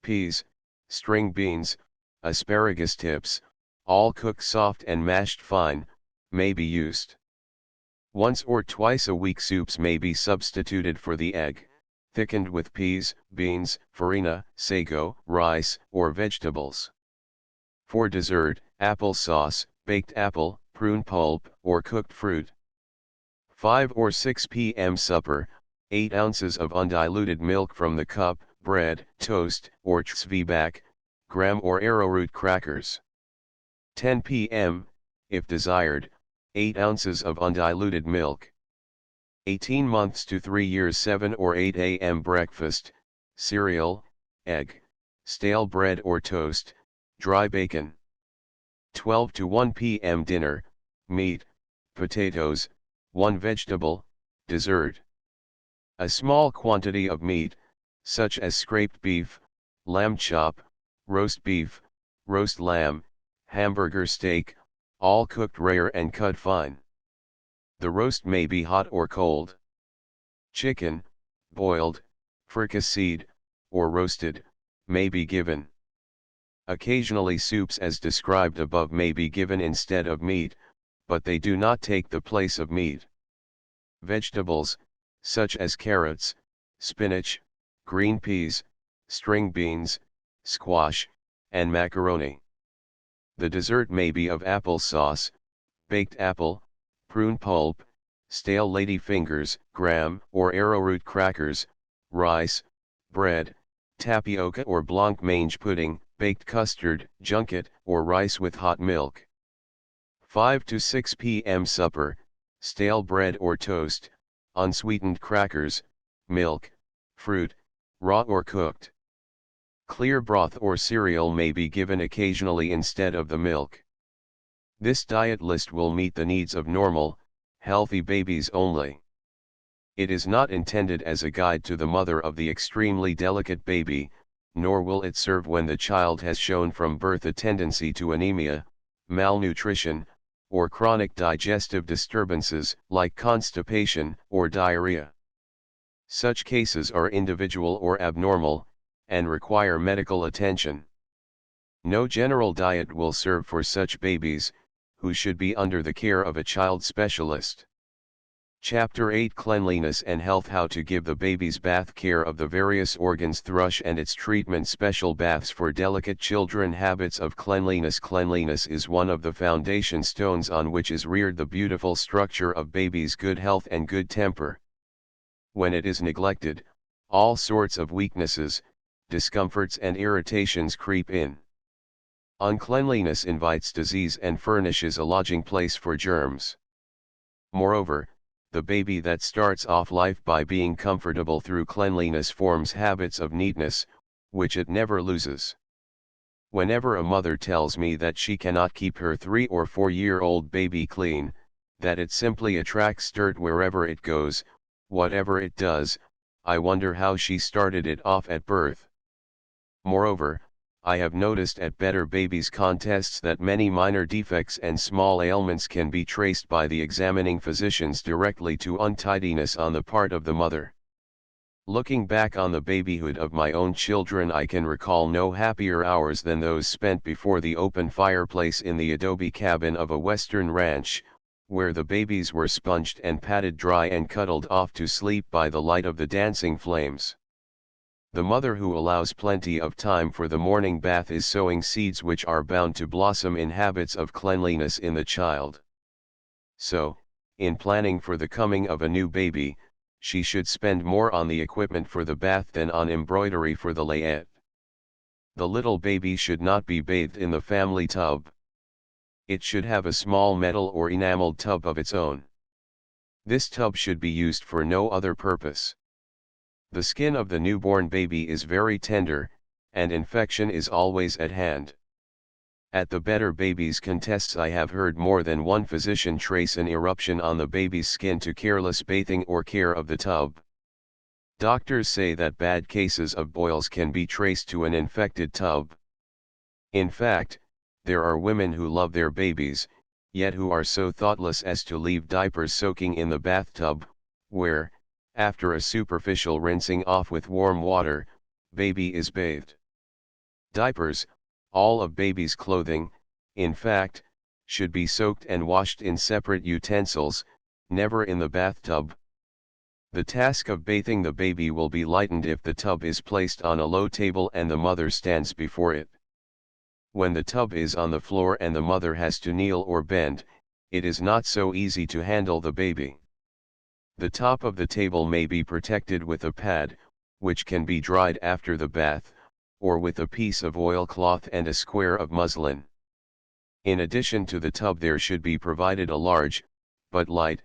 peas, string beans, asparagus tips, all cooked soft and mashed fine, may be used. Once or twice a week soups may be substituted for the egg, thickened with peas, beans, farina, sago, rice, or vegetables. For dessert, apple sauce, baked apple, prune pulp, or cooked fruit. 5 or 6 p.m. supper, 8 ounces of undiluted milk from the cup, bread, toast, or zwieback, graham or arrowroot crackers. 10 p.m., if desired, 8 ounces of undiluted milk. 18 months to 3 years 7 or 8 a.m. breakfast, cereal, egg, stale bread or toast, dry bacon. 12 to 1 p.m. dinner, meat, potatoes, one vegetable, dessert. A small quantity of meat, such as scraped beef, lamb chop, roast beef, roast lamb, hamburger steak, all cooked rare and cut fine. The roast may be hot or cold. Chicken, boiled, fricasseed, or roasted, may be given. Occasionally soups as described above may be given instead of meat, but they do not take the place of meat. Vegetables, such as carrots, spinach, green peas, string beans, squash, and macaroni. The dessert may be of apple sauce, baked apple, prune pulp, stale lady fingers, graham or arrowroot crackers, rice, bread, tapioca or blancmange pudding, baked custard, junket, or rice with hot milk. 5 to 6 p.m. supper, stale bread or toast, unsweetened crackers, milk, fruit, raw or cooked. Clear broth or cereal may be given occasionally instead of the milk. This diet list will meet the needs of normal, healthy babies only. It is not intended as a guide to the mother of the extremely delicate baby, nor will it serve when the child has shown from birth a tendency to anemia, malnutrition, or chronic digestive disturbances like constipation or diarrhea. Such cases are individual or abnormal, and require medical attention. No general diet will serve for such babies, who should be under the care of a child specialist. Chapter 8 Cleanliness and Health. How to give the baby's bath. Care of the various organs. Thrush and its treatment. Special baths for delicate children. Habits of cleanliness. Cleanliness is one of the foundation stones on which is reared the beautiful structure of baby's good health and good temper. When it is neglected, all sorts of weaknesses, discomforts and irritations creep in. Uncleanliness invites disease and furnishes a lodging place for germs. Moreover, the baby that starts off life by being comfortable through cleanliness forms habits of neatness, which it never loses. Whenever a mother tells me that she cannot keep her 3 or 4-year-old baby clean, that it simply attracts dirt wherever it goes, whatever it does, I wonder how she started it off at birth. Moreover, I have noticed at Better Babies contests that many minor defects and small ailments can be traced by the examining physicians directly to untidiness on the part of the mother. Looking back on the babyhood of my own children, I can recall no happier hours than those spent before the open fireplace in the adobe cabin of a western ranch, where the babies were sponged and patted dry and cuddled off to sleep by the light of the dancing flames. The mother who allows plenty of time for the morning bath is sowing seeds which are bound to blossom in habits of cleanliness in the child. So, in planning for the coming of a new baby, she should spend more on the equipment for the bath than on embroidery for the layette. The little baby should not be bathed in the family tub. It should have a small metal or enameled tub of its own. This tub should be used for no other purpose. The skin of the newborn baby is very tender, and infection is always at hand. At the Better Babies contests, I have heard more than one physician trace an eruption on the baby's skin to careless bathing or care of the tub. Doctors say that bad cases of boils can be traced to an infected tub. In fact, there are women who love their babies, yet who are so thoughtless as to leave diapers soaking in the bathtub, where, after a superficial rinsing off with warm water, baby is bathed. Diapers, all of baby's clothing, in fact, should be soaked and washed in separate utensils, never in the bathtub. The task of bathing the baby will be lightened if the tub is placed on a low table and the mother stands before it. When the tub is on the floor and the mother has to kneel or bend, it is not so easy to handle the baby. The top of the table may be protected with a pad, which can be dried after the bath, or with a piece of oilcloth and a square of muslin. In addition to the tub, there should be provided a large, but light,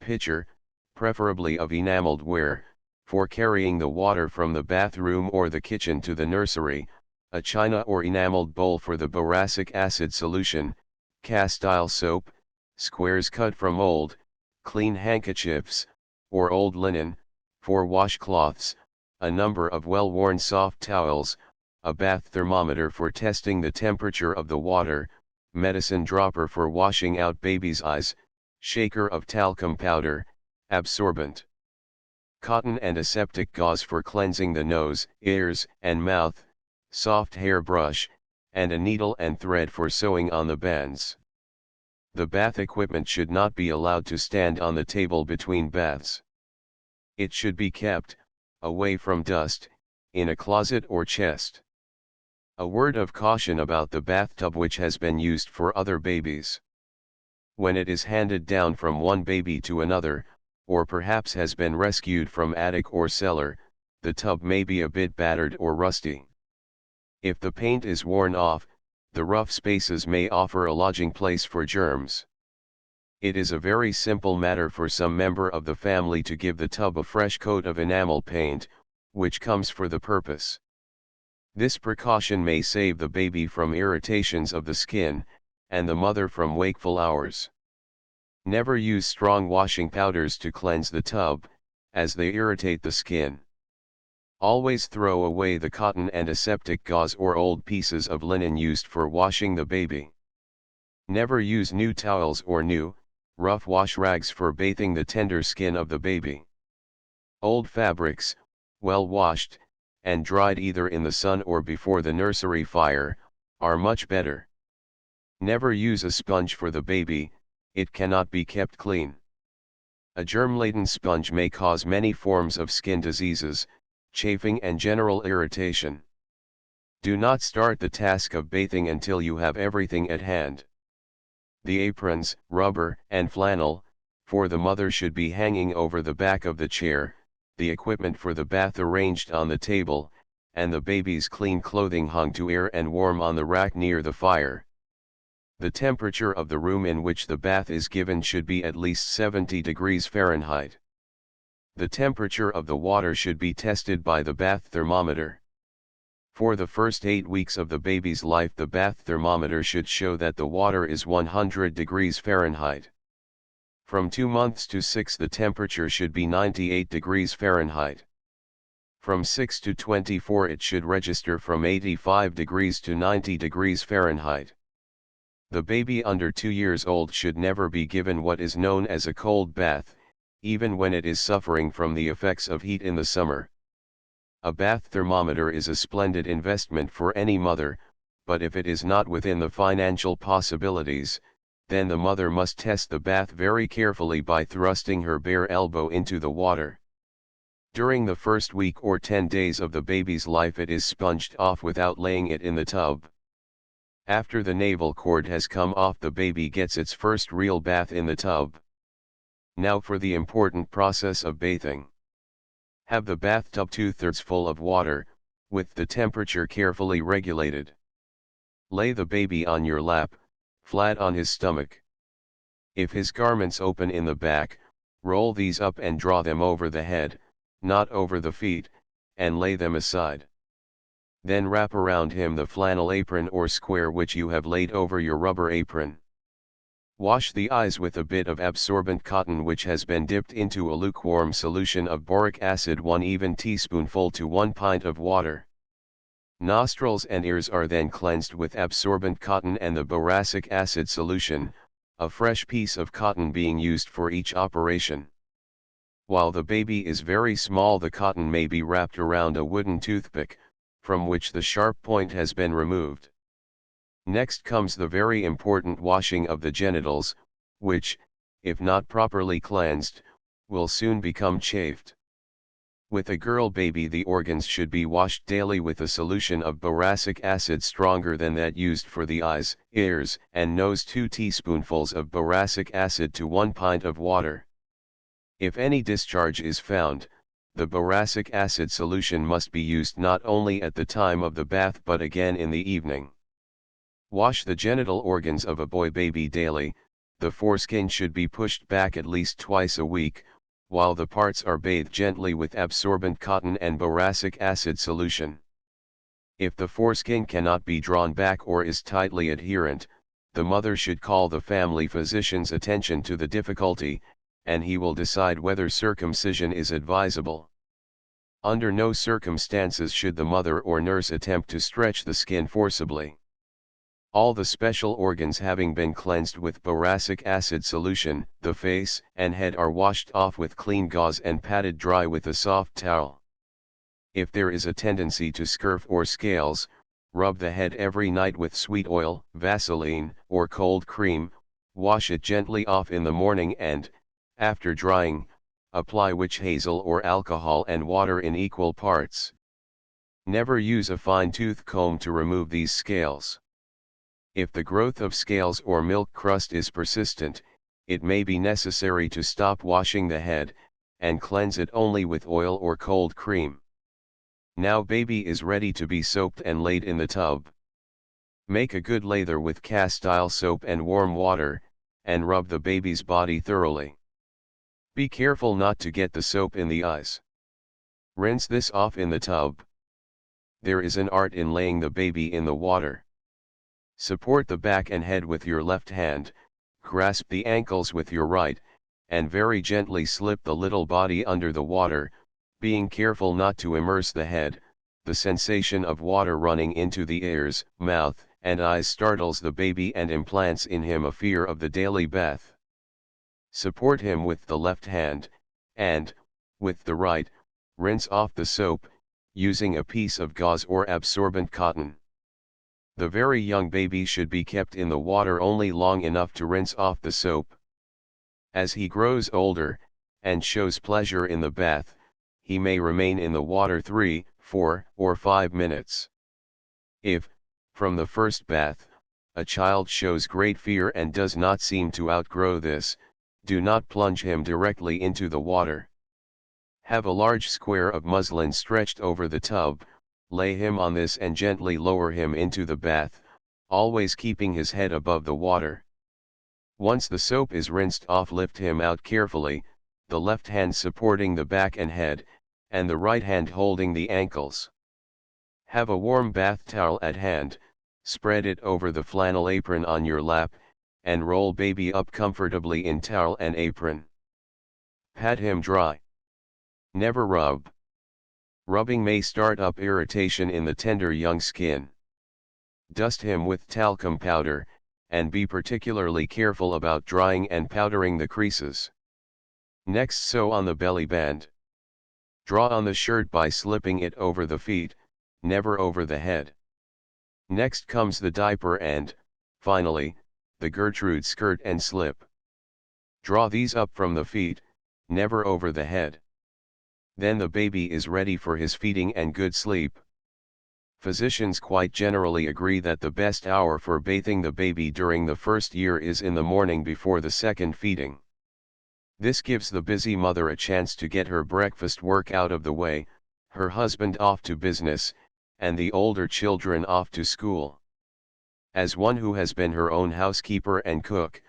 pitcher, preferably of enameled ware, for carrying the water from the bathroom or the kitchen to the nursery, a china or enameled bowl for the boracic acid solution, castile soap, squares cut from old, clean handkerchiefs, or old linen, 4 washcloths, a number of well-worn soft towels, a bath thermometer for testing the temperature of the water, medicine dropper for washing out baby's eyes, shaker of talcum powder, absorbent, cotton and aseptic gauze for cleansing the nose, ears, and mouth, soft hair brush, and a needle and thread for sewing on the bands. The bath equipment should not be allowed to stand on the table between baths. It should be kept, away from dust, in a closet or chest. A word of caution about the bathtub which has been used for other babies. When it is handed down from one baby to another, or perhaps has been rescued from attic or cellar, the tub may be a bit battered or rusty. If the paint is worn off, the rough spaces may offer a lodging place for germs. It is a very simple matter for some member of the family to give the tub a fresh coat of enamel paint, which comes for the purpose. This precaution may save the baby from irritations of the skin, and the mother from wakeful hours. Never use strong washing powders to cleanse the tub, as they irritate the skin. Always throw away the cotton and aseptic gauze or old pieces of linen used for washing the baby. Never use new towels or new, rough wash rags for bathing the tender skin of the baby. Old fabrics, well washed, and dried either in the sun or before the nursery fire, are much better. Never use a sponge for the baby, it cannot be kept clean. A germ-laden sponge may cause many forms of skin diseases, chafing and general irritation. Do not start the task of bathing until you have everything at hand. The aprons, rubber, and flannel, for the mother should be hanging over the back of the chair, the equipment for the bath arranged on the table, and the baby's clean clothing hung to air and warm on the rack near the fire. The temperature of the room in which the bath is given should be at least 70 degrees Fahrenheit. The temperature of the water should be tested by the bath thermometer. For the first 8 weeks of the baby's life, the bath thermometer should show that the water is 100 degrees Fahrenheit. From 2 months to 6, the temperature should be 98 degrees Fahrenheit. From 6 to 24, it should register from 85 degrees to 90 degrees Fahrenheit. The baby under 2 years old should never be given what is known as a cold bath, even when it is suffering from the effects of heat in the summer. A bath thermometer is a splendid investment for any mother, but if it is not within the financial possibilities, then the mother must test the bath very carefully by thrusting her bare elbow into the water. During the first week or 10 days of the baby's life, it is sponged off without laying it in the tub. After the navel cord has come off, the baby gets its first real bath in the tub. Now for the important process of bathing. Have the bathtub 2/3 full of water, with the temperature carefully regulated. Lay the baby on your lap, flat on his stomach. If his garments open in the back, roll these up and draw them over the head, not over the feet, and lay them aside. Then wrap around him the flannel apron or square which you have laid over your rubber apron. Wash the eyes with a bit of absorbent cotton which has been dipped into a lukewarm solution of boric acid, 1 even teaspoonful to 1 pint of water. Nostrils and ears are then cleansed with absorbent cotton and the boracic acid solution, a fresh piece of cotton being used for each operation. While the baby is very small, the cotton may be wrapped around a wooden toothpick, from which the sharp point has been removed. Next comes the very important washing of the genitals, which, if not properly cleansed, will soon become chafed. With a girl baby, the organs should be washed daily with a solution of boracic acid stronger than that used for the eyes, ears, and nose, 2 teaspoonfuls of boracic acid to 1 pint of water. If any discharge is found, the boracic acid solution must be used not only at the time of the bath but again in the evening. Wash the genital organs of a boy baby daily. The foreskin should be pushed back at least twice a week, while the parts are bathed gently with absorbent cotton and boracic acid solution. If the foreskin cannot be drawn back or is tightly adherent, the mother should call the family physician's attention to the difficulty, and he will decide whether circumcision is advisable. Under no circumstances should the mother or nurse attempt to stretch the skin forcibly. All the special organs having been cleansed with boracic acid solution, the face and head are washed off with clean gauze and patted dry with a soft towel. If there is a tendency to scurf or scales, rub the head every night with sweet oil, Vaseline, or cold cream, wash it gently off in the morning and, after drying, apply witch hazel or alcohol and water in equal parts. Never use a fine-tooth comb to remove these scales. If the growth of scales or milk crust is persistent, it may be necessary to stop washing the head, and cleanse it only with oil or cold cream. Now baby is ready to be soaped and laid in the tub. Make a good lather with castile soap and warm water, and rub the baby's body thoroughly. Be careful not to get the soap in the eyes. Rinse this off in the tub. There is an art in laying the baby in the water. Support the back and head with your left hand, grasp the ankles with your right, and very gently slip the little body under the water, being careful not to immerse the head. The sensation of water running into the ears, mouth, and eyes startles the baby and implants in him a fear of the daily bath. Support him with the left hand, and, with the right, rinse off the soap, using a piece of gauze or absorbent cotton. The very young baby should be kept in the water only long enough to rinse off the soap. As he grows older, and shows pleasure in the bath, he may remain in the water 3, 4, or 5 minutes. If, from the first bath, a child shows great fear and does not seem to outgrow this, do not plunge him directly into the water. Have a large square of muslin stretched over the tub, lay him on this and gently lower him into the bath, always keeping his head above the water. Once the soap is rinsed off, lift him out carefully, the left hand supporting the back and head, and the right hand holding the ankles. Have a warm bath towel at hand, spread it over the flannel apron on your lap, and roll baby up comfortably in towel and apron. Pat him dry. Never rub. Rubbing may start up irritation in the tender young skin. Dust him with talcum powder, and be particularly careful about drying and powdering the creases. Next, sew on the belly band. Draw on the shirt by slipping it over the feet, never over the head. Next comes the diaper and, finally, the Gertrude skirt and slip. Draw these up from the feet, never over the head. Then the baby is ready for his feeding and good sleep. Physicians quite generally agree that the best hour for bathing the baby during the first year is in the morning before the second feeding. This gives the busy mother a chance to get her breakfast work out of the way, her husband off to business, and the older children off to school. As one who has been her own housekeeper and cook,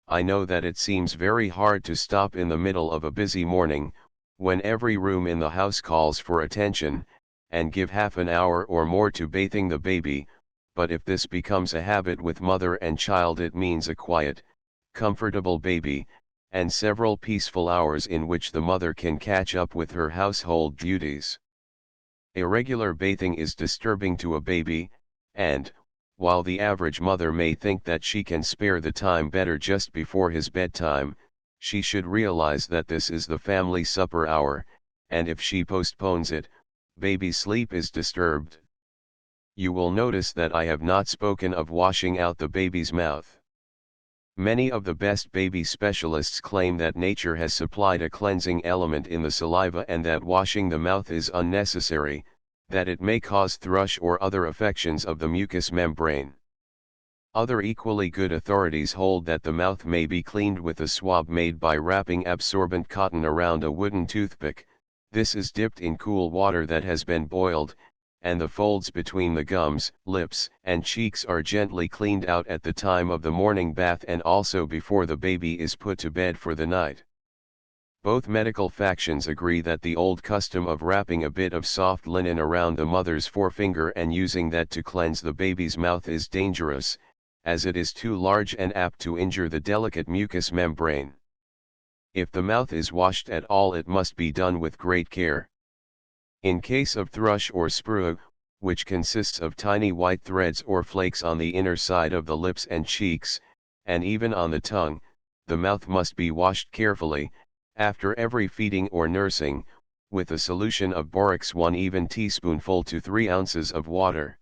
I know that it seems very hard to stop in the middle of a busy morning, when every room in the house calls for attention, and give half an hour or more to bathing the baby, but if this becomes a habit with mother and child, it means a quiet, comfortable baby, and several peaceful hours in which the mother can catch up with her household duties. Irregular bathing is disturbing to a baby, and, while the average mother may think that she can spare the time better just before his bedtime, she should realize that this is the family supper hour, and if she postpones it, baby's sleep is disturbed. You will notice that I have not spoken of washing out the baby's mouth. Many of the best baby specialists claim that nature has supplied a cleansing element in the saliva and that washing the mouth is unnecessary, that it may cause thrush or other affections of the mucous membrane. Other equally good authorities hold that the mouth may be cleaned with a swab made by wrapping absorbent cotton around a wooden toothpick. This is dipped in cool water that has been boiled, and the folds between the gums, lips, and cheeks are gently cleaned out at the time of the morning bath and also before the baby is put to bed for the night. Both medical factions agree that the old custom of wrapping a bit of soft linen around the mother's forefinger and using that to cleanse the baby's mouth is dangerous, as it is too large and apt to injure the delicate mucous membrane. If the mouth is washed at all, it must be done with great care. In case of thrush or sprue, which consists of tiny white threads or flakes on the inner side of the lips and cheeks, and even on the tongue, the mouth must be washed carefully, after every feeding or nursing, with a solution of borax 1 even teaspoonful to 3 ounces of water.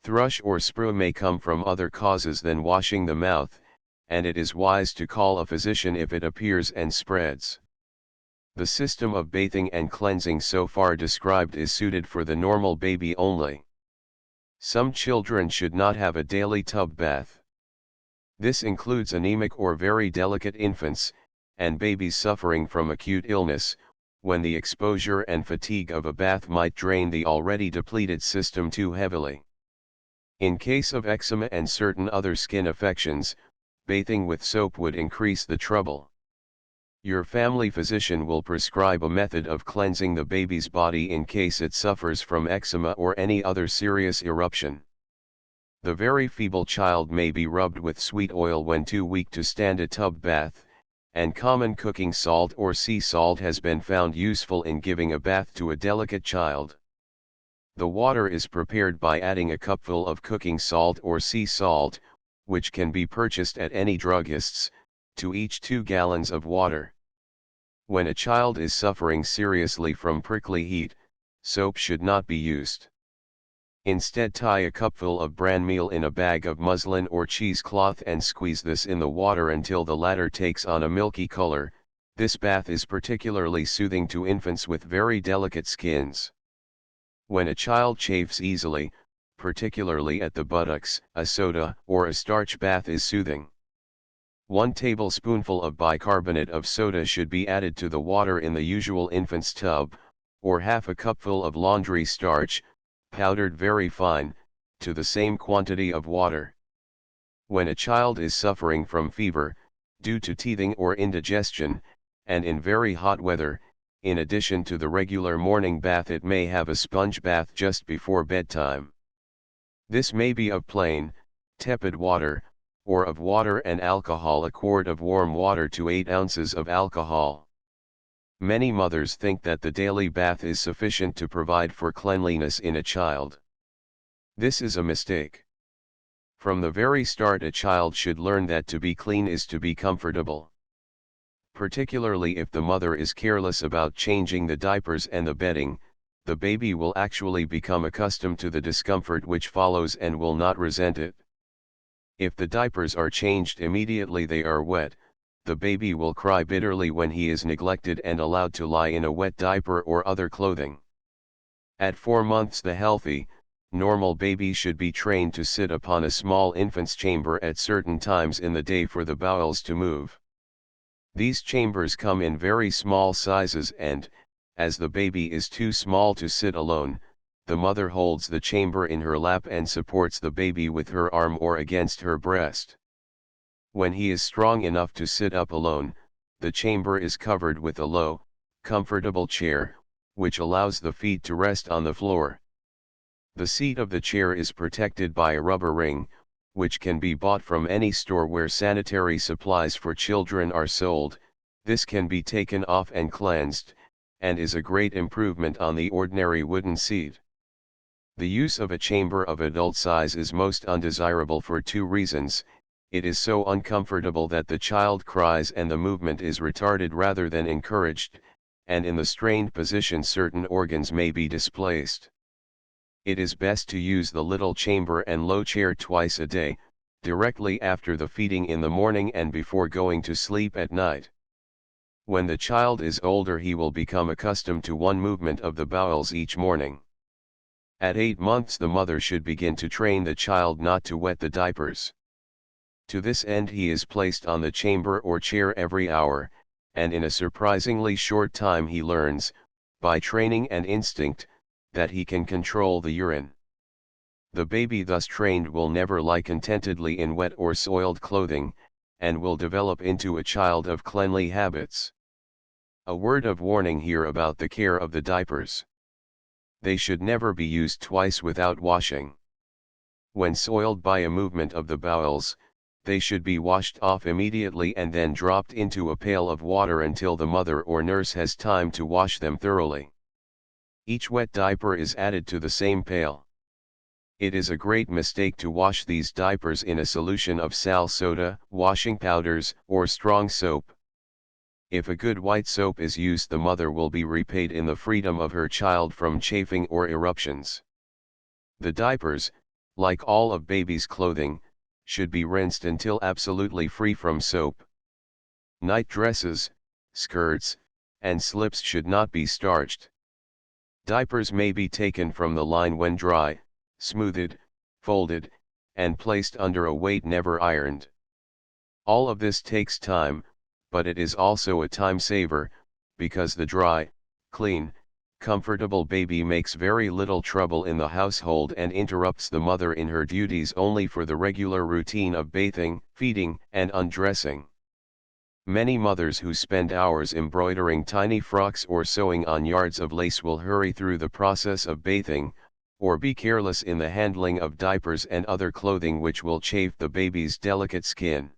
Thrush or sprue may come from other causes than washing the mouth, and it is wise to call a physician if it appears and spreads. The system of bathing and cleansing so far described is suited for the normal baby only. Some children should not have a daily tub bath. This includes anemic or very delicate infants, and babies suffering from acute illness, when the exposure and fatigue of a bath might drain the already depleted system too heavily. In case of eczema and certain other skin affections, bathing with soap would increase the trouble. Your family physician will prescribe a method of cleansing the baby's body in case it suffers from eczema or any other serious eruption. The very feeble child may be rubbed with sweet oil when too weak to stand a tub bath, and common cooking salt or sea salt has been found useful in giving a bath to a delicate child. The water is prepared by adding a cupful of cooking salt or sea salt, which can be purchased at any druggist's, to each 2 gallons of water. When a child is suffering seriously from prickly heat, soap should not be used. Instead, tie a cupful of bran meal in a bag of muslin or cheesecloth and squeeze this in the water until the latter takes on a milky color. This bath is particularly soothing to infants with very delicate skins. When a child chafes easily, particularly at the buttocks, a soda or a starch bath is soothing. 1 tablespoonful of bicarbonate of soda should be added to the water in the usual infant's tub, or half a cupful of laundry starch, powdered very fine, to the same quantity of water. When a child is suffering from fever, due to teething or indigestion, and in very hot weather, in addition to the regular morning bath it may have a sponge bath just before bedtime. This may be of plain, tepid water, or of water and alcohol. A quart of warm water to 8 ounces of alcohol. Many mothers think that the daily bath is sufficient to provide for cleanliness in a child. This is a mistake. From the very start a child should learn that to be clean is to be comfortable. Particularly if the mother is careless about changing the diapers and the bedding, the baby will actually become accustomed to the discomfort which follows and will not resent it. If the diapers are changed immediately they are wet, the baby will cry bitterly when he is neglected and allowed to lie in a wet diaper or other clothing. At 4 months the healthy, normal baby should be trained to sit upon a small infant's chamber at certain times in the day for the bowels to move. These chambers come in very small sizes and, as the baby is too small to sit alone, the mother holds the chamber in her lap and supports the baby with her arm or against her breast. When he is strong enough to sit up alone, the chamber is covered with a low, comfortable chair, which allows the feet to rest on the floor. The seat of the chair is protected by a rubber ring, which can be bought from any store where sanitary supplies for children are sold. This can be taken off and cleansed, and is a great improvement on the ordinary wooden seat. The use of a chamber of adult size is most undesirable for 2 reasons. It is so uncomfortable that the child cries and the movement is retarded rather than encouraged, and in the strained position certain organs may be displaced. It is best to use the little chamber and low chair twice a day, directly after the feeding in the morning and before going to sleep at night. When the child is older he will become accustomed to one movement of the bowels each morning. At 8 months the mother should begin to train the child not to wet the diapers. To this end he is placed on the chamber or chair every hour, and in a surprisingly short time he learns, by training and instinct, that he can control the urine. The baby thus trained will never lie contentedly in wet or soiled clothing, and will develop into a child of cleanly habits. A word of warning here about the care of the diapers. They should never be used twice without washing. When soiled by a movement of the bowels, they should be washed off immediately and then dropped into a pail of water until the mother or nurse has time to wash them thoroughly. Each wet diaper is added to the same pail. It is a great mistake to wash these diapers in a solution of sal soda, washing powders, or strong soap. If a good white soap is used, the mother will be repaid in the freedom of her child from chafing or eruptions. The diapers, like all of baby's clothing, should be rinsed until absolutely free from soap. Night dresses, skirts, and slips should not be starched. Diapers may be taken from the line when dry, smoothed, folded, and placed under a weight, never ironed. All of this takes time, but it is also a time saver, because the dry, clean, comfortable baby makes very little trouble in the household and interrupts the mother in her duties only for the regular routine of bathing, feeding, and undressing. Many mothers who spend hours embroidering tiny frocks or sewing on yards of lace will hurry through the process of bathing, or be careless in the handling of diapers and other clothing which will chafe the baby's delicate skin.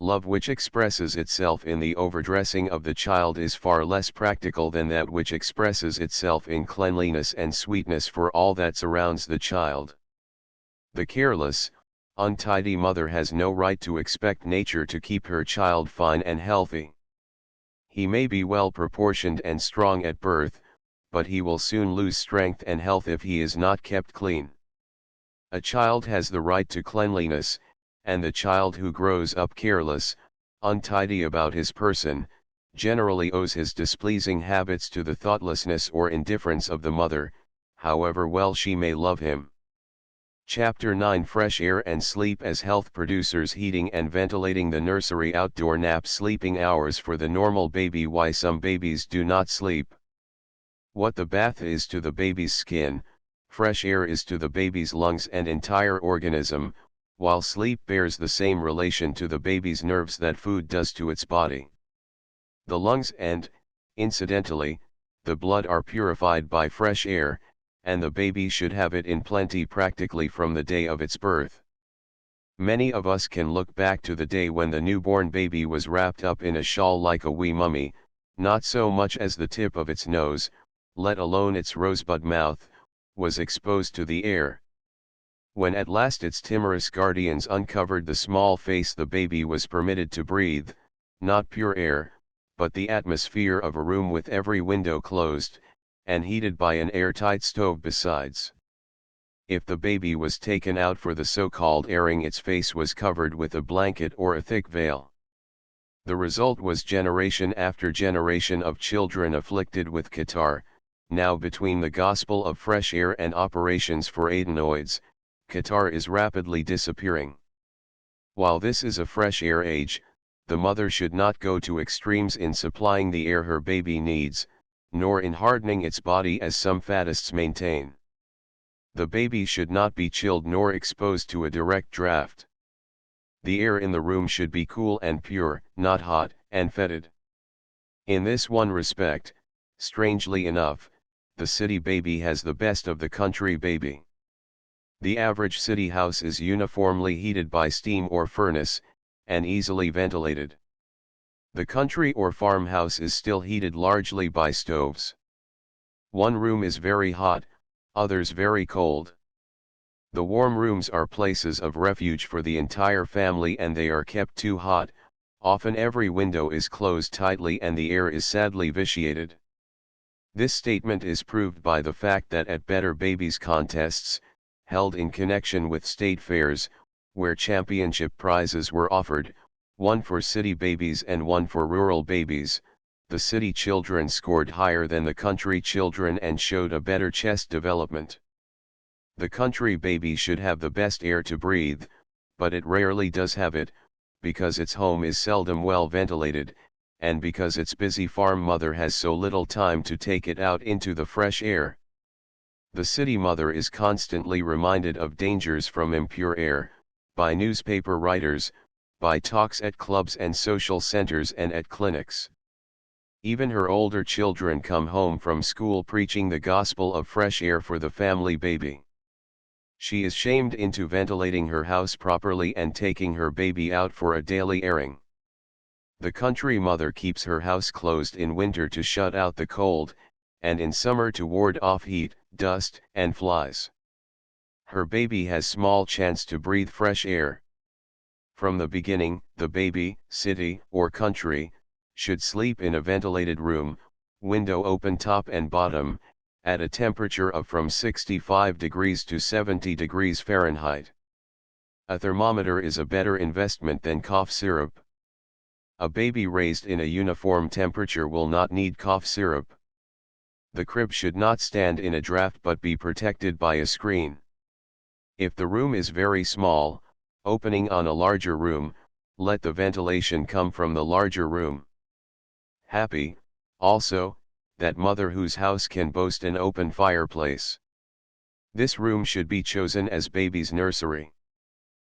Love which expresses itself in the overdressing of the child is far less practical than that which expresses itself in cleanliness and sweetness for all that surrounds the child. The careless, untidy mother has no right to expect nature to keep her child fine and healthy. He may be well proportioned and strong at birth, but he will soon lose strength and health if he is not kept clean. A child has the right to cleanliness, and the child who grows up careless, untidy about his person, generally owes his displeasing habits to the thoughtlessness or indifference of the mother, however well she may love him. Chapter 9: Fresh air and sleep as health producers. Heating and ventilating the nursery. Outdoor nap. Sleeping hours for the normal baby. Why some babies do not sleep. What the bath is to the baby's skin, fresh air is to the baby's lungs and entire organism, while sleep bears the same relation to the baby's nerves that food does to its body. The lungs and, incidentally, the blood are purified by fresh air, and the baby should have it in plenty practically from the day of its birth. Many of us can look back to the day when the newborn baby was wrapped up in a shawl like a wee mummy, not so much as the tip of its nose, let alone its rosebud mouth, was exposed to the air. When at last its timorous guardians uncovered the small face, the baby was permitted to breathe, not pure air, but the atmosphere of a room with every window closed, and heated by an airtight stove besides. If the baby was taken out for the so-called airing, its face was covered with a blanket or a thick veil. The result was generation after generation of children afflicted with catarrh. Now, between the gospel of fresh air and operations for adenoids, catarrh is rapidly disappearing. While this is a fresh air age, the mother should not go to extremes in supplying the air her baby needs, nor in hardening its body as some faddists maintain. The baby should not be chilled nor exposed to a direct draft. The air in the room should be cool and pure, not hot and fetid. In this one respect, strangely enough, the city baby has the best of the country baby. The average city house is uniformly heated by steam or furnace, and easily ventilated. The country or farmhouse is still heated largely by stoves. One room is very hot, others very cold. The warm rooms are places of refuge for the entire family, and they are kept too hot. Often every window is closed tightly and the air is sadly vitiated. This statement is proved by the fact that at Better Babies contests, held in connection with state fairs, where championship prizes were offered, one for city babies and one for rural babies, the city children scored higher than the country children and showed a better chest development. The country baby should have the best air to breathe, but it rarely does have it, because its home is seldom well ventilated, and because its busy farm mother has so little time to take it out into the fresh air. The city mother is constantly reminded of dangers from impure air, by newspaper writers, by talks at clubs and social centers and at clinics. Even her older children come home from school preaching the gospel of fresh air for the family baby. She is shamed into ventilating her house properly and taking her baby out for a daily airing. The country mother keeps her house closed in winter to shut out the cold, and in summer to ward off heat, dust, and flies. Her baby has small chance to breathe fresh air. From the beginning, the baby, city or country, should sleep in a ventilated room, window open top and bottom, at a temperature of from 65 degrees to 70 degrees Fahrenheit. A thermometer is a better investment than cough syrup. A baby raised in a uniform temperature will not need cough syrup. The crib should not stand in a draft but be protected by a screen. If the room is very small, opening on a larger room, let the ventilation come from the larger room. Happy, also, that mother whose house can boast an open fireplace. This room should be chosen as baby's nursery.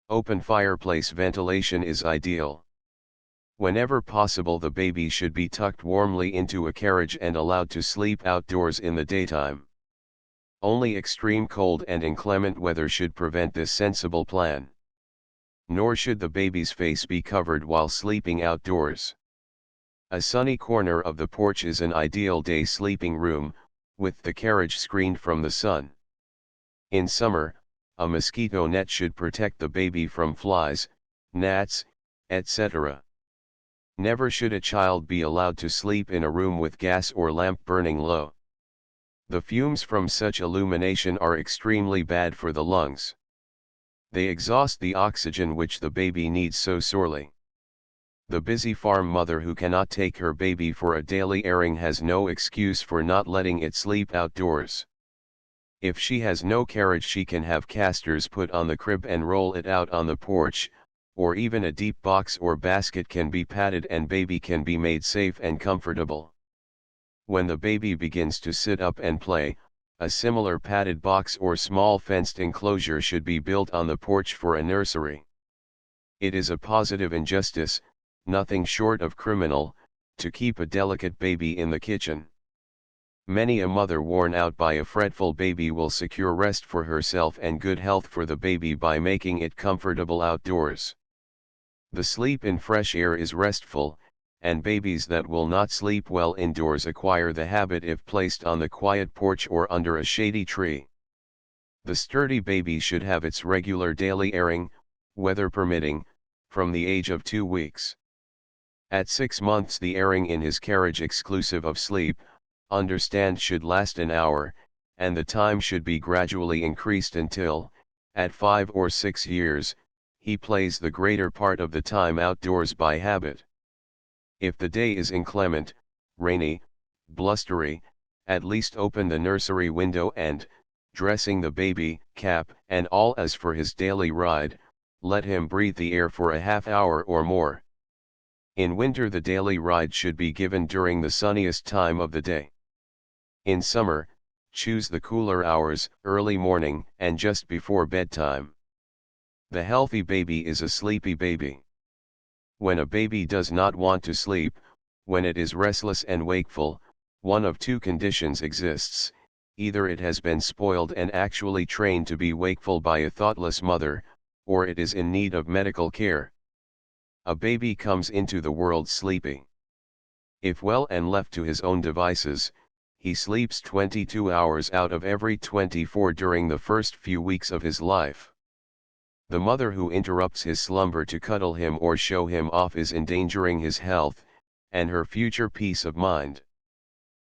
Open fireplace ventilation is ideal. Whenever possible, the baby should be tucked warmly into a carriage and allowed to sleep outdoors in the daytime. Only extreme cold and inclement weather should prevent this sensible plan. Nor should the baby's face be covered while sleeping outdoors. A sunny corner of the porch is an ideal day sleeping room, with the carriage screened from the sun. In summer, a mosquito net should protect the baby from flies, gnats, etc. Never should a child be allowed to sleep in a room with gas or lamp burning low. The fumes from such illumination are extremely bad for the lungs. They exhaust the oxygen which the baby needs so sorely. The busy farm mother who cannot take her baby for a daily airing has no excuse for not letting it sleep outdoors. If she has no carriage, she can have casters put on the crib and roll it out on the porch, or even a deep box or basket can be padded and baby can be made safe and comfortable. When the baby begins to sit up and play, a similar padded box or small fenced enclosure should be built on the porch for a nursery. It is a positive injustice, nothing short of criminal, to keep a delicate baby in the kitchen. Many a mother worn out by a fretful baby will secure rest for herself and good health for the baby by making it comfortable outdoors. The sleep in fresh air is restful, and babies that will not sleep well indoors acquire the habit if placed on the quiet porch or under a shady tree. The sturdy baby should have its regular daily airing, weather permitting, from the age of 2 weeks. At 6 months the airing in his carriage exclusive of sleep, understand, should last an hour, and the time should be gradually increased until, at 5 or 6 years, he plays the greater part of the time outdoors by habit. If the day is inclement, rainy, blustery, at least open the nursery window and, dressing the baby, cap and all as for his daily ride, let him breathe the air for a half hour or more. In winter the daily ride should be given during the sunniest time of the day. In summer, choose the cooler hours, early morning and just before bedtime. The healthy baby is a sleepy baby. When a baby does not want to sleep, when it is restless and wakeful, one of two conditions exists: either it has been spoiled and actually trained to be wakeful by a thoughtless mother, or it is in need of medical care. A baby comes into the world sleepy. If well and left to his own devices, he sleeps 22 hours out of every 24 during the first few weeks of his life. The mother who interrupts his slumber to cuddle him or show him off is endangering his health, and her future peace of mind.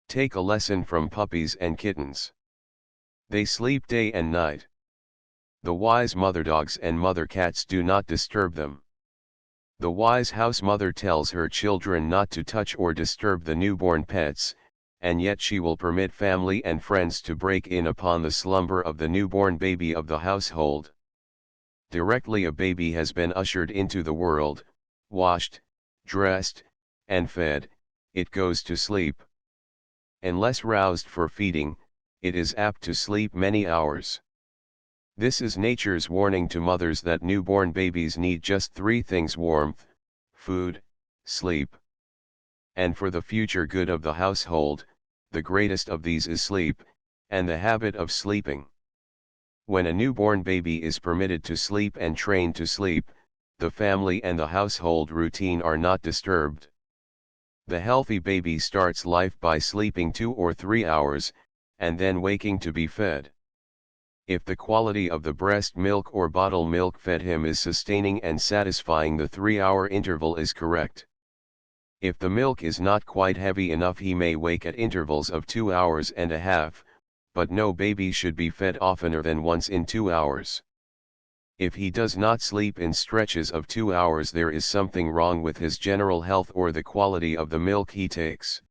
Take a lesson from puppies and kittens. They sleep day and night. The wise mother dogs and mother cats do not disturb them. The wise house mother tells her children not to touch or disturb the newborn pets, and yet she will permit family and friends to break in upon the slumber of the newborn baby of the household. Directly a baby has been ushered into the world, washed, dressed, and fed, it goes to sleep. Unless roused for feeding, it is apt to sleep many hours. This is nature's warning to mothers that newborn babies need just 3 things: warmth, food, sleep. And for the future good of the household, the greatest of these is sleep, and the habit of sleeping. When a newborn baby is permitted to sleep and trained to sleep, the family and the household routine are not disturbed. The healthy baby starts life by sleeping 2 or 3 hours, and then waking to be fed. If the quality of the breast milk or bottle milk fed him is sustaining and satisfying, the 3-hour interval is correct. If the milk is not quite heavy enough, he may wake at intervals of 2 hours and a half, but no baby should be fed oftener than once in 2 hours. If he does not sleep in stretches of 2 hours, there is something wrong with his general health or the quality of the milk he takes.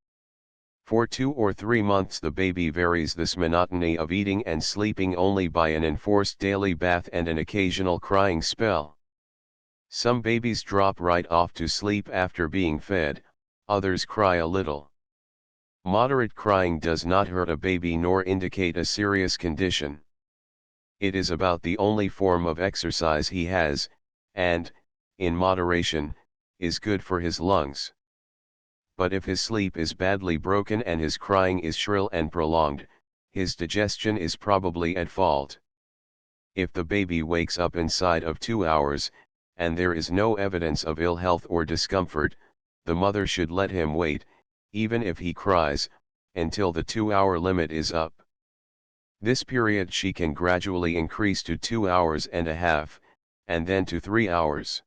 For 2 or 3 months the baby varies this monotony of eating and sleeping only by an enforced daily bath and an occasional crying spell. Some babies drop right off to sleep after being fed, others cry a little. Moderate crying does not hurt a baby nor indicate a serious condition. It is about the only form of exercise he has, and, in moderation, is good for his lungs. But if his sleep is badly broken and his crying is shrill and prolonged, his digestion is probably at fault. If the baby wakes up inside of 2 hours, and there is no evidence of ill health or discomfort, the mother should let him wait, even if he cries, until the 2-hour limit is up. This period she can gradually increase to 2 hours and a half, and then to 3 hours.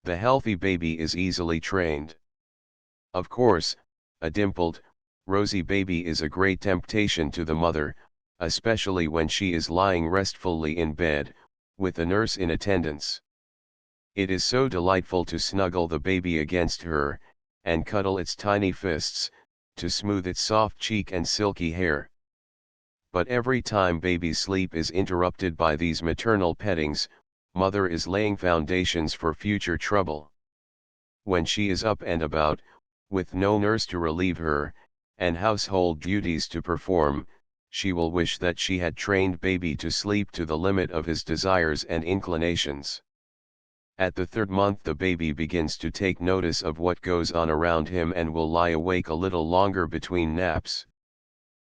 The healthy baby is easily trained. Of course, a dimpled, rosy baby is a great temptation to the mother, especially when she is lying restfully in bed, with a nurse in attendance. It is so delightful to snuggle the baby against her, and cuddle its tiny fists, to smooth its soft cheek and silky hair. But every time baby's sleep is interrupted by these maternal pettings, mother is laying foundations for future trouble. When she is up and about, with no nurse to relieve her, and household duties to perform, she will wish that she had trained baby to sleep to the limit of his desires and inclinations. At the 3rd month the baby begins to take notice of what goes on around him and will lie awake a little longer between naps.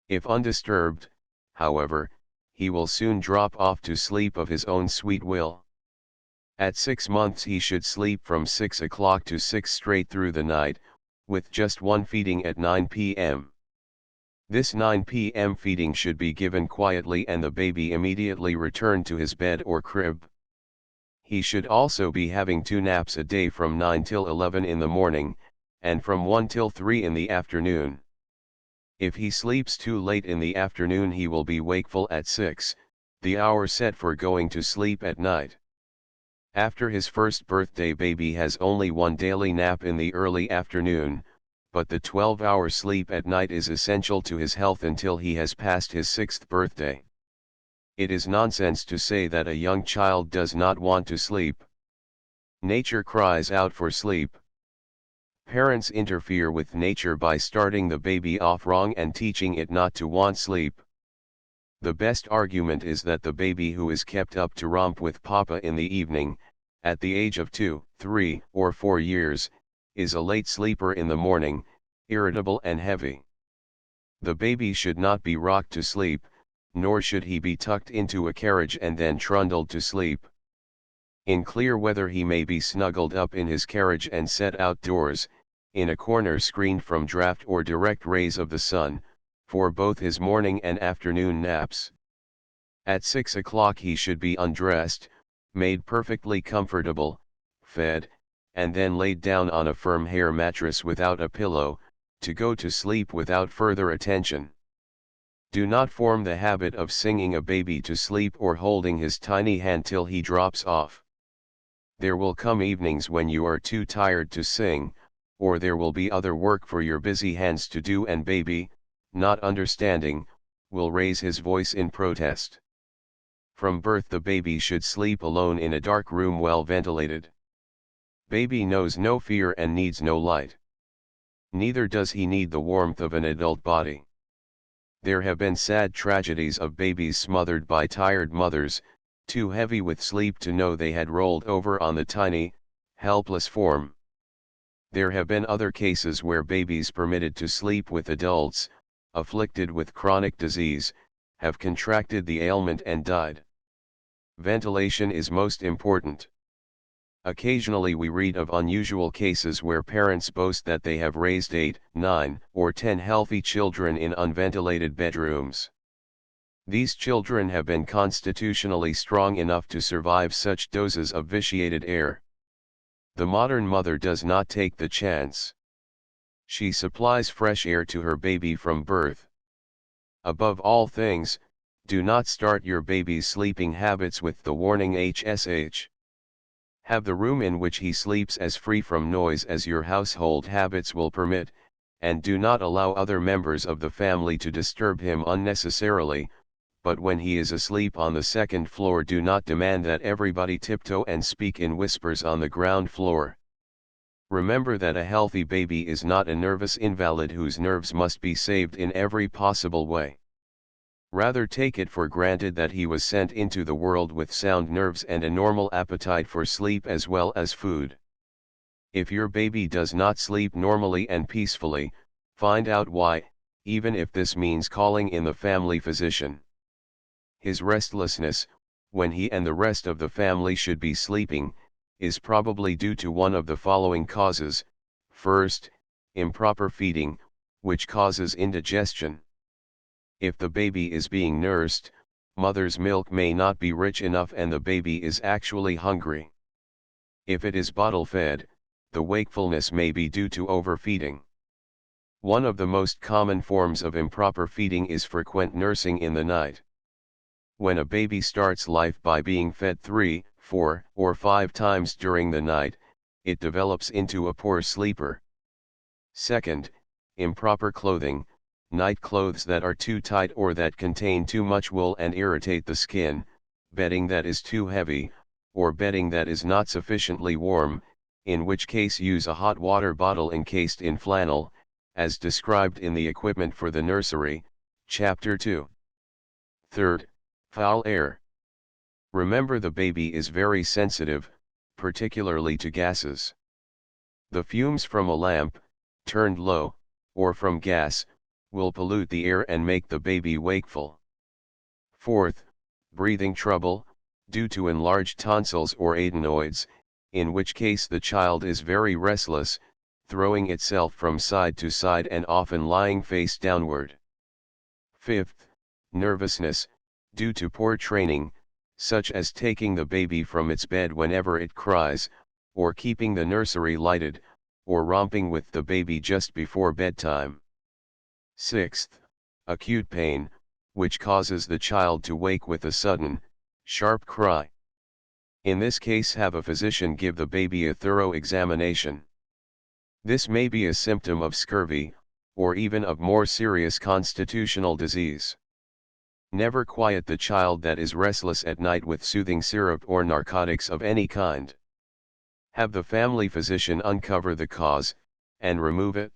If undisturbed, however, he will soon drop off to sleep of his own sweet will. At 6 months he should sleep from 6 o'clock to 6 straight through the night, with just one feeding at 9 p.m. This 9 p.m. feeding should be given quietly and the baby immediately returned to his bed or crib. He should also be having 2 naps a day from 9 till 11 in the morning, and from 1 till 3 in the afternoon. If he sleeps too late in the afternoon he will be wakeful at 6, the hour set for going to sleep at night. After his first birthday baby has only 1 daily nap in the early afternoon, but the 12-hour sleep at night is essential to his health until he has passed his 6th birthday. It is nonsense to say that a young child does not want to sleep. Nature cries out for sleep. Parents interfere with nature by starting the baby off wrong and teaching it not to want sleep. The best argument is that the baby who is kept up to romp with Papa in the evening, at the age of 2, 3, or 4 years, is a late sleeper in the morning, irritable and heavy. The baby should not be rocked to sleep, nor should he be tucked into a carriage and then trundled to sleep. In clear weather he may be snuggled up in his carriage and set outdoors, in a corner screened from draught or direct rays of the sun, for both his morning and afternoon naps. At 6 o'clock he should be undressed, made perfectly comfortable, fed, and then laid down on a firm hair mattress without a pillow, to go to sleep without further attention. Do not form the habit of singing a baby to sleep or holding his tiny hand till he drops off. There will come evenings when you are too tired to sing, or there will be other work for your busy hands to do, and baby, not understanding, will raise his voice in protest. From birth the baby should sleep alone in a dark room well ventilated. Baby knows no fear and needs no light. Neither does he need the warmth of an adult body. There have been sad tragedies of babies smothered by tired mothers, too heavy with sleep to know they had rolled over on the tiny, helpless form. There have been other cases where babies permitted to sleep with adults, afflicted with chronic disease, have contracted the ailment and died. Ventilation is most important. Occasionally we read of unusual cases where parents boast that they have raised 8, 9, or 10 healthy children in unventilated bedrooms. These children have been constitutionally strong enough to survive such doses of vitiated air. The modern mother does not take the chance. She supplies fresh air to her baby from birth. Above all things, do not start your baby's sleeping habits with the warning HSH. Have the room in which he sleeps as free from noise as your household habits will permit, and do not allow other members of the family to disturb him unnecessarily, but when he is asleep on the second floor do not demand that everybody tiptoe and speak in whispers on the ground floor. Remember that a healthy baby is not a nervous invalid whose nerves must be saved in every possible way. Rather take it for granted that he was sent into the world with sound nerves and a normal appetite for sleep as well as food. If your baby does not sleep normally and peacefully, find out why, even if this means calling in the family physician. His restlessness, when he and the rest of the family should be sleeping, is probably due to one of the following causes. First, improper feeding, which causes indigestion. If the baby is being nursed, mother's milk may not be rich enough and the baby is actually hungry. If it is bottle-fed, the wakefulness may be due to overfeeding. One of the most common forms of improper feeding is frequent nursing in the night. When a baby starts life by being fed 3, 4, or 5 times during the night, it develops into a poor sleeper. Second, improper clothing, night clothes that are too tight or that contain too much wool and irritate the skin, bedding that is too heavy, or bedding that is not sufficiently warm, in which case use a hot water bottle encased in flannel, as described in the equipment for the nursery, Chapter 2. Third, foul air. Remember the baby is very sensitive, particularly to gases. The fumes from a lamp, turned low, or from gas, will pollute the air and make the baby wakeful. Fourth, breathing trouble, due to enlarged tonsils or adenoids, in which case the child is very restless, throwing itself from side to side and often lying face downward. Fifth, nervousness, due to poor training, such as taking the baby from its bed whenever it cries, or keeping the nursery lighted, or romping with the baby just before bedtime. Sixth, acute pain, which causes the child to wake with a sudden, sharp cry. In this case have a physician give the baby a thorough examination. This may be a symptom of scurvy, or even of more serious constitutional disease. Never quiet the child that is restless at night with soothing syrup or narcotics of any kind. Have the family physician uncover the cause, and remove it.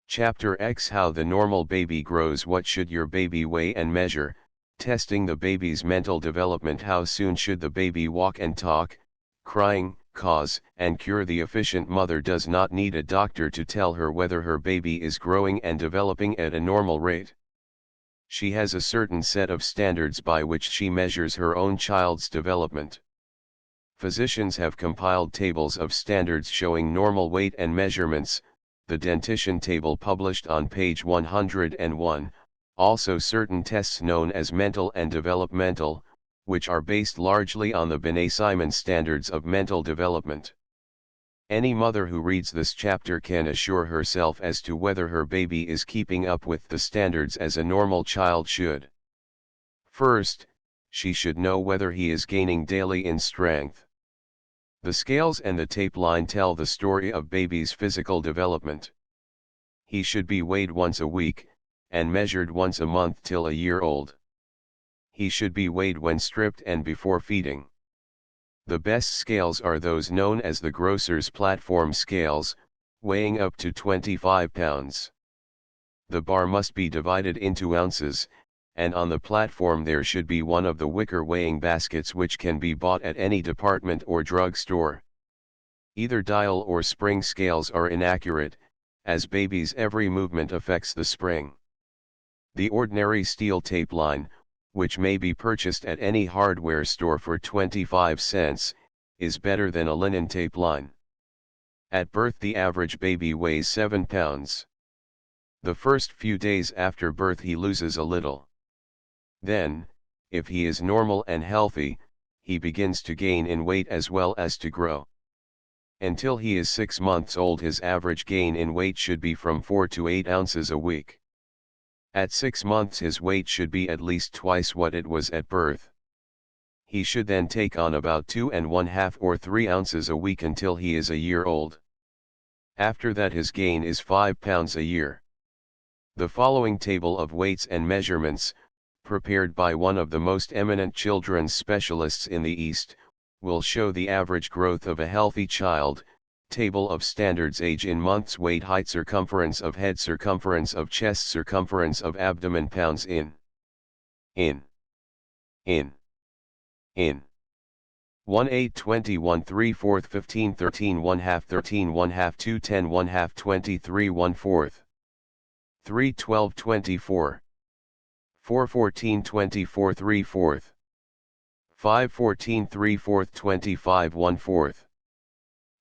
Chapter X How the normal baby grows. What should your baby weigh and measure? Testing the baby's mental development. How soon should the baby walk and talk? Crying, cause and cure. The efficient mother does not need a doctor to tell her whether her baby is growing and developing at a normal rate. She has a certain set of standards by which she measures her own child's development. Physicians have compiled tables of standards showing normal weight and measurements, the dentition table published on page 101, also certain tests known as mental and developmental, which are based largely on the Binet-Simon standards of mental development. Any mother who reads this chapter can assure herself as to whether her baby is keeping up with the standards as a normal child should. First, she should know whether he is gaining daily in strength. The scales and the tape line tell the story of baby's physical development. He should be weighed once a week, and measured once a month till a year old. He should be weighed when stripped and before feeding. The best scales are those known as the grocer's platform scales, weighing up to 25 pounds. The bar must be divided into ounces, and on the platform there should be one of the wicker weighing baskets which can be bought at any department or drug store. Either dial or spring scales are inaccurate, as baby's every movement affects the spring. The ordinary steel tape line, which may be purchased at any hardware store for 25 cents, is better than a linen tape line. At birth the average baby weighs 7 pounds. The first few days after birth he loses a little. Then, if he is normal and healthy, he begins to gain in weight as well as to grow. Until he is 6 months old his average gain in weight should be from 4 to 8 ounces a week. At 6 months his weight should be at least twice what it was at birth. He should then take on about 2½ or 3 ounces a week until he is a year old. After that his gain is 5 pounds a year. The following table of weights and measurements, prepared by one of the most eminent children's specialists in the East, will show the average growth of a healthy child. Table of standards: age in months, weight, height, circumference of head, circumference of chest, circumference of abdomen, pounds in 1 8 21 3 4 15 13 1/2 13 1/2 2 10 1/2 23 1/4 3 12 24 4 14 24 3/4 5 14 3/4 25 1/4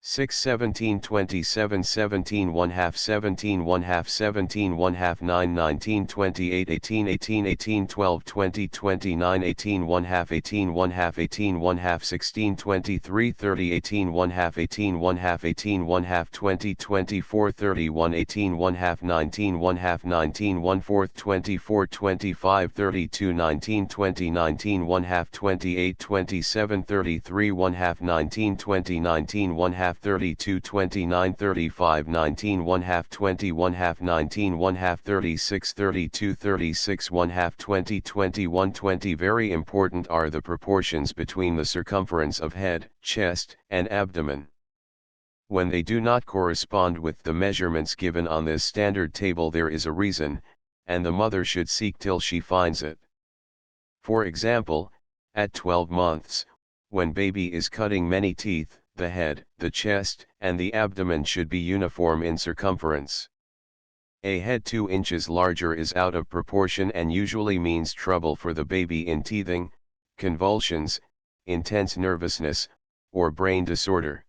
6 17 27 17 1/2 17 1/2 17 1/2 9 19 28 18 18 18 12 20 29 18 1/2 18 1/2 18 1/2 16 23 30 18 1/2 18 1/2 18 1/2 20 24 31 18 1/2 19 1/2 19 1/4 24 25 32 19 20 19 1/2 28 27 33 1/2 19 20 19 1/2 32 29 35 19 1/2 20 1/2 19 1/2 36 32 36 1/2 20 21 20. Very important are the proportions between the circumference of head, chest, and abdomen. When they do not correspond with the measurements given on this standard table there is a reason, and the mother should seek till she finds it. For example, at 12 months, when baby is cutting many teeth, the head, the chest, and the abdomen should be uniform in circumference. A head 2 inches larger is out of proportion and usually means trouble for the baby in teething, convulsions, intense nervousness, or brain disorder.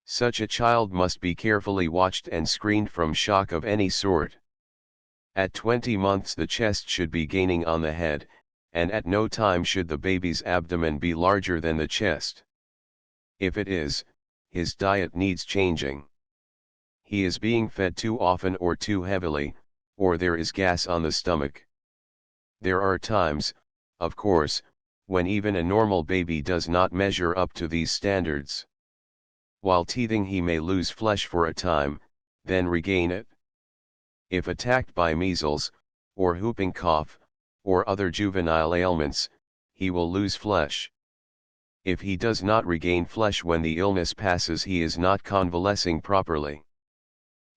Such a child must be carefully watched and screened from shock of any sort. At 20 months the chest should be gaining on the head, and at no time should the baby's abdomen be larger than the chest. If it is, his diet needs changing. He is being fed too often or too heavily, or there is gas on the stomach. There are times, of course, when even a normal baby does not measure up to these standards. While teething he may lose flesh for a time, then regain it. If attacked by measles, or whooping cough, or other juvenile ailments, he will lose flesh. If he does not regain flesh when the illness passes he is not convalescing properly.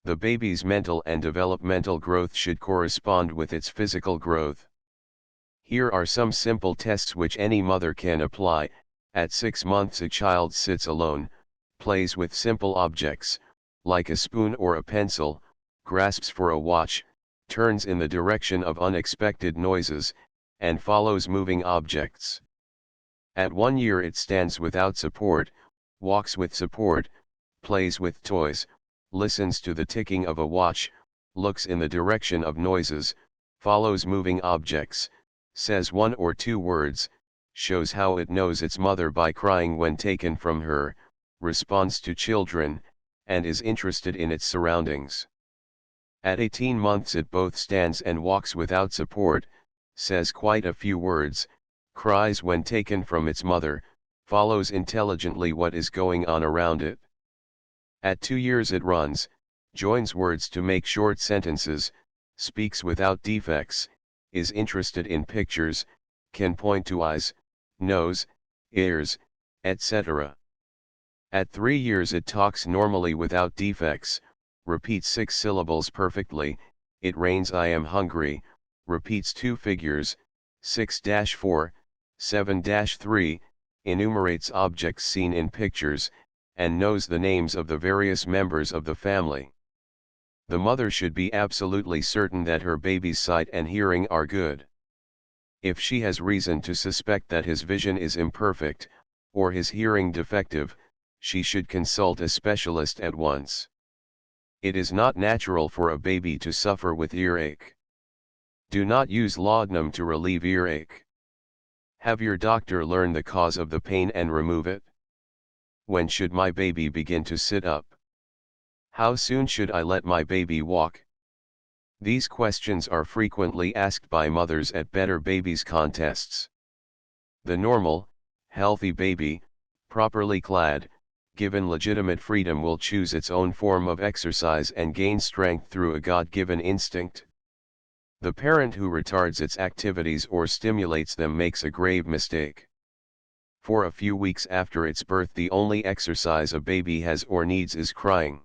The baby's mental and developmental growth should correspond with its physical growth. Here are some simple tests which any mother can apply. At 6 months a child sits alone, plays with simple objects, like a spoon or a pencil, grasps for a watch, turns in the direction of unexpected noises, and follows moving objects. At 1 year it stands without support, walks with support, plays with toys, listens to the ticking of a watch, looks in the direction of noises, follows moving objects, says 1 or 2 words, shows how it knows its mother by crying when taken from her, responds to children, and is interested in its surroundings. At 18 months it both stands and walks without support, says quite a few words, cries when taken from its mother, follows intelligently what is going on around it. At 2 years it runs, joins words to make short sentences, speaks without defects, is interested in pictures, can point to eyes, nose, ears, etc. At 3 years it talks normally without defects, repeats 6 syllables perfectly, it rains I am hungry, repeats 2 figures, 6-4, 7-3, enumerates objects seen in pictures, and knows the names of the various members of the family. The mother should be absolutely certain that her baby's sight and hearing are good. If she has reason to suspect that his vision is imperfect, or his hearing defective, she should consult a specialist at once. It is not natural for a baby to suffer with earache. Do not use laudanum to relieve earache. Have your doctor learn the cause of the pain and remove it. When should my baby begin to sit up? How soon should I let my baby walk? These questions are frequently asked by mothers at Better Babies contests. The normal, healthy baby, properly clad, given legitimate freedom, will choose its own form of exercise and gain strength through a God-given instinct. The parent who retards its activities or stimulates them makes a grave mistake. For a few weeks after its birth, the only exercise a baby has or needs is crying.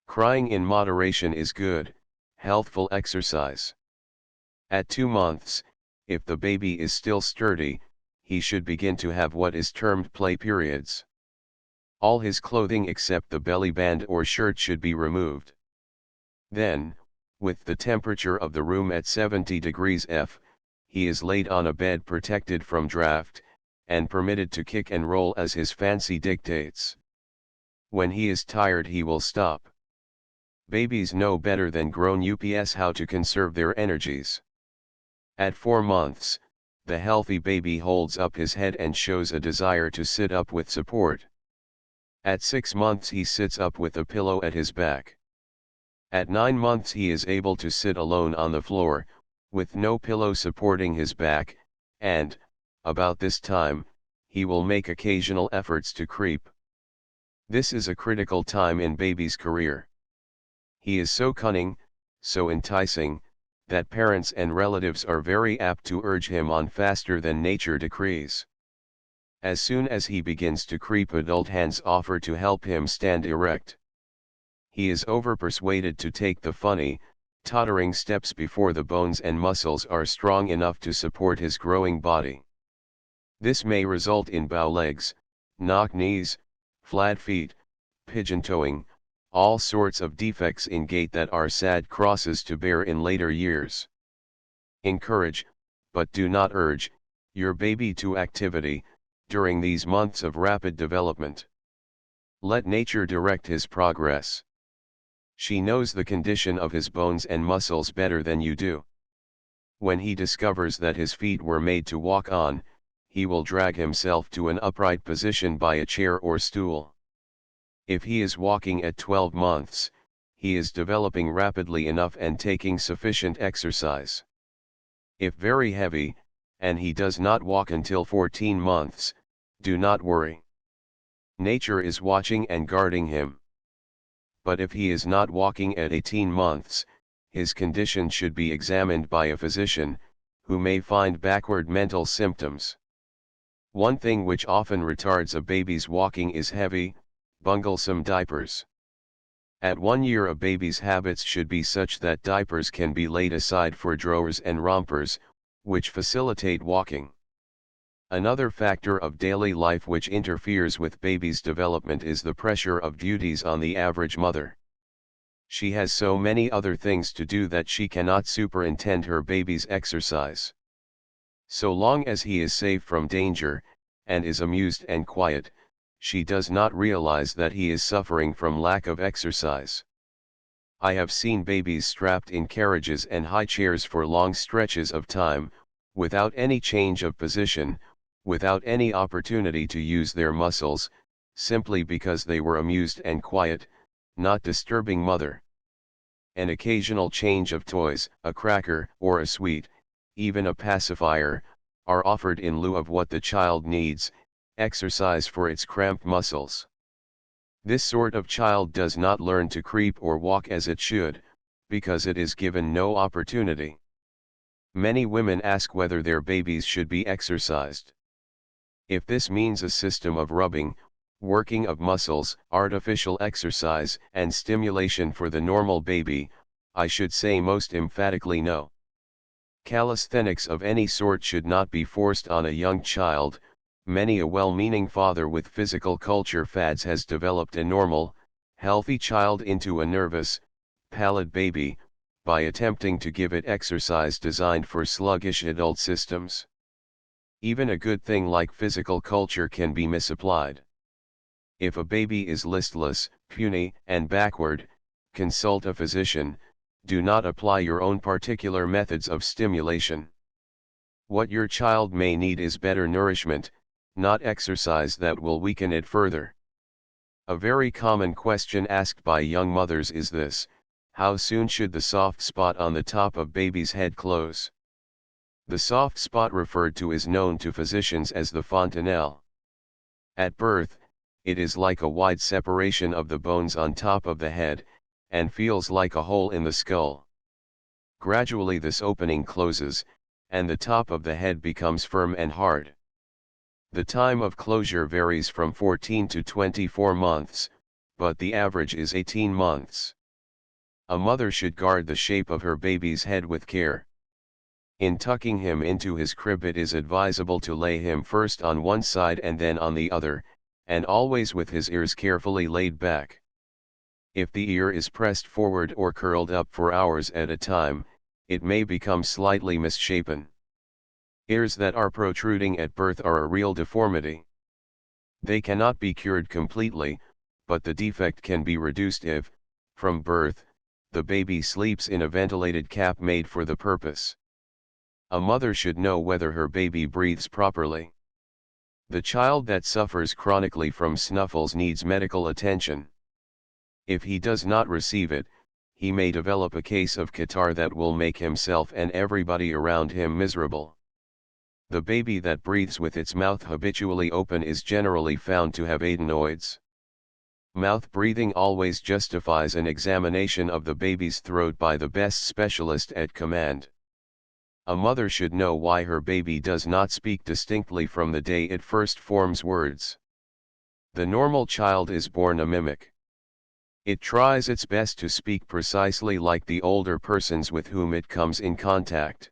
Crying in moderation is good, healthful exercise. At 2 months, if the baby is still sturdy, he should begin to have what is termed play periods. All his clothing except the belly band or shirt should be removed. Then, with the temperature of the room at 70 degrees F, he is laid on a bed protected from draft, and permitted to kick and roll as his fancy dictates. When he is tired, he will stop. Babies know better than grown ups how to conserve their energies. At 4 months, the healthy baby holds up his head and shows a desire to sit up with support. At 6 months he sits up with a pillow at his back. At 9 months he is able to sit alone on the floor, with no pillow supporting his back, and, about this time, he will make occasional efforts to creep. This is a critical time in baby's career. He is so cunning, so enticing, that parents and relatives are very apt to urge him on faster than nature decrees. As soon as he begins to creep, adult hands offer to help him stand erect. He is overpersuaded to take the funny, tottering steps before the bones and muscles are strong enough to support his growing body. This may result in bow legs, knock knees, flat feet, pigeon toeing, all sorts of defects in gait that are sad crosses to bear in later years. Encourage, but do not urge, your baby to activity, during these months of rapid development. Let nature direct his progress. She knows the condition of his bones and muscles better than you do. When he discovers that his feet were made to walk on, he will drag himself to an upright position by a chair or stool. If he is walking at 12 months, he is developing rapidly enough and taking sufficient exercise. If very heavy, and he does not walk until 14 months, do not worry. Nature is watching and guarding him. But if he is not walking at 18 months, his condition should be examined by a physician, who may find backward mental symptoms. One thing which often retards a baby's walking is heavy, bunglesome diapers. At 1 year, a baby's habits should be such that diapers can be laid aside for drawers and rompers, which facilitate walking. Another factor of daily life which interferes with baby's development is the pressure of duties on the average mother. She has so many other things to do that she cannot superintend her baby's exercise. So long as he is safe from danger, and is amused and quiet, she does not realize that he is suffering from lack of exercise. I have seen babies strapped in carriages and high chairs for long stretches of time, without any change of position, without any opportunity to use their muscles, simply because they were amused and quiet, not disturbing mother. An occasional change of toys, a cracker or a sweet, even a pacifier, are offered in lieu of what the child needs, exercise for its cramped muscles. This sort of child does not learn to creep or walk as it should, because it is given no opportunity. Many women ask whether their babies should be exercised. If this means a system of rubbing, working of muscles, artificial exercise, and stimulation for the normal baby, I should say most emphatically no. Calisthenics of any sort should not be forced on a young child. Many a well-meaning father with physical culture fads has developed a normal, healthy child into a nervous, pallid baby, by attempting to give it exercise designed for sluggish adult systems. Even a good thing like physical culture can be misapplied. If a baby is listless, puny, and backward, consult a physician. Do not apply your own particular methods of stimulation. What your child may need is better nourishment, not exercise that will weaken it further. A very common question asked by young mothers is this: how soon should the soft spot on the top of baby's head close? The soft spot referred to is known to physicians as the fontanelle. At birth, it is like a wide separation of the bones on top of the head, and feels like a hole in the skull. Gradually this opening closes, and the top of the head becomes firm and hard. The time of closure varies from 14 to 24 months, but the average is 18 months. A mother should guard the shape of her baby's head with care. In tucking him into his crib, it is advisable to lay him first on one side and then on the other, and always with his ears carefully laid back. If the ear is pressed forward or curled up for hours at a time, it may become slightly misshapen. Ears that are protruding at birth are a real deformity. They cannot be cured completely, but the defect can be reduced if, from birth, the baby sleeps in a ventilated cap made for the purpose. A mother should know whether her baby breathes properly. The child that suffers chronically from snuffles needs medical attention. If he does not receive it, he may develop a case of catarrh that will make himself and everybody around him miserable. The baby that breathes with its mouth habitually open is generally found to have adenoids. Mouth breathing always justifies an examination of the baby's throat by the best specialist at command. A mother should know why her baby does not speak distinctly from the day it first forms words. The normal child is born a mimic. It tries its best to speak precisely like the older persons with whom it comes in contact.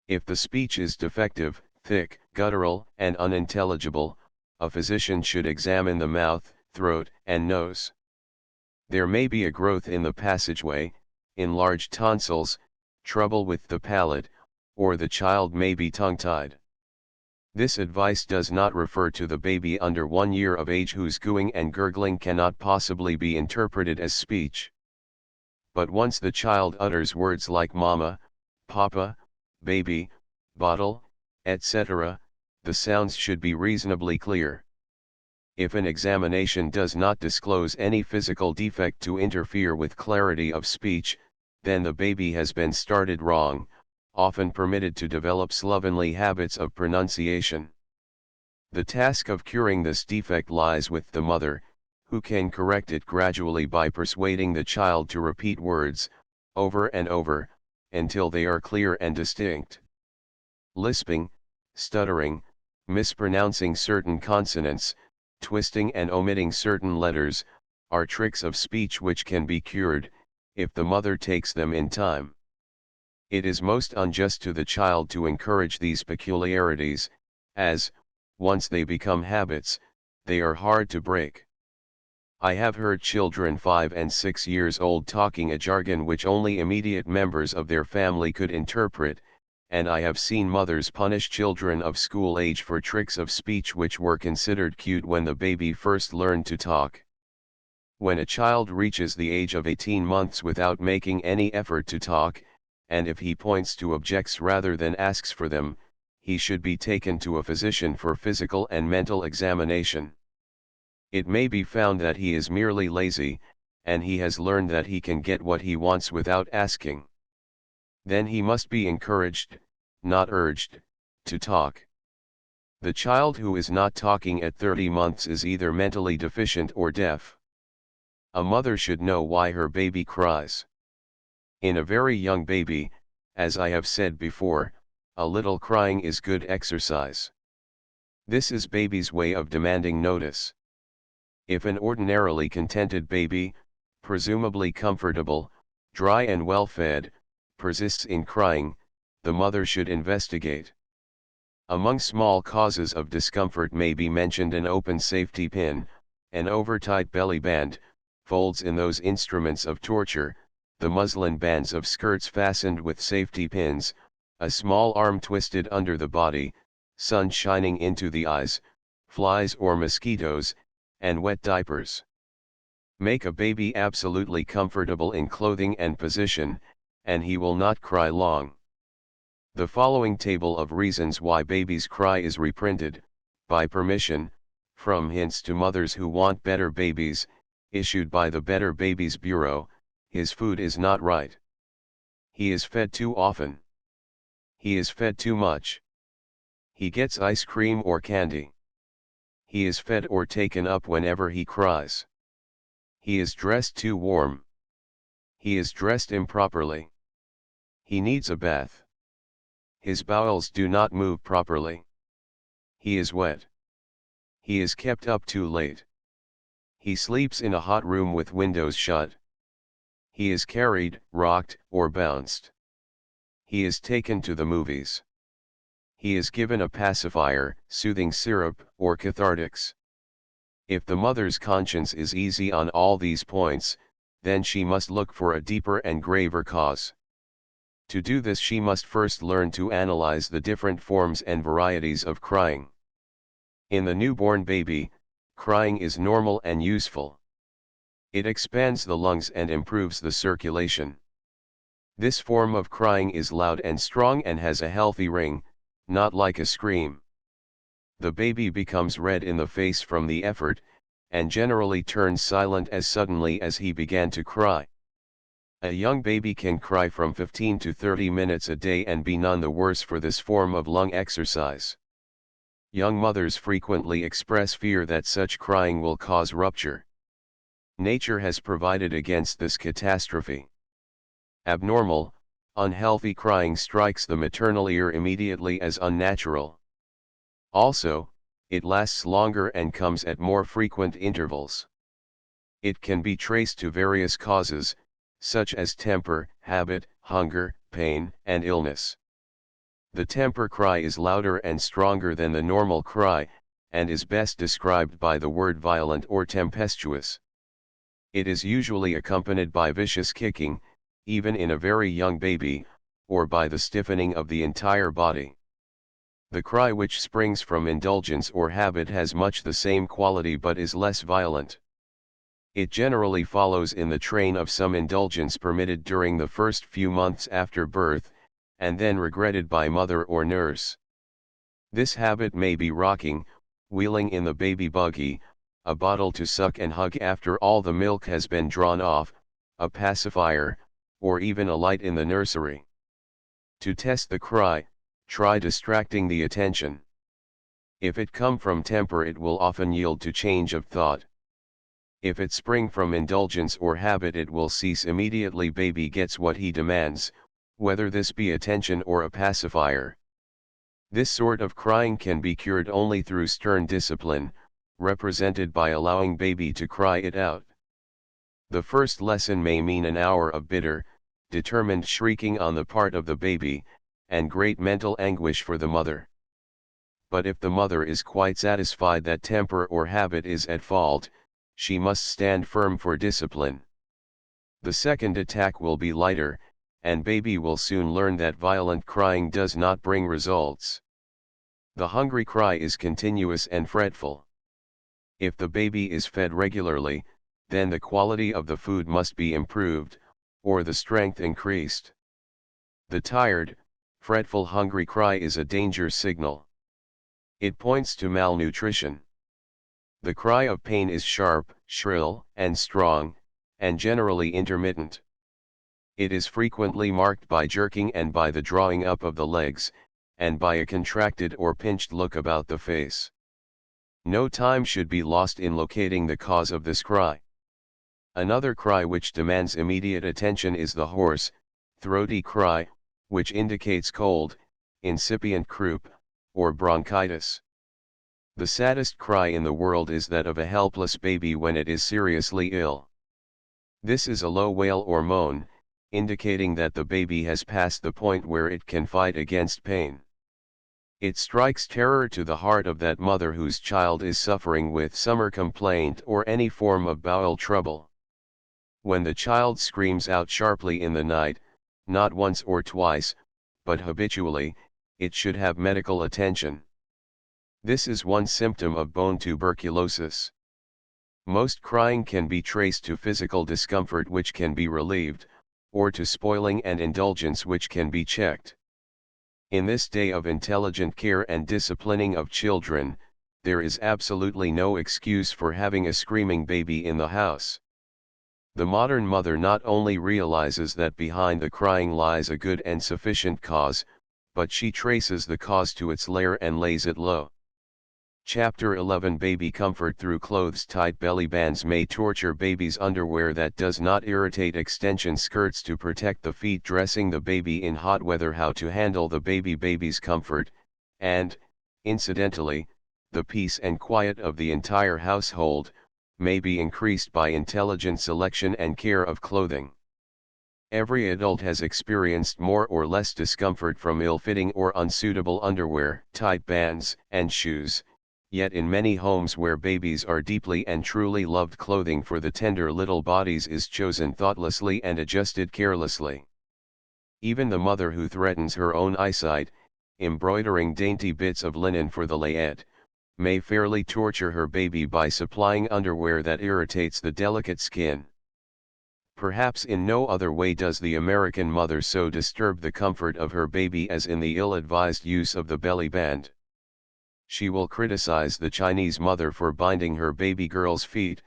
If the speech is defective, thick, guttural, and unintelligible, a physician should examine the mouth, throat, and nose. There may be a growth in the passageway, enlarged tonsils, trouble with the palate, or the child may be tongue-tied. This advice does not refer to the baby under 1 year of age whose cooing and gurgling cannot possibly be interpreted as speech. But once the child utters words like mama, papa, baby, bottle, etc., the sounds should be reasonably clear. If an examination does not disclose any physical defect to interfere with clarity of speech, then the baby has been started wrong, often permitted to develop slovenly habits of pronunciation. The task of curing this defect lies with the mother, who can correct it gradually by persuading the child to repeat words, over and over, until they are clear and distinct. Lisping, stuttering, mispronouncing certain consonants, twisting and omitting certain letters, are tricks of speech which can be cured, if the mother takes them in time. It is most unjust to the child to encourage these peculiarities, as, once they become habits, they are hard to break. I have heard children 5 and 6 years old talking a jargon which only immediate members of their family could interpret, and I have seen mothers punish children of school age for tricks of speech which were considered cute when the baby first learned to talk. When a child reaches the age of 18 months without making any effort to talk, and if he points to objects rather than asks for them, he should be taken to a physician for physical and mental examination. It may be found that he is merely lazy, and he has learned that he can get what he wants without asking. Then he must be encouraged, not urged, to talk. The child who is not talking at 30 months is either mentally deficient or deaf. A mother should know why her baby cries. In a very young baby, as I have said before, a little crying is good exercise. This is baby's way of demanding notice. If an ordinarily contented baby, presumably comfortable, dry and well-fed, persists in crying, the mother should investigate. Among small causes of discomfort may be mentioned an open safety pin, an overtight belly band, folds in those instruments of torture, the muslin bands of skirts fastened with safety pins, a small arm twisted under the body, sun shining into the eyes, flies or mosquitoes, and wet diapers. Make a baby absolutely comfortable in clothing and position, and he will not cry long. The following table of reasons why babies cry is reprinted, by permission, from Hints to Mothers Who Want Better Babies, issued by the Better Babies Bureau. His food is not right. He is fed too often. He is fed too much. He gets ice cream or candy. He is fed or taken up whenever he cries. He is dressed too warm. He is dressed improperly. He needs a bath. His bowels do not move properly. He is wet. He is kept up too late. He sleeps in a hot room with windows shut. He is carried, rocked, or bounced. He is taken to the movies. He is given a pacifier, soothing syrup, or cathartics. If the mother's conscience is easy on all these points, then she must look for a deeper and graver cause. To do this, she must first learn to analyze the different forms and varieties of crying. In the newborn baby, crying is normal and useful. It expands the lungs and improves the circulation. This form of crying is loud and strong and has a healthy ring, not like a scream. The baby becomes red in the face from the effort, and generally turns silent as suddenly as he began to cry. A young baby can cry from 15 to 30 minutes a day and be none the worse for this form of lung exercise. Young mothers frequently express fear that such crying will cause rupture. Nature has provided against this catastrophe. Abnormal, unhealthy crying strikes the maternal ear immediately as unnatural. Also, it lasts longer and comes at more frequent intervals. It can be traced to various causes, such as temper, habit, hunger, pain, and illness. The temper cry is louder and stronger than the normal cry, and is best described by the word violent or tempestuous. It is usually accompanied by vicious kicking, even in a very young baby, or by the stiffening of the entire body. The cry which springs from indulgence or habit has much the same quality but is less violent. It generally follows in the train of some indulgence permitted during the first few months after birth, and then regretted by mother or nurse. This habit may be rocking, wheeling in the baby buggy, a bottle to suck and hug after all the milk has been drawn off, a pacifier, or even a light in the nursery. To test the cry, try distracting the attention. If it come from temper, it will often yield to change of thought. If it spring from indulgence or habit, it will cease immediately. Baby gets what he demands, whether this be attention or a pacifier. This sort of crying can be cured only through stern discipline, represented by allowing baby to cry it out. The first lesson may mean an hour of bitter, determined shrieking on the part of the baby, and great mental anguish for the mother. But if the mother is quite satisfied that temper or habit is at fault, she must stand firm for discipline. The second attack will be lighter, and baby will soon learn that violent crying does not bring results. The hungry cry is continuous and fretful. If the baby is fed regularly, then the quality of the food must be improved, or the strength increased. The tired, fretful hungry cry is a danger signal. It points to malnutrition. The cry of pain is sharp, shrill, and strong, and generally intermittent. It is frequently marked by jerking and by the drawing up of the legs, and by a contracted or pinched look about the face. No time should be lost in locating the cause of this cry. Another cry which demands immediate attention is the hoarse, throaty cry, which indicates cold, incipient croup, or bronchitis. The saddest cry in the world is that of a helpless baby when it is seriously ill. This is a low wail or moan, indicating that the baby has passed the point where it can fight against pain. It strikes terror to the heart of that mother whose child is suffering with summer complaint or any form of bowel trouble. When the child screams out sharply in the night, not once or twice, but habitually, it should have medical attention. This is one symptom of bone tuberculosis. Most crying can be traced to physical discomfort which can be relieved, or to spoiling and indulgence which can be checked. In this day of intelligent care and disciplining of children, there is absolutely no excuse for having a screaming baby in the house. The modern mother not only realizes that behind the crying lies a good and sufficient cause, but she traces the cause to its lair and lays it low. Chapter 11 Baby Comfort through clothes. Tight belly bands may torture baby's underwear that does not irritate. Extension skirts to protect the feet. Dressing the baby in hot weather. How to handle the baby's comfort, and, incidentally, the peace and quiet of the entire household, may be increased by intelligent selection and care of clothing. Every adult has experienced more or less discomfort from ill-fitting or unsuitable underwear, tight bands, and shoes. Yet in many homes where babies are deeply and truly loved, clothing for the tender little bodies is chosen thoughtlessly and adjusted carelessly. Even the mother who threatens her own eyesight, embroidering dainty bits of linen for the layette, may fairly torture her baby by supplying underwear that irritates the delicate skin. Perhaps in no other way does the American mother so disturb the comfort of her baby as in the ill-advised use of the belly band. She will criticize the Chinese mother for binding her baby girl's feet,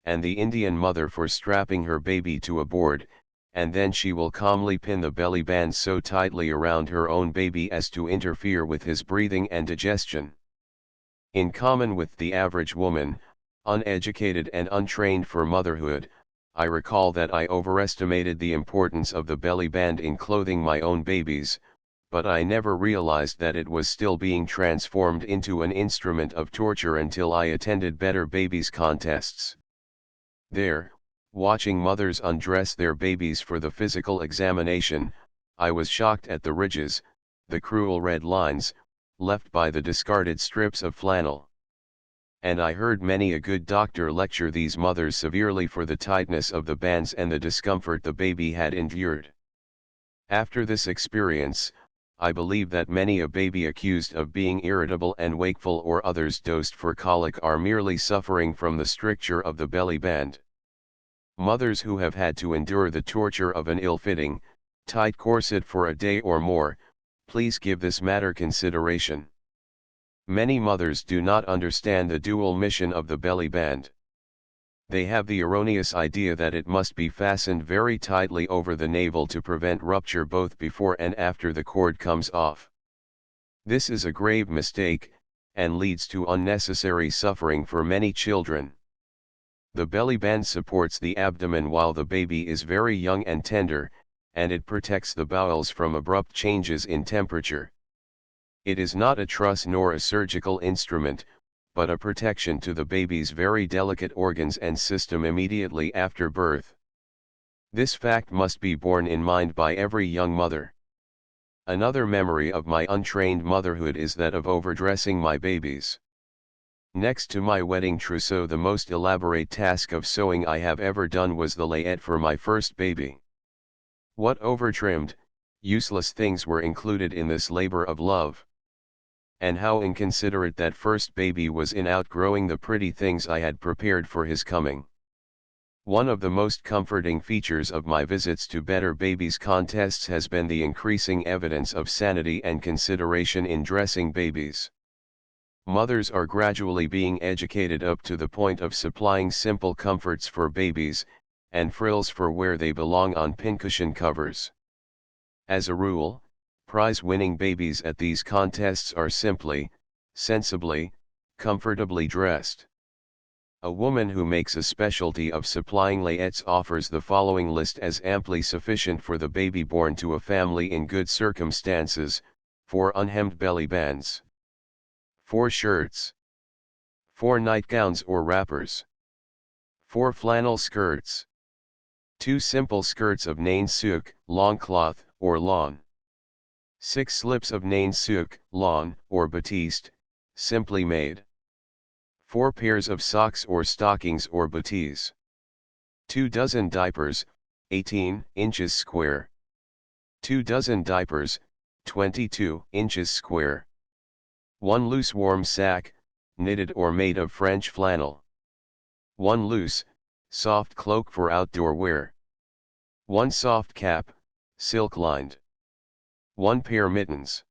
and the Indian mother for strapping her baby to a board, and then she will calmly pin the belly band so tightly around her own baby as to interfere with his breathing and digestion. In common with the average woman, uneducated and untrained for motherhood, I recall that I overestimated the importance of the belly band in clothing my own babies, but I never realized that it was still being transformed into an instrument of torture until I attended Better Babies contests. There, watching mothers undress their babies for the physical examination, I was shocked at the ridges, the cruel red lines, left by the discarded strips of flannel. And I heard many a good doctor lecture these mothers severely for the tightness of the bands and the discomfort the baby had endured. After this experience, I believe that many a baby accused of being irritable and wakeful or others dosed for colic are merely suffering from the stricture of the belly band. Mothers who have had to endure the torture of an ill-fitting, tight corset for a day or more, please give this matter consideration. Many mothers do not understand the dual mission of the belly band. They have the erroneous idea that it must be fastened very tightly over the navel to prevent rupture both before and after the cord comes off. This is a grave mistake, and leads to unnecessary suffering for many children. The belly band supports the abdomen while the baby is very young and tender, and it protects the bowels from abrupt changes in temperature. It is not a truss nor a surgical instrument, but a protection to the baby's very delicate organs and system immediately after birth. This fact must be borne in mind by every young mother. Another memory of my untrained motherhood is that of overdressing my babies. Next to my wedding trousseau, the most elaborate task of sewing I have ever done was the layette for my first baby. What overtrimmed, useless things were included in this labor of love. And how inconsiderate that first baby was in outgrowing the pretty things I had prepared for his coming. One of the most comforting features of my visits to Better Babies contests has been the increasing evidence of sanity and consideration in dressing babies. Mothers are gradually being educated up to the point of supplying simple comforts for babies, and frills for where they belong on pincushion covers. As a rule, prize-winning babies at these contests are simply, sensibly, comfortably dressed. A woman who makes a specialty of supplying layettes offers the following list as amply sufficient for the baby born to a family in good circumstances: 4 unhemmed belly bands, 4 shirts, 4 nightgowns or wrappers, 4 flannel skirts, 2 simple skirts of nain sook, long cloth, or lawn, 6 slips of nain sook, lawn, or batiste, simply made, 4 pairs of socks or stockings or bootees, 2 dozen diapers, 18 inches square, 2 dozen diapers, 22 inches square, 1 loose warm sack, knitted or made of French flannel. 1 loose, soft cloak for outdoor wear. 1 soft cap, silk-lined. 1 pair mittens.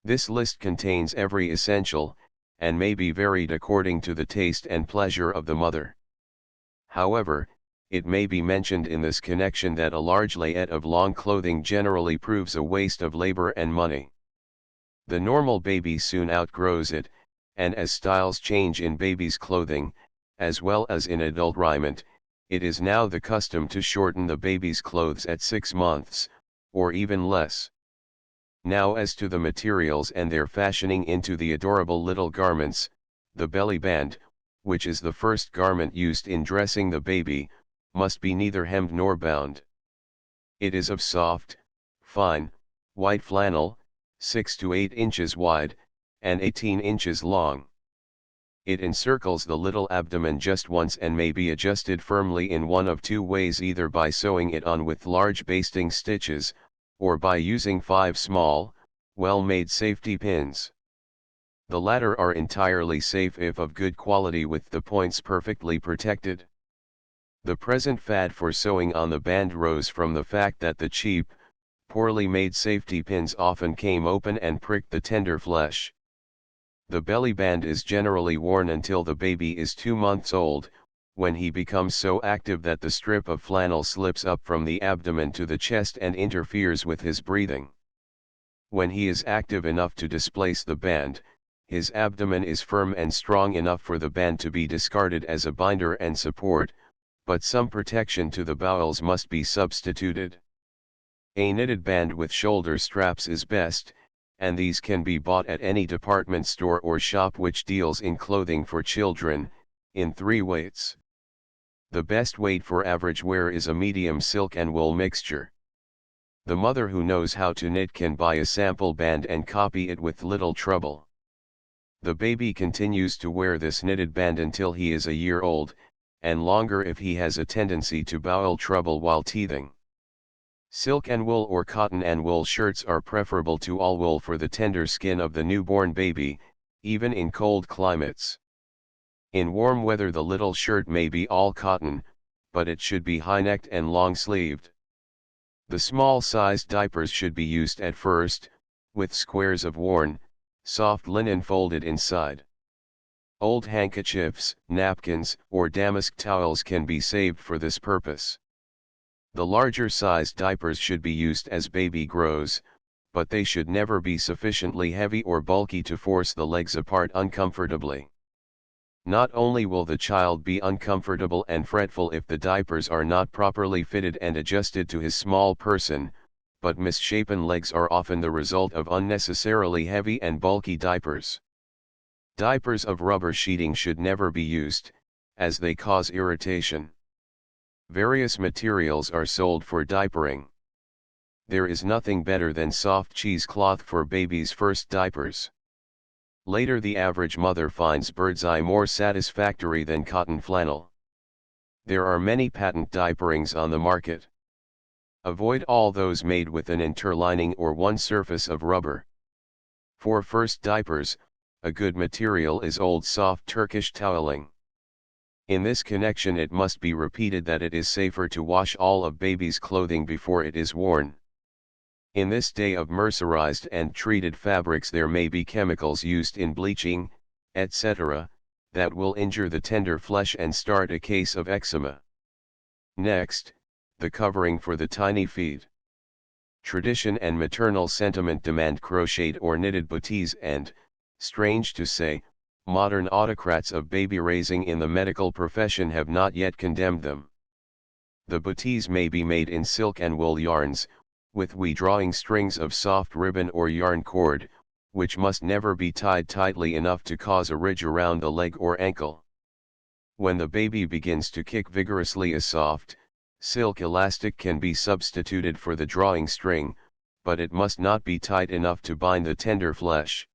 This list contains every essential, and may be varied according to the taste and pleasure of the mother. However, it may be mentioned in this connection that a large layette of long clothing generally proves a waste of labor and money. The normal baby soon outgrows it, and as styles change in baby's clothing, as well as in adult raiment, it is now the custom to shorten the baby's clothes at 6 months, or even less. Now as to the materials and their fashioning into the adorable little garments, the belly band, which is the first garment used in dressing the baby, must be neither hemmed nor bound. It is of soft, fine, white flannel, 6 to 8 inches wide, and 18 inches long. It encircles the little abdomen just once and may be adjusted firmly in one of 2 ways, either by sewing it on with large basting stitches, or by using 5 small, well-made safety pins. The latter are entirely safe if of good quality with the points perfectly protected. The present fad for sewing on the band rose from the fact that the cheap, poorly made safety pins often came open and pricked the tender flesh. The belly band is generally worn until the baby is 2 months old, when he becomes so active that the strip of flannel slips up from the abdomen to the chest and interferes with his breathing. When he is active enough to displace the band, his abdomen is firm and strong enough for the band to be discarded as a binder and support, but some protection to the bowels must be substituted. A knitted band with shoulder straps is best, and these can be bought at any department store or shop which deals in clothing for children, in 3 weights. The best weight for average wear is a medium silk and wool mixture. The mother who knows how to knit can buy a sample band and copy it with little trouble. The baby continues to wear this knitted band until he is a year old, and longer if he has a tendency to bowel trouble while teething. Silk and wool or cotton and wool shirts are preferable to all wool for the tender skin of the newborn baby, even in cold climates. In warm weather the little shirt may be all cotton, but it should be high-necked and long-sleeved. The small-sized diapers should be used at first, with squares of worn, soft linen folded inside. Old handkerchiefs, napkins, or damask towels can be saved for this purpose. The larger sized diapers should be used as baby grows, but they should never be sufficiently heavy or bulky to force the legs apart uncomfortably. Not only will the child be uncomfortable and fretful if the diapers are not properly fitted and adjusted to his small person, but misshapen legs are often the result of unnecessarily heavy and bulky diapers. Diapers of rubber sheeting should never be used, as they cause irritation. Various materials are sold for diapering. There is nothing better than soft cheesecloth for baby's first diapers. Later the average mother finds bird's eye more satisfactory than cotton flannel. There are many patent diaperings on the market. Avoid all those made with an interlining or one surface of rubber. For first diapers, a good material is old soft Turkish toweling. In this connection it must be repeated that it is safer to wash all of baby's clothing before it is worn. In this day of mercerized and treated fabrics there may be chemicals used in bleaching, etc., that will injure the tender flesh and start a case of eczema. Next, the covering for the tiny feet. Tradition and maternal sentiment demand crocheted or knitted bootees and, strange to say, modern autocrats of baby raising in the medical profession have not yet condemned them. The bootees may be made in silk and wool yarns, with drawing strings of soft ribbon or yarn cord, which must never be tied tightly enough to cause a ridge around the leg or ankle. When the baby begins to kick vigorously, a soft, silk elastic can be substituted for the drawing string, but it must not be tight enough to bind the tender flesh.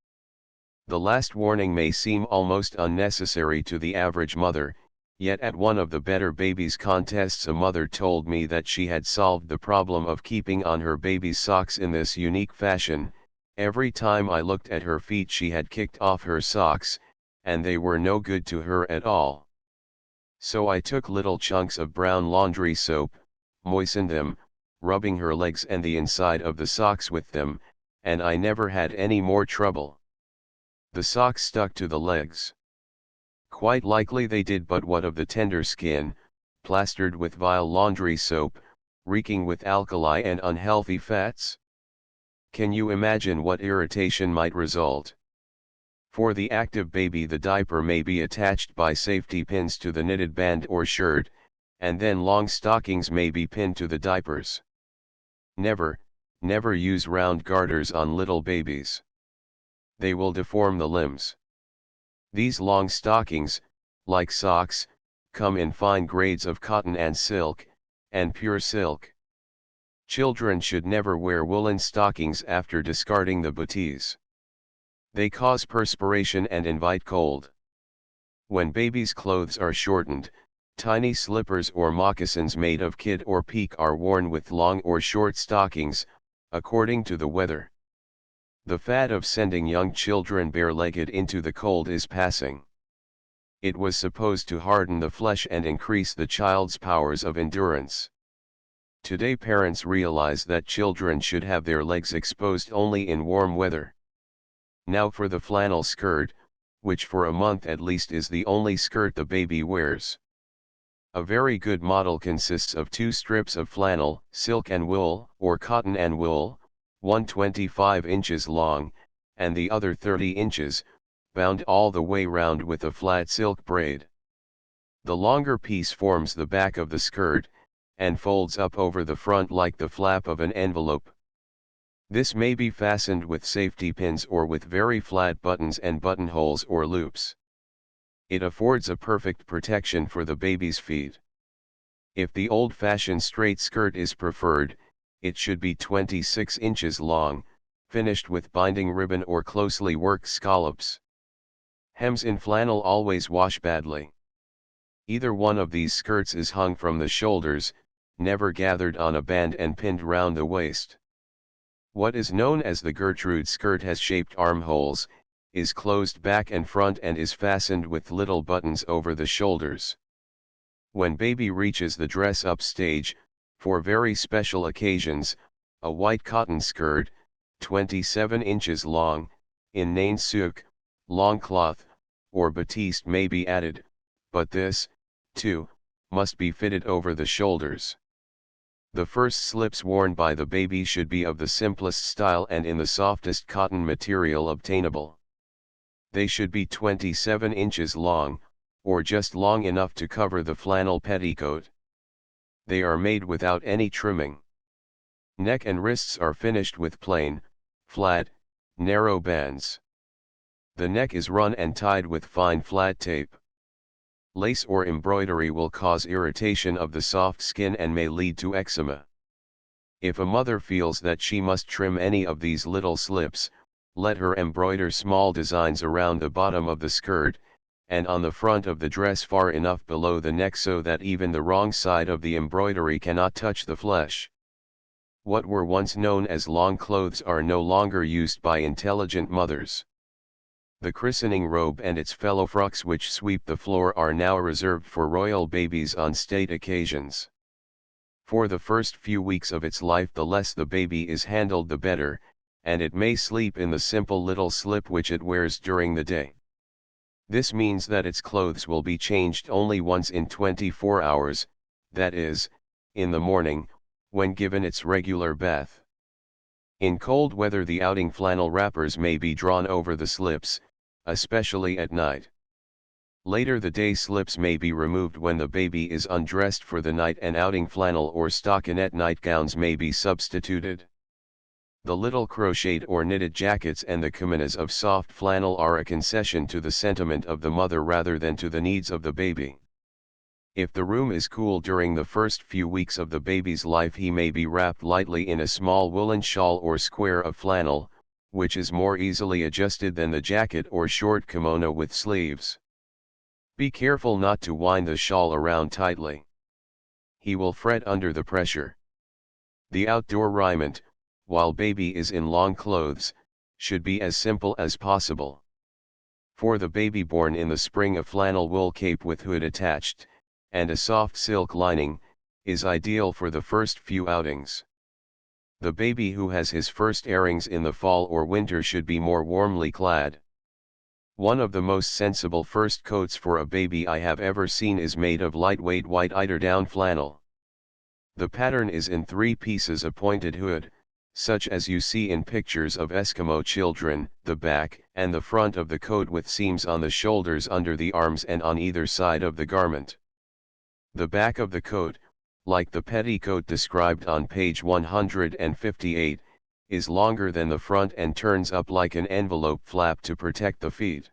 The last warning may seem almost unnecessary to the average mother, yet at one of the Better Babies contests a mother told me that she had solved the problem of keeping on her baby's socks in this unique fashion, Every time I looked at her feet she had kicked off her socks, and they were no good to her at all. So I took little chunks of brown laundry soap, moistened them, rubbing her legs and the inside of the socks with them, and I never had any more trouble. The socks stuck to the legs. Quite likely they did, but what of the tender skin, plastered with vile laundry soap, reeking with alkali and unhealthy fats? Can you imagine what irritation might result? For the active baby, the diaper may be attached by safety pins to the knitted band or shirt, and then long stockings may be pinned to the diapers. Never, never use round garters on little babies. They will deform the limbs. These long stockings, like socks, come in fine grades of cotton and silk, and pure silk. Children should never wear woolen stockings after discarding the booties. They cause perspiration and invite cold. When babies' clothes are shortened, tiny slippers or moccasins made of kid or peak are worn with long or short stockings, according to the weather. The fad of sending young children bare-legged into the cold is passing. It was supposed to harden the flesh and increase the child's powers of endurance. Today parents realize that children should have their legs exposed only in warm weather. Now for the flannel skirt, which for a month at least is the only skirt the baby wears. A very good model consists of 2 strips of flannel, silk and wool, or cotton and wool, one 25 inches long, and the other 30 inches, bound all the way round with a flat silk braid. The longer piece forms the back of the skirt, and folds up over the front like the flap of an envelope. This may be fastened with safety pins or with very flat buttons and buttonholes or loops. It affords a perfect protection for the baby's feet. If the old-fashioned straight skirt is preferred, it should be 26 inches long, finished with binding ribbon or closely worked scallops. Hems in flannel always wash badly. Either one of these skirts is hung from the shoulders, never gathered on a band and pinned round the waist. What is known as the Gertrude skirt has shaped armholes, is closed back and front and is fastened with little buttons over the shoulders. When baby reaches the dress-up stage, for very special occasions, a white cotton skirt, 27 inches long, in nain souk, long cloth, or batiste may be added, but this, too, must be fitted over the shoulders. The first slips worn by the baby should be of the simplest style and in the softest cotton material obtainable. They should be 27 inches long, or just long enough to cover the flannel petticoat. They are made without any trimming. Neck and wrists are finished with plain, flat, narrow bands. The neck is run and tied with fine flat tape. Lace or embroidery will cause irritation of the soft skin and may lead to eczema. If a mother feels that she must trim any of these little slips, let her embroider small designs around the bottom of the skirt, and on the front of the dress far enough below the neck so that even the wrong side of the embroidery cannot touch the flesh. What were once known as long clothes are no longer used by intelligent mothers. The christening robe and its fellow frocks which sweep the floor are now reserved for royal babies on state occasions. For the first few weeks of its life the less the baby is handled the better, and it may sleep in the simple little slip which it wears during the day. This means that its clothes will be changed only once in 24 hours, that is, in the morning, when given its regular bath. In cold weather the outing flannel wrappers may be drawn over the slips, especially at night. Later the day slips may be removed when the baby is undressed for the night and outing flannel or stockinette nightgowns may be substituted. The little crocheted or knitted jackets and the kimonos of soft flannel are a concession to the sentiment of the mother rather than to the needs of the baby. If the room is cool during the first few weeks of the baby's life he may be wrapped lightly in a small woolen shawl or square of flannel, which is more easily adjusted than the jacket or short kimono with sleeves. Be careful not to wind the shawl around tightly. He will fret under the pressure. The outdoor raiment, while baby is in long clothes, should be as simple as possible. For the baby born in the spring, a flannel wool cape with hood attached, and a soft silk lining, is ideal for the first few outings. The baby who has his first airings in the fall or winter should be more warmly clad. One of the most sensible first coats for a baby I have ever seen is made of lightweight white eiderdown flannel. The pattern is in 3 pieces: a pointed hood, such as you see in pictures of Eskimo children, the back and the front of the coat with seams on the shoulders, under the arms and on either side of the garment. The back of the coat, like the petticoat described on page 158, is longer than the front and turns up like an envelope flap to protect the feet.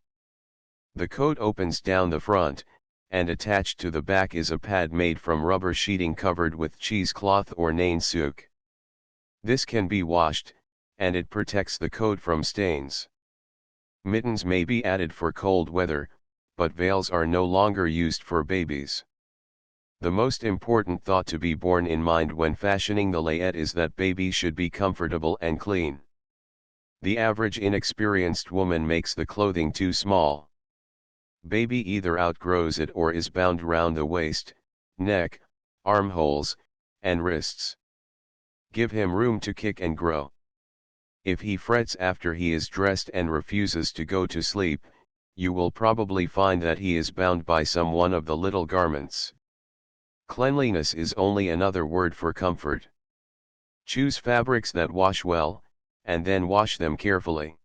The coat opens down the front, and attached to the back is a pad made from rubber sheeting covered with cheesecloth or nainsook. This can be washed, and it protects the coat from stains. Mittens may be added for cold weather, but veils are no longer used for babies. The most important thought to be borne in mind when fashioning the layette is that baby should be comfortable and clean. The average inexperienced woman makes the clothing too small. Baby either outgrows it or is bound round the waist, neck, armholes, and wrists. Give him room to kick and grow. If he frets after he is dressed and refuses to go to sleep, you will probably find that he is bound by some one of the little garments. Cleanliness is only another word for comfort. Choose fabrics that wash well, and then wash them carefully.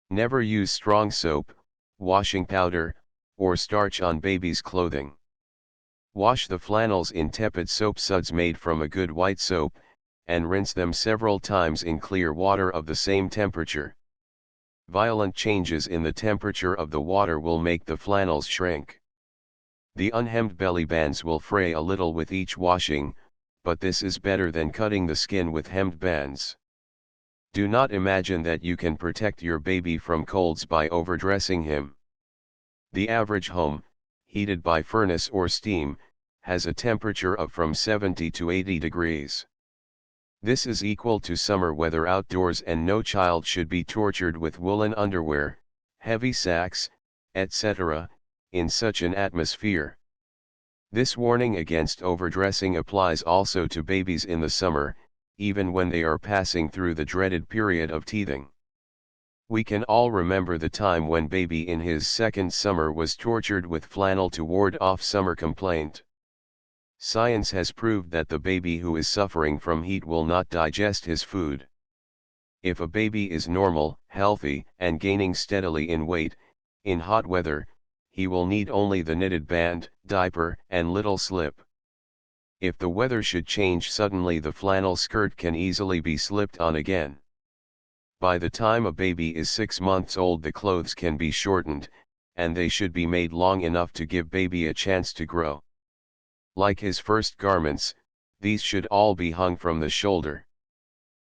Never use strong soap, washing powder, or starch on baby's clothing. Wash the flannels in tepid soap suds made from a good white soap, and rinse them several times in clear water of the same temperature. Violent changes in the temperature of the water will make the flannels shrink. The unhemmed belly bands will fray a little with each washing, but this is better than cutting the skin with hemmed bands. Do not imagine that you can protect your baby from colds by overdressing him. The average home, heated by furnace or steam, has a temperature of from 70 to 80 degrees. This is equal to summer weather outdoors, and no child should be tortured with woolen underwear, heavy sacks, etc., in such an atmosphere. This warning against overdressing applies also to babies in the summer, even when they are passing through the dreaded period of teething. We can all remember the time when baby in his second summer was tortured with flannel to ward off summer complaint. Science has proved that the baby who is suffering from heat will not digest his food. If a baby is normal, healthy, and gaining steadily in weight, in hot weather, he will need only the knitted band, diaper, and little slip. If the weather should change suddenly, the flannel skirt can easily be slipped on again. By the time a baby is 6 months old, the clothes can be shortened, and they should be made long enough to give baby a chance to grow. Like his first garments, these should all be hung from the shoulder.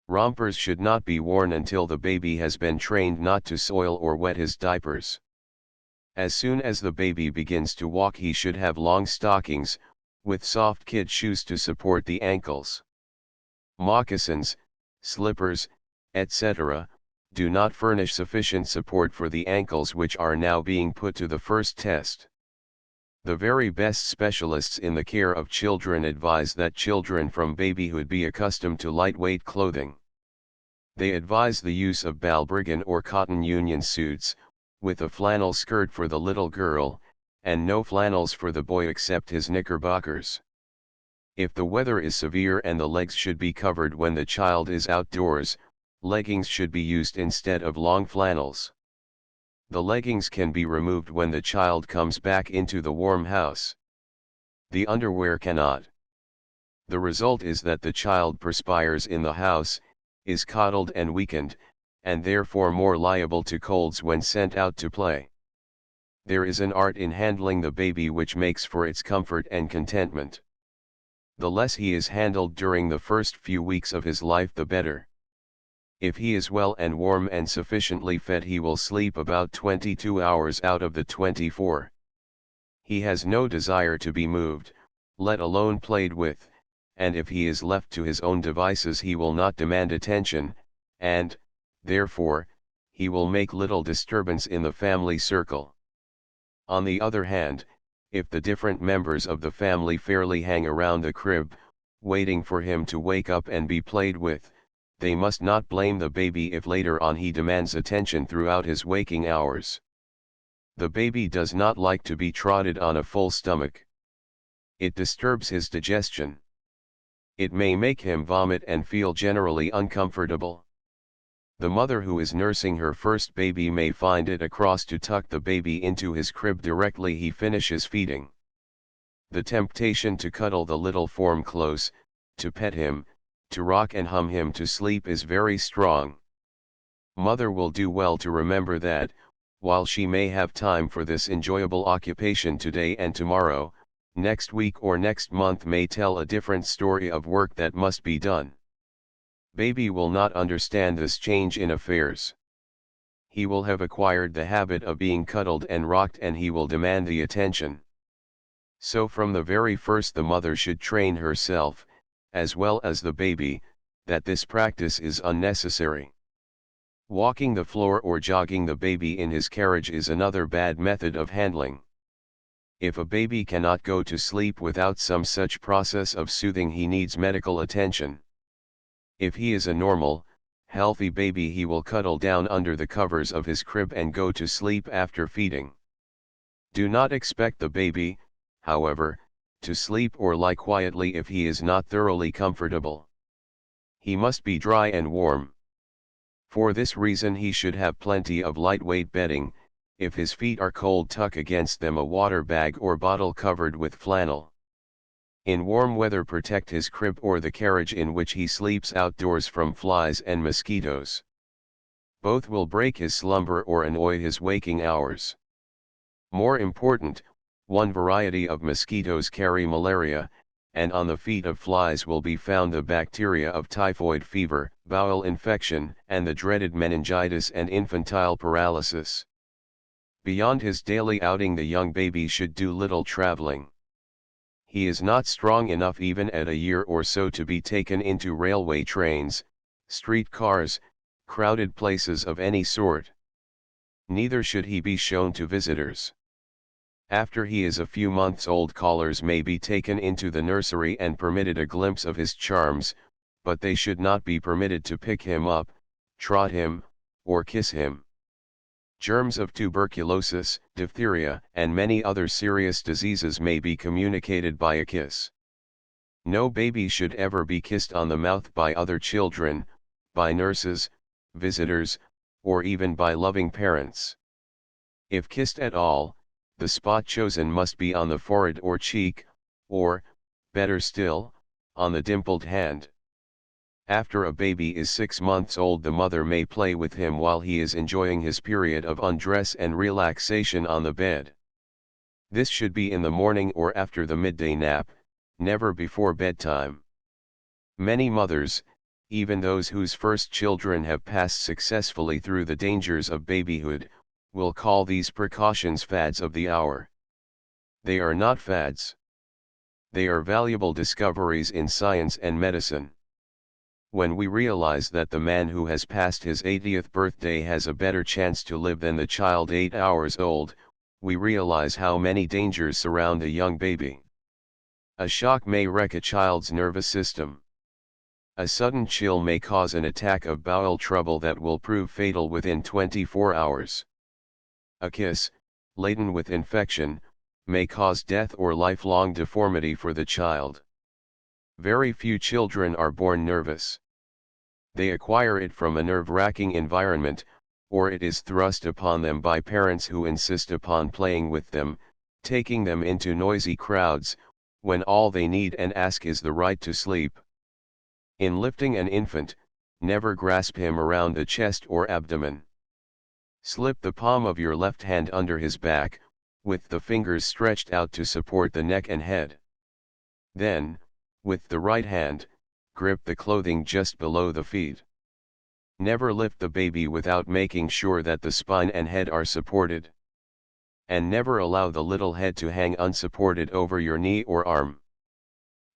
Rompers should not be worn until the baby has been trained not to soil or wet his diapers. As soon as the baby begins to walk, he should have long stockings, with soft kid shoes to support the ankles. Moccasins, slippers, etc., do not furnish sufficient support for the ankles, which are now being put to the first test. The very best specialists in the care of children advise that children from babyhood be accustomed to lightweight clothing. They advise the use of balbriggan or cotton union suits, with a flannel skirt for the little girl, and no flannels for the boy except his knickerbockers. If the weather is severe and the legs should be covered when the child is outdoors, leggings should be used instead of long flannels. The leggings can be removed when the child comes back into the warm house. The underwear cannot. The result is that the child perspires in the house, is coddled and weakened, and therefore more liable to colds when sent out to play. There is an art in handling the baby which makes for its comfort and contentment. The less he is handled during the first few weeks of his life, the better. If he is well and warm and sufficiently fed, he will sleep about 22 hours out of the 24. He has no desire to be moved, let alone played with, and if he is left to his own devices he will not demand attention, and, therefore, he will make little disturbance in the family circle. On the other hand, if the different members of the family fairly hang around the crib, waiting for him to wake up and be played with, they must not blame the baby if later on he demands attention throughout his waking hours. The baby does not like to be trotted on a full stomach. It disturbs his digestion. It may make him vomit and feel generally uncomfortable. The mother who is nursing her first baby may find it a cross to tuck the baby into his crib directly he finishes feeding. The temptation to cuddle the little form close, to pet him, to rock and hum him to sleep is very strong. Mother will do well to remember that, while she may have time for this enjoyable occupation today and tomorrow, next week or next month may tell a different story of work that must be done. Baby will not understand this change in affairs. He will have acquired the habit of being cuddled and rocked, and he will demand the attention. So from the very first the mother should train herself, as well as the baby, that this practice is unnecessary. Walking the floor or jogging the baby in his carriage is another bad method of handling. If a baby cannot go to sleep without some such process of soothing, he needs medical attention. If he is a normal, healthy baby, he will cuddle down under the covers of his crib and go to sleep after feeding. Do not expect the baby, however, to sleep or lie quietly if he is not thoroughly comfortable. He must be dry and warm. For this reason he should have plenty of lightweight bedding. If his feet are cold, tuck against them a water bag or bottle covered with flannel. In warm weather, protect his crib or the carriage in which he sleeps outdoors from flies and mosquitoes. Both will break his slumber or annoy his waking hours. More important, one variety of mosquitoes carry malaria, and on the feet of flies will be found the bacteria of typhoid fever, bowel infection, and the dreaded meningitis and infantile paralysis. Beyond his daily outing, the young baby should do little traveling. He is not strong enough even at a year or so to be taken into railway trains, street cars, crowded places of any sort. Neither should he be shown to visitors. After he is a few months old, callers may be taken into the nursery and permitted a glimpse of his charms, but they should not be permitted to pick him up, trot him, or kiss him. Germs of tuberculosis, diphtheria, and many other serious diseases may be communicated by a kiss. No baby should ever be kissed on the mouth by other children, by nurses, visitors, or even by loving parents. If kissed at all, the spot chosen must be on the forehead or cheek, or, better still, on the dimpled hand. After a baby is 6 months old, the mother may play with him while he is enjoying his period of undress and relaxation on the bed. This should be in the morning or after the midday nap, never before bedtime. Many mothers, even those whose first children have passed successfully through the dangers of babyhood, will call these precautions fads of the hour. They are not fads. They are valuable discoveries in science and medicine. When we realize that the man who has passed his 80th birthday has a better chance to live than the child 8 hours old, we realize how many dangers surround a young baby. A shock may wreck a child's nervous system. A sudden chill may cause an attack of bowel trouble that will prove fatal within 24 hours. A kiss, laden with infection, may cause death or lifelong deformity for the child. Very few children are born nervous. They acquire it from a nerve-wracking environment, or it is thrust upon them by parents who insist upon playing with them, taking them into noisy crowds, when all they need and ask is the right to sleep. In lifting an infant, never grasp him around the chest or abdomen. Slip the palm of your left hand under his back, with the fingers stretched out to support the neck and head. Then, with the right hand, grip the clothing just below the feet. Never lift the baby without making sure that the spine and head are supported. And never allow the little head to hang unsupported over your knee or arm.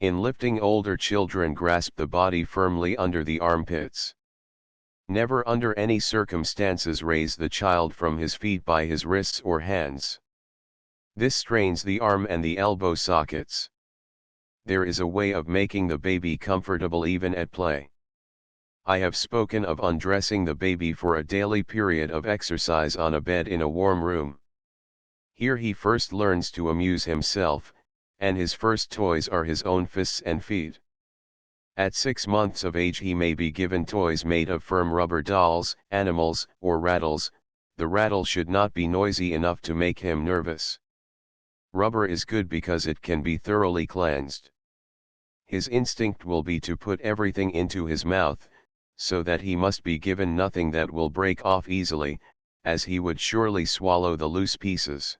In lifting older children, grasp the body firmly under the armpits. Never under any circumstances raise the child from his feet by his wrists or hands. This strains the arm and the elbow sockets. There is a way of making the baby comfortable even at play. I have spoken of undressing the baby for a daily period of exercise on a bed in a warm room. Here he first learns to amuse himself, and his first toys are his own fists and feet. At 6 months of age he may be given toys made of firm rubber dolls, animals, or rattles. The rattle should not be noisy enough to make him nervous. Rubber is good because it can be thoroughly cleansed. His instinct will be to put everything into his mouth, so that he must be given nothing that will break off easily, as he would surely swallow the loose pieces.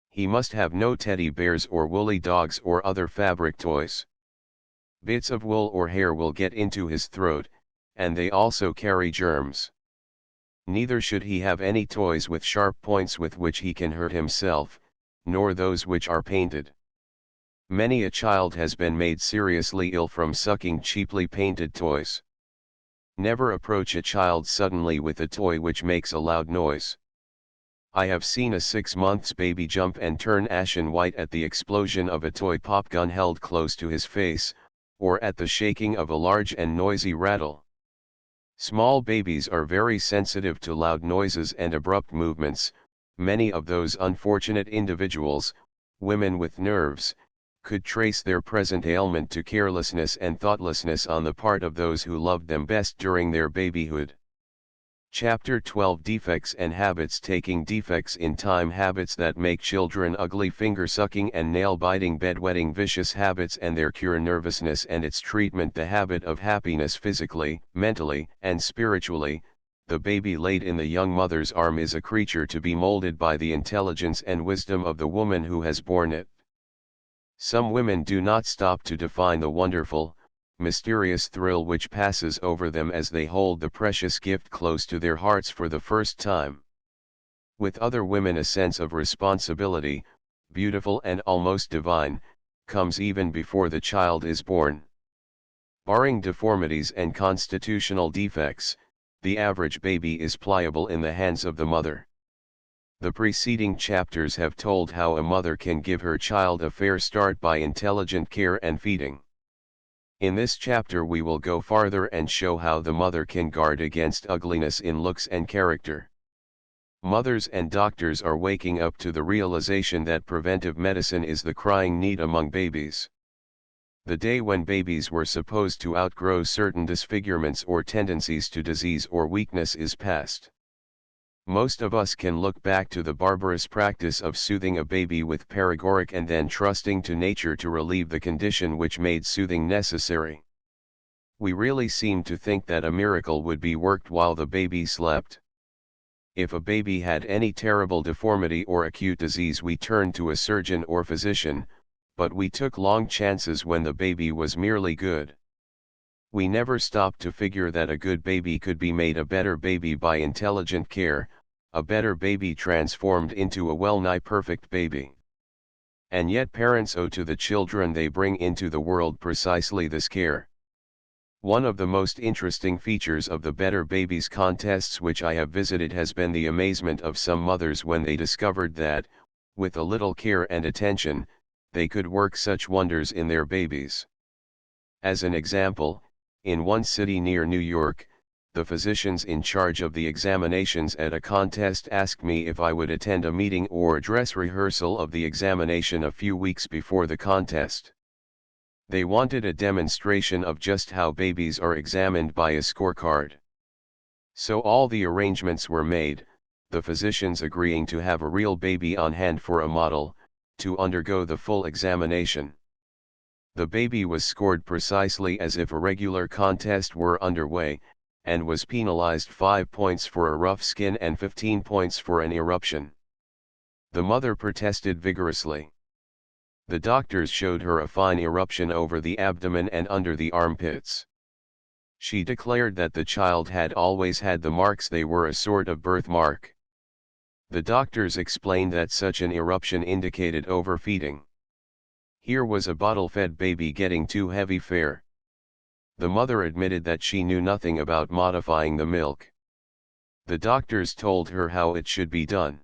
He must have no teddy bears or woolly dogs or other fabric toys. Bits of wool or hair will get into his throat, and they also carry germs. Neither should he have any toys with sharp points with which he can hurt himself, nor those which are painted. Many a child has been made seriously ill from sucking cheaply painted toys. Never approach a child suddenly with a toy which makes a loud noise. I have seen a 6 months baby jump and turn ashen white at the explosion of a toy pop gun held close to his face, or at the shaking of a large and noisy rattle. Small babies are very sensitive to loud noises and abrupt movements. Many of those unfortunate individuals, women with nerves, could trace their present ailment to carelessness and thoughtlessness on the part of those who loved them best during their babyhood. Chapter 12 Defects and Habits. Taking defects in time. Habits that make children ugly. Finger-sucking and nail-biting. Bedwetting. Vicious habits and their cure. Nervousness and its treatment. The habit of happiness physically, mentally, and spiritually. The baby laid in the young mother's arm is a creature to be molded by the intelligence and wisdom of the woman who has borne it. Some women do not stop to define the wonderful, mysterious thrill which passes over them as they hold the precious gift close to their hearts for the first time. With other women a sense of responsibility, beautiful and almost divine, comes even before the child is born. Barring deformities and constitutional defects, the average baby is pliable in the hands of the mother. The preceding chapters have told how a mother can give her child a fair start by intelligent care and feeding. In this chapter we will go farther and show how the mother can guard against ugliness in looks and character. Mothers and doctors are waking up to the realization that preventive medicine is the crying need among babies. The day when babies were supposed to outgrow certain disfigurements or tendencies to disease or weakness is past. Most of us can look back to the barbarous practice of soothing a baby with paregoric and then trusting to nature to relieve the condition which made soothing necessary. We really seem to think that a miracle would be worked while the baby slept. If a baby had any terrible deformity or acute disease we turned to a surgeon or physician, but we took long chances when the baby was merely good. We never stopped to figure that a good baby could be made a better baby by intelligent care, a better baby transformed into a well-nigh perfect baby. And yet parents owe to the children they bring into the world precisely this care. One of the most interesting features of the Better Babies contests which I have visited has been the amazement of some mothers when they discovered that, with a little care and attention, they could work such wonders in their babies. As an example, in one city near New York, the physicians in charge of the examinations at a contest asked me if I would attend a meeting or dress rehearsal of the examination a few weeks before the contest. They wanted a demonstration of just how babies are examined by a scorecard. So all the arrangements were made, the physicians agreeing to have a real baby on hand for a model, to undergo the full examination. The baby was scored precisely as if a regular contest were underway, and was penalized 5 points for a rough skin and 15 points for an eruption. The mother protested vigorously. The doctors showed her a fine eruption over the abdomen and under the armpits. She declared that the child had always had the marks, they were a sort of birthmark. The doctors explained that such an eruption indicated overfeeding. Here was a bottle-fed baby getting too heavy fare. The mother admitted that she knew nothing about modifying the milk. The doctors told her how it should be done.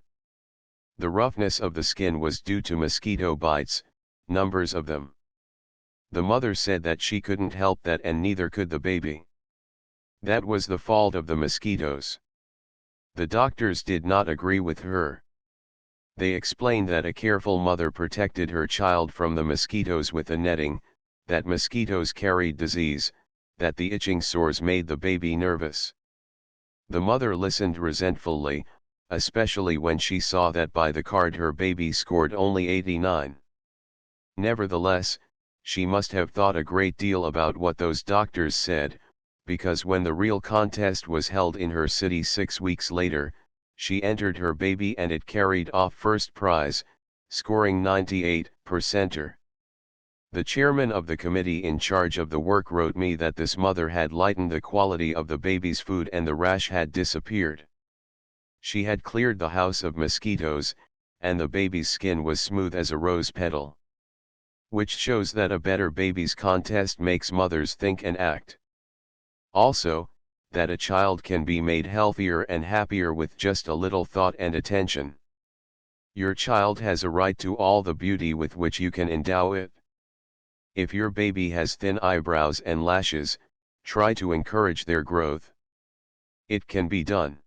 The roughness of the skin was due to mosquito bites, numbers of them. The mother said that she couldn't help that, and neither could the baby. That was the fault of the mosquitoes. The doctors did not agree with her. They explained that a careful mother protected her child from the mosquitoes with a netting, that mosquitoes carried disease, that the itching sores made the baby nervous. The mother listened resentfully, especially when she saw that by the card her baby scored only 89. Nevertheless, she must have thought a great deal about what those doctors said, because when the real contest was held in her city 6 weeks later, she entered her baby and it carried off first prize, scoring 98%. The chairman of the committee in charge of the work wrote me that this mother had lightened the quality of the baby's food and the rash had disappeared. She had cleared the house of mosquitoes, and the baby's skin was smooth as a rose petal. Which shows that a better baby's contest makes mothers think and act. Also, that a child can be made healthier and happier with just a little thought and attention. Your child has a right to all the beauty with which you can endow it. If your baby has thin eyebrows and lashes, try to encourage their growth. It can be done.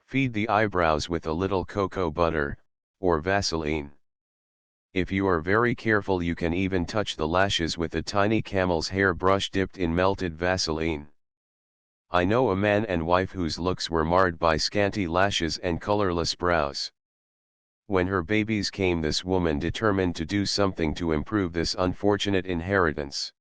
Feed the eyebrows with a little cocoa butter, or Vaseline. If you are very careful, you can even touch the lashes with a tiny camel's hair brush dipped in melted Vaseline. I know a man and wife whose looks were marred by scanty lashes and colorless brows. When her babies came, this woman determined to do something to improve this unfortunate inheritance.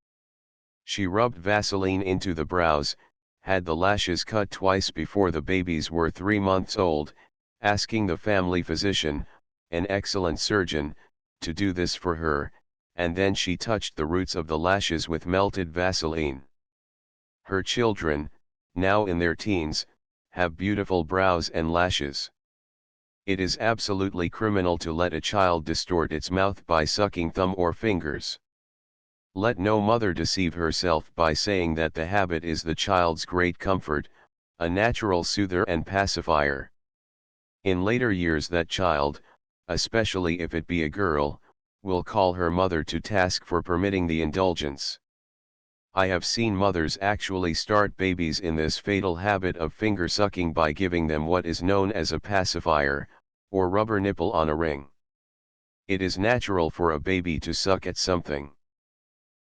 She rubbed Vaseline into the brows, had the lashes cut twice before the babies were 3 months old, asking the family physician, an excellent surgeon, to do this for her, and then she touched the roots of the lashes with melted Vaseline. Her children, now in their teens, have beautiful brows and lashes. It is absolutely criminal to let a child distort its mouth by sucking thumb or fingers. Let no mother deceive herself by saying that the habit is the child's great comfort, a natural soother and pacifier. In later years that child, especially if it be a girl, will call her mother to task for permitting the indulgence. I have seen mothers actually start babies in this fatal habit of finger sucking by giving them what is known as a pacifier, or rubber nipple on a ring. It is natural for a baby to suck at something.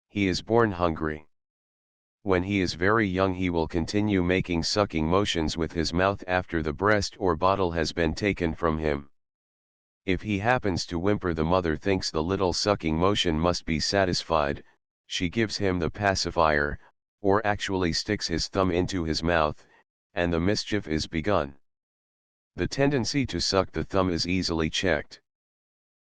He is born hungry. When he is very young, he will continue making sucking motions with his mouth after the breast or bottle has been taken from him. If he happens to whimper, the mother thinks the little sucking motion must be satisfied, she gives him the pacifier, or actually sticks his thumb into his mouth, and the mischief is begun. The tendency to suck the thumb is easily checked.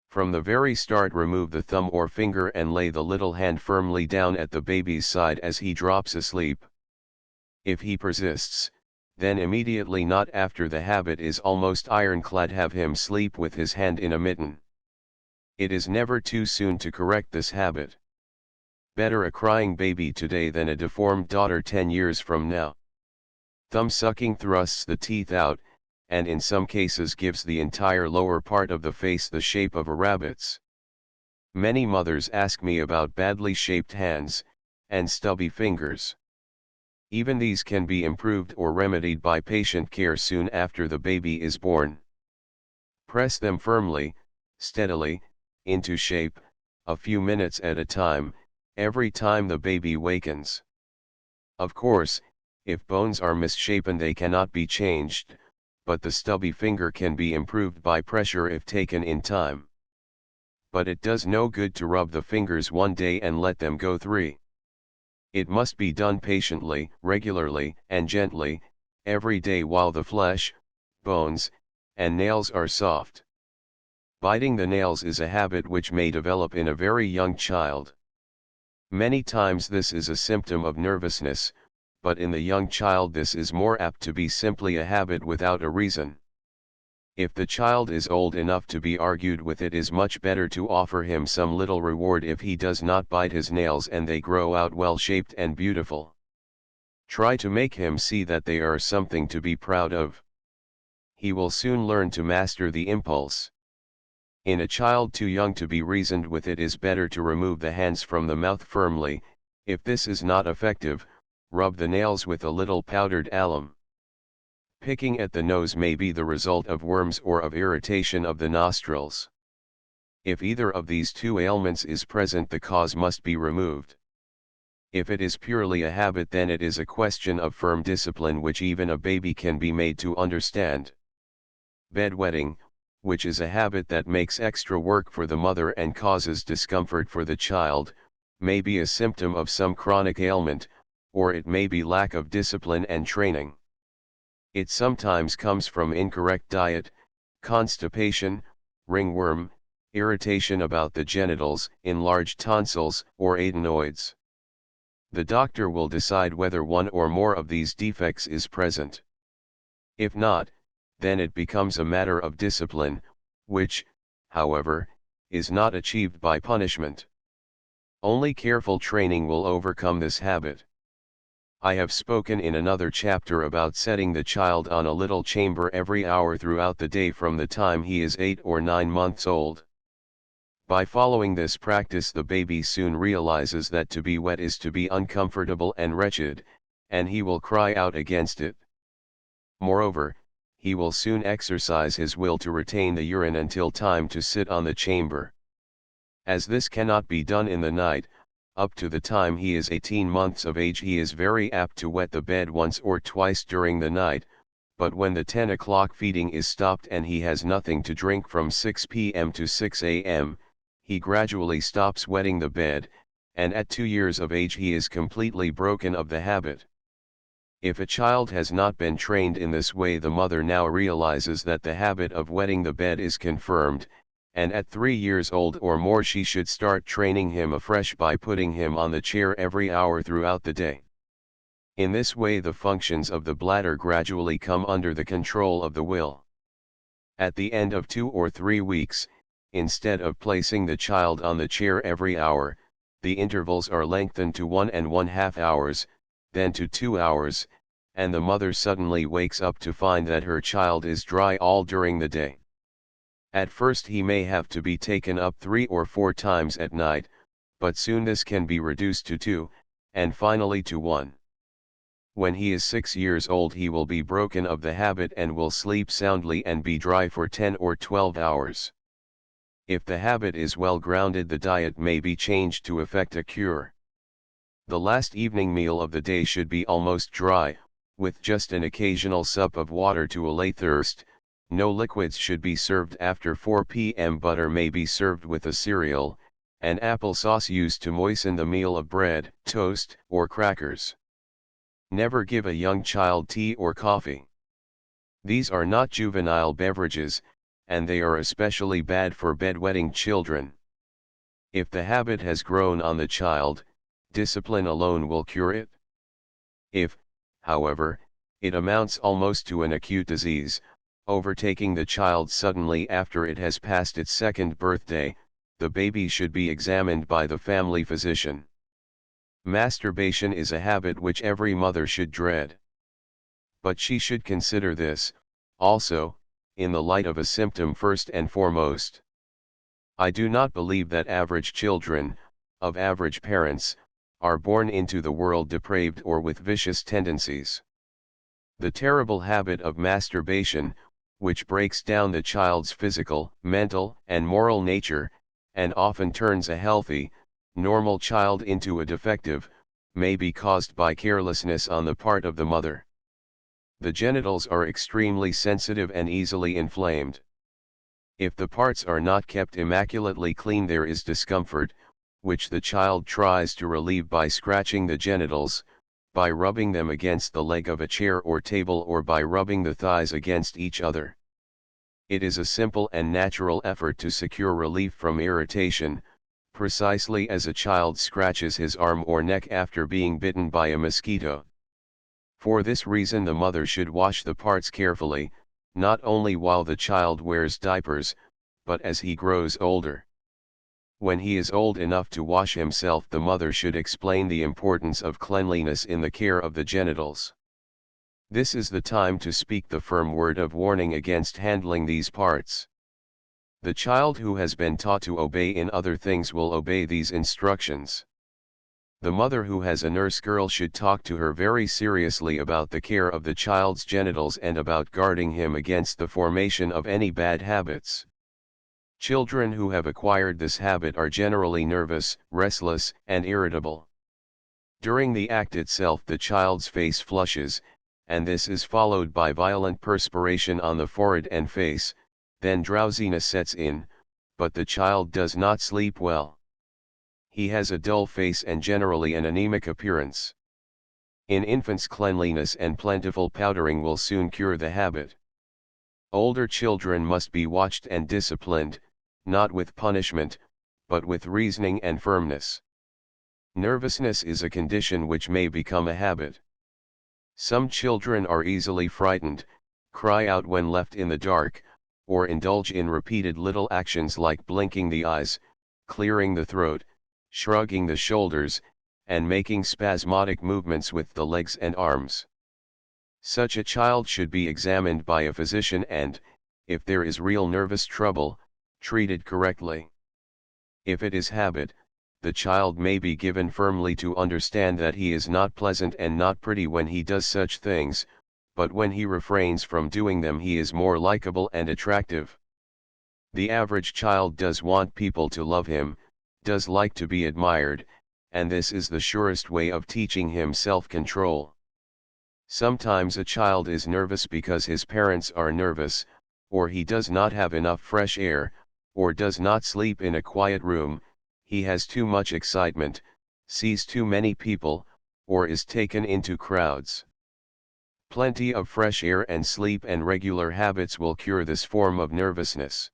From the very start, remove the thumb or finger and lay the little hand firmly down at the baby's side as he drops asleep. If he persists, then immediately, not after the habit is almost ironclad, have him sleep with his hand in a mitten. It is never too soon to correct this habit. Better a crying baby today than a deformed daughter 10 years from now. Thumb sucking thrusts the teeth out, and in some cases gives the entire lower part of the face the shape of a rabbit's. Many mothers ask me about badly shaped hands, and stubby fingers. Even these can be improved or remedied by patient care soon after the baby is born. Press them firmly, steadily, into shape, a few minutes at a time, every time the baby wakens. Of course, if bones are misshapen, they cannot be changed, but the stubby finger can be improved by pressure if taken in time. But it does no good to rub the fingers one day and let them go 3. It must be done patiently, regularly, and gently, every day while the flesh, bones, and nails are soft. Biting the nails is a habit which may develop in a very young child. Many times this is a symptom of nervousness, but in the young child this is more apt to be simply a habit without a reason. If the child is old enough to be argued with, it is much better to offer him some little reward if he does not bite his nails and they grow out well shaped and beautiful. Try to make him see that they are something to be proud of. He will soon learn to master the impulse. In a child too young to be reasoned with, it is better to remove the hands from the mouth firmly. If this is not effective, rub the nails with a little powdered alum. Picking at the nose may be the result of worms or of irritation of the nostrils. If either of these two ailments is present, the cause must be removed. If it is purely a habit, then it is a question of firm discipline which even a baby can be made to understand. Bedwetting, which is a habit that makes extra work for the mother and causes discomfort for the child, may be a symptom of some chronic ailment, or it may be lack of discipline and training. It sometimes comes from incorrect diet, constipation, ringworm, irritation about the genitals, enlarged tonsils, or adenoids. The doctor will decide whether one or more of these defects is present. If not, then it becomes a matter of discipline, which, however, is not achieved by punishment. Only careful training will overcome this habit. I have spoken in another chapter about setting the child on a little chamber every hour throughout the day from the time he is 8 or 9 months old. By following this practice, the baby soon realizes that to be wet is to be uncomfortable and wretched, and he will cry out against it. Moreover, he will soon exercise his will to retain the urine until time to sit on the chamber. As this cannot be done in the night, up to the time he is 18 months of age, he is very apt to wet the bed once or twice during the night, but when the 10 o'clock feeding is stopped and he has nothing to drink from 6 p.m. to 6 a.m., he gradually stops wetting the bed, and at 2 years of age he is completely broken of the habit. If a child has not been trained in this way, the mother now realizes that the habit of wetting the bed is confirmed, and at 3 years old or more she should start training him afresh by putting him on the chair every hour throughout the day. In this way the functions of the bladder gradually come under the control of the will. At the end of 2 or 3 weeks, instead of placing the child on the chair every hour, the intervals are lengthened to 1½ hours, then to 2 hours, and the mother suddenly wakes up to find that her child is dry all during the day. At first he may have to be taken up 3 or 4 times at night, but soon this can be reduced to 2, and finally to 1. When he is 6 years old he will be broken of the habit and will sleep soundly and be dry for 10 or 12 hours. If the habit is well grounded, the diet may be changed to effect a cure. The last evening meal of the day should be almost dry, with just an occasional sup of water to allay thirst. No liquids should be served after 4 p.m. Butter may be served with a cereal, and applesauce used to moisten the meal of bread, toast, or crackers. Never give a young child tea or coffee. These are not juvenile beverages, and they are especially bad for bedwetting children. If the habit has grown on the child, discipline alone will cure it. If, however, it amounts almost to an acute disease, overtaking the child suddenly after it has passed its 2nd birthday, the baby should be examined by the family physician. Masturbation is a habit which every mother should dread. But she should consider this, also, in the light of a symptom first and foremost. I do not believe that average children, of average parents, are born into the world depraved or with vicious tendencies. The terrible habit of masturbation, which breaks down the child's physical, mental, and moral nature, and often turns a healthy, normal child into a defective, may be caused by carelessness on the part of the mother. The genitals are extremely sensitive and easily inflamed. If the parts are not kept immaculately clean, there is discomfort, which the child tries to relieve by scratching the genitals, by rubbing them against the leg of a chair or table, or by rubbing the thighs against each other. It is a simple and natural effort to secure relief from irritation, precisely as a child scratches his arm or neck after being bitten by a mosquito. For this reason the mother should wash the parts carefully, not only while the child wears diapers, but as he grows older. When he is old enough to wash himself, the mother should explain the importance of cleanliness in the care of the genitals. This is the time to speak the firm word of warning against handling these parts. The child who has been taught to obey in other things will obey these instructions. The mother who has a nurse girl should talk to her very seriously about the care of the child's genitals and about guarding him against the formation of any bad habits. Children who have acquired this habit are generally nervous, restless, and irritable. During the act itself, the child's face flushes, and this is followed by violent perspiration on the forehead and face. Then drowsiness sets in, but the child does not sleep well. He has a dull face and generally an anemic appearance. In infants, cleanliness and plentiful powdering will soon cure the habit. Older children must be watched and disciplined, not with punishment, but with reasoning and firmness. Nervousness is a condition which may become a habit. Some children are easily frightened, cry out when left in the dark, or indulge in repeated little actions like blinking the eyes, clearing the throat, shrugging the shoulders, and making spasmodic movements with the legs and arms. Such a child should be examined by a physician and, if there is real nervous trouble, treated correctly. If it is habit, the child may be given firmly to understand that he is not pleasant and not pretty when he does such things, but when he refrains from doing them he is more likable and attractive. The average child does want people to love him, does like to be admired, and this is the surest way of teaching him self-control. Sometimes a child is nervous because his parents are nervous, or he does not have enough fresh air, or does not sleep in a quiet room, he has too much excitement, sees too many people, or is taken into crowds. Plenty of fresh air and sleep and regular habits will cure this form of nervousness.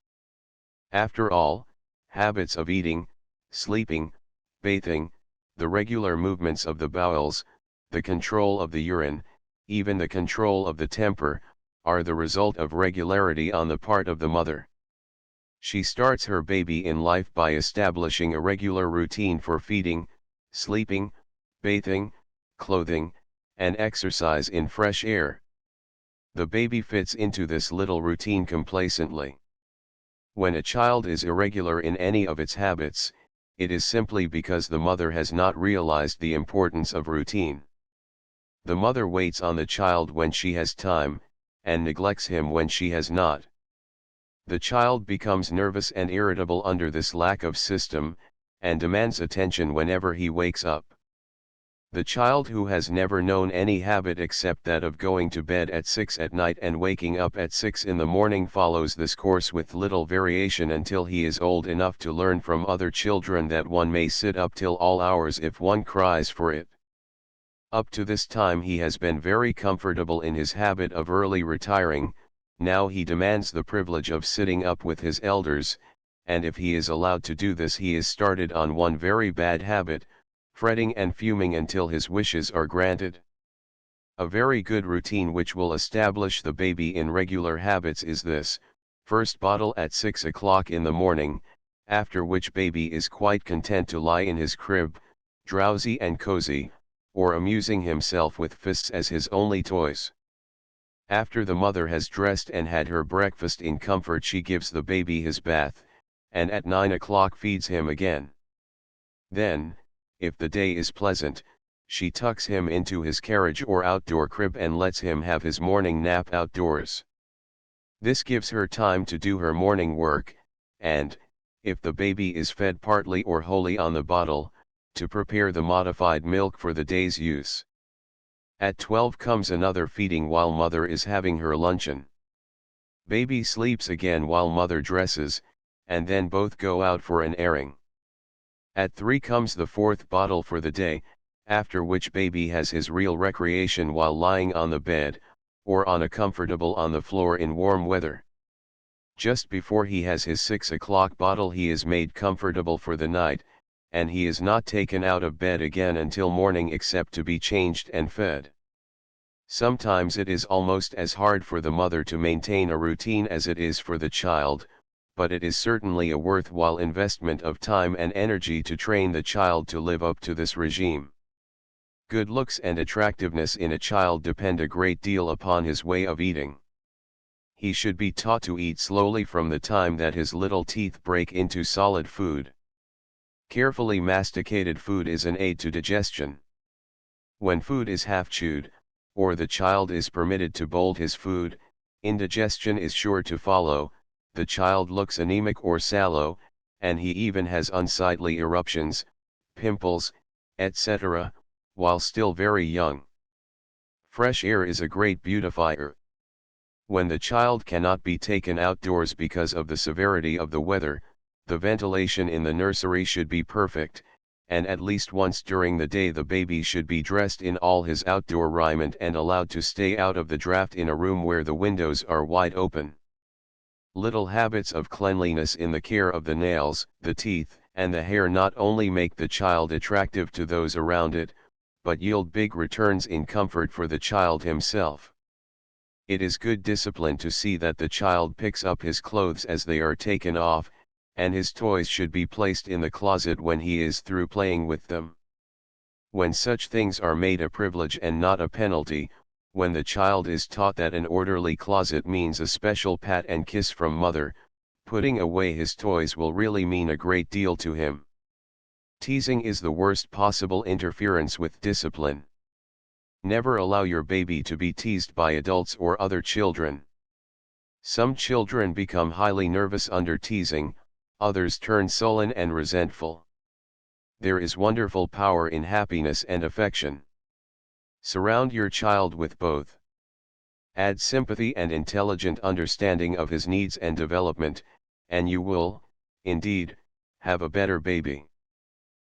After all, habits of eating, sleeping, bathing, the regular movements of the bowels, the control of the urine, even the control of the temper, are the result of regularity on the part of the mother. She starts her baby in life by establishing a regular routine for feeding, sleeping, bathing, clothing, and exercise in fresh air. The baby fits into this little routine complacently. When a child is irregular in any of its habits, it is simply because the mother has not realized the importance of routine. The mother waits on the child when she has time, and neglects him when she has not. The child becomes nervous and irritable under this lack of system, and demands attention whenever he wakes up. The child who has never known any habit except that of going to bed at 6 at night and waking up at 6 in the morning follows this course with little variation until he is old enough to learn from other children that one may sit up till all hours if one cries for it. Up to this time he has been very comfortable in his habit of early retiring. Now he demands the privilege of sitting up with his elders, and if he is allowed to do this he is started on one very bad habit, fretting and fuming until his wishes are granted. A very good routine which will establish the baby in regular habits is this: first bottle at 6 o'clock in the morning, after which baby is quite content to lie in his crib, drowsy and cozy, or amusing himself with fists as his only toys. After the mother has dressed and had her breakfast in comfort she gives the baby his bath, and at 9 o'clock feeds him again. Then, if the day is pleasant, she tucks him into his carriage or outdoor crib and lets him have his morning nap outdoors. This gives her time to do her morning work, and, if the baby is fed partly or wholly on the bottle, to prepare the modified milk for the day's use. At 12 comes another feeding while mother is having her luncheon. Baby sleeps again while mother dresses, and then both go out for an airing. At 3 comes the fourth bottle for the day, after which baby has his real recreation while lying on the bed, or on a comfortable on the floor in warm weather. Just before he has his 6 o'clock bottle he is made comfortable for the night, and he is not taken out of bed again until morning except to be changed and fed. Sometimes it is almost as hard for the mother to maintain a routine as it is for the child, but it is certainly a worthwhile investment of time and energy to train the child to live up to this regime. Good looks and attractiveness in a child depend a great deal upon his way of eating. He should be taught to eat slowly from the time that his little teeth break into solid food. Carefully masticated food is an aid to digestion. When food is half chewed, or the child is permitted to bolt his food, indigestion is sure to follow, the child looks anemic or sallow, and he even has unsightly eruptions, pimples, etc., while still very young. Fresh air is a great beautifier. When the child cannot be taken outdoors because of the severity of the weather, the ventilation in the nursery should be perfect, and at least once during the day the baby should be dressed in all his outdoor raiment and allowed to stay out of the draft in a room where the windows are wide open. Little habits of cleanliness in the care of the nails, the teeth, and the hair not only make the child attractive to those around it, but yield big returns in comfort for the child himself. It is good discipline to see that the child picks up his clothes as they are taken off, and his toys should be placed in the closet when he is through playing with them. When such things are made a privilege and not a penalty, when the child is taught that an orderly closet means a special pat and kiss from mother, putting away his toys will really mean a great deal to him. Teasing is the worst possible interference with discipline. Never allow your baby to be teased by adults or other children. Some children become highly nervous under teasing, others turn sullen and resentful. There is wonderful power in happiness and affection. Surround your child with both. Add sympathy and intelligent understanding of his needs and development, and you will, indeed, have a better baby.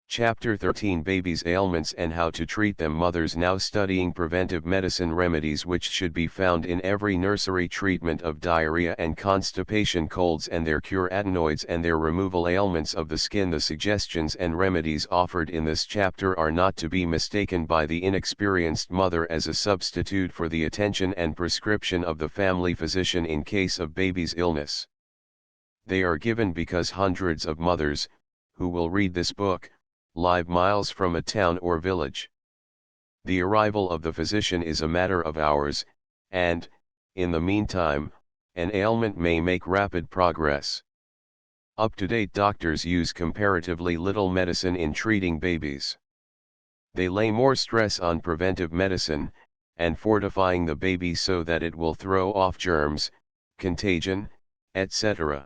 Chapter 13 Babies' Ailments and How to Treat Them. Mothers now studying preventive medicine remedies which should be found in every nursery: treatment of diarrhea and constipation, colds and their cure, adenoids and their removal, ailments of the skin. The suggestions and remedies offered in this chapter are not to be mistaken by the inexperienced mother as a substitute for the attention and prescription of the family physician in case of baby's illness. They are given because hundreds of mothers, who will read this book, live miles from a town or village. The arrival of the physician is a matter of hours, and, in the meantime, an ailment may make rapid progress. Up-to-date doctors use comparatively little medicine in treating babies. They lay more stress on preventive medicine, and fortifying the baby so that it will throw off germs, contagion, etc.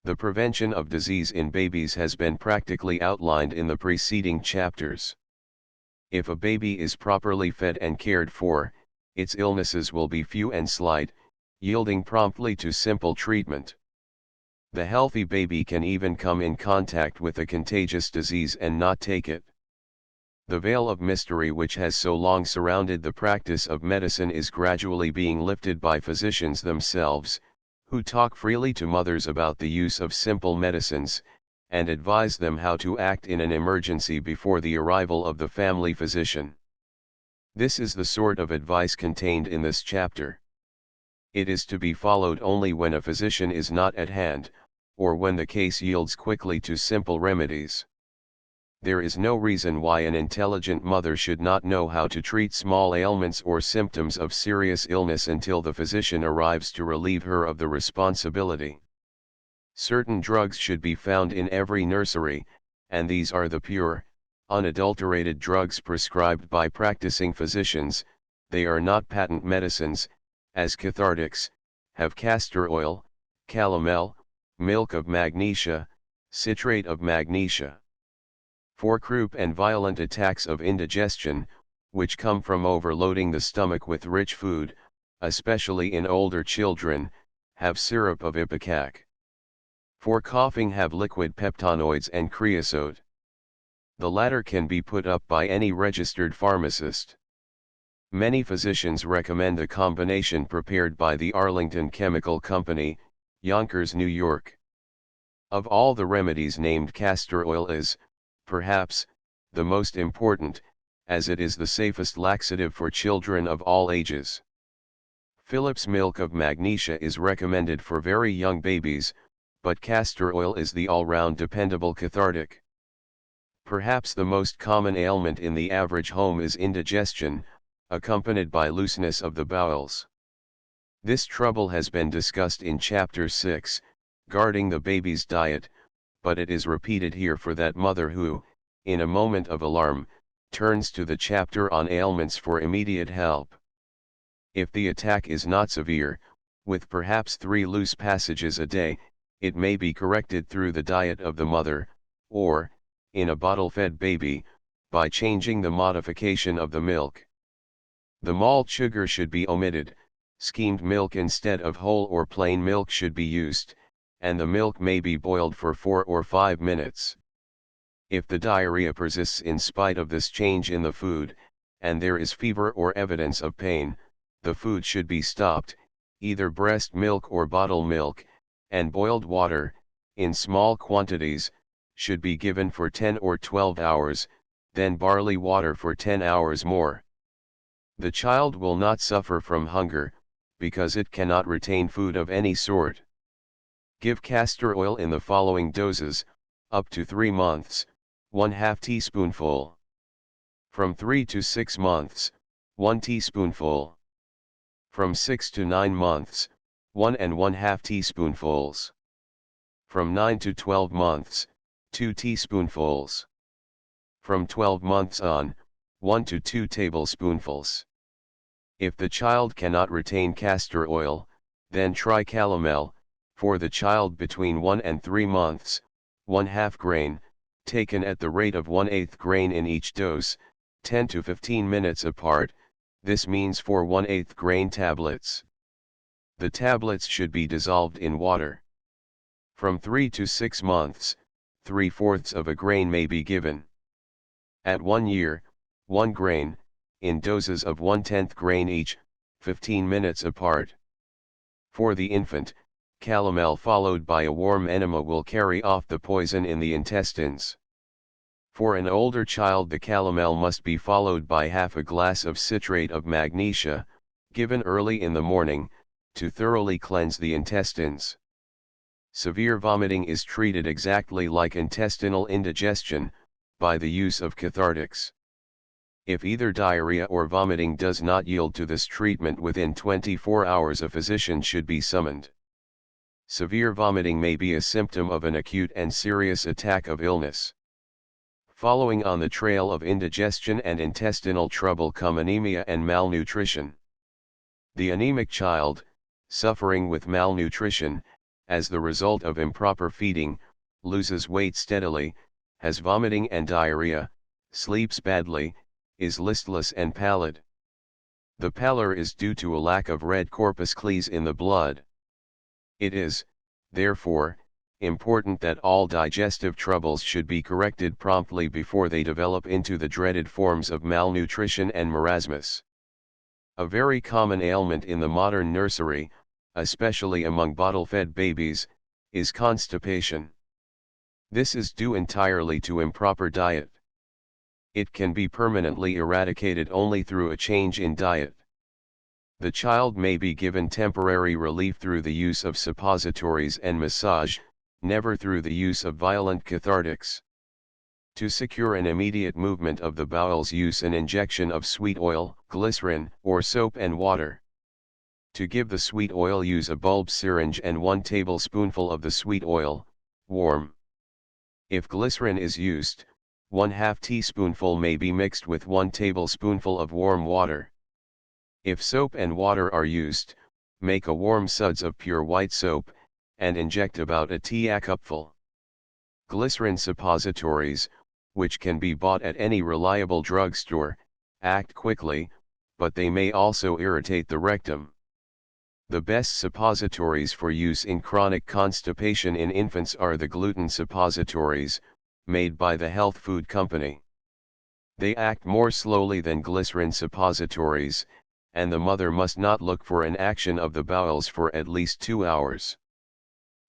The prevention of disease in babies has been practically outlined in the preceding chapters. If a baby is properly fed and cared for, its illnesses will be few and slight, yielding promptly to simple treatment. The healthy baby can even come in contact with a contagious disease and not take it. The veil of mystery which has so long surrounded the practice of medicine is gradually being lifted by physicians themselves, who talk freely to mothers about the use of simple medicines, and advise them how to act in an emergency before the arrival of the family physician. This is the sort of advice contained in this chapter. It is to be followed only when a physician is not at hand, or when the case yields quickly to simple remedies. There is no reason why an intelligent mother should not know how to treat small ailments or symptoms of serious illness until the physician arrives to relieve her of the responsibility. Certain drugs should be found in every nursery, and these are the pure, unadulterated drugs prescribed by practicing physicians. They are not patent medicines, as cathartics, have castor oil, calomel, milk of magnesia, citrate of magnesia. For croup and violent attacks of indigestion, which come from overloading the stomach with rich food, especially in older children, have syrup of ipecac. For coughing have liquid peptonoids and creosote. The latter can be put up by any registered pharmacist. Many physicians recommend a combination prepared by the Arlington Chemical Company, Yonkers, New York. Of all the remedies named, castor oil is, perhaps, the most important, as it is the safest laxative for children of all ages. Phillips milk of magnesia is recommended for very young babies, but castor oil is the all-round dependable cathartic. Perhaps the most common ailment in the average home is indigestion, accompanied by looseness of the bowels. This trouble has been discussed in Chapter 6, Guarding the Baby's Diet, but it is repeated here for that mother who, in a moment of alarm, turns to the chapter on ailments for immediate help. If the attack is not severe, with perhaps 3 loose passages a day, it may be corrected through the diet of the mother, or, in a bottle-fed baby, by changing the modification of the milk. The malt sugar should be omitted, skimmed milk instead of whole or plain milk should be used, and the milk may be boiled for 4 or 5 minutes. If the diarrhea persists in spite of this change in the food, and there is fever or evidence of pain, the food should be stopped, either breast milk or bottle milk, and boiled water, in small quantities, should be given for 10 or 12 hours, then barley water for 10 hours more. The child will not suffer from hunger, because it cannot retain food of any sort. Give castor oil in the following doses, up to 3 months, 1/2 teaspoonful. From 3 to 6 months, 1 teaspoonful. From 6 to 9 months, 1 1/2 teaspoonfuls. From 9 to 12 months, 2 teaspoonfuls. From 12 months on, 1 to 2 tablespoonfuls. If the child cannot retain castor oil, then try calomel, for the child between 1 and 3 months, 1/2 grain, taken at the rate of 1/8 grain in each dose, 10 to 15 minutes apart, this means for 1/8 grain tablets. The tablets should be dissolved in water. From 3 to 6 months, 3/4 of a grain may be given. At 1 year, 1 grain, in doses of 1/10 grain each, 15 minutes apart. For the infant, calomel followed by a warm enema will carry off the poison in the intestines. For an older child the calomel must be followed by half a glass of citrate of magnesia, given early in the morning, to thoroughly cleanse the intestines. Severe vomiting is treated exactly like intestinal indigestion, by the use of cathartics. If either diarrhea or vomiting does not yield to this treatment within 24 hours, a physician should be summoned. Severe vomiting may be a symptom of an acute and serious attack of illness. Following on the trail of indigestion and intestinal trouble come anemia and malnutrition. The anemic child, suffering with malnutrition, as the result of improper feeding, loses weight steadily, has vomiting and diarrhea, sleeps badly, is listless and pallid. The pallor is due to a lack of red corpuscles in the blood. It is, therefore, important that all digestive troubles should be corrected promptly before they develop into the dreaded forms of malnutrition and marasmus. A very common ailment in the modern nursery, especially among bottle-fed babies, is constipation. This is due entirely to improper diet. It can be permanently eradicated only through a change in diet. The child may be given temporary relief through the use of suppositories and massage, never through the use of violent cathartics. To secure an immediate movement of the bowels, use an injection of sweet oil, glycerin, or soap and water. To give the sweet oil, use a bulb syringe and 1 tablespoonful of the sweet oil, warm. If glycerin is used, 1/2 teaspoonful may be mixed with 1 tablespoonful of warm water. If soap and water are used, make a warm suds of pure white soap, and inject about a teacupful. Glycerin suppositories, which can be bought at any reliable drugstore, act quickly, but they may also irritate the rectum. The best suppositories for use in chronic constipation in infants are the gluten suppositories, made by the health food company. They act more slowly than glycerin suppositories, and the mother must not look for an action of the bowels for at least 2 hours.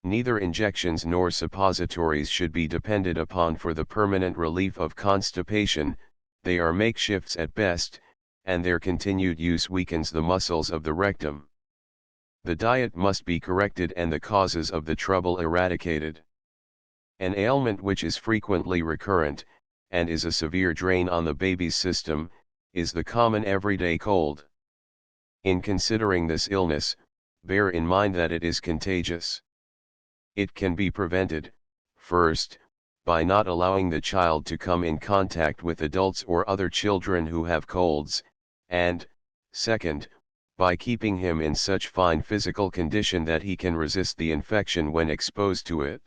Neither injections nor suppositories should be depended upon for the permanent relief of constipation. they are makeshifts at best, and their continued use weakens the muscles of the rectum. The diet must be corrected and the causes of the trouble eradicated. An ailment which is frequently recurrent, and is a severe drain on the baby's system, is the common everyday cold. In considering this illness, bear in mind that it is contagious. It can be prevented, first, by not allowing the child to come in contact with adults or other children who have colds, and, second, by keeping him in such fine physical condition that he can resist the infection when exposed to it.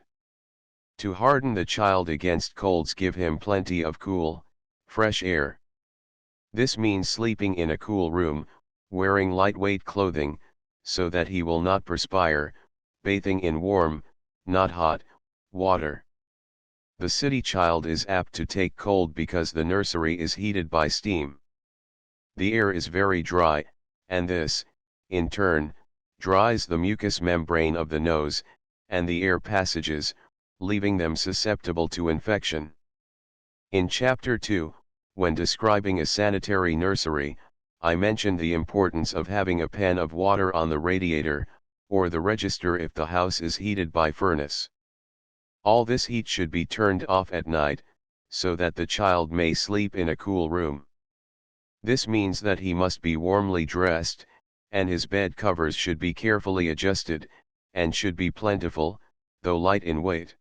To harden the child against colds, give him plenty of cool, fresh air. This means sleeping in a cool room, wearing lightweight clothing, so that he will not perspire, bathing in warm, not hot, water. The city child is apt to take cold because the nursery is heated by steam. The air is very dry, and this, in turn, dries the mucous membrane of the nose, and the air passages, leaving them susceptible to infection. In Chapter 2, when describing a sanitary nursery, I mentioned the importance of having a pan of water on the radiator, or the register if the house is heated by furnace. All this heat should be turned off at night, so that the child may sleep in a cool room. This means that he must be warmly dressed, and his bed covers should be carefully adjusted, and should be plentiful, though light in weight.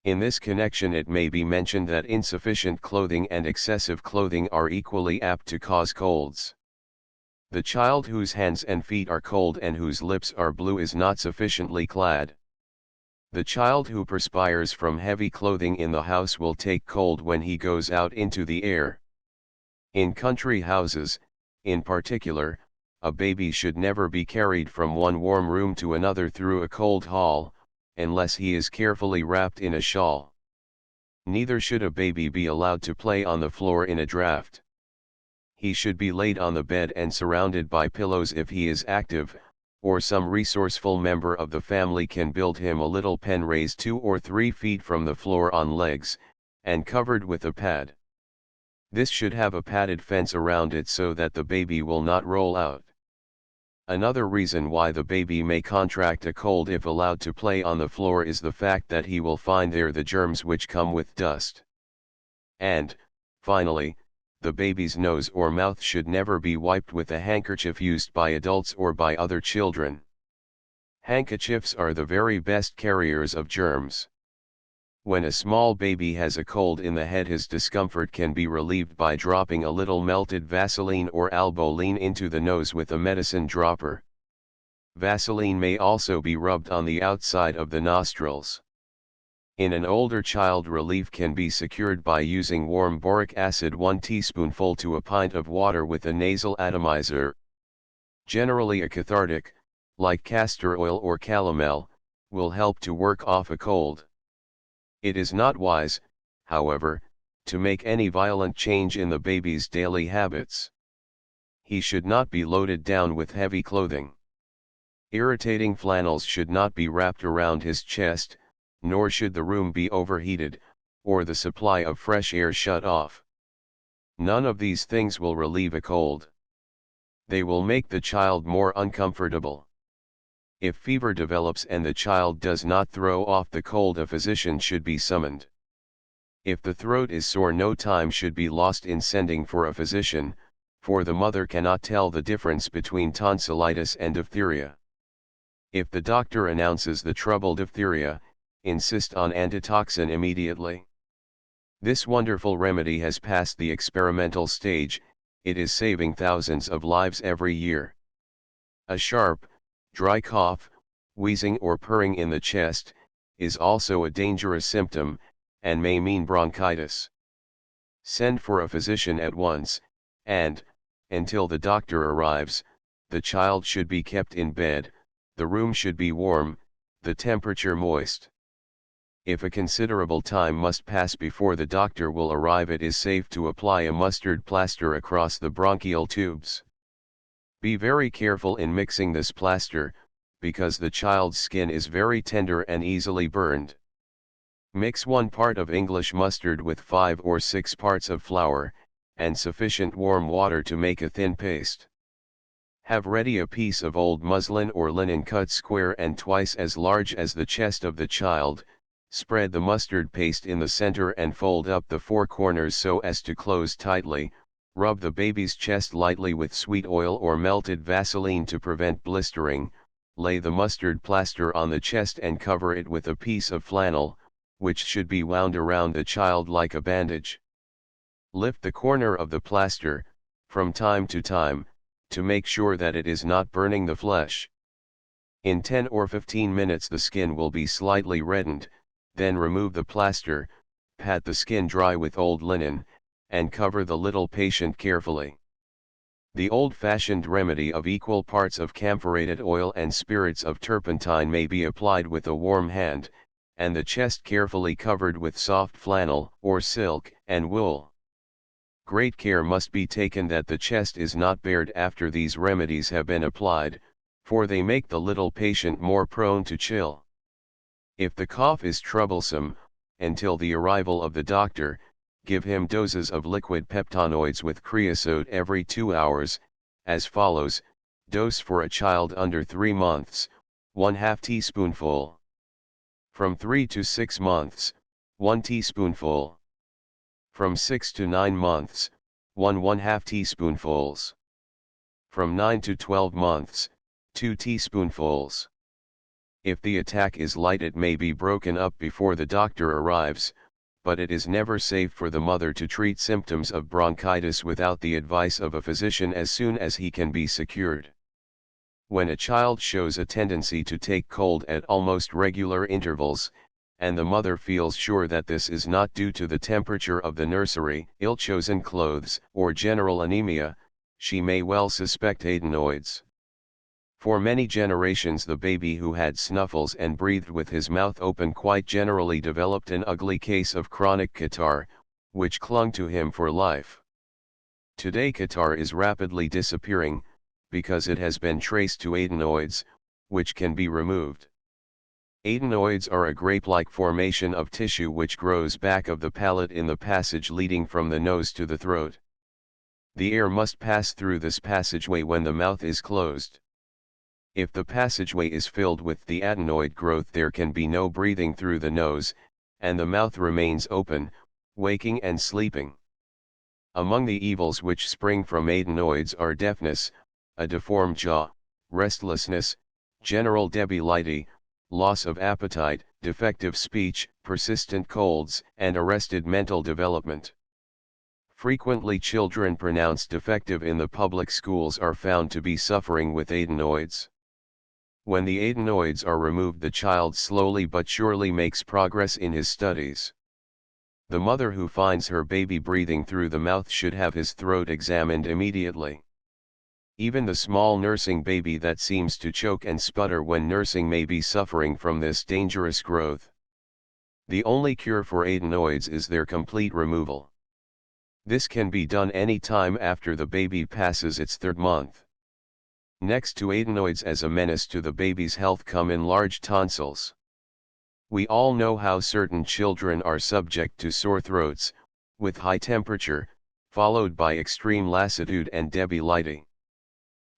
In this connection it may be mentioned that insufficient clothing and excessive clothing are equally apt to cause colds. The child whose hands and feet are cold and whose lips are blue is not sufficiently clad. The child who perspires from heavy clothing in the house will take cold when he goes out into the air. In country houses, in particular, a baby should never be carried from one warm room to another through a cold hall, unless he is carefully wrapped in a shawl. Neither should a baby be allowed to play on the floor in a draft. He should be laid on the bed and surrounded by pillows if he is active, or some resourceful member of the family can build him a little pen raised 2 or 3 feet from the floor on legs, and covered with a pad. This should have a padded fence around it so that the baby will not roll out. Another reason why the baby may contract a cold if allowed to play on the floor is the fact that he will find there the germs which come with dust. And, finally, the baby's nose or mouth should never be wiped with a handkerchief used by adults or by other children. Handkerchiefs are the very best carriers of germs. When a small baby has a cold in the head, his discomfort can be relieved by dropping a little melted Vaseline or Albolene into the nose with a medicine dropper. Vaseline may also be rubbed on the outside of the nostrils. In an older child, relief can be secured by using warm boric acid 1 teaspoonful to a pint of water with a nasal atomizer. Generally a cathartic, like castor oil or calomel, will help to work off a cold. It is not wise, however, to make any violent change in the baby's daily habits. He should not be loaded down with heavy clothing. Irritating flannels should not be wrapped around his chest, nor should the room be overheated, or the supply of fresh air shut off. None of these things will relieve a cold. They will make the child more uncomfortable. If fever develops and the child does not throw off the cold, a physician should be summoned. If the throat is sore, no time should be lost in sending for a physician, for the mother cannot tell the difference between tonsillitis and diphtheria. If the doctor announces the trouble diphtheria, insist on antitoxin immediately. This wonderful remedy has passed the experimental stage. It is saving thousands of lives every year. A sharp, dry cough, wheezing or purring in the chest, is also a dangerous symptom, and may mean bronchitis. Send for a physician at once, and, until the doctor arrives, the child should be kept in bed, the room should be warm, the temperature moist. If a considerable time must pass before the doctor will arrive, it is safe to apply a mustard plaster across the bronchial tubes. Be very careful in mixing this plaster, because the child's skin is very tender and easily burned. Mix 1 part of English mustard with 5 or 6 parts of flour, and sufficient warm water to make a thin paste. Have ready a piece of old muslin or linen cut square and twice as large as the chest of the child. Spread the mustard paste in the center and fold up the four corners so as to close tightly. Rub the baby's chest lightly with sweet oil or melted Vaseline to prevent blistering. Lay the mustard plaster on the chest and cover it with a piece of flannel, which should be wound around the child like a bandage. Lift the corner of the plaster, from time to time, to make sure that it is not burning the flesh. In 10 or 15 minutes the skin will be slightly reddened, then remove the plaster, pat the skin dry with old linen, and cover the little patient carefully. The old-fashioned remedy of equal parts of camphorated oil and spirits of turpentine may be applied with a warm hand, and the chest carefully covered with soft flannel or silk and wool. Great care must be taken that the chest is not bared after these remedies have been applied, for they make the little patient more prone to chill. If the cough is troublesome, until the arrival of the doctor, give him doses of liquid peptonoids with creosote every 2 hours, as follows: dose for a child under 3 months, 1/2 teaspoonful. From 3 to 6 months, 1 teaspoonful. From 6 to 9 months, 1/2 teaspoonfuls. From 9 to 12 months, 2 teaspoonfuls. If the attack is light it may be broken up before the doctor arrives, but it is never safe for the mother to treat symptoms of bronchitis without the advice of a physician as soon as he can be secured. When a child shows a tendency to take cold at almost regular intervals, and the mother feels sure that this is not due to the temperature of the nursery, ill-chosen clothes, or general anemia, she may well suspect adenoids. For many generations the baby who had snuffles and breathed with his mouth open quite generally developed an ugly case of chronic catarrh, which clung to him for life. Today catarrh is rapidly disappearing, because it has been traced to adenoids, which can be removed. Adenoids are a grape-like formation of tissue which grows back of the palate in the passage leading from the nose to the throat. The air must pass through this passageway when the mouth is closed. If the passageway is filled with the adenoid growth there can be no breathing through the nose, and the mouth remains open, waking and sleeping. Among the evils which spring from adenoids are deafness, a deformed jaw, restlessness, general debility, loss of appetite, defective speech, persistent colds, and arrested mental development. Frequently children pronounced defective in the public schools are found to be suffering with adenoids. When the adenoids are removed the child slowly but surely makes progress in his studies. The mother who finds her baby breathing through the mouth should have his throat examined immediately. Even the small nursing baby that seems to choke and sputter when nursing may be suffering from this dangerous growth. The only cure for adenoids is their complete removal. This can be done any time after the baby passes its 3rd month. Next to adenoids as a menace to the baby's health come enlarged tonsils. We all know how certain children are subject to sore throats, with high temperature, followed by extreme lassitude and debility.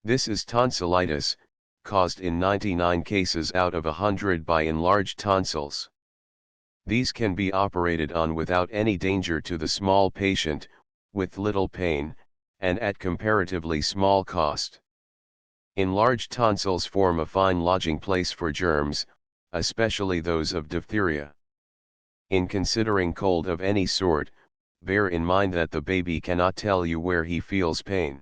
This is tonsillitis, caused in 99 cases out of 100 by enlarged tonsils. These can be operated on without any danger to the small patient, with little pain, and at comparatively small cost. Enlarged tonsils form a fine lodging place for germs, especially those of diphtheria. In considering cold of any sort, bear in mind that the baby cannot tell you where he feels pain.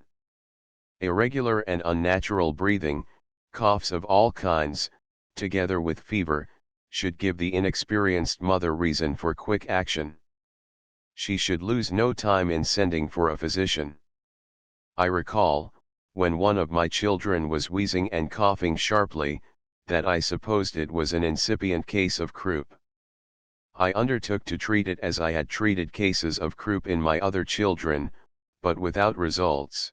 Irregular and unnatural breathing, coughs of all kinds, together with fever, should give the inexperienced mother reason for quick action. She should lose no time in sending for a physician. I recall, when one of my children was wheezing and coughing sharply, that I supposed it was an incipient case of croup. I undertook to treat it as I had treated cases of croup in my other children, but without results.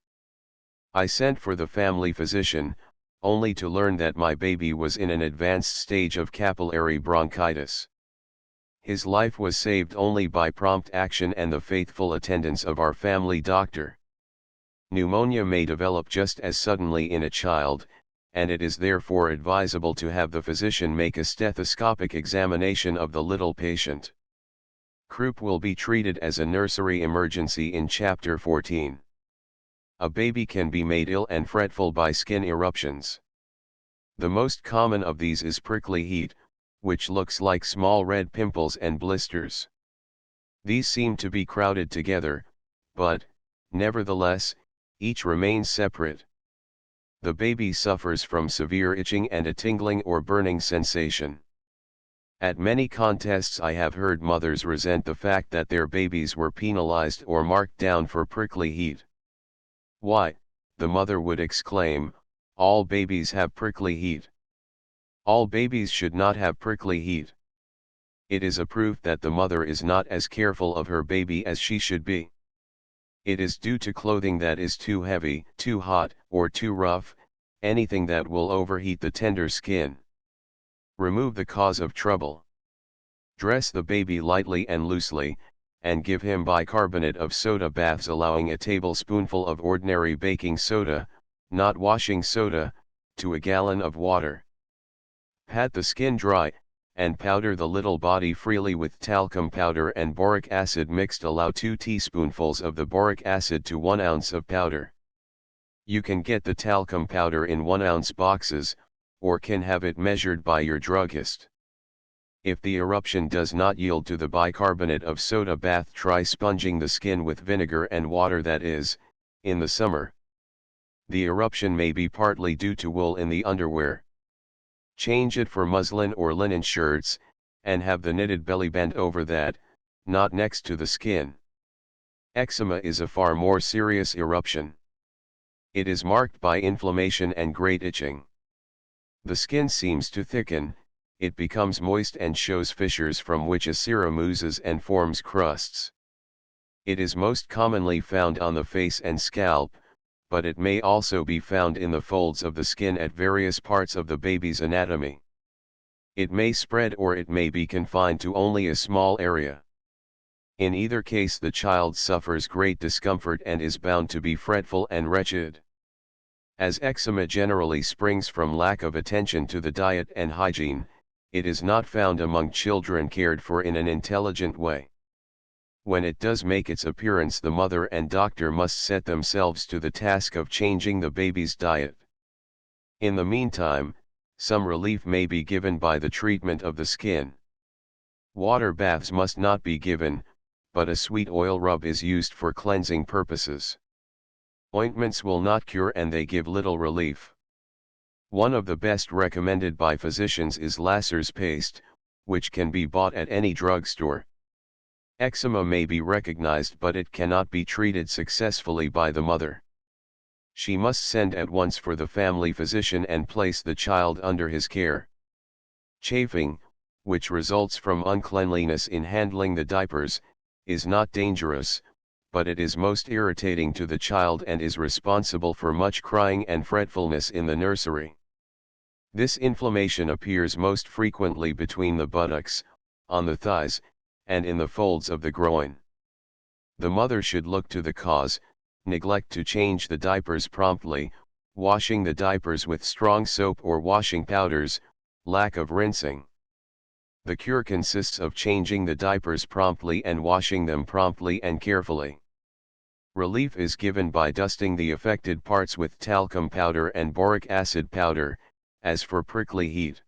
I sent for the family physician, only to learn that my baby was in an advanced stage of capillary bronchitis. His life was saved only by prompt action and the faithful attendance of our family doctor. Pneumonia may develop just as suddenly in a child, and it is therefore advisable to have the physician make a stethoscopic examination of the little patient. Croup will be treated as a nursery emergency in Chapter 14. A baby can be made ill and fretful by skin eruptions. The most common of these is prickly heat, which looks like small red pimples and blisters. These seem to be crowded together, but, nevertheless, each remains separate. The baby suffers from severe itching and a tingling or burning sensation. At many contests I have heard mothers resent the fact that their babies were penalized or marked down for prickly heat. Why, the mother would exclaim, all babies have prickly heat. All babies should not have prickly heat. It is a proof that the mother is not as careful of her baby as she should be. It is due to clothing that is too heavy, too hot, or too rough, anything that will overheat the tender skin. Remove the cause of trouble. Dress the baby lightly and loosely, and give him bicarbonate of soda baths, allowing a tablespoonful of ordinary baking soda, not washing soda, to a gallon of water. Pat the skin dry, and powder the little body freely with talcum powder and boric acid mixed. Allow 2 teaspoonfuls of the boric acid to 1 ounce of powder. You can get the talcum powder in 1 ounce boxes, or can have it measured by your druggist. If the eruption does not yield to the bicarbonate of soda bath, try sponging the skin with vinegar and water, that is, in the summer. The eruption may be partly due to wool in the underwear. Change it for muslin or linen shirts, and have the knitted belly band over that, not next to the skin. Eczema is a far more serious eruption. It is marked by inflammation and great itching. The skin seems to thicken, it becomes moist and shows fissures from which a serum oozes and forms crusts. It is most commonly found on the face and scalp, but it may also be found in the folds of the skin at various parts of the baby's anatomy. It may spread or it may be confined to only a small area. In either case, the child suffers great discomfort and is bound to be fretful and wretched. As eczema generally springs from lack of attention to the diet and hygiene, it is not found among children cared for in an intelligent way. When it does make its appearance, the mother and doctor must set themselves to the task of changing the baby's diet. In the meantime, some relief may be given by the treatment of the skin. Water baths must not be given, but a sweet oil rub is used for cleansing purposes. Ointments will not cure and they give little relief. One of the best recommended by physicians is Lasser's paste, which can be bought at any drugstore. Eczema may be recognized, but it cannot be treated successfully by the mother. She must send at once for the family physician and place the child under his care. Chafing, which results from uncleanliness in handling the diapers, is not dangerous, but it is most irritating to the child and is responsible for much crying and fretfulness in the nursery. This inflammation appears most frequently between the buttocks, on the thighs, and in the folds of the groin. The mother should look to the cause, neglect to change the diapers promptly, washing the diapers with strong soap or washing powders, lack of rinsing. The cure consists of changing the diapers promptly and washing them promptly and carefully. Relief is given by dusting the affected parts with talcum powder and boric acid powder, as for prickly heat.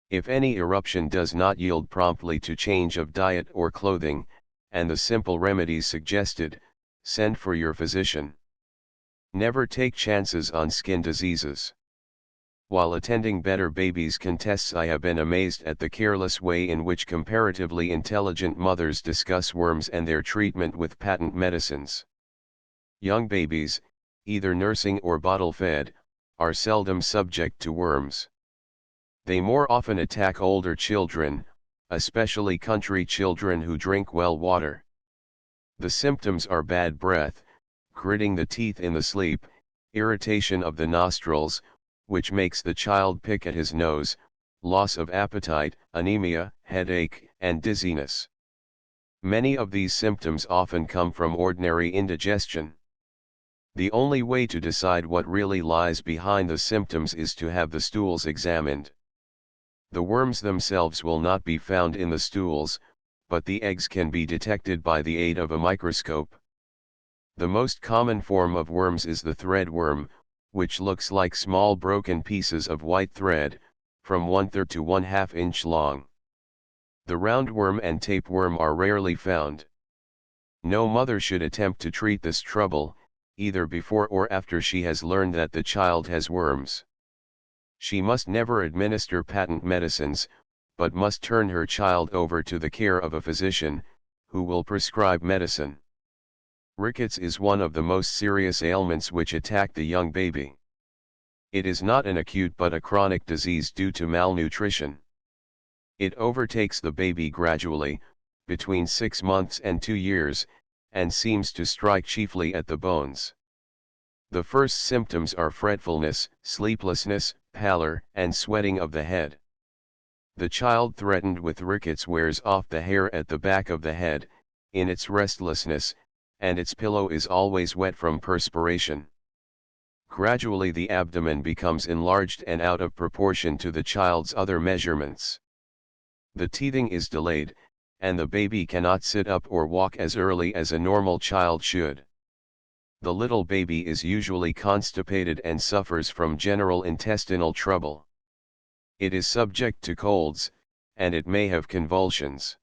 If any eruption does not yield promptly to change of diet or clothing, and the simple remedies suggested, send for your physician. Never take chances on skin diseases. While attending Better Babies contests, I have been amazed at the careless way in which comparatively intelligent mothers discuss worms and their treatment with patent medicines. Young babies, either nursing or bottle-fed, are seldom subject to worms. They more often attack older children, especially country children who drink well water. The symptoms are bad breath, gritting the teeth in the sleep, irritation of the nostrils, which makes the child pick at his nose, loss of appetite, anemia, headache, and dizziness. Many of these symptoms often come from ordinary indigestion. The only way to decide what really lies behind the symptoms is to have the stools examined. The worms themselves will not be found in the stools, but the eggs can be detected by the aid of a microscope. The most common form of worms is the threadworm, which looks like small broken pieces of white thread, from 1/3 to 1/2 inch long. The roundworm and tapeworm are rarely found. No mother should attempt to treat this trouble, either before or after she has learned that the child has worms. She must never administer patent medicines, but must turn her child over to the care of a physician, who will prescribe medicine. Rickets is one of the most serious ailments which attack the young baby. It is not an acute but a chronic disease due to malnutrition. It overtakes the baby gradually, between 6 months and 2 years, and seems to strike chiefly at the bones. The first symptoms are fretfulness, sleeplessness, pallor, and sweating of the head. The child threatened with rickets wears off the hair at the back of the head, in its restlessness, and its pillow is always wet from perspiration. Gradually the abdomen becomes enlarged and out of proportion to the child's other measurements. The teething is delayed, and the baby cannot sit up or walk as early as a normal child should. The little baby is usually constipated and suffers from general intestinal trouble. It is subject to colds, and it may have convulsions.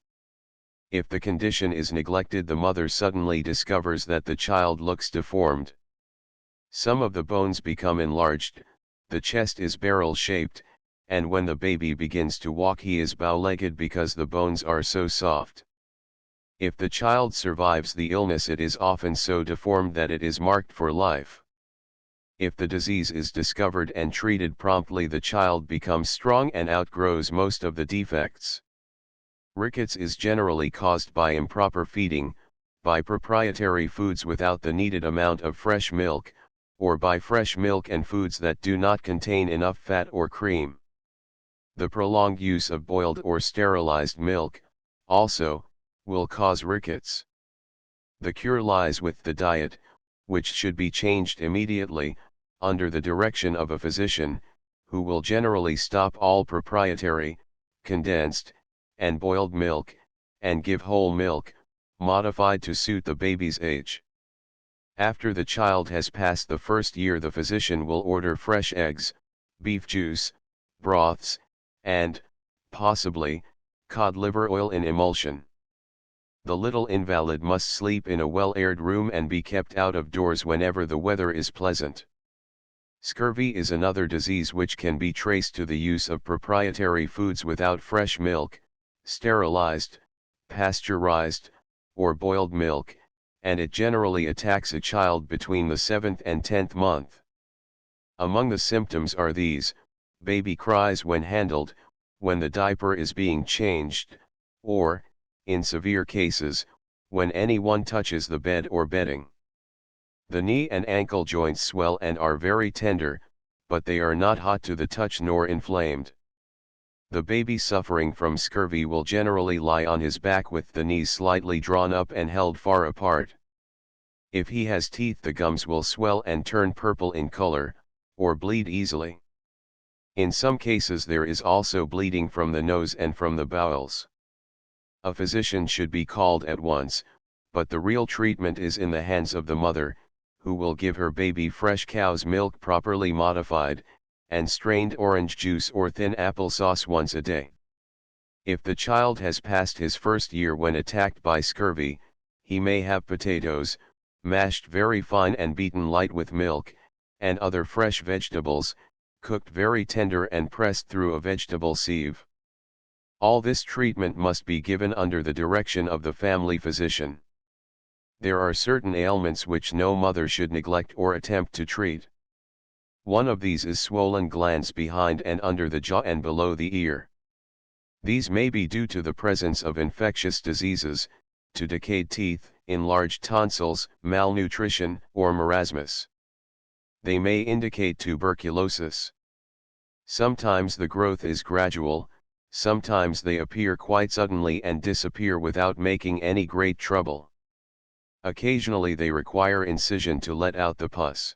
If the condition is neglected, the mother suddenly discovers that the child looks deformed. Some of the bones become enlarged, the chest is barrel-shaped, and when the baby begins to walk he is bow-legged because the bones are so soft. If the child survives the illness, it is often so deformed that it is marked for life. If the disease is discovered and treated promptly, the child becomes strong and outgrows most of the defects. Rickets is generally caused by improper feeding, by proprietary foods without the needed amount of fresh milk, or by fresh milk and foods that do not contain enough fat or cream. The prolonged use of boiled or sterilized milk, also, will cause rickets. The cure lies with the diet, which should be changed immediately, under the direction of a physician, who will generally stop all proprietary, condensed, and boiled milk, and give whole milk, modified to suit the baby's age. After the child has passed the first year, the physician will order fresh eggs, beef juice, broths, and, possibly, cod liver oil in emulsion. The little invalid must sleep in a well-aired room and be kept out of doors whenever the weather is pleasant. Scurvy is another disease which can be traced to the use of proprietary foods without fresh milk, sterilized, pasteurized, or boiled milk, and it generally attacks a child between the 7th and 10th month. Among the symptoms are these: baby cries when handled, when the diaper is being changed, or, in severe cases, when anyone touches the bed or bedding. The knee and ankle joints swell and are very tender, but they are not hot to the touch nor inflamed. The baby suffering from scurvy will generally lie on his back with the knees slightly drawn up and held far apart. If he has teeth, the gums will swell and turn purple in color, or bleed easily. In some cases there is also bleeding from the nose and from the bowels. A physician should be called at once, but the real treatment is in the hands of the mother, who will give her baby fresh cow's milk properly modified, and strained orange juice or thin applesauce once a day. If the child has passed his first year when attacked by scurvy, he may have potatoes, mashed very fine and beaten light with milk, and other fresh vegetables, cooked very tender and pressed through a vegetable sieve. All this treatment must be given under the direction of the family physician. There are certain ailments which no mother should neglect or attempt to treat. One of these is swollen glands behind and under the jaw and below the ear. These may be due to the presence of infectious diseases, to decayed teeth, enlarged tonsils, malnutrition, or marasmus. They may indicate tuberculosis. Sometimes the growth is gradual, sometimes they appear quite suddenly and disappear without making any great trouble. Occasionally they require incision to let out the pus.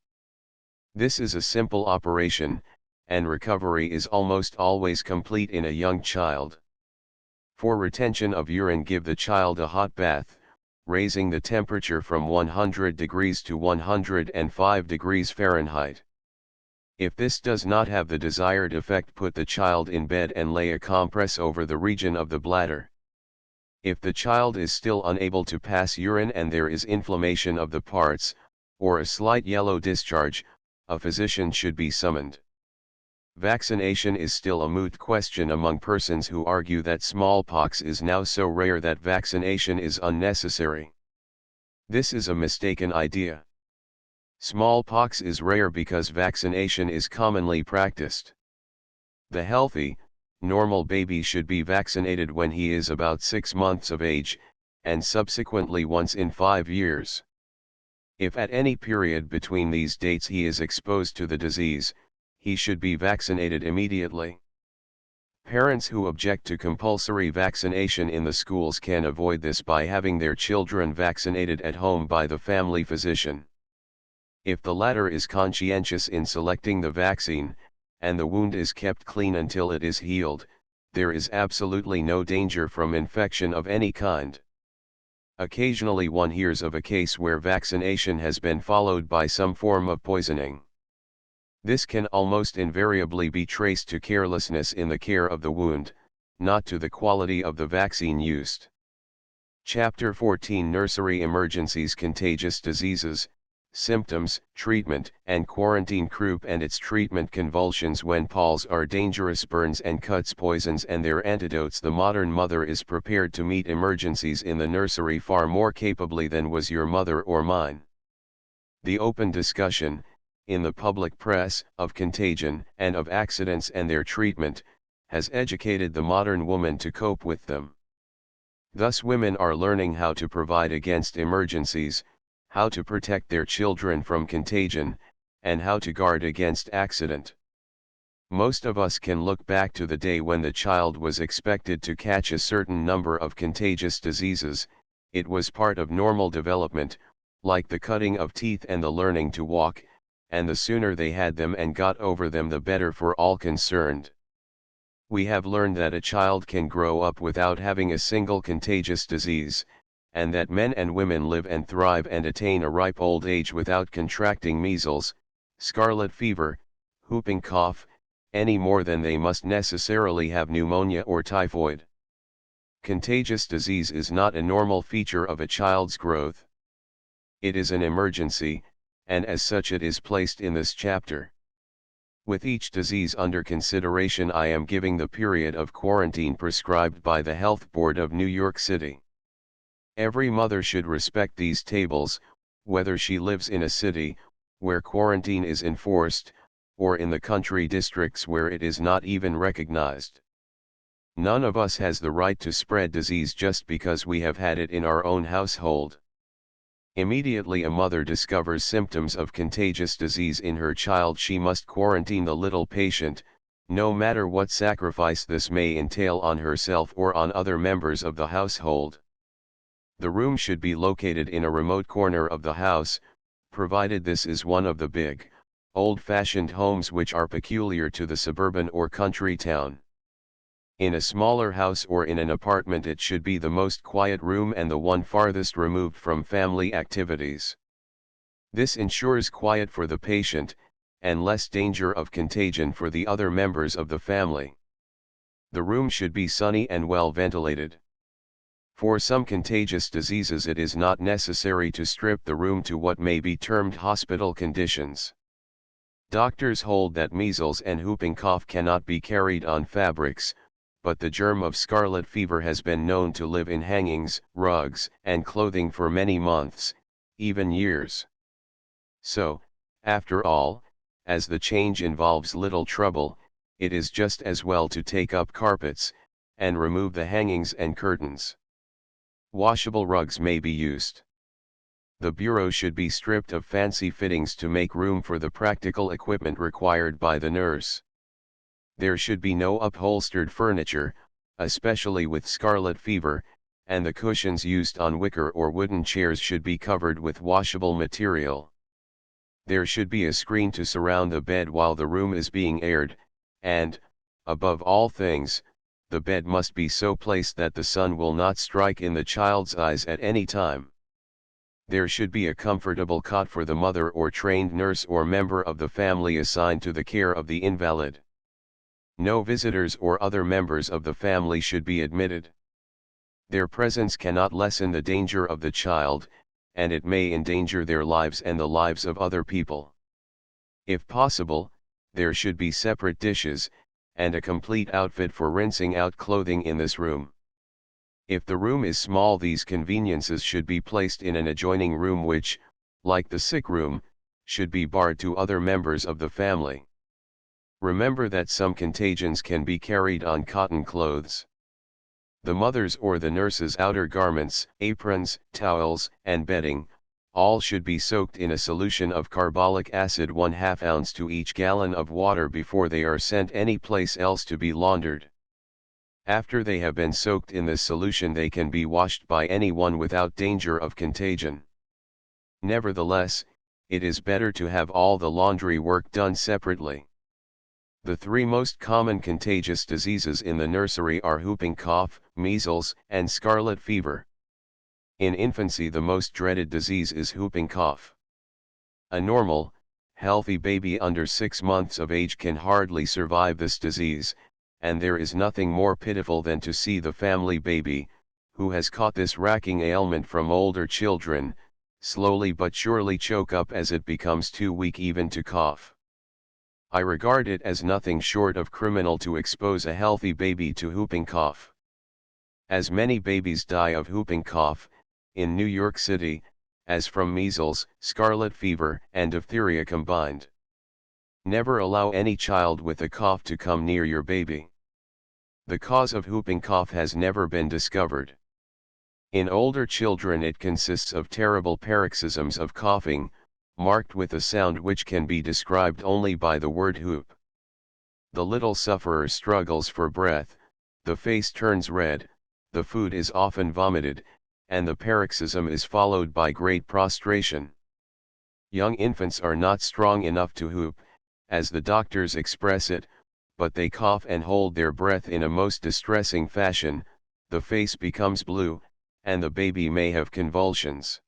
This is a simple operation, and recovery is almost always complete in a young child. For retention of urine, give the child a hot bath, raising the temperature from 100 degrees to 105 degrees Fahrenheit. If this does not have the desired effect, put the child in bed and lay a compress over the region of the bladder. If the child is still unable to pass urine and there is inflammation of the parts, or a slight yellow discharge, a physician should be summoned. Vaccination is still a moot question among persons who argue that smallpox is now so rare that vaccination is unnecessary. This is a mistaken idea. Smallpox is rare because vaccination is commonly practiced. The healthy, normal baby should be vaccinated when he is about 6 months of age, and subsequently once in 5 years. If at any period between these dates he is exposed to the disease, he should be vaccinated immediately. Parents who object to compulsory vaccination in the schools can avoid this by having their children vaccinated at home by the family physician. If the latter is conscientious in selecting the vaccine, and the wound is kept clean until it is healed, there is absolutely no danger from infection of any kind. Occasionally one hears of a case where vaccination has been followed by some form of poisoning. This can almost invariably be traced to carelessness in the care of the wound, not to the quality of the vaccine used. Chapter 14: Nursery Emergencies, Contagious Diseases, Symptoms, Treatment, and Quarantine. Croup and its treatment. Convulsions when palls are dangerous. Burns and cuts. Poisons and their antidotes. The modern mother is prepared to meet emergencies in the nursery far more capably than was your mother or mine. The open discussion, in the public press, of contagion and of accidents and their treatment, has educated the modern woman to cope with them. Thus women are learning how to provide against emergencies, how to protect their children from contagion, and how to guard against accident. Most of us can look back to the day when the child was expected to catch a certain number of contagious diseases. It was part of normal development, like the cutting of teeth and the learning to walk, and the sooner they had them and got over them the better for all concerned. We have learned that a child can grow up without having a single contagious disease, and that men and women live and thrive and attain a ripe old age without contracting measles, scarlet fever, whooping cough, any more than they must necessarily have pneumonia or typhoid. Contagious disease is not a normal feature of a child's growth. It is an emergency, and as such it is placed in this chapter. With each disease under consideration, I am giving the period of quarantine prescribed by the Health Board of New York City. Every mother should respect these tables, whether she lives in a city, where quarantine is enforced, or in the country districts where it is not even recognized. None of us has the right to spread disease just because we have had it in our own household. Immediately a mother discovers symptoms of contagious disease in her child, she must quarantine the little patient, no matter what sacrifice this may entail on herself or on other members of the household. The room should be located in a remote corner of the house, provided this is one of the big, old-fashioned homes which are peculiar to the suburban or country town. In a smaller house or in an apartment, it should be the most quiet room and the one farthest removed from family activities. This ensures quiet for the patient, and less danger of contagion for the other members of the family. The room should be sunny and well ventilated. For some contagious diseases it is not necessary to strip the room to what may be termed hospital conditions. Doctors hold that measles and whooping cough cannot be carried on fabrics, but the germ of scarlet fever has been known to live in hangings, rugs, and clothing for many months, even years. So, after all, as the change involves little trouble, it is just as well to take up carpets, and remove the hangings and curtains. Washable rugs may be used. The bureau should be stripped of fancy fittings to make room for the practical equipment required by the nurse. There should be no upholstered furniture, especially with scarlet fever, and the cushions used on wicker or wooden chairs should be covered with washable material. There should be a screen to surround the bed while the room is being aired, and, above all things, the bed must be so placed that the sun will not strike in the child's eyes at any time. There should be a comfortable cot for the mother or trained nurse or member of the family assigned to the care of the invalid. No visitors or other members of the family should be admitted. Their presence cannot lessen the danger of the child, and it may endanger their lives and the lives of other people. If possible, there should be separate dishes, and a complete outfit for rinsing out clothing in this room. If the room is small, these conveniences should be placed in an adjoining room which, like the sick room, should be barred to other members of the family. Remember that some contagions can be carried on cotton clothes. The mother's or the nurse's outer garments, aprons, towels, and bedding, all should be soaked in a solution of carbolic acid 1/2 ounce to each gallon of water before they are sent any place else to be laundered. After they have been soaked in this solution, they can be washed by anyone without danger of contagion. Nevertheless, it is better to have all the laundry work done separately. The 3 most common contagious diseases in the nursery are whooping cough, measles, and scarlet fever. In infancy, the most dreaded disease is whooping cough. A normal, healthy baby under 6 months of age can hardly survive this disease, and there is nothing more pitiful than to see the family baby, who has caught this racking ailment from older children, slowly but surely choke up as it becomes too weak even to cough. I regard it as nothing short of criminal to expose a healthy baby to whooping cough. As many babies die of whooping cough, in New York City, as from measles, scarlet fever, and diphtheria combined. Never allow any child with a cough to come near your baby. The cause of whooping cough has never been discovered. In older children, it consists of terrible paroxysms of coughing, marked with a sound which can be described only by the word whoop. The little sufferer struggles for breath, the face turns red, the food is often vomited, and the paroxysm is followed by great prostration. Young infants are not strong enough to whoop, as the doctors express it, but they cough and hold their breath in a most distressing fashion, the face becomes blue, and the baby may have convulsions.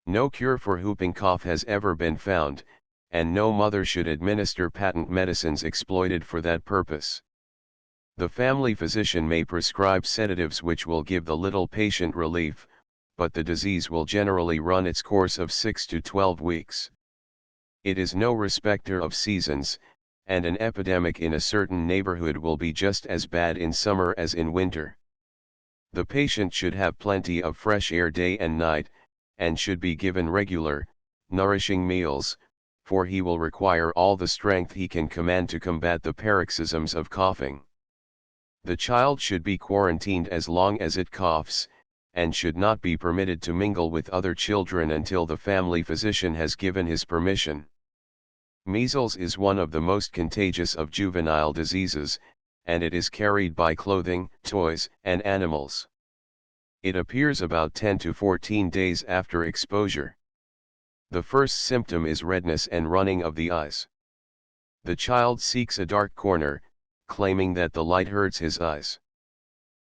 No cure for whooping cough has ever been found, and no mother should administer patent medicines exploited for that purpose. The family physician may prescribe sedatives which will give the little patient relief, but the disease will generally run its course of 6 to 12 weeks. It is no respecter of seasons, and an epidemic in a certain neighborhood will be just as bad in summer as in winter. The patient should have plenty of fresh air day and night, and should be given regular, nourishing meals, for he will require all the strength he can command to combat the paroxysms of coughing. The child should be quarantined as long as it coughs, and should not be permitted to mingle with other children until the family physician has given his permission. Measles is one of the most contagious of juvenile diseases, and it is carried by clothing, toys, and animals. It appears about 10 to 14 days after exposure. The first symptom is redness and running of the eyes. The child seeks a dark corner, claiming that the light hurts his eyes.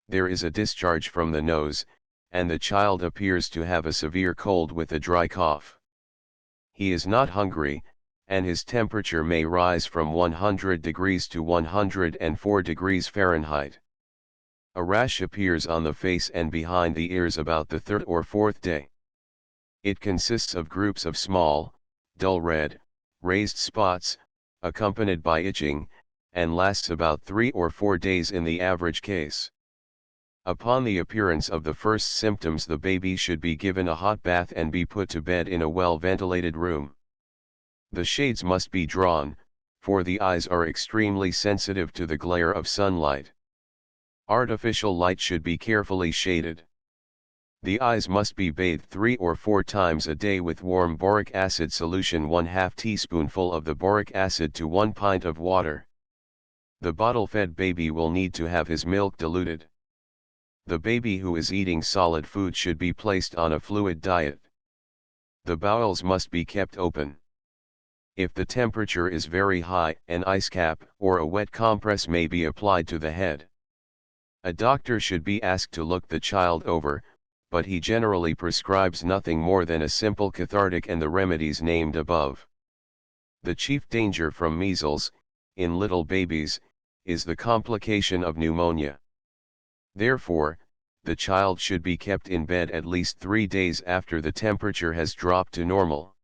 There is a discharge from the nose, and the child appears to have a severe cold with a dry cough. He is not hungry, and his temperature may rise from 100 degrees to 104 degrees Fahrenheit. A rash appears on the face and behind the ears about the 3rd or 4th day. It consists of groups of small, dull red, raised spots, accompanied by itching, and lasts about 3 or 4 days in the average case. Upon the appearance of the first symptoms, the baby should be given a hot bath and be put to bed in a well-ventilated room. The shades must be drawn, for the eyes are extremely sensitive to the glare of sunlight. Artificial light should be carefully shaded. The eyes must be bathed 3 or 4 times a day with warm boric acid solution, 1/2 teaspoonful of the boric acid to 1 pint of water. The bottle-fed baby will need to have his milk diluted. The baby who is eating solid food should be placed on a fluid diet. The bowels must be kept open. If the temperature is very high, an ice cap or a wet compress may be applied to the head. A doctor should be asked to look the child over, but he generally prescribes nothing more than a simple cathartic and the remedies named above. The chief danger from measles, in little babies, is the complication of pneumonia. Therefore, the child should be kept in bed at least 3 days after the temperature has dropped to normal.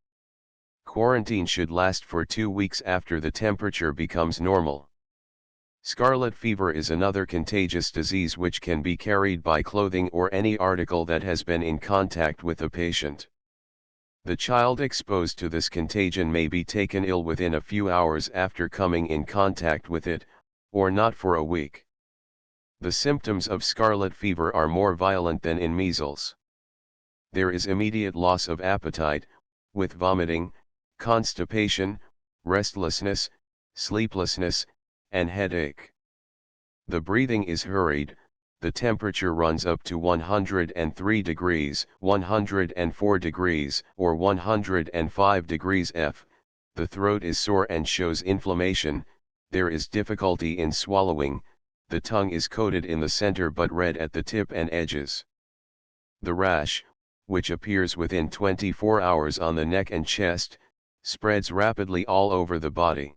Quarantine should last for 2 weeks after the temperature becomes normal. Scarlet fever is another contagious disease which can be carried by clothing or any article that has been in contact with a patient. The child exposed to this contagion may be taken ill within a few hours after coming in contact with it, or not for a week. The symptoms of scarlet fever are more violent than in measles. There is immediate loss of appetite, with vomiting, constipation, restlessness, sleeplessness, and headache. The breathing is hurried, the temperature runs up to 103 degrees, 104 degrees, or 105 degrees F, the throat is sore and shows inflammation, there is difficulty in swallowing, the tongue is coated in the center but red at the tip and edges. The rash, which appears within 24 hours on the neck and chest, spreads rapidly all over the body.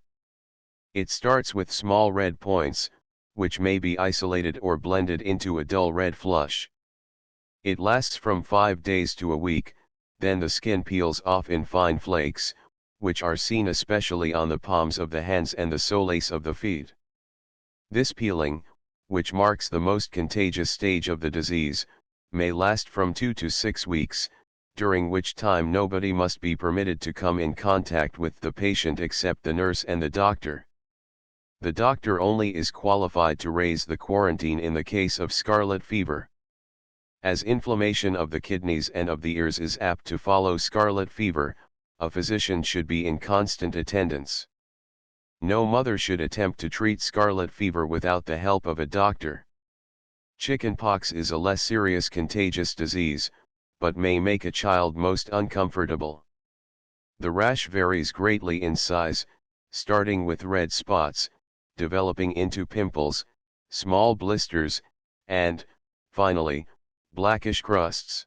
It starts with small red points, which may be isolated or blended into a dull red flush. It lasts from 5 days to a week, then the skin peels off in fine flakes, which are seen especially on the palms of the hands and the soles of the feet. This peeling, which marks the most contagious stage of the disease, may last from 2 to 6 weeks, during which time nobody must be permitted to come in contact with the patient except the nurse and the doctor. The doctor only is qualified to raise the quarantine in the case of scarlet fever. As inflammation of the kidneys and of the ears is apt to follow scarlet fever, a physician should be in constant attendance. No mother should attempt to treat scarlet fever without the help of a doctor. Chickenpox is a less serious contagious disease, but may make a child most uncomfortable. The rash varies greatly in size, starting with red spots, developing into pimples, small blisters, and, finally, blackish crusts.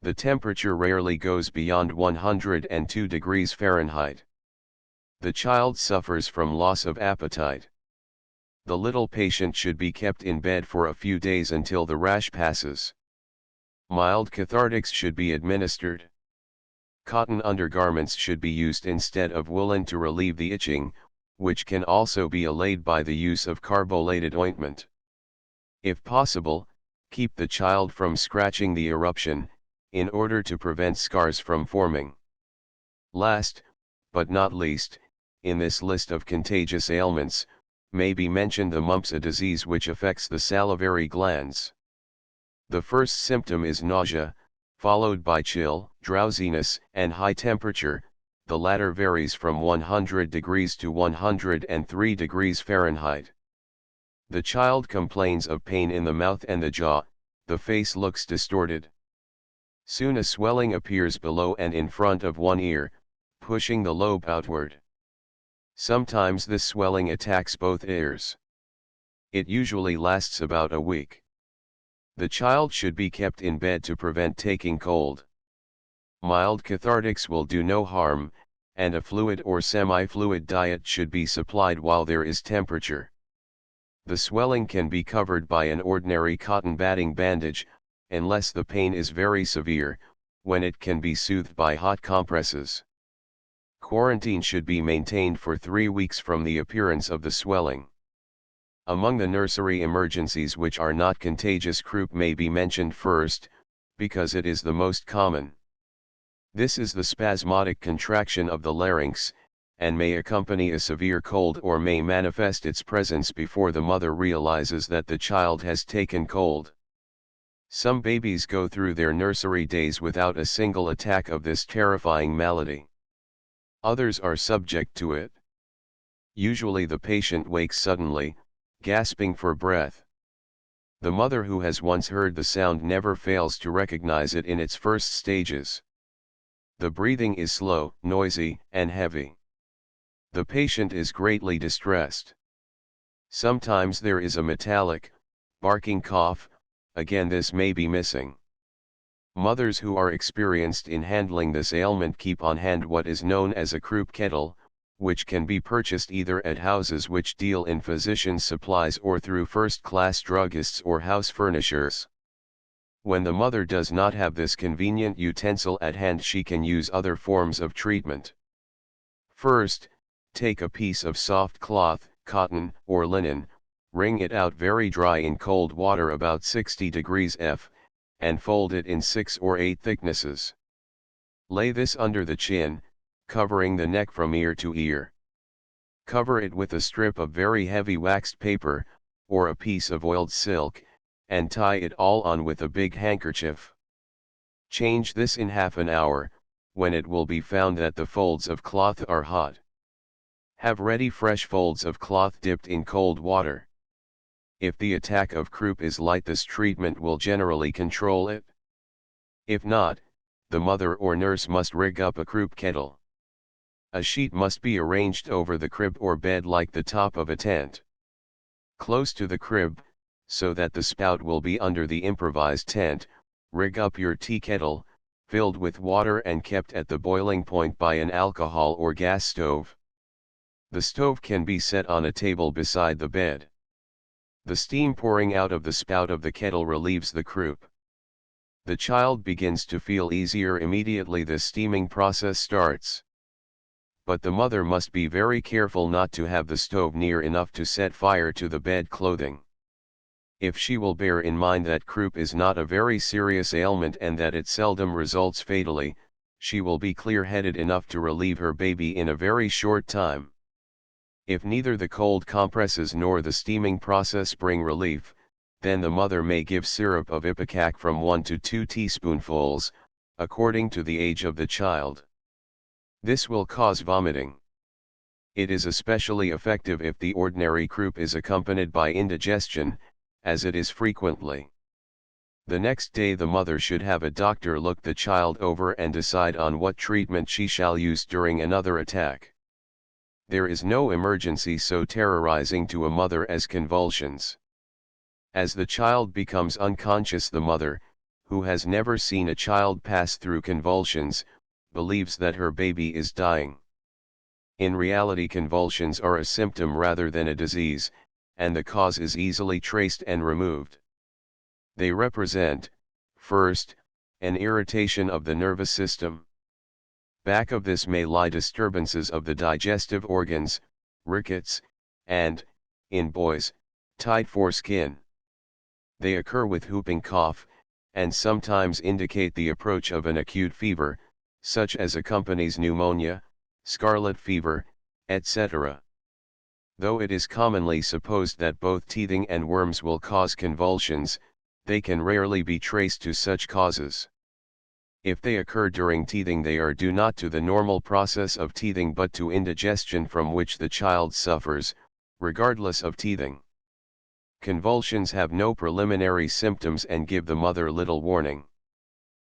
The temperature rarely goes beyond 102 degrees Fahrenheit. The child suffers from loss of appetite. The little patient should be kept in bed for a few days until the rash passes. Mild cathartics should be administered. Cotton undergarments should be used instead of woolen to relieve the itching, which can also be allayed by the use of carbolated ointment. If possible, keep the child from scratching the eruption, in order to prevent scars from forming. Last, but not least, in this list of contagious ailments, may be mentioned the mumps, a disease which affects the salivary glands. The first symptom is nausea, followed by chill, drowsiness, and high temperature. The latter varies from 100 degrees to 103 degrees Fahrenheit. The child complains of pain in the mouth and the jaw, the face looks distorted. Soon a swelling appears below and in front of one ear, pushing the lobe outward. Sometimes this swelling attacks both ears. It usually lasts about a week. The child should be kept in bed to prevent taking cold. Mild cathartics will do no harm, and a fluid or semi-fluid diet should be supplied while there is temperature. The swelling can be covered by an ordinary cotton batting bandage, unless the pain is very severe, when it can be soothed by hot compresses. Quarantine should be maintained for 3 weeks from the appearance of the swelling. Among the nursery emergencies which are not contagious, croup may be mentioned first, because it is the most common. This is the spasmodic contraction of the larynx, and may accompany a severe cold or may manifest its presence before the mother realizes that the child has taken cold. Some babies go through their nursery days without a single attack of this terrifying malady. Others are subject to it. Usually the patient wakes suddenly, gasping for breath. The mother who has once heard the sound never fails to recognize it in its first stages. The breathing is slow, noisy, and heavy. The patient is greatly distressed. Sometimes there is a metallic, barking cough, again this may be missing. Mothers who are experienced in handling this ailment keep on hand what is known as a croup kettle, which can be purchased either at houses which deal in physician's supplies or through first-class druggists or house furnishers. When the mother does not have this convenient utensil at hand, she can use other forms of treatment. First, take a piece of soft cloth, cotton, or linen, wring it out very dry in cold water about 60 degrees F, and fold it in 6 or 8 thicknesses. Lay this under the chin, covering the neck from ear to ear. Cover it with a strip of very heavy waxed paper, or a piece of oiled silk, and tie it all on with a big handkerchief. Change this in half an hour, when it will be found that the folds of cloth are hot. Have ready fresh folds of cloth dipped in cold water. If the attack of croup is light, this treatment will generally control it. If not, the mother or nurse must rig up a croup kettle. A sheet must be arranged over the crib or bed like the top of a tent. Close to the crib, so that the spout will be under the improvised tent, rig up your tea kettle, filled with water and kept at the boiling point by an alcohol or gas stove. The stove can be set on a table beside the bed. The steam pouring out of the spout of the kettle relieves the croup. The child begins to feel easier immediately the steaming process starts. But the mother must be very careful not to have the stove near enough to set fire to the bed clothing. If she will bear in mind that croup is not a very serious ailment and that it seldom results fatally, she will be clear-headed enough to relieve her baby in a very short time. If neither the cold compresses nor the steaming process bring relief, then the mother may give syrup of ipecac from 1 to 2 teaspoonfuls, according to the age of the child. This will cause vomiting. It is especially effective if the ordinary croup is accompanied by indigestion, as it is frequently. The next day the mother should have a doctor look the child over and decide on what treatment she shall use during another attack. There is no emergency so terrorizing to a mother as convulsions. As the child becomes unconscious, the mother, who has never seen a child pass through convulsions, believes that her baby is dying. In reality, convulsions are a symptom rather than a disease, and the cause is easily traced and removed. They represent, first, an irritation of the nervous system. Back of this may lie disturbances of the digestive organs, rickets, and, in boys, tight foreskin. They occur with whooping cough, and sometimes indicate the approach of an acute fever, such as accompanies pneumonia, scarlet fever, etc. Though it is commonly supposed that both teething and worms will cause convulsions, they can rarely be traced to such causes. If they occur during teething, they are due not to the normal process of teething but to indigestion from which the child suffers, regardless of teething. Convulsions have no preliminary symptoms and give the mother little warning.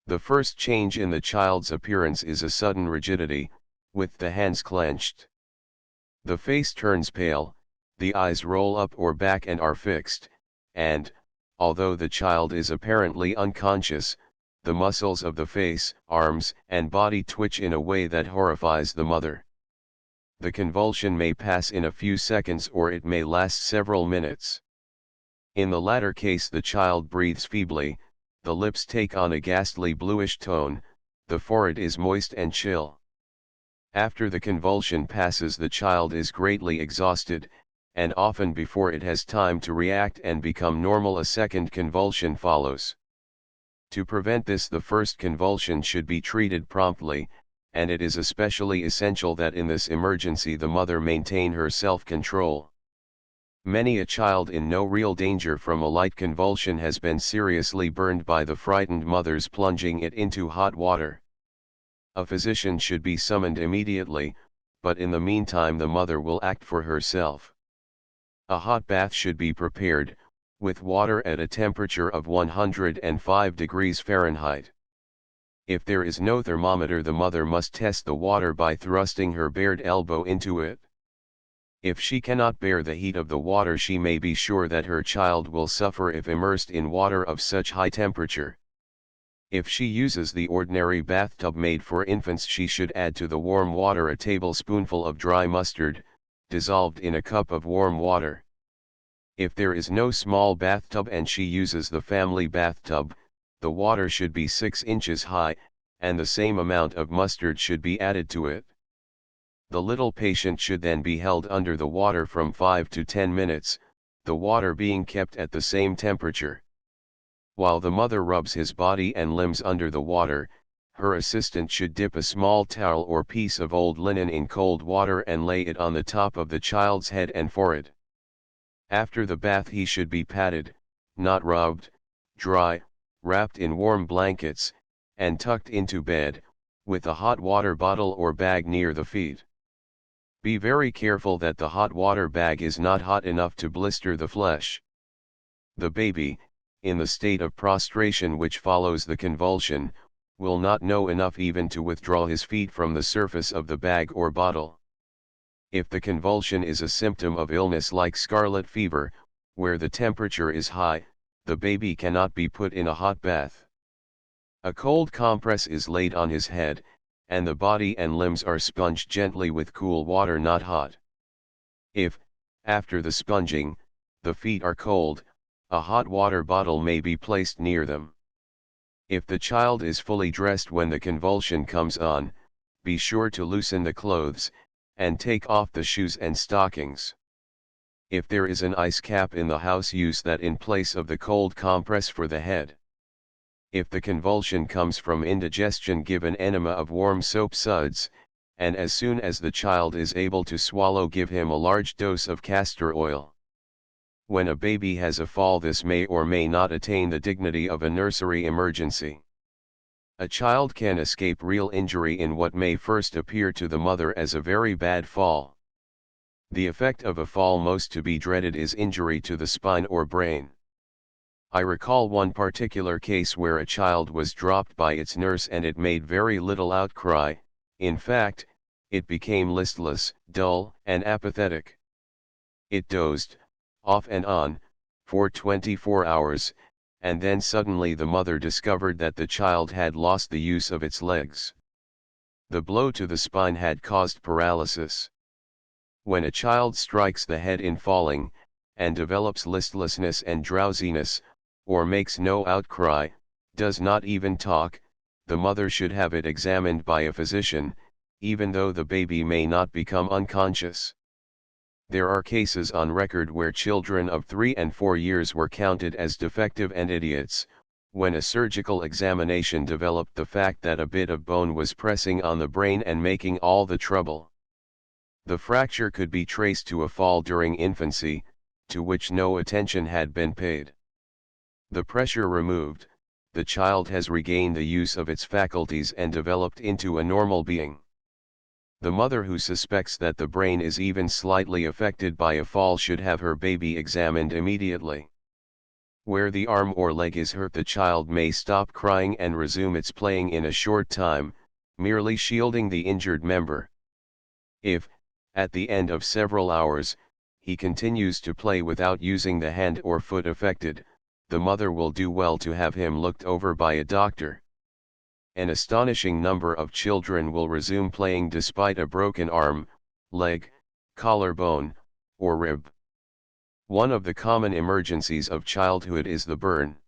The first change in the child's appearance is a sudden rigidity, with the hands clenched. The face turns pale, the eyes roll up or back and are fixed, and, although the child is apparently unconscious, the muscles of the face, arms, and body twitch in a way that horrifies the mother. The convulsion may pass in a few seconds or it may last several minutes. In the latter case, the child breathes feebly, the lips take on a ghastly bluish tone, the forehead is moist and chill. After the convulsion passes, the child is greatly exhausted, and often before it has time to react and become normal, a second convulsion follows. To prevent this, the first convulsion should be treated promptly, and it is especially essential that in this emergency the mother maintain her self-control. Many a child in no real danger from a light convulsion has been seriously burned by the frightened mothers plunging it into hot water. A physician should be summoned immediately, but in the meantime the mother will act for herself. A hot bath should be prepared, with water at a temperature of 105 degrees Fahrenheit. If there is no thermometer, the mother must test the water by thrusting her bared elbow into it. If she cannot bear the heat of the water, she may be sure that her child will suffer if immersed in water of such high temperature. If she uses the ordinary bathtub made for infants, she should add to the warm water a tablespoonful of dry mustard, dissolved in a cup of warm water. If there is no small bathtub and she uses the family bathtub, the water should be 6 inches high, and the same amount of mustard should be added to it. The little patient should then be held under the water from 5 to 10 minutes, the water being kept at the same temperature. While the mother rubs his body and limbs under the water, her assistant should dip a small towel or piece of old linen in cold water and lay it on the top of the child's head and forehead. After the bath he should be patted, not rubbed, dry, wrapped in warm blankets, and tucked into bed, with a hot water bottle or bag near the feet. Be very careful that the hot water bag is not hot enough to blister the flesh. The baby, in the state of prostration which follows the convulsion, will not know enough even to withdraw his feet from the surface of the bag or bottle. If the convulsion is a symptom of illness like scarlet fever, where the temperature is high, the baby cannot be put in a hot bath. A cold compress is laid on his head, and the body and limbs are sponged gently with cool water, not hot. If, after the sponging, the feet are cold, a hot water bottle may be placed near them. If the child is fully dressed when the convulsion comes on, be sure to loosen the clothes, and take off the shoes and stockings. If there is an ice cap in the house, use that in place of the cold compress for the head. If the convulsion comes from indigestion, give an enema of warm soap suds, and as soon as the child is able to swallow, give him a large dose of castor oil. When a baby has a fall, this may or may not attain the dignity of a nursery emergency. A child can escape real injury in what may first appear to the mother as a very bad fall. The effect of a fall most to be dreaded is injury to the spine or brain. I recall one particular case where a child was dropped by its nurse and it made very little outcry. In fact, it became listless, dull, and apathetic. It dozed, off and on, for 24 hours, and then suddenly the mother discovered that the child had lost the use of its legs. The blow to the spine had caused paralysis. When a child strikes the head in falling, and develops listlessness and drowsiness, or makes no outcry, does not even talk, the mother should have it examined by a physician, even though the baby may not become unconscious. There are cases on record where children of 3 and 4 years were counted as defective and idiots, when a surgical examination developed the fact that a bit of bone was pressing on the brain and making all the trouble. The fracture could be traced to a fall during infancy, to which no attention had been paid. The pressure removed, the child has regained the use of its faculties and developed into a normal being. The mother who suspects that the brain is even slightly affected by a fall should have her baby examined immediately. Where the arm or leg is hurt, the child may stop crying and resume its playing in a short time, merely shielding the injured member. If, at the end of several hours, he continues to play without using the hand or foot affected, the mother will do well to have him looked over by a doctor. An astonishing number of children will resume playing despite a broken arm, leg, collarbone, or rib. One of the common emergencies of childhood is the burn.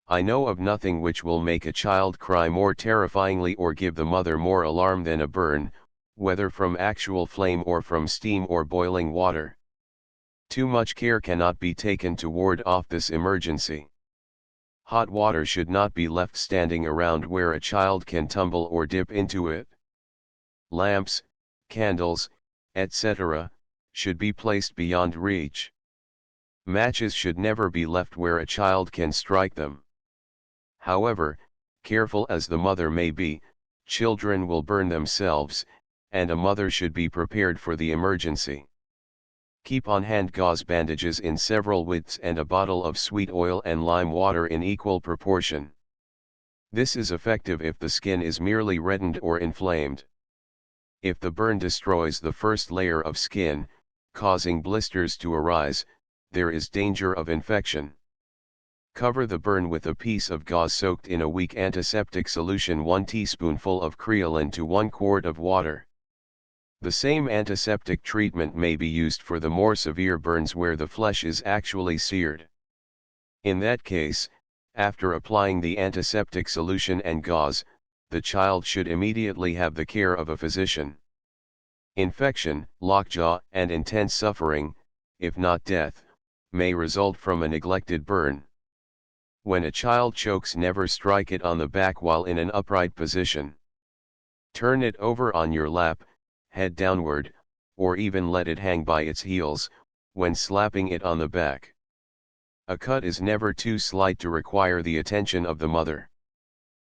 I know of nothing which will make a child cry more terrifyingly or give the mother more alarm than a burn, whether from actual flame or from steam or boiling water. Too much care cannot be taken to ward off this emergency. Hot water should not be left standing around where a child can tumble or dip into it. Lamps, candles, etc., should be placed beyond reach. Matches should never be left where a child can strike them. However, careful as the mother may be, children will burn themselves, and a mother should be prepared for the emergency. Keep on hand gauze bandages in several widths and a bottle of sweet oil and lime water in equal proportion. This is effective if the skin is merely reddened or inflamed. If the burn destroys the first layer of skin, causing blisters to arise, there is danger of infection. Cover the burn with a piece of gauze soaked in a weak antiseptic solution, 1 teaspoonful of creolin to 1 quart of water. The same antiseptic treatment may be used for the more severe burns where the flesh is actually seared. In that case, after applying the antiseptic solution and gauze, the child should immediately have the care of a physician. Infection, lockjaw, and intense suffering, if not death, may result from a neglected burn. When a child chokes, never strike it on the back while in an upright position. Turn it over on your lap, head downward, or even let it hang by its heels, when slapping it on the back. A cut is never too slight to require the attention of the mother.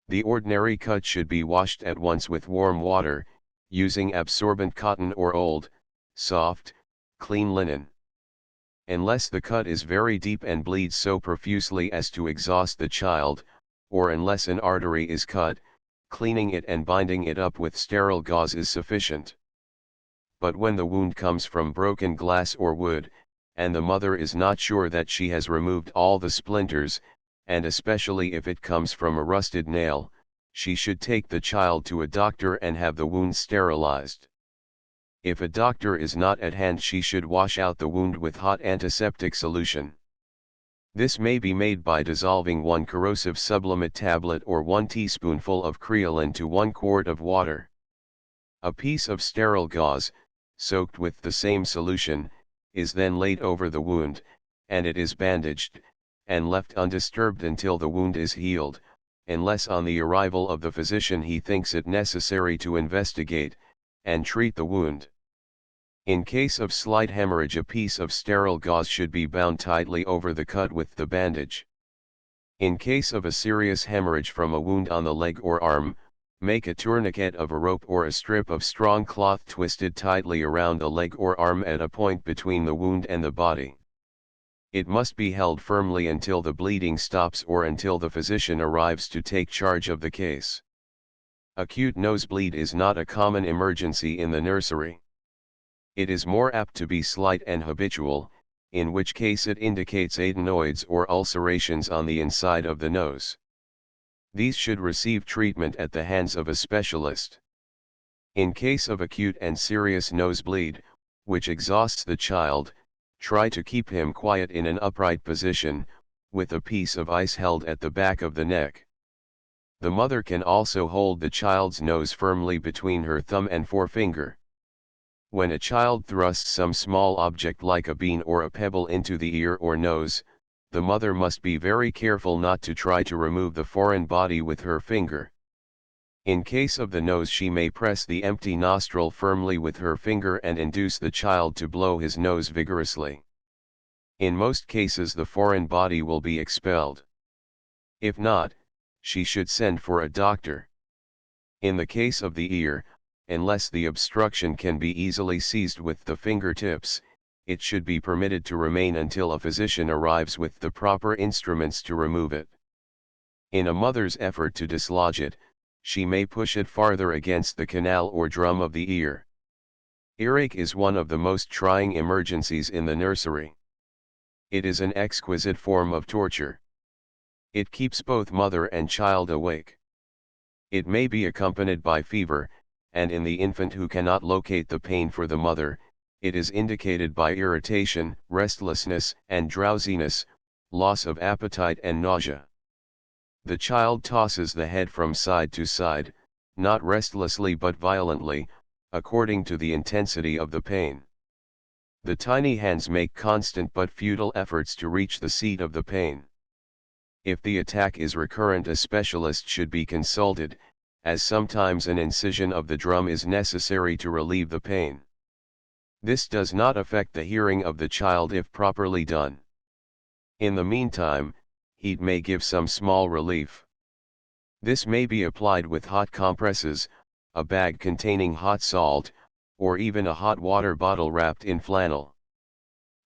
The ordinary cut should be washed at once with warm water, using absorbent cotton or old, soft, clean linen. Unless the cut is very deep and bleeds so profusely as to exhaust the child, or unless an artery is cut, cleaning it and binding it up with sterile gauze is sufficient. But when the wound comes from broken glass or wood, and the mother is not sure that she has removed all the splinters, and especially if it comes from a rusted nail, she should take the child to a doctor and have the wound sterilized. If a doctor is not at hand, she should wash out the wound with hot antiseptic solution. This may be made by dissolving 1 corrosive sublimate tablet or 1 teaspoonful of creolin to 1 quart of water. A piece of sterile gauze, soaked with the same solution, is then laid over the wound, and it is bandaged, and left undisturbed until the wound is healed, unless on the arrival of the physician he thinks it necessary to investigate, and treat the wound. In case of slight hemorrhage, a piece of sterile gauze should be bound tightly over the cut with the bandage. In case of a serious hemorrhage from a wound on the leg or arm, make a tourniquet of a rope or a strip of strong cloth twisted tightly around the leg or arm at a point between the wound and the body. It must be held firmly until the bleeding stops or until the physician arrives to take charge of the case. Acute nosebleed is not a common emergency in the nursery. It is more apt to be slight and habitual, in which case it indicates adenoids or ulcerations on the inside of the nose. These should receive treatment at the hands of a specialist. In case of acute and serious nosebleed, which exhausts the child, try to keep him quiet in an upright position, with a piece of ice held at the back of the neck. The mother can also hold the child's nose firmly between her thumb and forefinger. When a child thrusts some small object like a bean or a pebble into the ear or nose, the mother must be very careful not to try to remove the foreign body with her finger. In case of the nose, she may press the empty nostril firmly with her finger and induce the child to blow his nose vigorously. In most cases the foreign body will be expelled. If not, she should send for a doctor. In the case of the ear, unless the obstruction can be easily seized with the fingertips, it should be permitted to remain until a physician arrives with the proper instruments to remove it. In a mother's effort to dislodge it, she may push it farther against the canal or drum of the ear. Earache is one of the most trying emergencies in the nursery. It is an exquisite form of torture. It keeps both mother and child awake. It may be accompanied by fever, and in the infant who cannot locate the pain for the mother, it is indicated by irritation, restlessness and drowsiness, loss of appetite and nausea. The child tosses the head from side to side, not restlessly but violently, according to the intensity of the pain. The tiny hands make constant but futile efforts to reach the seat of the pain. If the attack is recurrent, a specialist should be consulted, as sometimes an incision of the drum is necessary to relieve the pain. This does not affect the hearing of the child if properly done. In the meantime, heat may give some small relief. This may be applied with hot compresses, a bag containing hot salt, or even a hot water bottle wrapped in flannel.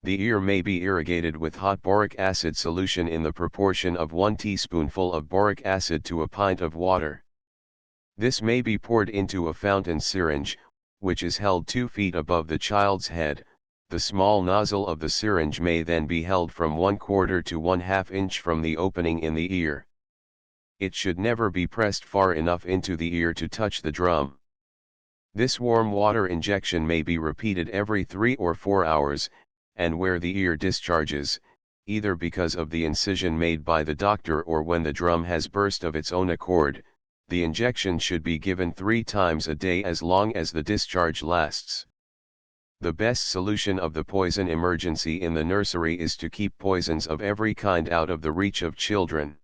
The ear may be irrigated with hot boric acid solution in the proportion of 1 teaspoonful of boric acid to a pint of water. This may be poured into a fountain syringe, which is held 2 feet above the child's head. The small nozzle of the syringe may then be held from 1/4 to 1/2 inch from the opening in the ear. It should never be pressed far enough into the ear to touch the drum. This warm water injection may be repeated every 3 or 4 hours, and where the ear discharges, either because of the incision made by the doctor or when the drum has burst of its own accord, the injection should be given 3 times a day as long as the discharge lasts. The best solution of the poison emergency in the nursery is to keep poisons of every kind out of the reach of children.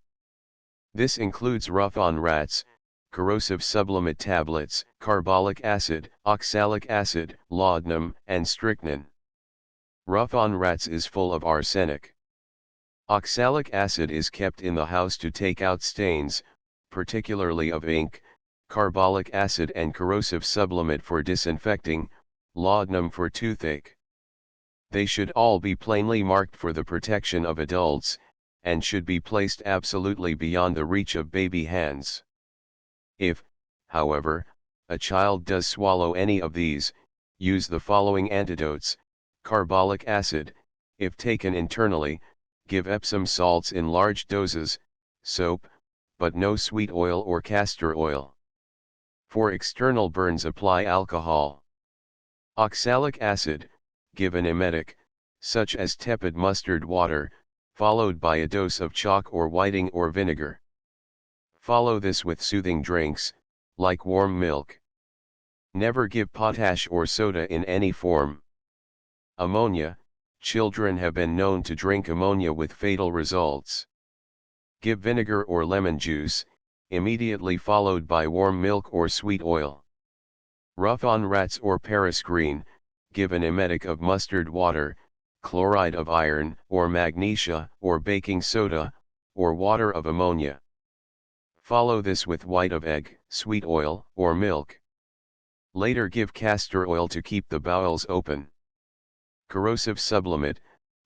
This includes rough-on rats, corrosive sublimate tablets, carbolic acid, oxalic acid, laudanum, and strychnine. Rough-on rats is full of arsenic. Oxalic acid is kept in the house to take out stains, particularly of ink, carbolic acid and corrosive sublimate for disinfecting, laudanum for toothache. They should all be plainly marked for the protection of adults, and should be placed absolutely beyond the reach of baby hands. If, however, a child does swallow any of these, use the following antidotes: carbolic acid, if taken internally, give Epsom salts in large doses, soap, but no sweet oil or castor oil. For external burns apply alcohol. Oxalic acid, give an emetic, such as tepid mustard water, followed by a dose of chalk or whiting or vinegar. Follow this with soothing drinks, like warm milk. Never give potash or soda in any form. Ammonia, children have been known to drink ammonia with fatal results. Give vinegar or lemon juice, immediately followed by warm milk or sweet oil. Rough-on rats or Paris green, give an emetic of mustard water, chloride of iron, or magnesia, or baking soda, or water of ammonia. Follow this with white of egg, sweet oil, or milk. Later give castor oil to keep the bowels open. Corrosive sublimate,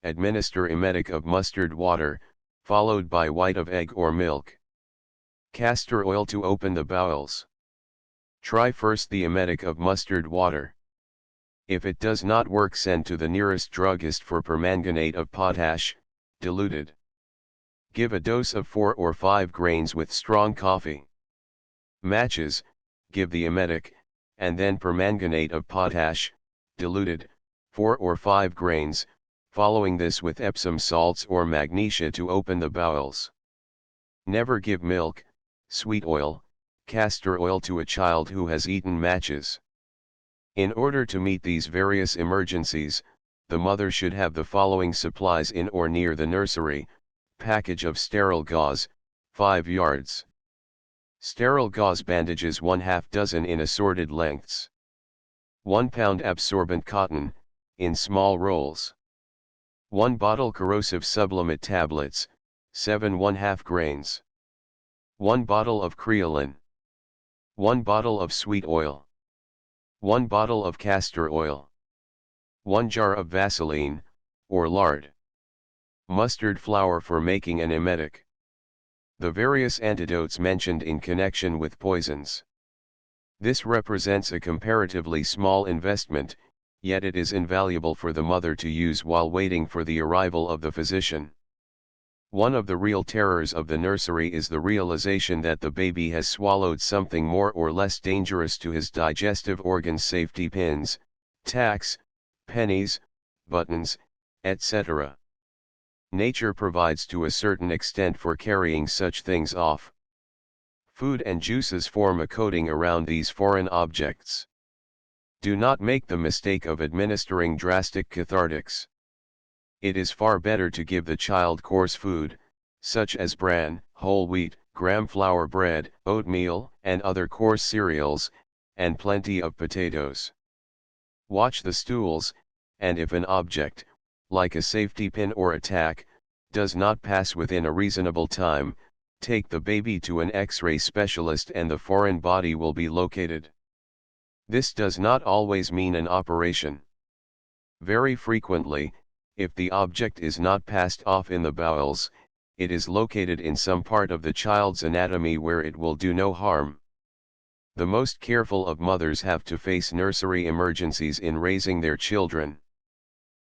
administer emetic of mustard water, followed by white of egg or milk. Castor oil to open the bowels. Try first the emetic of mustard water. If it does not work, send to the nearest druggist for permanganate of potash, diluted. Give a dose of 4 or 5 grains with strong coffee. Matches, give the emetic, and then permanganate of potash, diluted, 4 or 5 grains, following this with Epsom salts or magnesia to open the bowels. Never give milk, sweet oil, castor oil to a child who has eaten matches. In order to meet these various emergencies, the mother should have the following supplies in or near the nursery: package of sterile gauze, 5 yards. Sterile gauze bandages 1/2 dozen in assorted lengths. 1 pound absorbent cotton, in small rolls. 1 bottle corrosive sublimate tablets, 7 1/2 grains. 1 bottle of creolin. 1 bottle of sweet oil. 1 bottle of castor oil. 1 jar of Vaseline, or lard. Mustard flour for making an emetic. The various antidotes mentioned in connection with poisons. This represents a comparatively small investment, yet it is invaluable for the mother to use while waiting for the arrival of the physician. One of the real terrors of the nursery is the realization that the baby has swallowed something more or less dangerous to his digestive organs: safety pins, tacks, pennies, buttons, etc. Nature provides to a certain extent for carrying such things off. Food and juices form a coating around these foreign objects. Do not make the mistake of administering drastic cathartics. It is far better to give the child coarse food, such as bran, whole wheat, gram flour bread, oatmeal, and other coarse cereals, and plenty of potatoes. Watch the stools, and if an object, like a safety pin or a tack, does not pass within a reasonable time, take the baby to an X-ray specialist and the foreign body will be located. This does not always mean an operation. Very frequently, if the object is not passed off in the bowels, it is located in some part of the child's anatomy where it will do no harm. The most careful of mothers have to face nursery emergencies in raising their children.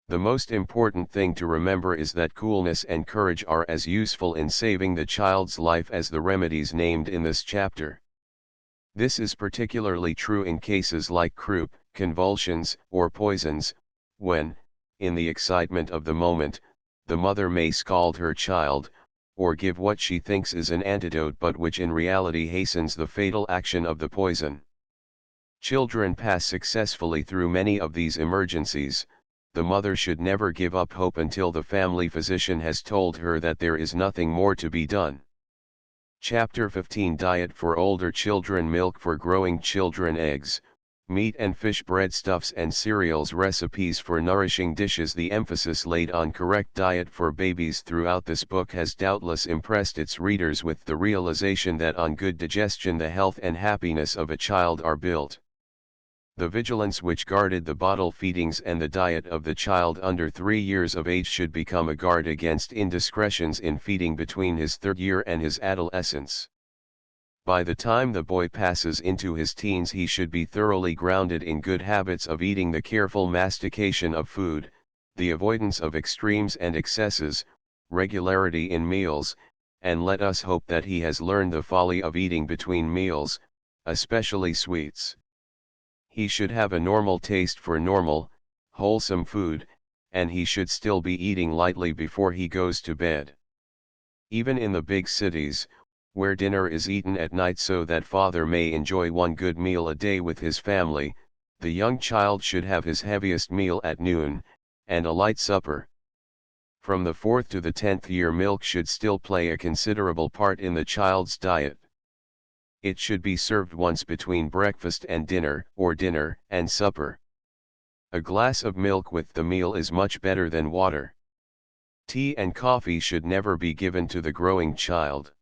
The most important thing to remember is that coolness and courage are as useful in saving the child's life as the remedies named in this chapter. This is particularly true in cases like croup, convulsions, or poisons, when, in the excitement of the moment, the mother may scald her child, or give what she thinks is an antidote but which in reality hastens the fatal action of the poison. Children pass successfully through many of these emergencies. The mother should never give up hope until the family physician has told her that there is nothing more to be done. Chapter 15 Diet for Older Children. Milk for growing children. Eggs, meat and fish, breadstuffs and cereals. Recipes for nourishing dishes. The emphasis laid on correct diet for babies throughout this book has doubtless impressed its readers with the realization that on good digestion the health and happiness of a child are built. The vigilance which guarded the bottle feedings and the diet of the child under 3 years of age should become a guard against indiscretions in feeding between his 3rd year and his adolescence. By the time the boy passes into his teens, he should be thoroughly grounded in good habits of eating, the careful mastication of food, the avoidance of extremes and excesses, regularity in meals, and let us hope that he has learned the folly of eating between meals, especially sweets. He should have a normal taste for normal, wholesome food, and he should still be eating lightly before he goes to bed. Even in the big cities, where dinner is eaten at night so that father may enjoy one good meal a day with his family, the young child should have his heaviest meal at noon, and a light supper. From the 4th to the 10th year, milk should still play a considerable part in the child's diet. It should be served once between breakfast and dinner, or dinner and supper. A glass of milk with the meal is much better than water. Tea and coffee should never be given to the growing child.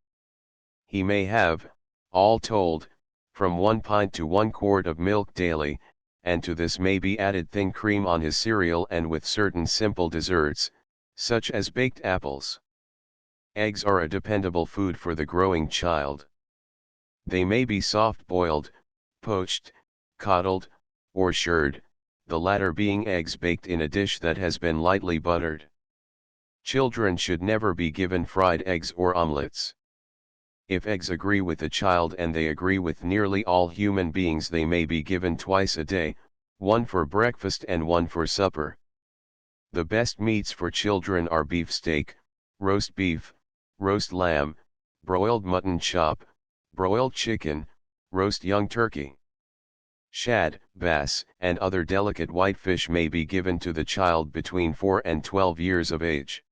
He may have, all told, from 1 pint to 1 quart of milk daily, and to this may be added thin cream on his cereal and with certain simple desserts, such as baked apples. Eggs are a dependable food for the growing child. They may be soft-boiled, poached, coddled, or shirred, the latter being eggs baked in a dish that has been lightly buttered. Children should never be given fried eggs or omelets. If eggs agree with a child, and they agree with nearly all human beings, they may be given twice a day, one for breakfast and one for supper. The best meats for children are beefsteak, roast beef, roast lamb, broiled mutton chop, broiled chicken, roast young turkey. Shad, bass, and other delicate white fish may be given to the child between 4 and 12 years of age.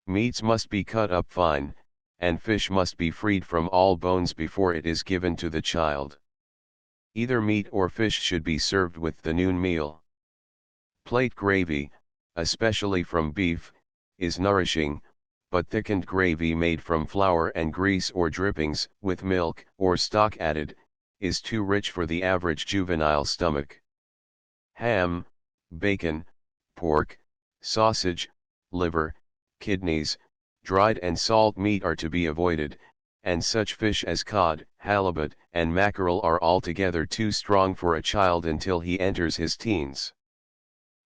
Meats must be cut up fine, and fish must be freed from all bones before it is given to the child. Either meat or fish should be served with the noon meal. Plate gravy, especially from beef, is nourishing, but thickened gravy made from flour and grease or drippings, with milk or stock added, is too rich for the average juvenile stomach. Ham, bacon, pork, sausage, liver, kidneys, dried and salt meat are to be avoided, and such fish as cod, halibut, and mackerel are altogether too strong for a child until he enters his teens.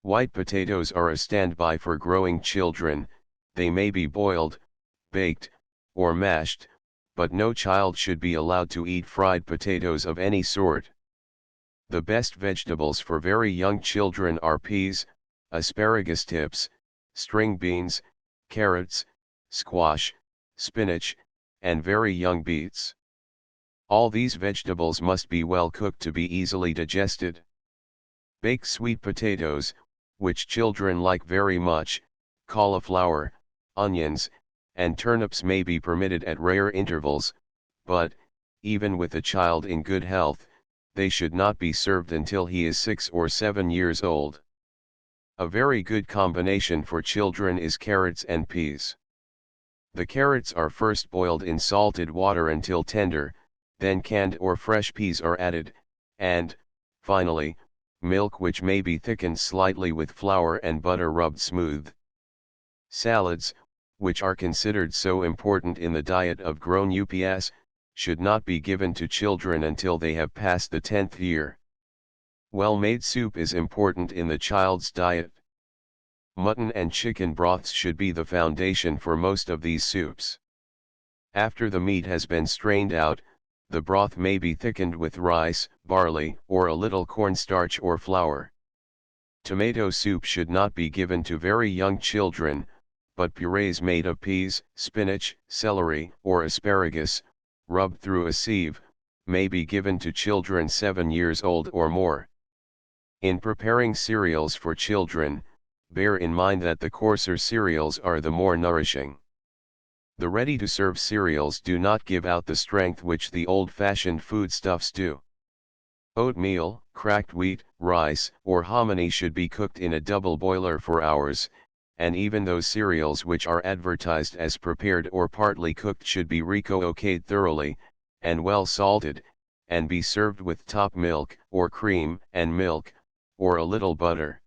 White potatoes are a standby for growing children. They may be boiled, baked, or mashed, but no child should be allowed to eat fried potatoes of any sort. The best vegetables for very young children are peas, asparagus tips, string beans, carrots, squash, spinach, and very young beets. All these vegetables must be well cooked to be easily digested. Baked sweet potatoes, which children like very much, cauliflower, onions, and turnips may be permitted at rare intervals, but, even with a child in good health, they should not be served until he is 6 or 7 years old. A very good combination for children is carrots and peas. The carrots are first boiled in salted water until tender, then canned or fresh peas are added, and, Finally, milk which may be thickened slightly with flour and butter rubbed smooth. Salads, which are considered so important in the diet of grown ups, should not be given to children until they have passed the 10th year. Well-made soup is important in the child's diet. Mutton and chicken broths should be the foundation for most of these soups. After the meat has been strained out, the broth may be thickened with rice, barley, or a little cornstarch or flour. Tomato soup should not be given to very young children, but purees made of peas, spinach, celery, or asparagus, rubbed through a sieve, may be given to children 7 years old or more. In preparing cereals for children, bear in mind that the coarser cereals are the more nourishing. The ready-to-serve cereals do not give out the strength which the old-fashioned foodstuffs do. Oatmeal, cracked wheat, rice, or hominy should be cooked in a double boiler for hours, and even those cereals which are advertised as prepared or partly cooked should be recooked thoroughly, and well salted, and be served with top milk, or cream and milk, or a little butter.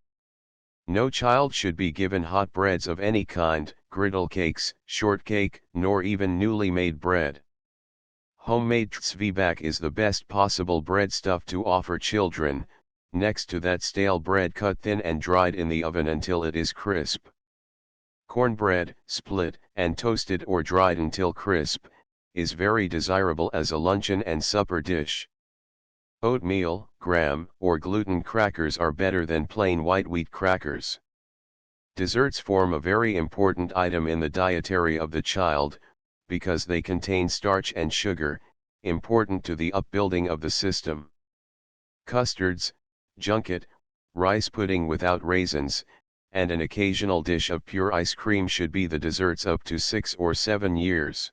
No child should be given hot breads of any kind, griddle cakes, shortcake, nor even newly made bread. Homemade zwieback is the best possible breadstuff to offer children. Next to that, stale bread cut thin and dried in the oven until it is crisp. Cornbread, split and toasted or dried until crisp, is very desirable as a luncheon and supper dish. Oatmeal, graham, or gluten crackers are better than plain white wheat crackers. Desserts form a very important item in the dietary of the child, because they contain starch and sugar, important to the upbuilding of the system. Custards, junket, rice pudding without raisins, and an occasional dish of pure ice cream should be the desserts up to 6 or 7 years.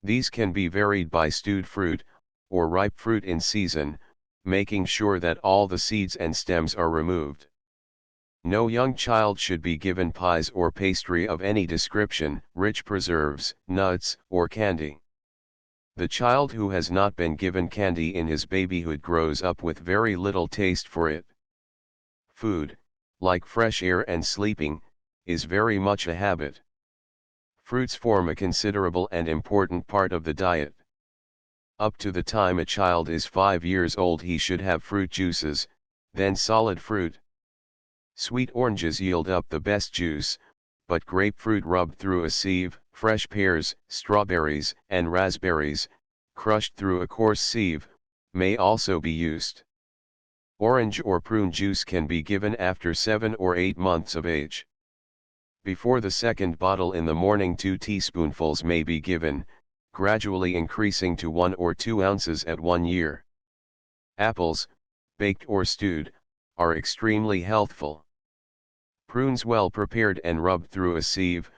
These can be varied by stewed fruit, or ripe fruit in season, making sure that all the seeds and stems are removed. No young child should be given pies or pastry of any description, rich preserves, nuts, or candy. The child who has not been given candy in his babyhood grows up with very little taste for it. Food, like fresh air and sleeping, is very much a habit. Fruits form a considerable and important part of the diet. Up to the time a child is 5 years old he should have fruit juices, then solid fruit. Sweet oranges yield up the best juice, but grapefruit rubbed through a sieve, fresh pears, strawberries, and raspberries, crushed through a coarse sieve, may also be used. Orange or prune juice can be given after 7 or 8 months of age. Before the second bottle in the morning 2 teaspoonfuls may be given, gradually increasing to 1 or 2 ounces at 1 year. Apples, baked or stewed, are extremely healthful. Prunes well prepared and rubbed through a sieve,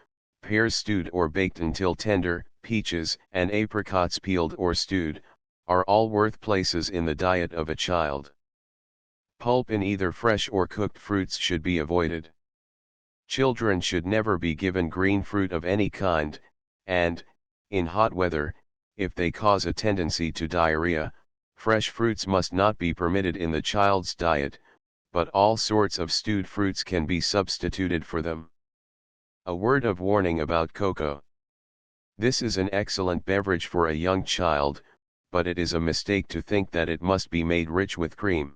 pears stewed or baked until tender, peaches and apricots peeled or stewed, are all worth places in the diet of a child. Pulp in either fresh or cooked fruits should be avoided. Children should never be given green fruit of any kind, and, in hot weather, if they cause a tendency to diarrhea, fresh fruits must not be permitted in the child's diet, but all sorts of stewed fruits can be substituted for them. A word of warning about cocoa. This is an excellent beverage for a young child, but it is a mistake to think that it must be made rich with cream.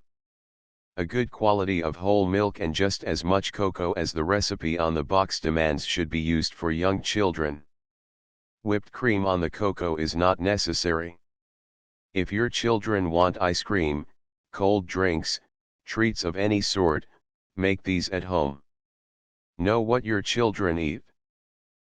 A good quality of whole milk and just as much cocoa as the recipe on the box demands should be used for young children. Whipped cream on the cocoa is not necessary. If your children want ice cream, cold drinks, treats of any sort, make these at home. Know what your children eat.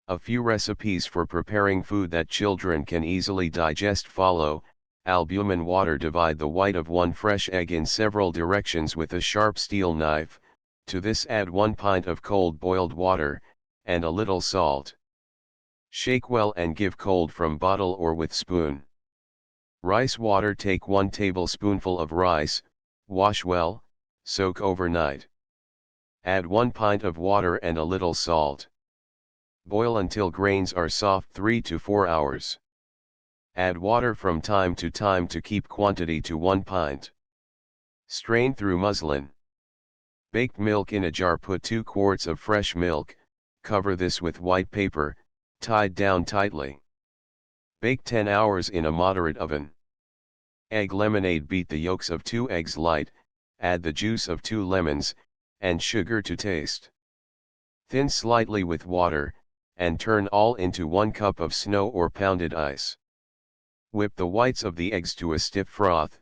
A few recipes for preparing food that children can easily digest follow. Albumin water. Divide the white of 1 fresh egg in several directions with a sharp steel knife. To this add 1 pint of cold boiled water, and a little salt. Shake well and give cold from bottle or with spoon. Rice water. Take 1 tablespoonful of rice, wash well, soak overnight. Add 1 pint of water and a little salt. Boil until grains are soft 3 to 4 hours. Add water from time to time to keep quantity to 1 pint. Strain through muslin. Baked milk in a jar. Put 2 quarts of fresh milk, cover this with white paper, tied down tightly. Bake 10 hours in a moderate oven. Egg lemonade. Beat the yolks of 2 eggs light, add the juice of 2 lemons, and sugar to taste. Thin slightly with water, and turn all into 1 cup of snow or pounded ice. Whip the whites of the eggs to a stiff froth,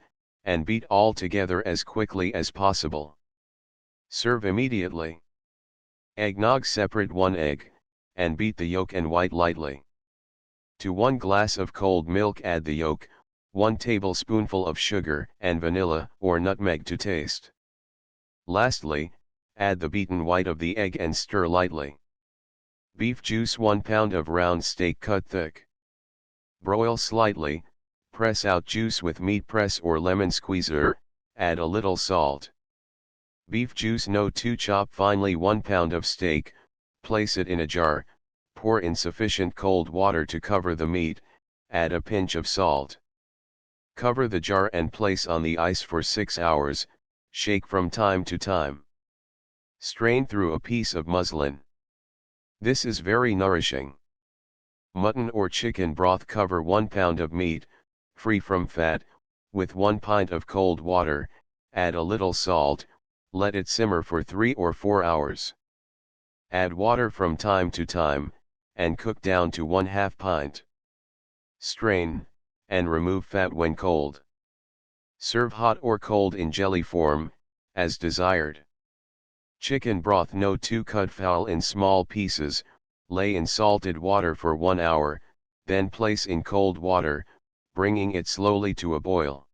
and beat all together as quickly as possible. Serve immediately. Eggnog. Separate 1 egg, and beat the yolk and white lightly. To 1 glass of cold milk add the yolk, 1 tablespoonful of sugar and vanilla or nutmeg to taste. Lastly, add the beaten white of the egg and stir lightly. Beef juice. 1 pound of round steak cut thick. Broil slightly, press out juice with meat press or lemon squeezer, add a little salt. Beef juice No. 2 Chop finely 1 pound of steak, place it in a jar, pour in sufficient cold water to cover the meat, add a pinch of salt. Cover the jar and place on the ice for 6 hours, shake from time to time. Strain through a piece of muslin. This is very nourishing. Mutton or chicken broth. Cover 1 pound of meat, free from fat, with 1 pint of cold water, add a little salt, let it simmer for 3 or 4 hours. Add water from time to time, and cook down to 1/2 pint. Strain, and remove fat when cold. Serve hot or cold in jelly form, as desired. Chicken broth No. 2 Cut fowl in small pieces, lay in salted water for 1 hour, then place in cold water, bringing it slowly to a boil.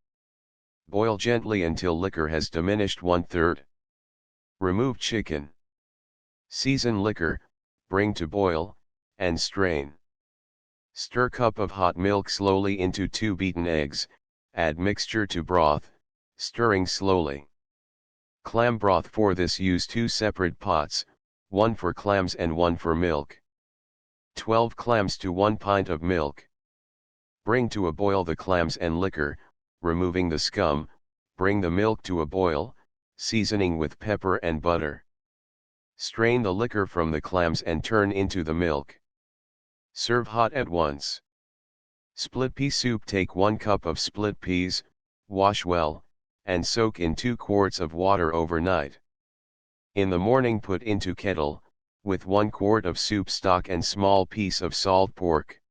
Boil gently until liquor has diminished 1/3. Remove chicken. Season liquor, bring to boil, and strain. Stir cup of hot milk slowly into 2 beaten eggs, add mixture to broth, stirring slowly. Clam broth. For this use 2 separate pots, 1 for clams and 1 for milk. 12 clams to 1 pint of milk. Bring to a boil the clams and liquor, removing the scum, bring the milk to a boil, seasoning with pepper and butter. Strain the liquor from the clams and turn into the milk. Serve hot at once. Split pea soup. Take 1 cup of split peas, wash well, and soak in 2 quarts of water overnight. In the morning put into kettle, with 1 quart of soup stock and small piece of salt pork.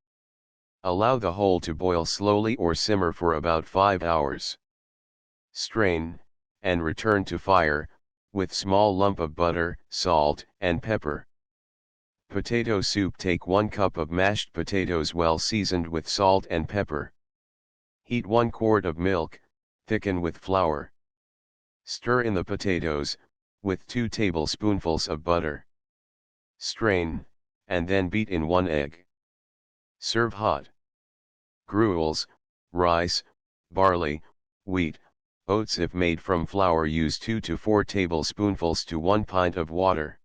Allow the whole to boil slowly or simmer for about 5 hours. Strain, and return to fire, with small lump of butter, salt, and pepper. Potato soup. Take 1 cup of mashed potatoes well seasoned with salt and pepper. Heat 1 quart of milk, thicken with flour. Stir in the potatoes, with 2 tablespoonfuls of butter. Strain, and then beat in 1 egg. Serve hot. Gruels, rice, barley, wheat, oats. If made from flour, use 2 to 4 tablespoonfuls to 1 pint of water.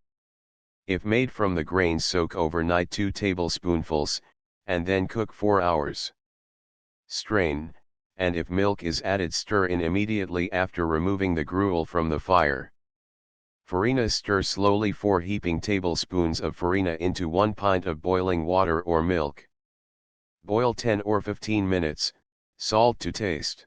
If made from the grains, soak overnight 2 tablespoonfuls, and then cook 4 hours. Strain, and if milk is added, stir in immediately after removing the gruel from the fire. Farina. Stir slowly 4 heaping tablespoons of farina into 1 pint of boiling water or milk. Boil 10 or 15 minutes, salt to taste.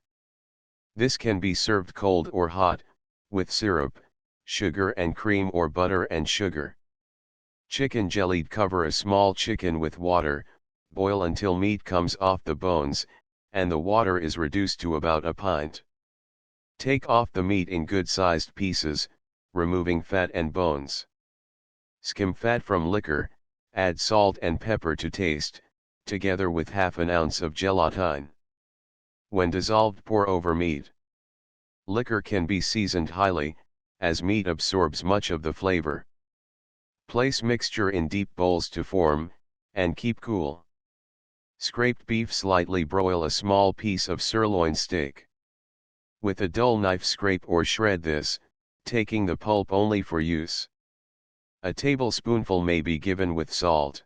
This can be served cold or hot, with syrup, sugar and cream or butter and sugar. Chicken jellied. Cover a small chicken with water, boil until meat comes off the bones, and the water is reduced to about a pint. Take off the meat in good-sized pieces, removing fat and bones. Skim fat from liquor, add salt and pepper to taste, together with 1/2 ounce of gelatine. When dissolved, pour over meat. Liquor can be seasoned highly, as meat absorbs much of the flavor. Place mixture in deep bowls to form, and keep cool. Scraped beef. Slightly broil a small piece of sirloin steak. With a dull knife scrape or shred this, taking the pulp only for use. A tablespoonful may be given with salt.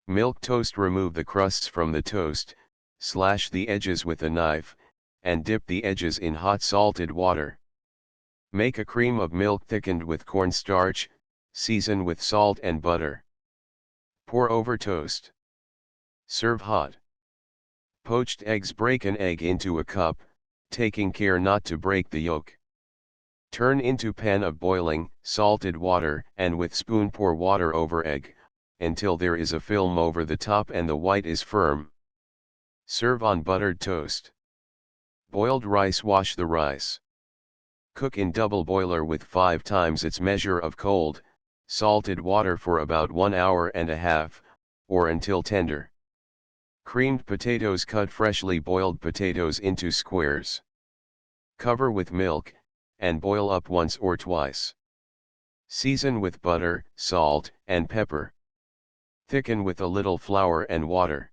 Milk toast. Remove the crusts from the toast, slash the edges with a knife, and dip the edges in hot salted water. Make a cream of milk thickened with cornstarch, season with salt and butter. Pour over toast. Serve hot. Poached eggs. Break an egg into a cup, taking care not to break the yolk. Turn into pan of boiling, salted water and with spoon pour water over egg, until there is a film over the top and the white is firm. Serve on buttered toast. Boiled rice. Wash the rice. Cook in double boiler with 5 times its measure of cold, salted water for about 1 hour and a half, or until tender. Creamed potatoes. Cut freshly boiled potatoes into squares. Cover with milk, and boil up once or twice. Season with butter, salt, and pepper. Thicken with a little flour and water.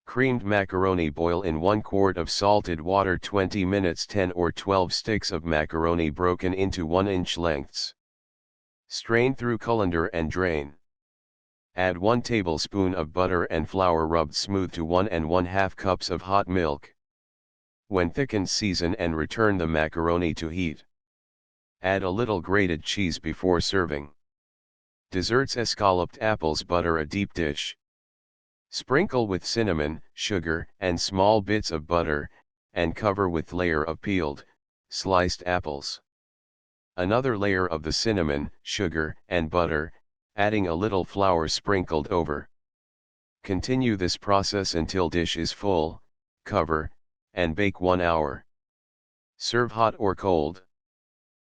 Creamed macaroni. Boil in 1 quart of salted water 20 minutes. 10 or 12 sticks of macaroni broken into 1-inch lengths. Strain through colander and drain. Add 1 tablespoon of butter and flour rubbed smooth to 1 1/2 cups of hot milk. When thickened, season and return the macaroni to heat. Add a little grated cheese before serving. Desserts. Escalloped apples. Butter a deep dish. Sprinkle with cinnamon, sugar, and small bits of butter, and cover with layer of peeled, sliced apples. Another layer of the cinnamon, sugar, and butter, adding a little flour sprinkled over. Continue this process until dish is full, cover, and bake 1 hour. Serve hot or cold.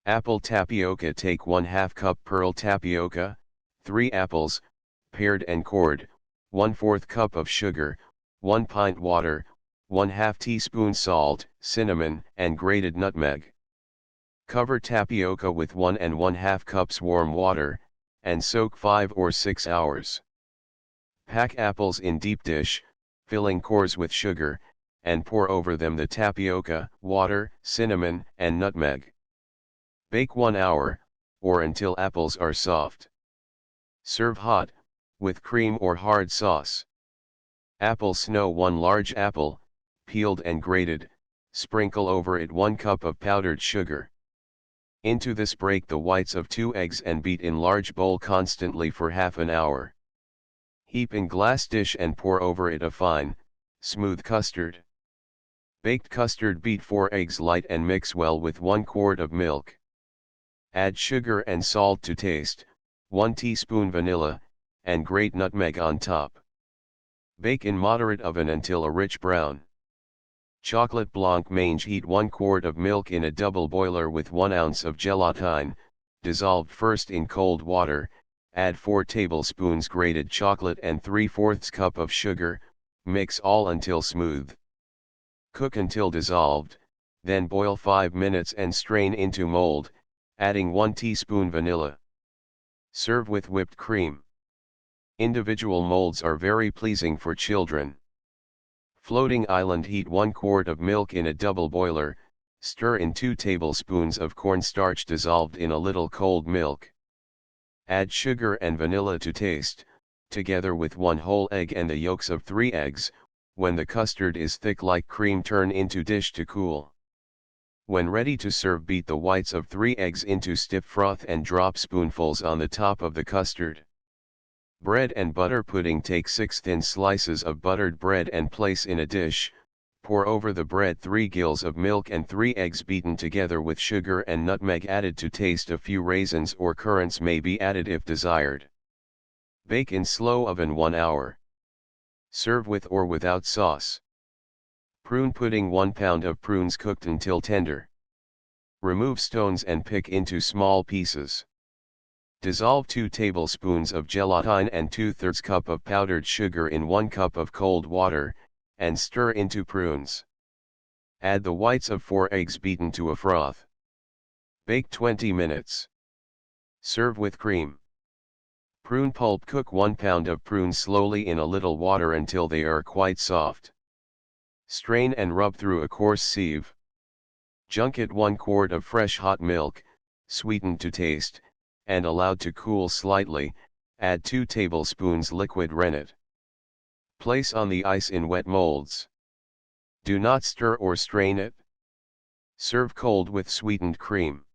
Apple tapioca. Take 1/2 cup pearl tapioca, 3 apples, pared and cored, 1/4 cup of sugar, 1 pint water, 1/2 teaspoon salt, cinnamon, and grated nutmeg. Cover tapioca with 1 1/2 cups warm water, and soak 5 or 6 hours. Pack apples in deep dish, filling cores with sugar, and pour over them the tapioca, water, cinnamon, and nutmeg. Bake 1 hour, or until apples are soft. Serve hot, with cream or hard sauce. Apple snow. 1 large apple, peeled and grated, sprinkle over it 1 cup of powdered sugar. Into this break the whites of 2 eggs and beat in large bowl constantly for half an hour. Heap in glass dish and pour over it a fine, smooth custard. Baked custard. Beat 4 eggs light and mix well with 1 quart of milk. Add sugar and salt to taste, 1 teaspoon vanilla, and grate nutmeg on top. Bake in moderate oven until a rich brown. Chocolate blanc mange. Heat 1 quart of milk in a double boiler with 1 ounce of gelatine, dissolved first in cold water, add 4 tablespoons grated chocolate and 3/4 cup of sugar, mix all until smooth. Cook until dissolved, then boil 5 minutes and strain into mold, adding 1 teaspoon vanilla. Serve with whipped cream. Individual molds are very pleasing for children. Floating island. Heat 1 quart of milk in a double boiler, stir in 2 tablespoons of cornstarch dissolved in a little cold milk. Add sugar and vanilla to taste, together with 1 whole egg and the yolks of 3 eggs. When the custard is thick like cream, turn into dish to cool. When ready to serve, beat the whites of 3 eggs into stiff froth and drop spoonfuls on the top of the custard. Bread and butter pudding. Take 6 thin slices of buttered bread and place in a dish, pour over the bread 3 gills of milk and 3 eggs beaten together with sugar and nutmeg added to taste. A few raisins or currants may be added if desired. Bake in slow oven 1 hour. Serve with or without sauce. Prune pudding. 1 pound of prunes cooked until tender. Remove stones and pick into small pieces. Dissolve 2 tablespoons of gelatine and 2/3 cup of powdered sugar in 1 cup of cold water, and stir into prunes. Add the whites of 4 eggs beaten to a froth. Bake 20 minutes. Serve with cream. Prune pulp. Cook 1 pound of prunes slowly in a little water until they are quite soft. Strain and rub through a coarse sieve. Junket. 1 quart of fresh hot milk, sweetened to taste, and allowed to cool slightly, add 2 tablespoons liquid rennet. Place on the ice in wet molds. Do not stir or strain it. Serve cold with sweetened cream.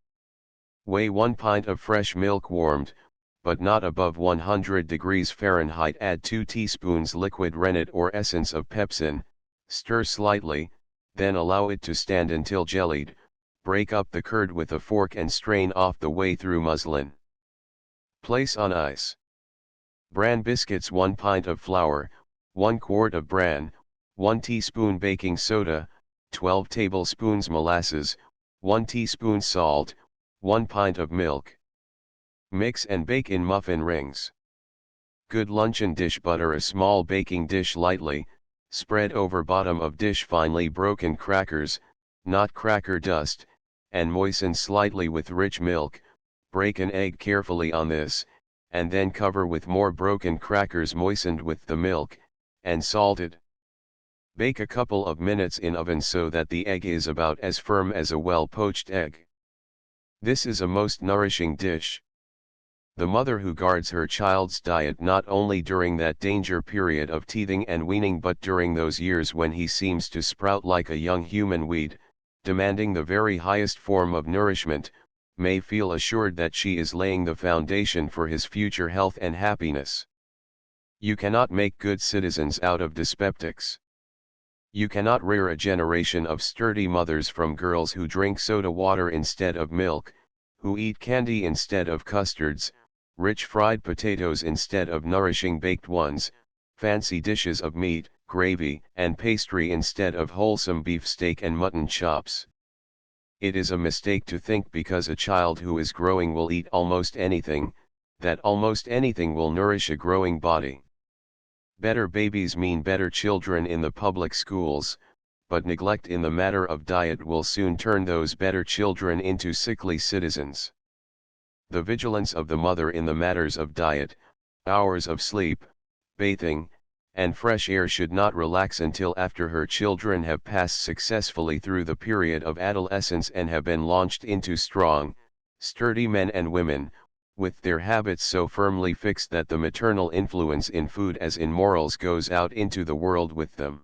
Weigh 1 pint of fresh milk warmed, but not above 100 degrees Fahrenheit. Add 2 teaspoons liquid rennet or essence of pepsin, stir slightly, then allow it to stand until jellied. Break up the curd with a fork and strain off the whey through muslin. Place on ice. Bran biscuits. 1 pint of flour, 1 quart of bran, 1 teaspoon baking soda, 12 tablespoons molasses, 1 teaspoon salt, 1 pint of milk. Mix and bake in muffin rings. Good luncheon dish. Butter a small baking dish lightly, spread over bottom of dish finely broken crackers, not cracker dust, and moisten slightly with rich milk. Break an egg carefully on this, and then cover with more broken crackers moistened with the milk, and salted. Bake a couple of minutes in oven so that the egg is about as firm as a well-poached egg. This is a most nourishing dish. The mother who guards her child's diet not only during that danger period of teething and weaning but during those years when he seems to sprout like a young human weed, demanding the very highest form of nourishment, may feel assured that she is laying the foundation for his future health and happiness. You cannot make good citizens out of dyspeptics. You cannot rear a generation of sturdy mothers from girls who drink soda water instead of milk, who eat candy instead of custards, rich fried potatoes instead of nourishing baked ones, fancy dishes of meat, gravy, and pastry instead of wholesome beefsteak and mutton chops. It is a mistake to think because a child who is growing will eat almost anything, that almost anything will nourish a growing body. Better babies mean better children in the public schools, but neglect in the matter of diet will soon turn those better children into sickly citizens. The vigilance of the mother in the matters of diet, hours of sleep, bathing, and fresh air should not relax until after her children have passed successfully through the period of adolescence and have been launched into strong, sturdy men and women, with their habits so firmly fixed that the maternal influence in food as in morals goes out into the world with them.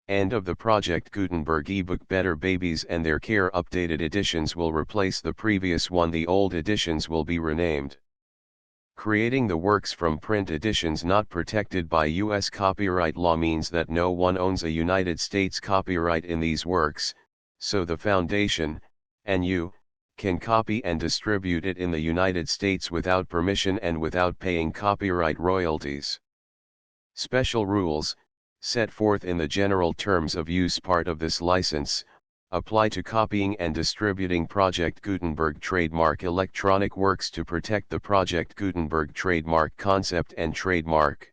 End of the Project Gutenberg ebook. Better Babies and Their Care. Updated editions will replace the previous one. The old editions will be renamed. Creating the works from print editions not protected by U.S. copyright law means that no one owns a United States copyright in these works, so the Foundation, and you, can copy and distribute it in the United States without permission and without paying copyright royalties. Special rules, set forth in the general terms of use part of this license, apply to copying and distributing Project Gutenberg trademark electronic works to protect the Project Gutenberg trademark concept and trademark.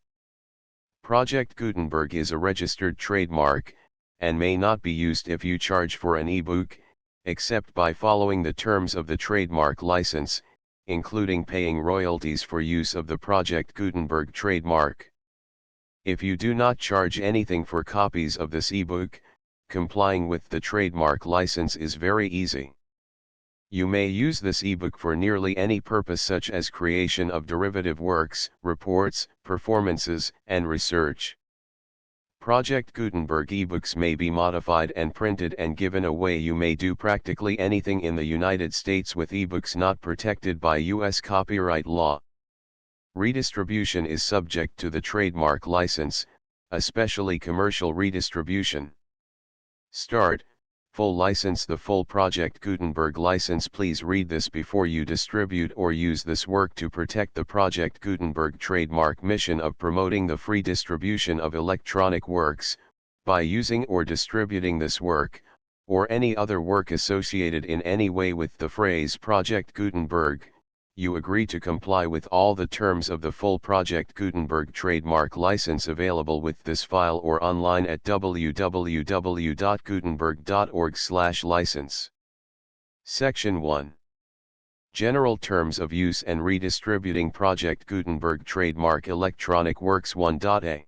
Project Gutenberg is a registered trademark, and may not be used if you charge for an ebook, except by following the terms of the trademark license, including paying royalties for use of the Project Gutenberg trademark. If you do not charge anything for copies of this ebook, complying with the trademark license is very easy. You may use this ebook for nearly any purpose such as creation of derivative works, reports, performances, and research. Project Gutenberg ebooks may be modified and printed and given away. You may do practically anything in the United States with ebooks not protected by U.S. copyright law. Redistribution is subject to the trademark license, especially commercial redistribution. Start, full license. The full Project Gutenberg license. Please read this before you distribute or use this work to protect the Project Gutenberg trademark mission of promoting the free distribution of electronic works, by using or distributing this work, or any other work associated in any way with the phrase Project Gutenberg. You agree to comply with all the terms of the full Project Gutenberg trademark license available with this file or online at www.gutenberg.org/license. Section 1. General Terms of Use and Redistributing Project Gutenberg Trademark Electronic Works 1.a.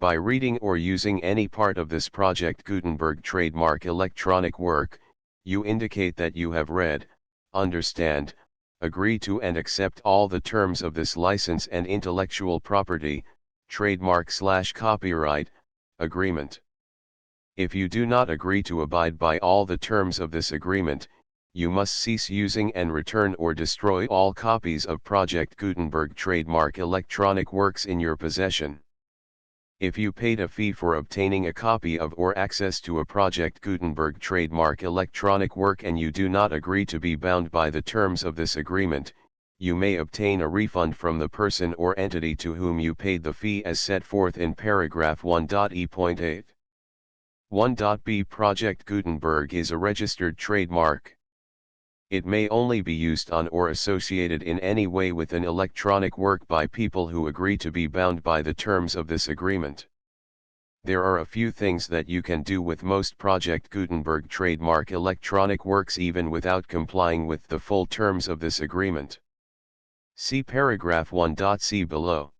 By reading or using any part of this Project Gutenberg trademark electronic work, you indicate that you have read, understand, agree to and accept all the terms of this license and intellectual property, trademark/copyright, agreement. If you do not agree to abide by all the terms of this agreement, you must cease using and return or destroy all copies of Project Gutenberg trademark electronic works in your possession. If you paid a fee for obtaining a copy of or access to a Project Gutenberg trademark electronic work and you do not agree to be bound by the terms of this agreement, you may obtain a refund from the person or entity to whom you paid the fee as set forth in paragraph 1.e.8. 1.b Project Gutenberg is a registered trademark. It may only be used on or associated in any way with an electronic work by people who agree to be bound by the terms of this agreement. There are a few things that you can do with most Project Gutenberg trademark electronic works even without complying with the full terms of this agreement. See paragraph 1.c below.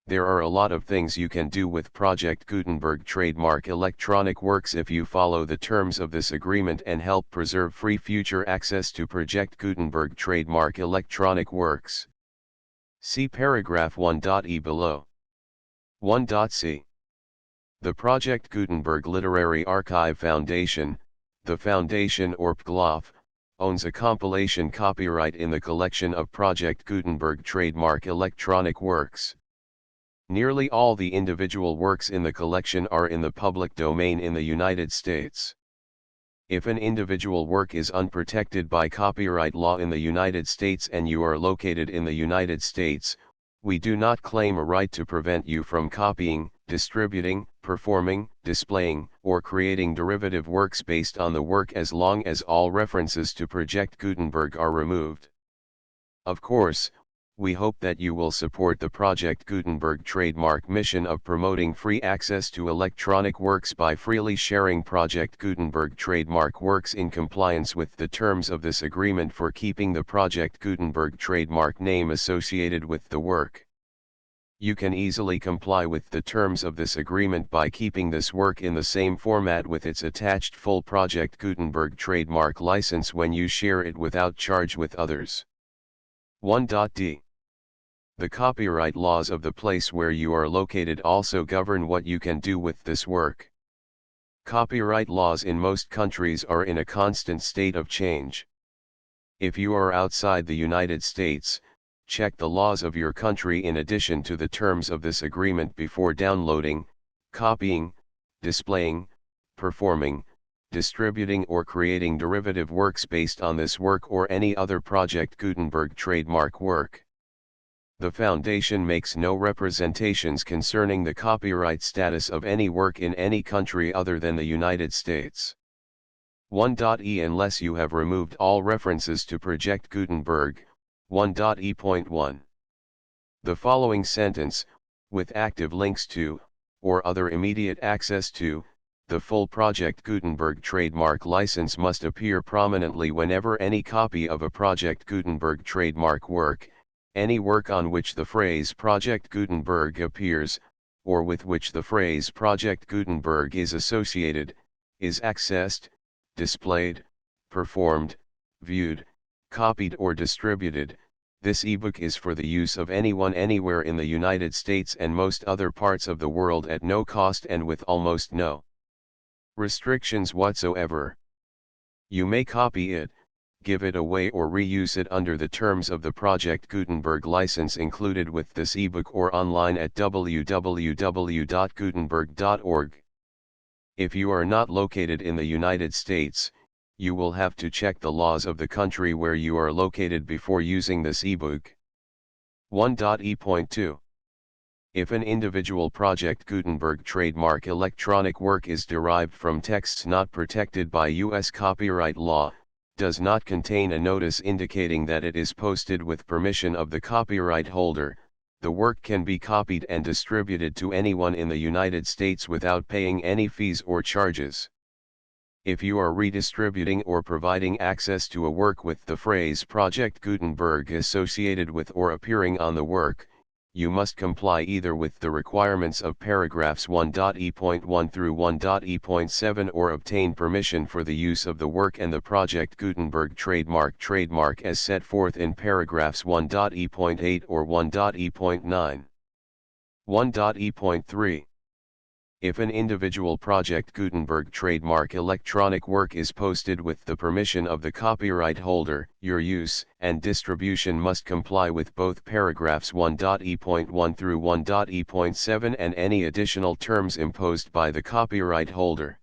There are a lot of things you can do with Project Gutenberg trademark electronic works if you follow the terms of this agreement and help preserve free future access to Project Gutenberg trademark electronic works. See paragraph 1.e below. 1.c. The Project Gutenberg Literary Archive Foundation, the Foundation or PGLOF, owns a compilation copyright in the collection of Project Gutenberg trademark electronic works. Nearly all the individual works in the collection are in the public domain in the United States. If an individual work is unprotected by copyright law in the United States and you are located in the United States, we do not claim a right to prevent you from copying, distributing, performing, displaying, or creating derivative works based on the work as long as all references to Project Gutenberg are removed. Of course, we hope that you will support the Project Gutenberg trademark mission of promoting free access to electronic works by freely sharing Project Gutenberg trademark works in compliance with the terms of this agreement for keeping the Project Gutenberg trademark name associated with the work. You can easily comply with the terms of this agreement by keeping this work in the same format with its attached full Project Gutenberg trademark license when you share it without charge with others. 1.d. The copyright laws of the place where you are located also govern what you can do with this work. Copyright laws in most countries are in a constant state of change. If you are outside the United States, check the laws of your country in addition to the terms of this agreement before downloading, copying, displaying, performing, distributing or creating derivative works based on this work or any other Project Gutenberg trademark work. The Foundation makes no representations concerning the copyright status of any work in any country other than the United States. 1.e Unless you have removed all references to Project Gutenberg, 1.e.1. The following sentence, with active links to, or other immediate access to, the full Project Gutenberg trademark license must appear prominently whenever any copy of a Project Gutenberg trademark work, any work on which the phrase Project Gutenberg appears, or with which the phrase Project Gutenberg is associated, is accessed, displayed, performed, viewed, copied or distributed. This ebook is for the use of anyone anywhere in the United States and most other parts of the world at no cost and with almost no restrictions whatsoever. You may copy it, give it away or reuse it under the terms of the Project Gutenberg license included with this ebook or online at www.gutenberg.org. If you are not located in the United States, you will have to check the laws of the country where you are located before using this ebook. 1.e.2. If an individual Project Gutenberg trademark electronic work is derived from texts not protected by U.S. copyright law, does not contain a notice indicating that it is posted with permission of the copyright holder, the work can be copied and distributed to anyone in the United States without paying any fees or charges. If you are redistributing or providing access to a work with the phrase Project Gutenberg associated with or appearing on the work, you must comply either with the requirements of paragraphs 1.e.1 through 1.e.7 or obtain permission for the use of the work and the Project Gutenberg trademark as set forth in paragraphs 1.e.8 or 1.e.9. 1.e.3. If an individual Project Gutenberg trademark electronic work is posted with the permission of the copyright holder, your use and distribution must comply with both paragraphs 1.e.1 through 1.e.7 and any additional terms imposed by the copyright holder.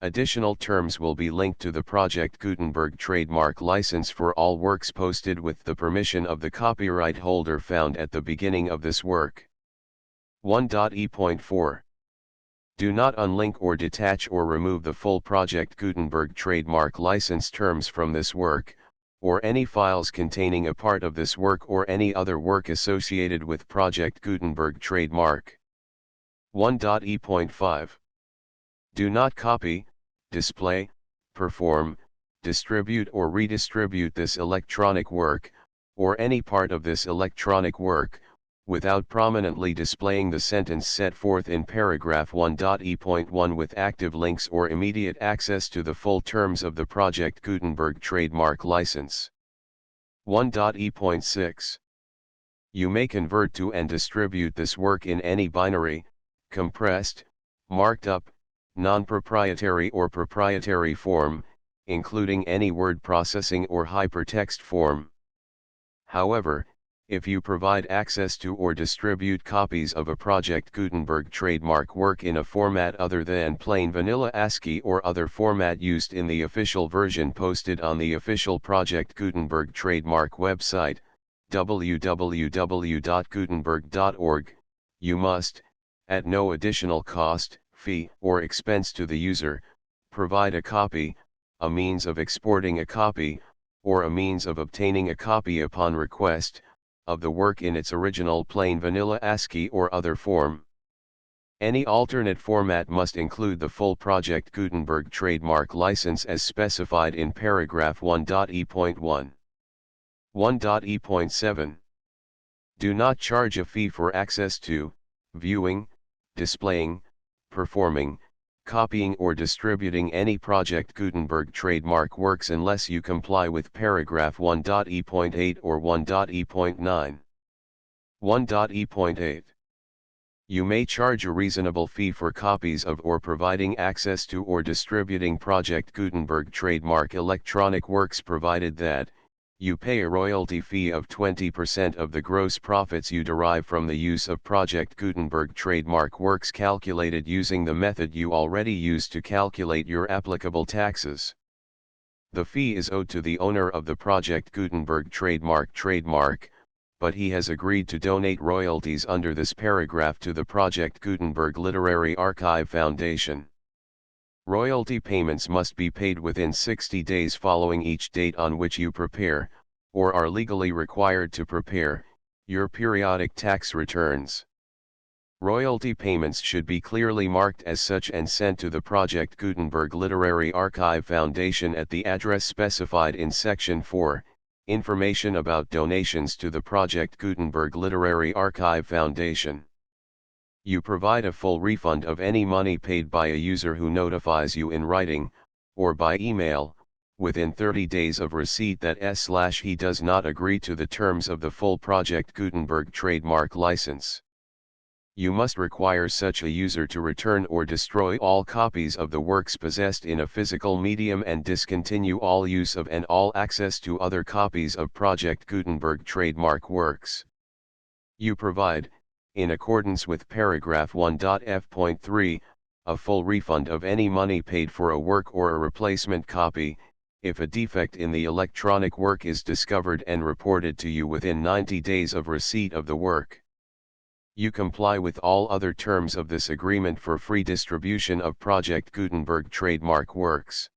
Additional terms will be linked to the Project Gutenberg trademark license for all works posted with the permission of the copyright holder found at the beginning of this work. 1.e.4 Do not unlink or detach or remove the full Project Gutenberg trademark license terms from this work, or any files containing a part of this work or any other work associated with Project Gutenberg trademark. 1.e.5 Do not copy, display, perform, distribute or redistribute this electronic work, or any part of this electronic work, without prominently displaying the sentence set forth in paragraph 1.e.1 with active links or immediate access to the full terms of the Project Gutenberg trademark license. 1.e.6 You may convert to and distribute this work in any binary, compressed, marked up, non-proprietary or proprietary form, including any word processing or hypertext form. However, if you provide access to or distribute copies of a Project Gutenberg trademark work in a format other than plain vanilla ASCII or other format used in the official version posted on the official Project Gutenberg trademark website, www.gutenberg.org, you must, at no additional cost, fee, or expense to the user, provide a copy, a means of exporting a copy, or a means of obtaining a copy upon request, of the work in its original plain vanilla ASCII or other form. Any alternate format must include the full Project Gutenberg trademark license as specified in paragraph 1.e.1. 1.e.7 Do not charge a fee for access to, viewing, displaying, performing, copying or distributing any Project Gutenberg trademark works unless you comply with paragraph 1.e.8 or 1.e.9. 1.e.8 You may charge a reasonable fee for copies of or providing access to or distributing Project Gutenberg trademark electronic works provided that, you pay a royalty fee of 20% of the gross profits you derive from the use of Project Gutenberg trademark works calculated using the method you already use to calculate your applicable taxes. The fee is owed to the owner of the Project Gutenberg trademark, but he has agreed to donate royalties under this paragraph to the Project Gutenberg Literary Archive Foundation. Royalty payments must be paid within 60 days following each date on which you prepare, or are legally required to prepare, your periodic tax returns. Royalty payments should be clearly marked as such and sent to the Project Gutenberg Literary Archive Foundation at the address specified in Section 4, Information about donations to the Project Gutenberg Literary Archive Foundation. You provide a full refund of any money paid by a user who notifies you in writing, or by email, within 30 days of receipt that he does not agree to the terms of the full Project Gutenberg trademark license. You must require such a user to return or destroy all copies of the works possessed in a physical medium and discontinue all use of and all access to other copies of Project Gutenberg trademark works. You provide, in accordance with paragraph 1.f.3, a full refund of any money paid for a work or a replacement copy, if a defect in the electronic work is discovered and reported to you within 90 days of receipt of the work. You comply with all other terms of this agreement for free distribution of Project Gutenberg trademark works.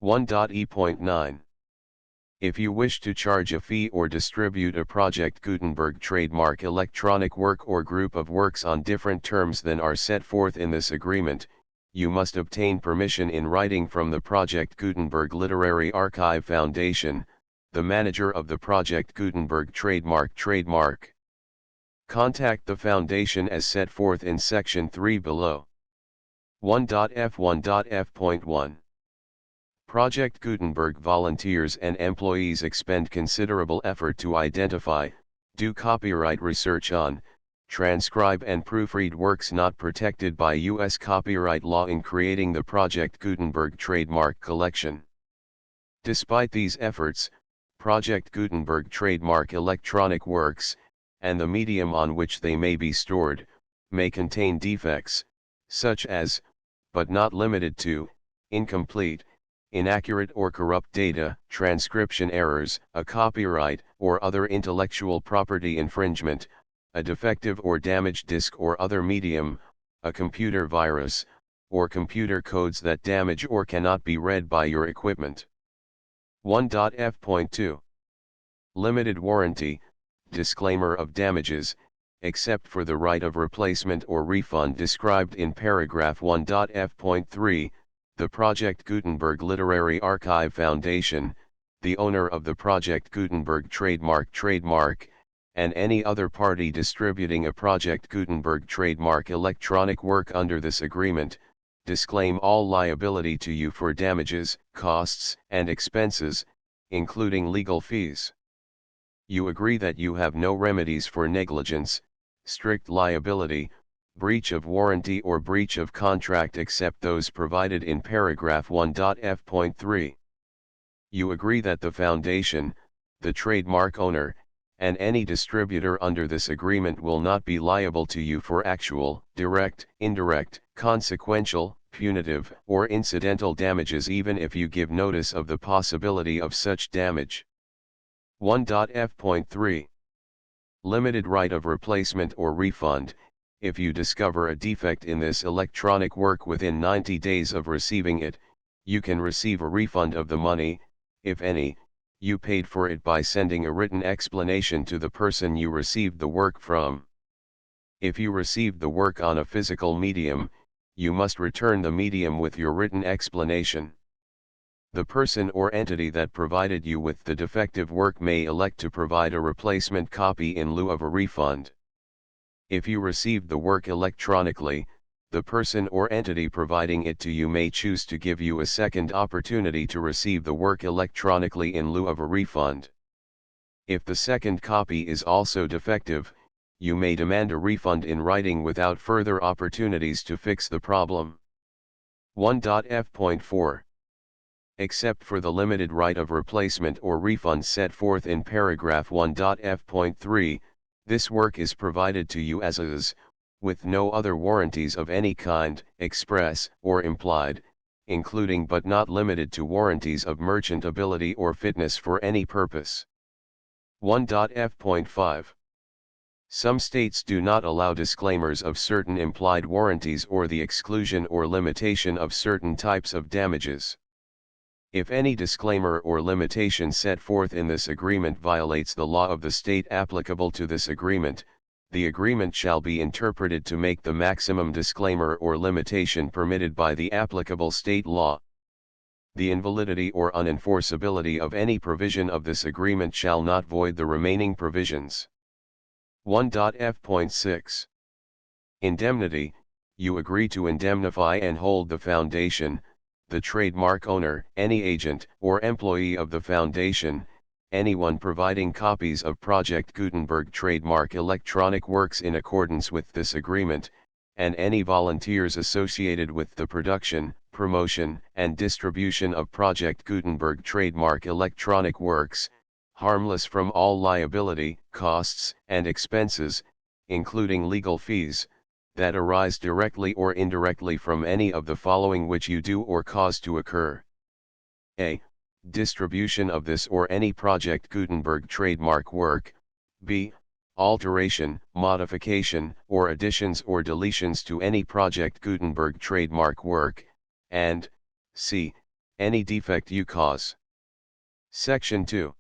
1.e.9 If you wish to charge a fee or distribute a Project Gutenberg trademark electronic work or group of works on different terms than are set forth in this agreement, you must obtain permission in writing from the Project Gutenberg Literary Archive Foundation, the manager of the Project Gutenberg trademark. Contact the Foundation as set forth in Section 3 below. 1.f.1.f.1 Project Gutenberg volunteers and employees expend considerable effort to identify, do copyright research on, transcribe and proofread works not protected by U.S. copyright law in creating the Project Gutenberg trademark collection. Despite these efforts, Project Gutenberg trademark electronic works, and the medium on which they may be stored, may contain defects, such as, but not limited to, incomplete, inaccurate or corrupt data, transcription errors, a copyright or other intellectual property infringement, a defective or damaged disk or other medium, a computer virus, or computer codes that damage or cannot be read by your equipment. 1.f.2 Limited warranty, disclaimer of damages, except for the right of replacement or refund described in paragraph 1.f.3, the Project Gutenberg Literary Archive Foundation, the owner of the Project Gutenberg trademark, and any other party distributing a Project Gutenberg trademark electronic work under this agreement, disclaim all liability to you for damages, costs, and expenses, including legal fees. You agree that you have no remedies for negligence, strict liability, breach of warranty or breach of contract except those provided in paragraph 1.f.3. You agree that the foundation, the trademark owner, and any distributor under this agreement will not be liable to you for actual, direct, indirect, consequential, punitive, or incidental damages even if you give notice of the possibility of such damage. 1.f.3 Limited right of replacement or refund. If you discover a defect in this electronic work within 90 days of receiving it, you can receive a refund of the money, if any, you paid for it by sending a written explanation to the person you received the work from. If you received the work on a physical medium, you must return the medium with your written explanation. The person or entity that provided you with the defective work may elect to provide a replacement copy in lieu of a refund. If you received the work electronically, the person or entity providing it to you may choose to give you a second opportunity to receive the work electronically in lieu of a refund. If the second copy is also defective, you may demand a refund in writing without further opportunities to fix the problem. 1.f.4 Except for the limited right of replacement or refund set forth in paragraph 1.f.3, this work is provided to you as is, with no other warranties of any kind, express or implied, including but not limited to warranties of merchantability or fitness for any purpose. 1.f.5 Some states do not allow disclaimers of certain implied warranties or the exclusion or limitation of certain types of damages. If any disclaimer or limitation set forth in this agreement violates the law of the state applicable to this agreement, the agreement shall be interpreted to make the maximum disclaimer or limitation permitted by the applicable state law. The invalidity or unenforceability of any provision of this agreement shall not void the remaining provisions. 1.f.6 Indemnity. You agree to indemnify and hold the foundation, the trademark owner, any agent or employee of the foundation, anyone providing copies of Project Gutenberg trademark electronic works in accordance with this agreement, and any volunteers associated with the production, promotion, and distribution of Project Gutenberg trademark electronic works, harmless from all liability, costs, and expenses, including legal fees, that arise directly or indirectly from any of the following which you do or cause to occur. A. Distribution of this or any Project Gutenberg trademark work. B. Alteration, modification, or additions or deletions to any Project Gutenberg trademark work, and C. Any defect you cause. Section 2.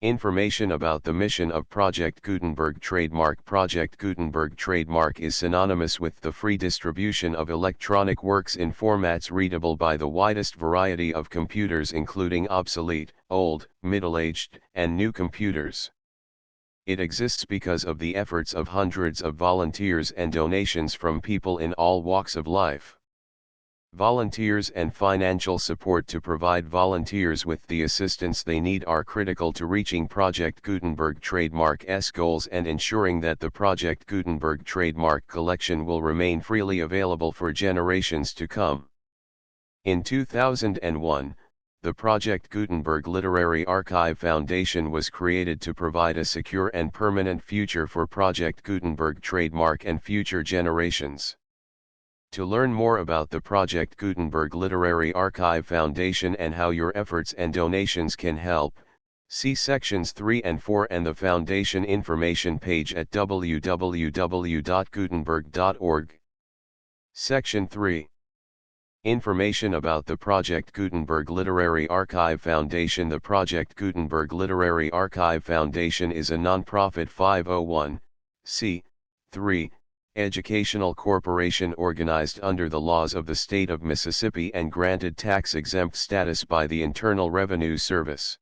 Information about the mission of Project Gutenberg trademark. Project Gutenberg trademark is synonymous with the free distribution of electronic works in formats readable by the widest variety of computers including obsolete, old, middle-aged, and new computers. It exists because of the efforts of hundreds of volunteers and donations from people in all walks of life. Volunteers and financial support to provide volunteers with the assistance they need are critical to reaching Project Gutenberg trademark's goals and ensuring that the Project Gutenberg trademark collection will remain freely available for generations to come. In 2001, the Project Gutenberg Literary Archive Foundation was created to provide a secure and permanent future for Project Gutenberg trademark and future generations. To learn more about the Project Gutenberg Literary Archive Foundation and how your efforts and donations can help, see sections 3 and 4 and the Foundation information page at www.gutenberg.org. Section 3. Information about the Project Gutenberg Literary Archive Foundation. The Project Gutenberg Literary Archive Foundation is a non-profit 501(c)(3) educational corporation organized under the laws of the state of Mississippi and granted tax-exempt status by the Internal Revenue Service.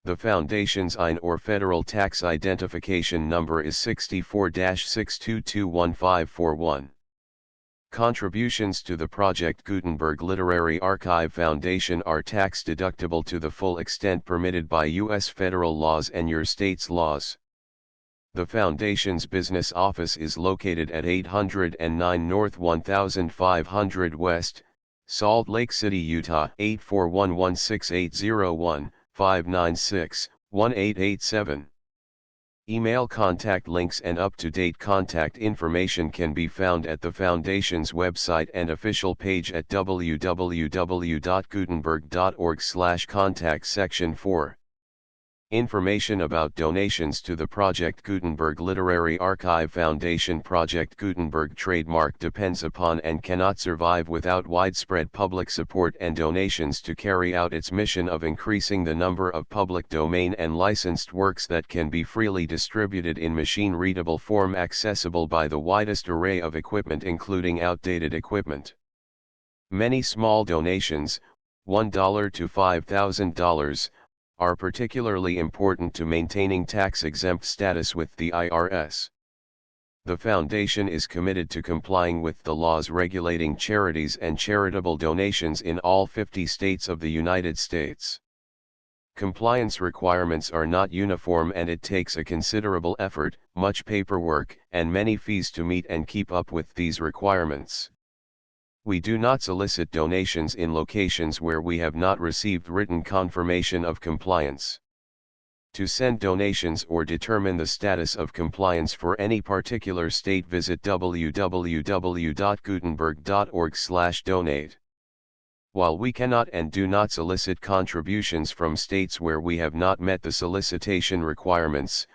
The Foundation's IN or federal tax identification number is 64-6221541. Contributions to the Project Gutenberg Literary Archive Foundation are tax-deductible to the full extent permitted by U.S. federal laws and your state's laws. The Foundation's business office is located at 809 North 1500 West, Salt Lake City, Utah 84116801596-1887. Email contact links and up-to-date contact information can be found at the Foundation's website and official page at www.gutenberg.org/contact section 4. Information about donations to the Project Gutenberg Literary Archive Foundation. Project Gutenberg trademark depends upon and cannot survive without widespread public support and donations to carry out its mission of increasing the number of public domain and licensed works that can be freely distributed in machine-readable form accessible by the widest array of equipment including outdated equipment. Many small donations, $1 to $5,000, are particularly important to maintaining tax-exempt status with the IRS. The Foundation is committed to complying with the laws regulating charities and charitable donations in all 50 states of the United States. Compliance requirements are not uniform and it takes a considerable effort, much paperwork, and many fees to meet and keep up with these requirements. We do not solicit donations in locations where we have not received written confirmation of compliance. To send donations or determine the status of compliance for any particular state, visit www.gutenberg.org/donate. While we cannot and do not solicit contributions from states where we have not met the solicitation requirements,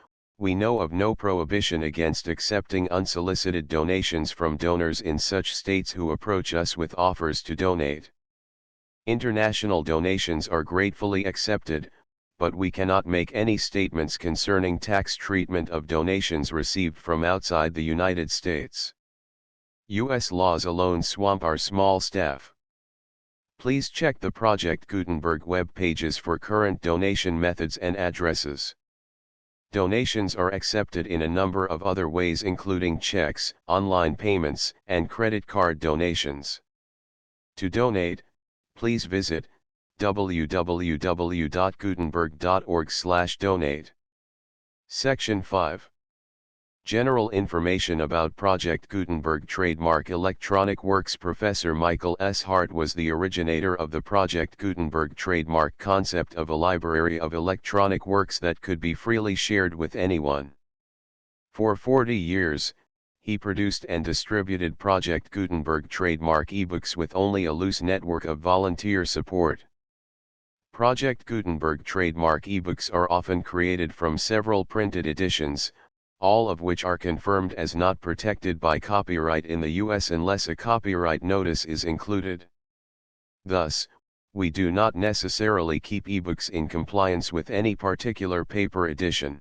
we know of no prohibition against accepting unsolicited donations from donors in such states who approach us with offers to donate. International donations are gratefully accepted, but we cannot make any statements concerning tax treatment of donations received from outside the United States. U.S. laws alone swamp our small staff. Please check the Project Gutenberg web pages for current donation methods and addresses. Donations are accepted in a number of other ways including checks, online payments, and credit card donations. To donate, please visit www.gutenberg.org/donate. Section 5. General information about Project Gutenberg trademark electronic works. Professor Michael S. Hart was the originator of the Project Gutenberg trademark concept of a library of electronic works that could be freely shared with anyone. For 40 years, he produced and distributed Project Gutenberg trademark ebooks with only a loose network of volunteer support. Project Gutenberg trademark ebooks are often created from several printed editions, all of which are confirmed as not protected by copyright in the U.S. unless a copyright notice is included. Thus, we do not necessarily keep ebooks in compliance with any particular paper edition.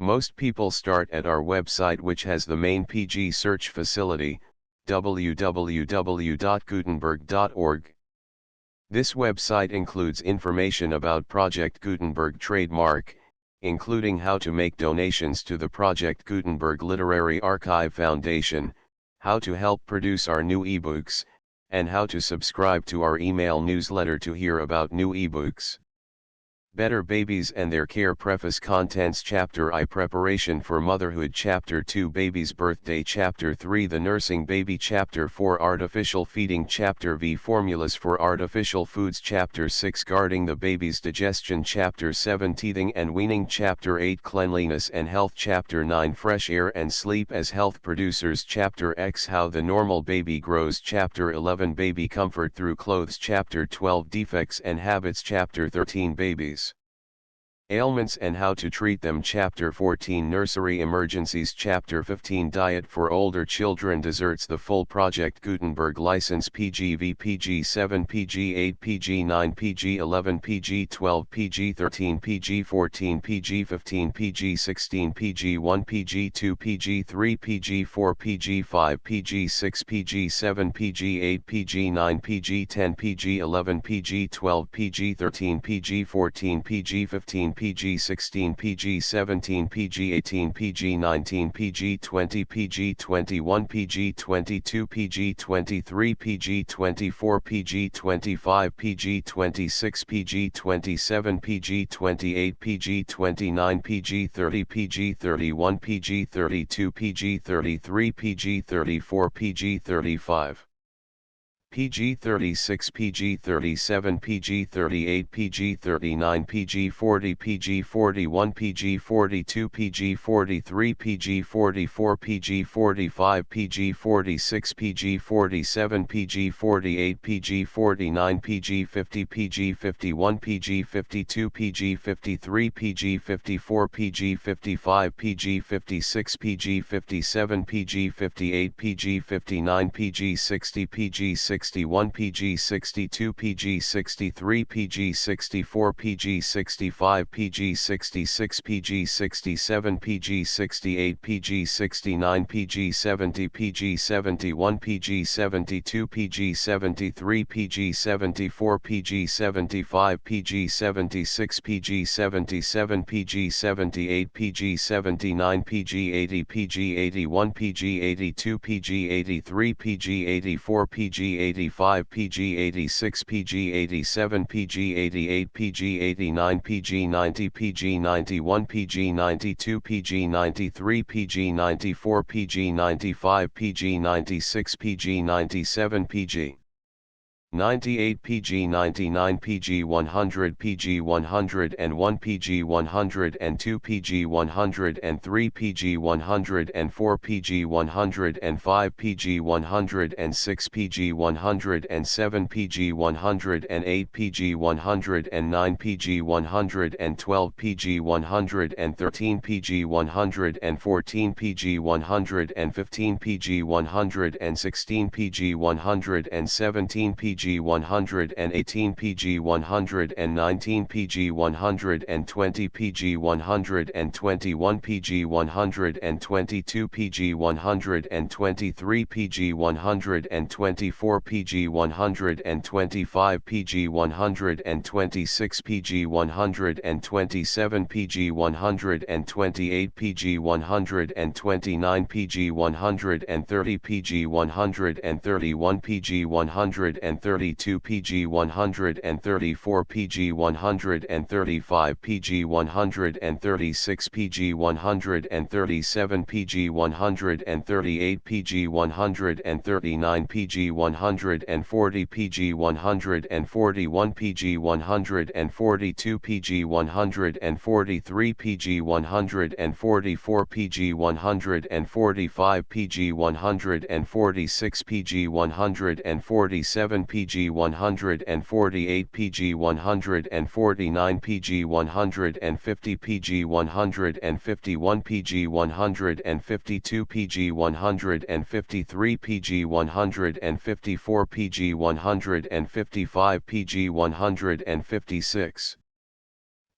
Most people start at our website, which has the main PG search facility, www.gutenberg.org. This website includes information about Project Gutenberg trademark, including how to make donations to the Project Gutenberg Literary Archive Foundation, how to help produce our new ebooks, and how to subscribe to our email newsletter to hear about new ebooks. Better Babies and Their Care. Preface. Contents. Chapter I, Preparation for Motherhood. Chapter 2, Baby's Birthday. Chapter 3, The Nursing Baby. Chapter 4, Artificial Feeding. Chapter V, Formulas for Artificial Foods. Chapter 6, Guarding the Baby's Digestion. Chapter 7, Teething and Weaning. Chapter 8, Cleanliness and Health. Chapter 9, Fresh Air and Sleep as Health Producers. Chapter X, How the Normal Baby Grows. Chapter 11, Baby Comfort Through Clothes. Chapter 12, Defects and Habits. Chapter 13, Babies' ailments and how to treat them. Chapter 14, Nursery Emergencies. Chapter 15, Diet for Older Children. Desserts. The full Project Gutenberg license. PGV, PG7, PG8, PG9, PG11, PG12, PG13, PG14, PG15, PG16, PG1, PG2, PG3, PG4, PG5, PG6, PG7, PG8, PG9, PG10, PG11, PG12, PG13, PG14, PG15, PG16, PG17, PG18, PG19, PG20, PG21, PG22, PG23, PG24, PG25, PG26, PG27, PG28, PG29, PG30, PG31, PG32, PG33, PG34, PG35. PG36, PG37, PG38, PG39, PG40, PG41, PG42, PG43, PG44, PG45, PG46, PG47, PG48, PG49, PG50, PG51, PG52, PG53, PG54, PG55, PG56, PG57, PG58, PG59, PG60, PG61, PG62, PG63, PG64, PG65, PG66, PG67, PG68, PG69, PG70, PG71, PG72, PG73, PG74, PG75, PG76, PG77, PG78, PG79, PG80, PG81, PG82, PG83, PG84, PG85, PG86, PG87, PG88, PG89, PG90, PG91, PG92, PG93, PG94, PG95, PG96, PG97, PG 98, PG 99, PG 100, PG 101, PG 102, PG 103, PG 104, PG 105, PG 106, PG 107, PG 108, PG 109, PG 112, PG 113, PG 114, PG 115, PG 116, PG 117, PG 118, PG 119, PG 120, PG 121, PG 122, PG 123, PG 124, PG 125, PG 126, PG 127, PG 128, PG 129, PG 130, PG 131, PG 132, PG 134, PG 135, PG 136, PG 137, PG 138, PG 139, PG 140, PG 141, PG 142, PG 143, PG 144, PG 145, PG 146, PG 147, PG 148, PG 149, PG 150, PG 151, PG 152, PG 153, PG 154, PG 155, PG 156.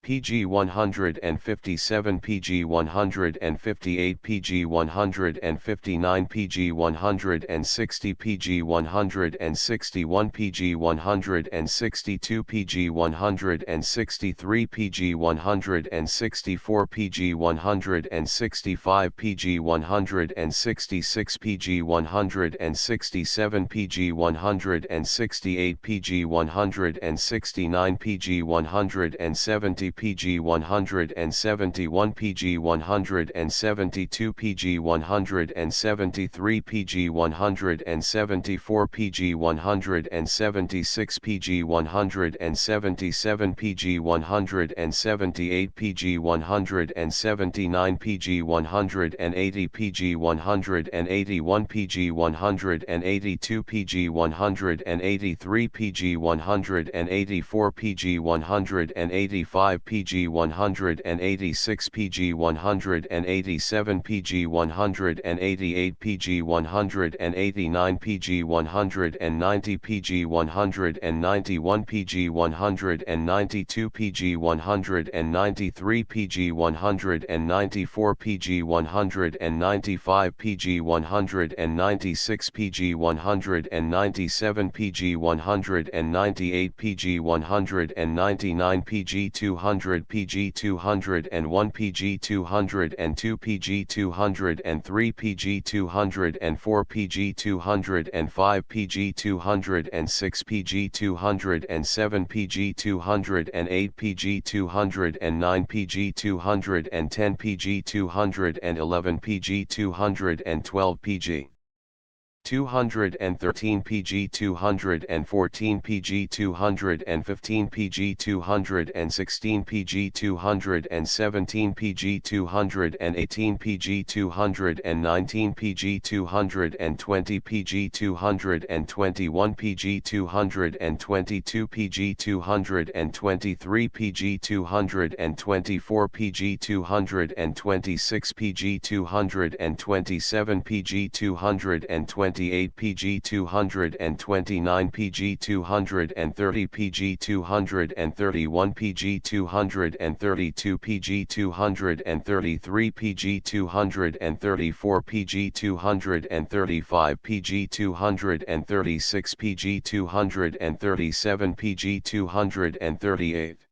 PG 157, PG 158, PG 159, PG 160, PG 161, PG 162, PG 163, PG 164, PG 165, PG 166, PG 167, PG 168, PG 169, PG 170, PG 171, PG 172, PG 173, PG 174, PG 176, PG 177, PG 178, PG 179, PG 180, PG 181, PG 182, PG 183, PG 184, PG 185, PG 186, PG 187, PG 188, PG 189, PG 190, PG 191, PG 192, PG 193, PG 194, PG 195, PG 196, PG 197, PG 198, PG 199, PG 200, PG 201, PG 202, PG 203, PG 204, PG 205, PG 206, PG 207, PG 208, PG 209, PG 210, PG 211, PG 212, PG 213, PG 214, PG 215, PG 216, PG 217, PG 218, PG 219, PG 220, PG 221, PG 222, PG 223, PG 224, PG 226, PG 227, PG 228, PG 229, PG 230, PG 231, PG 232, PG 233, PG 234, PG 235, PG 236, PG 237, PG 238.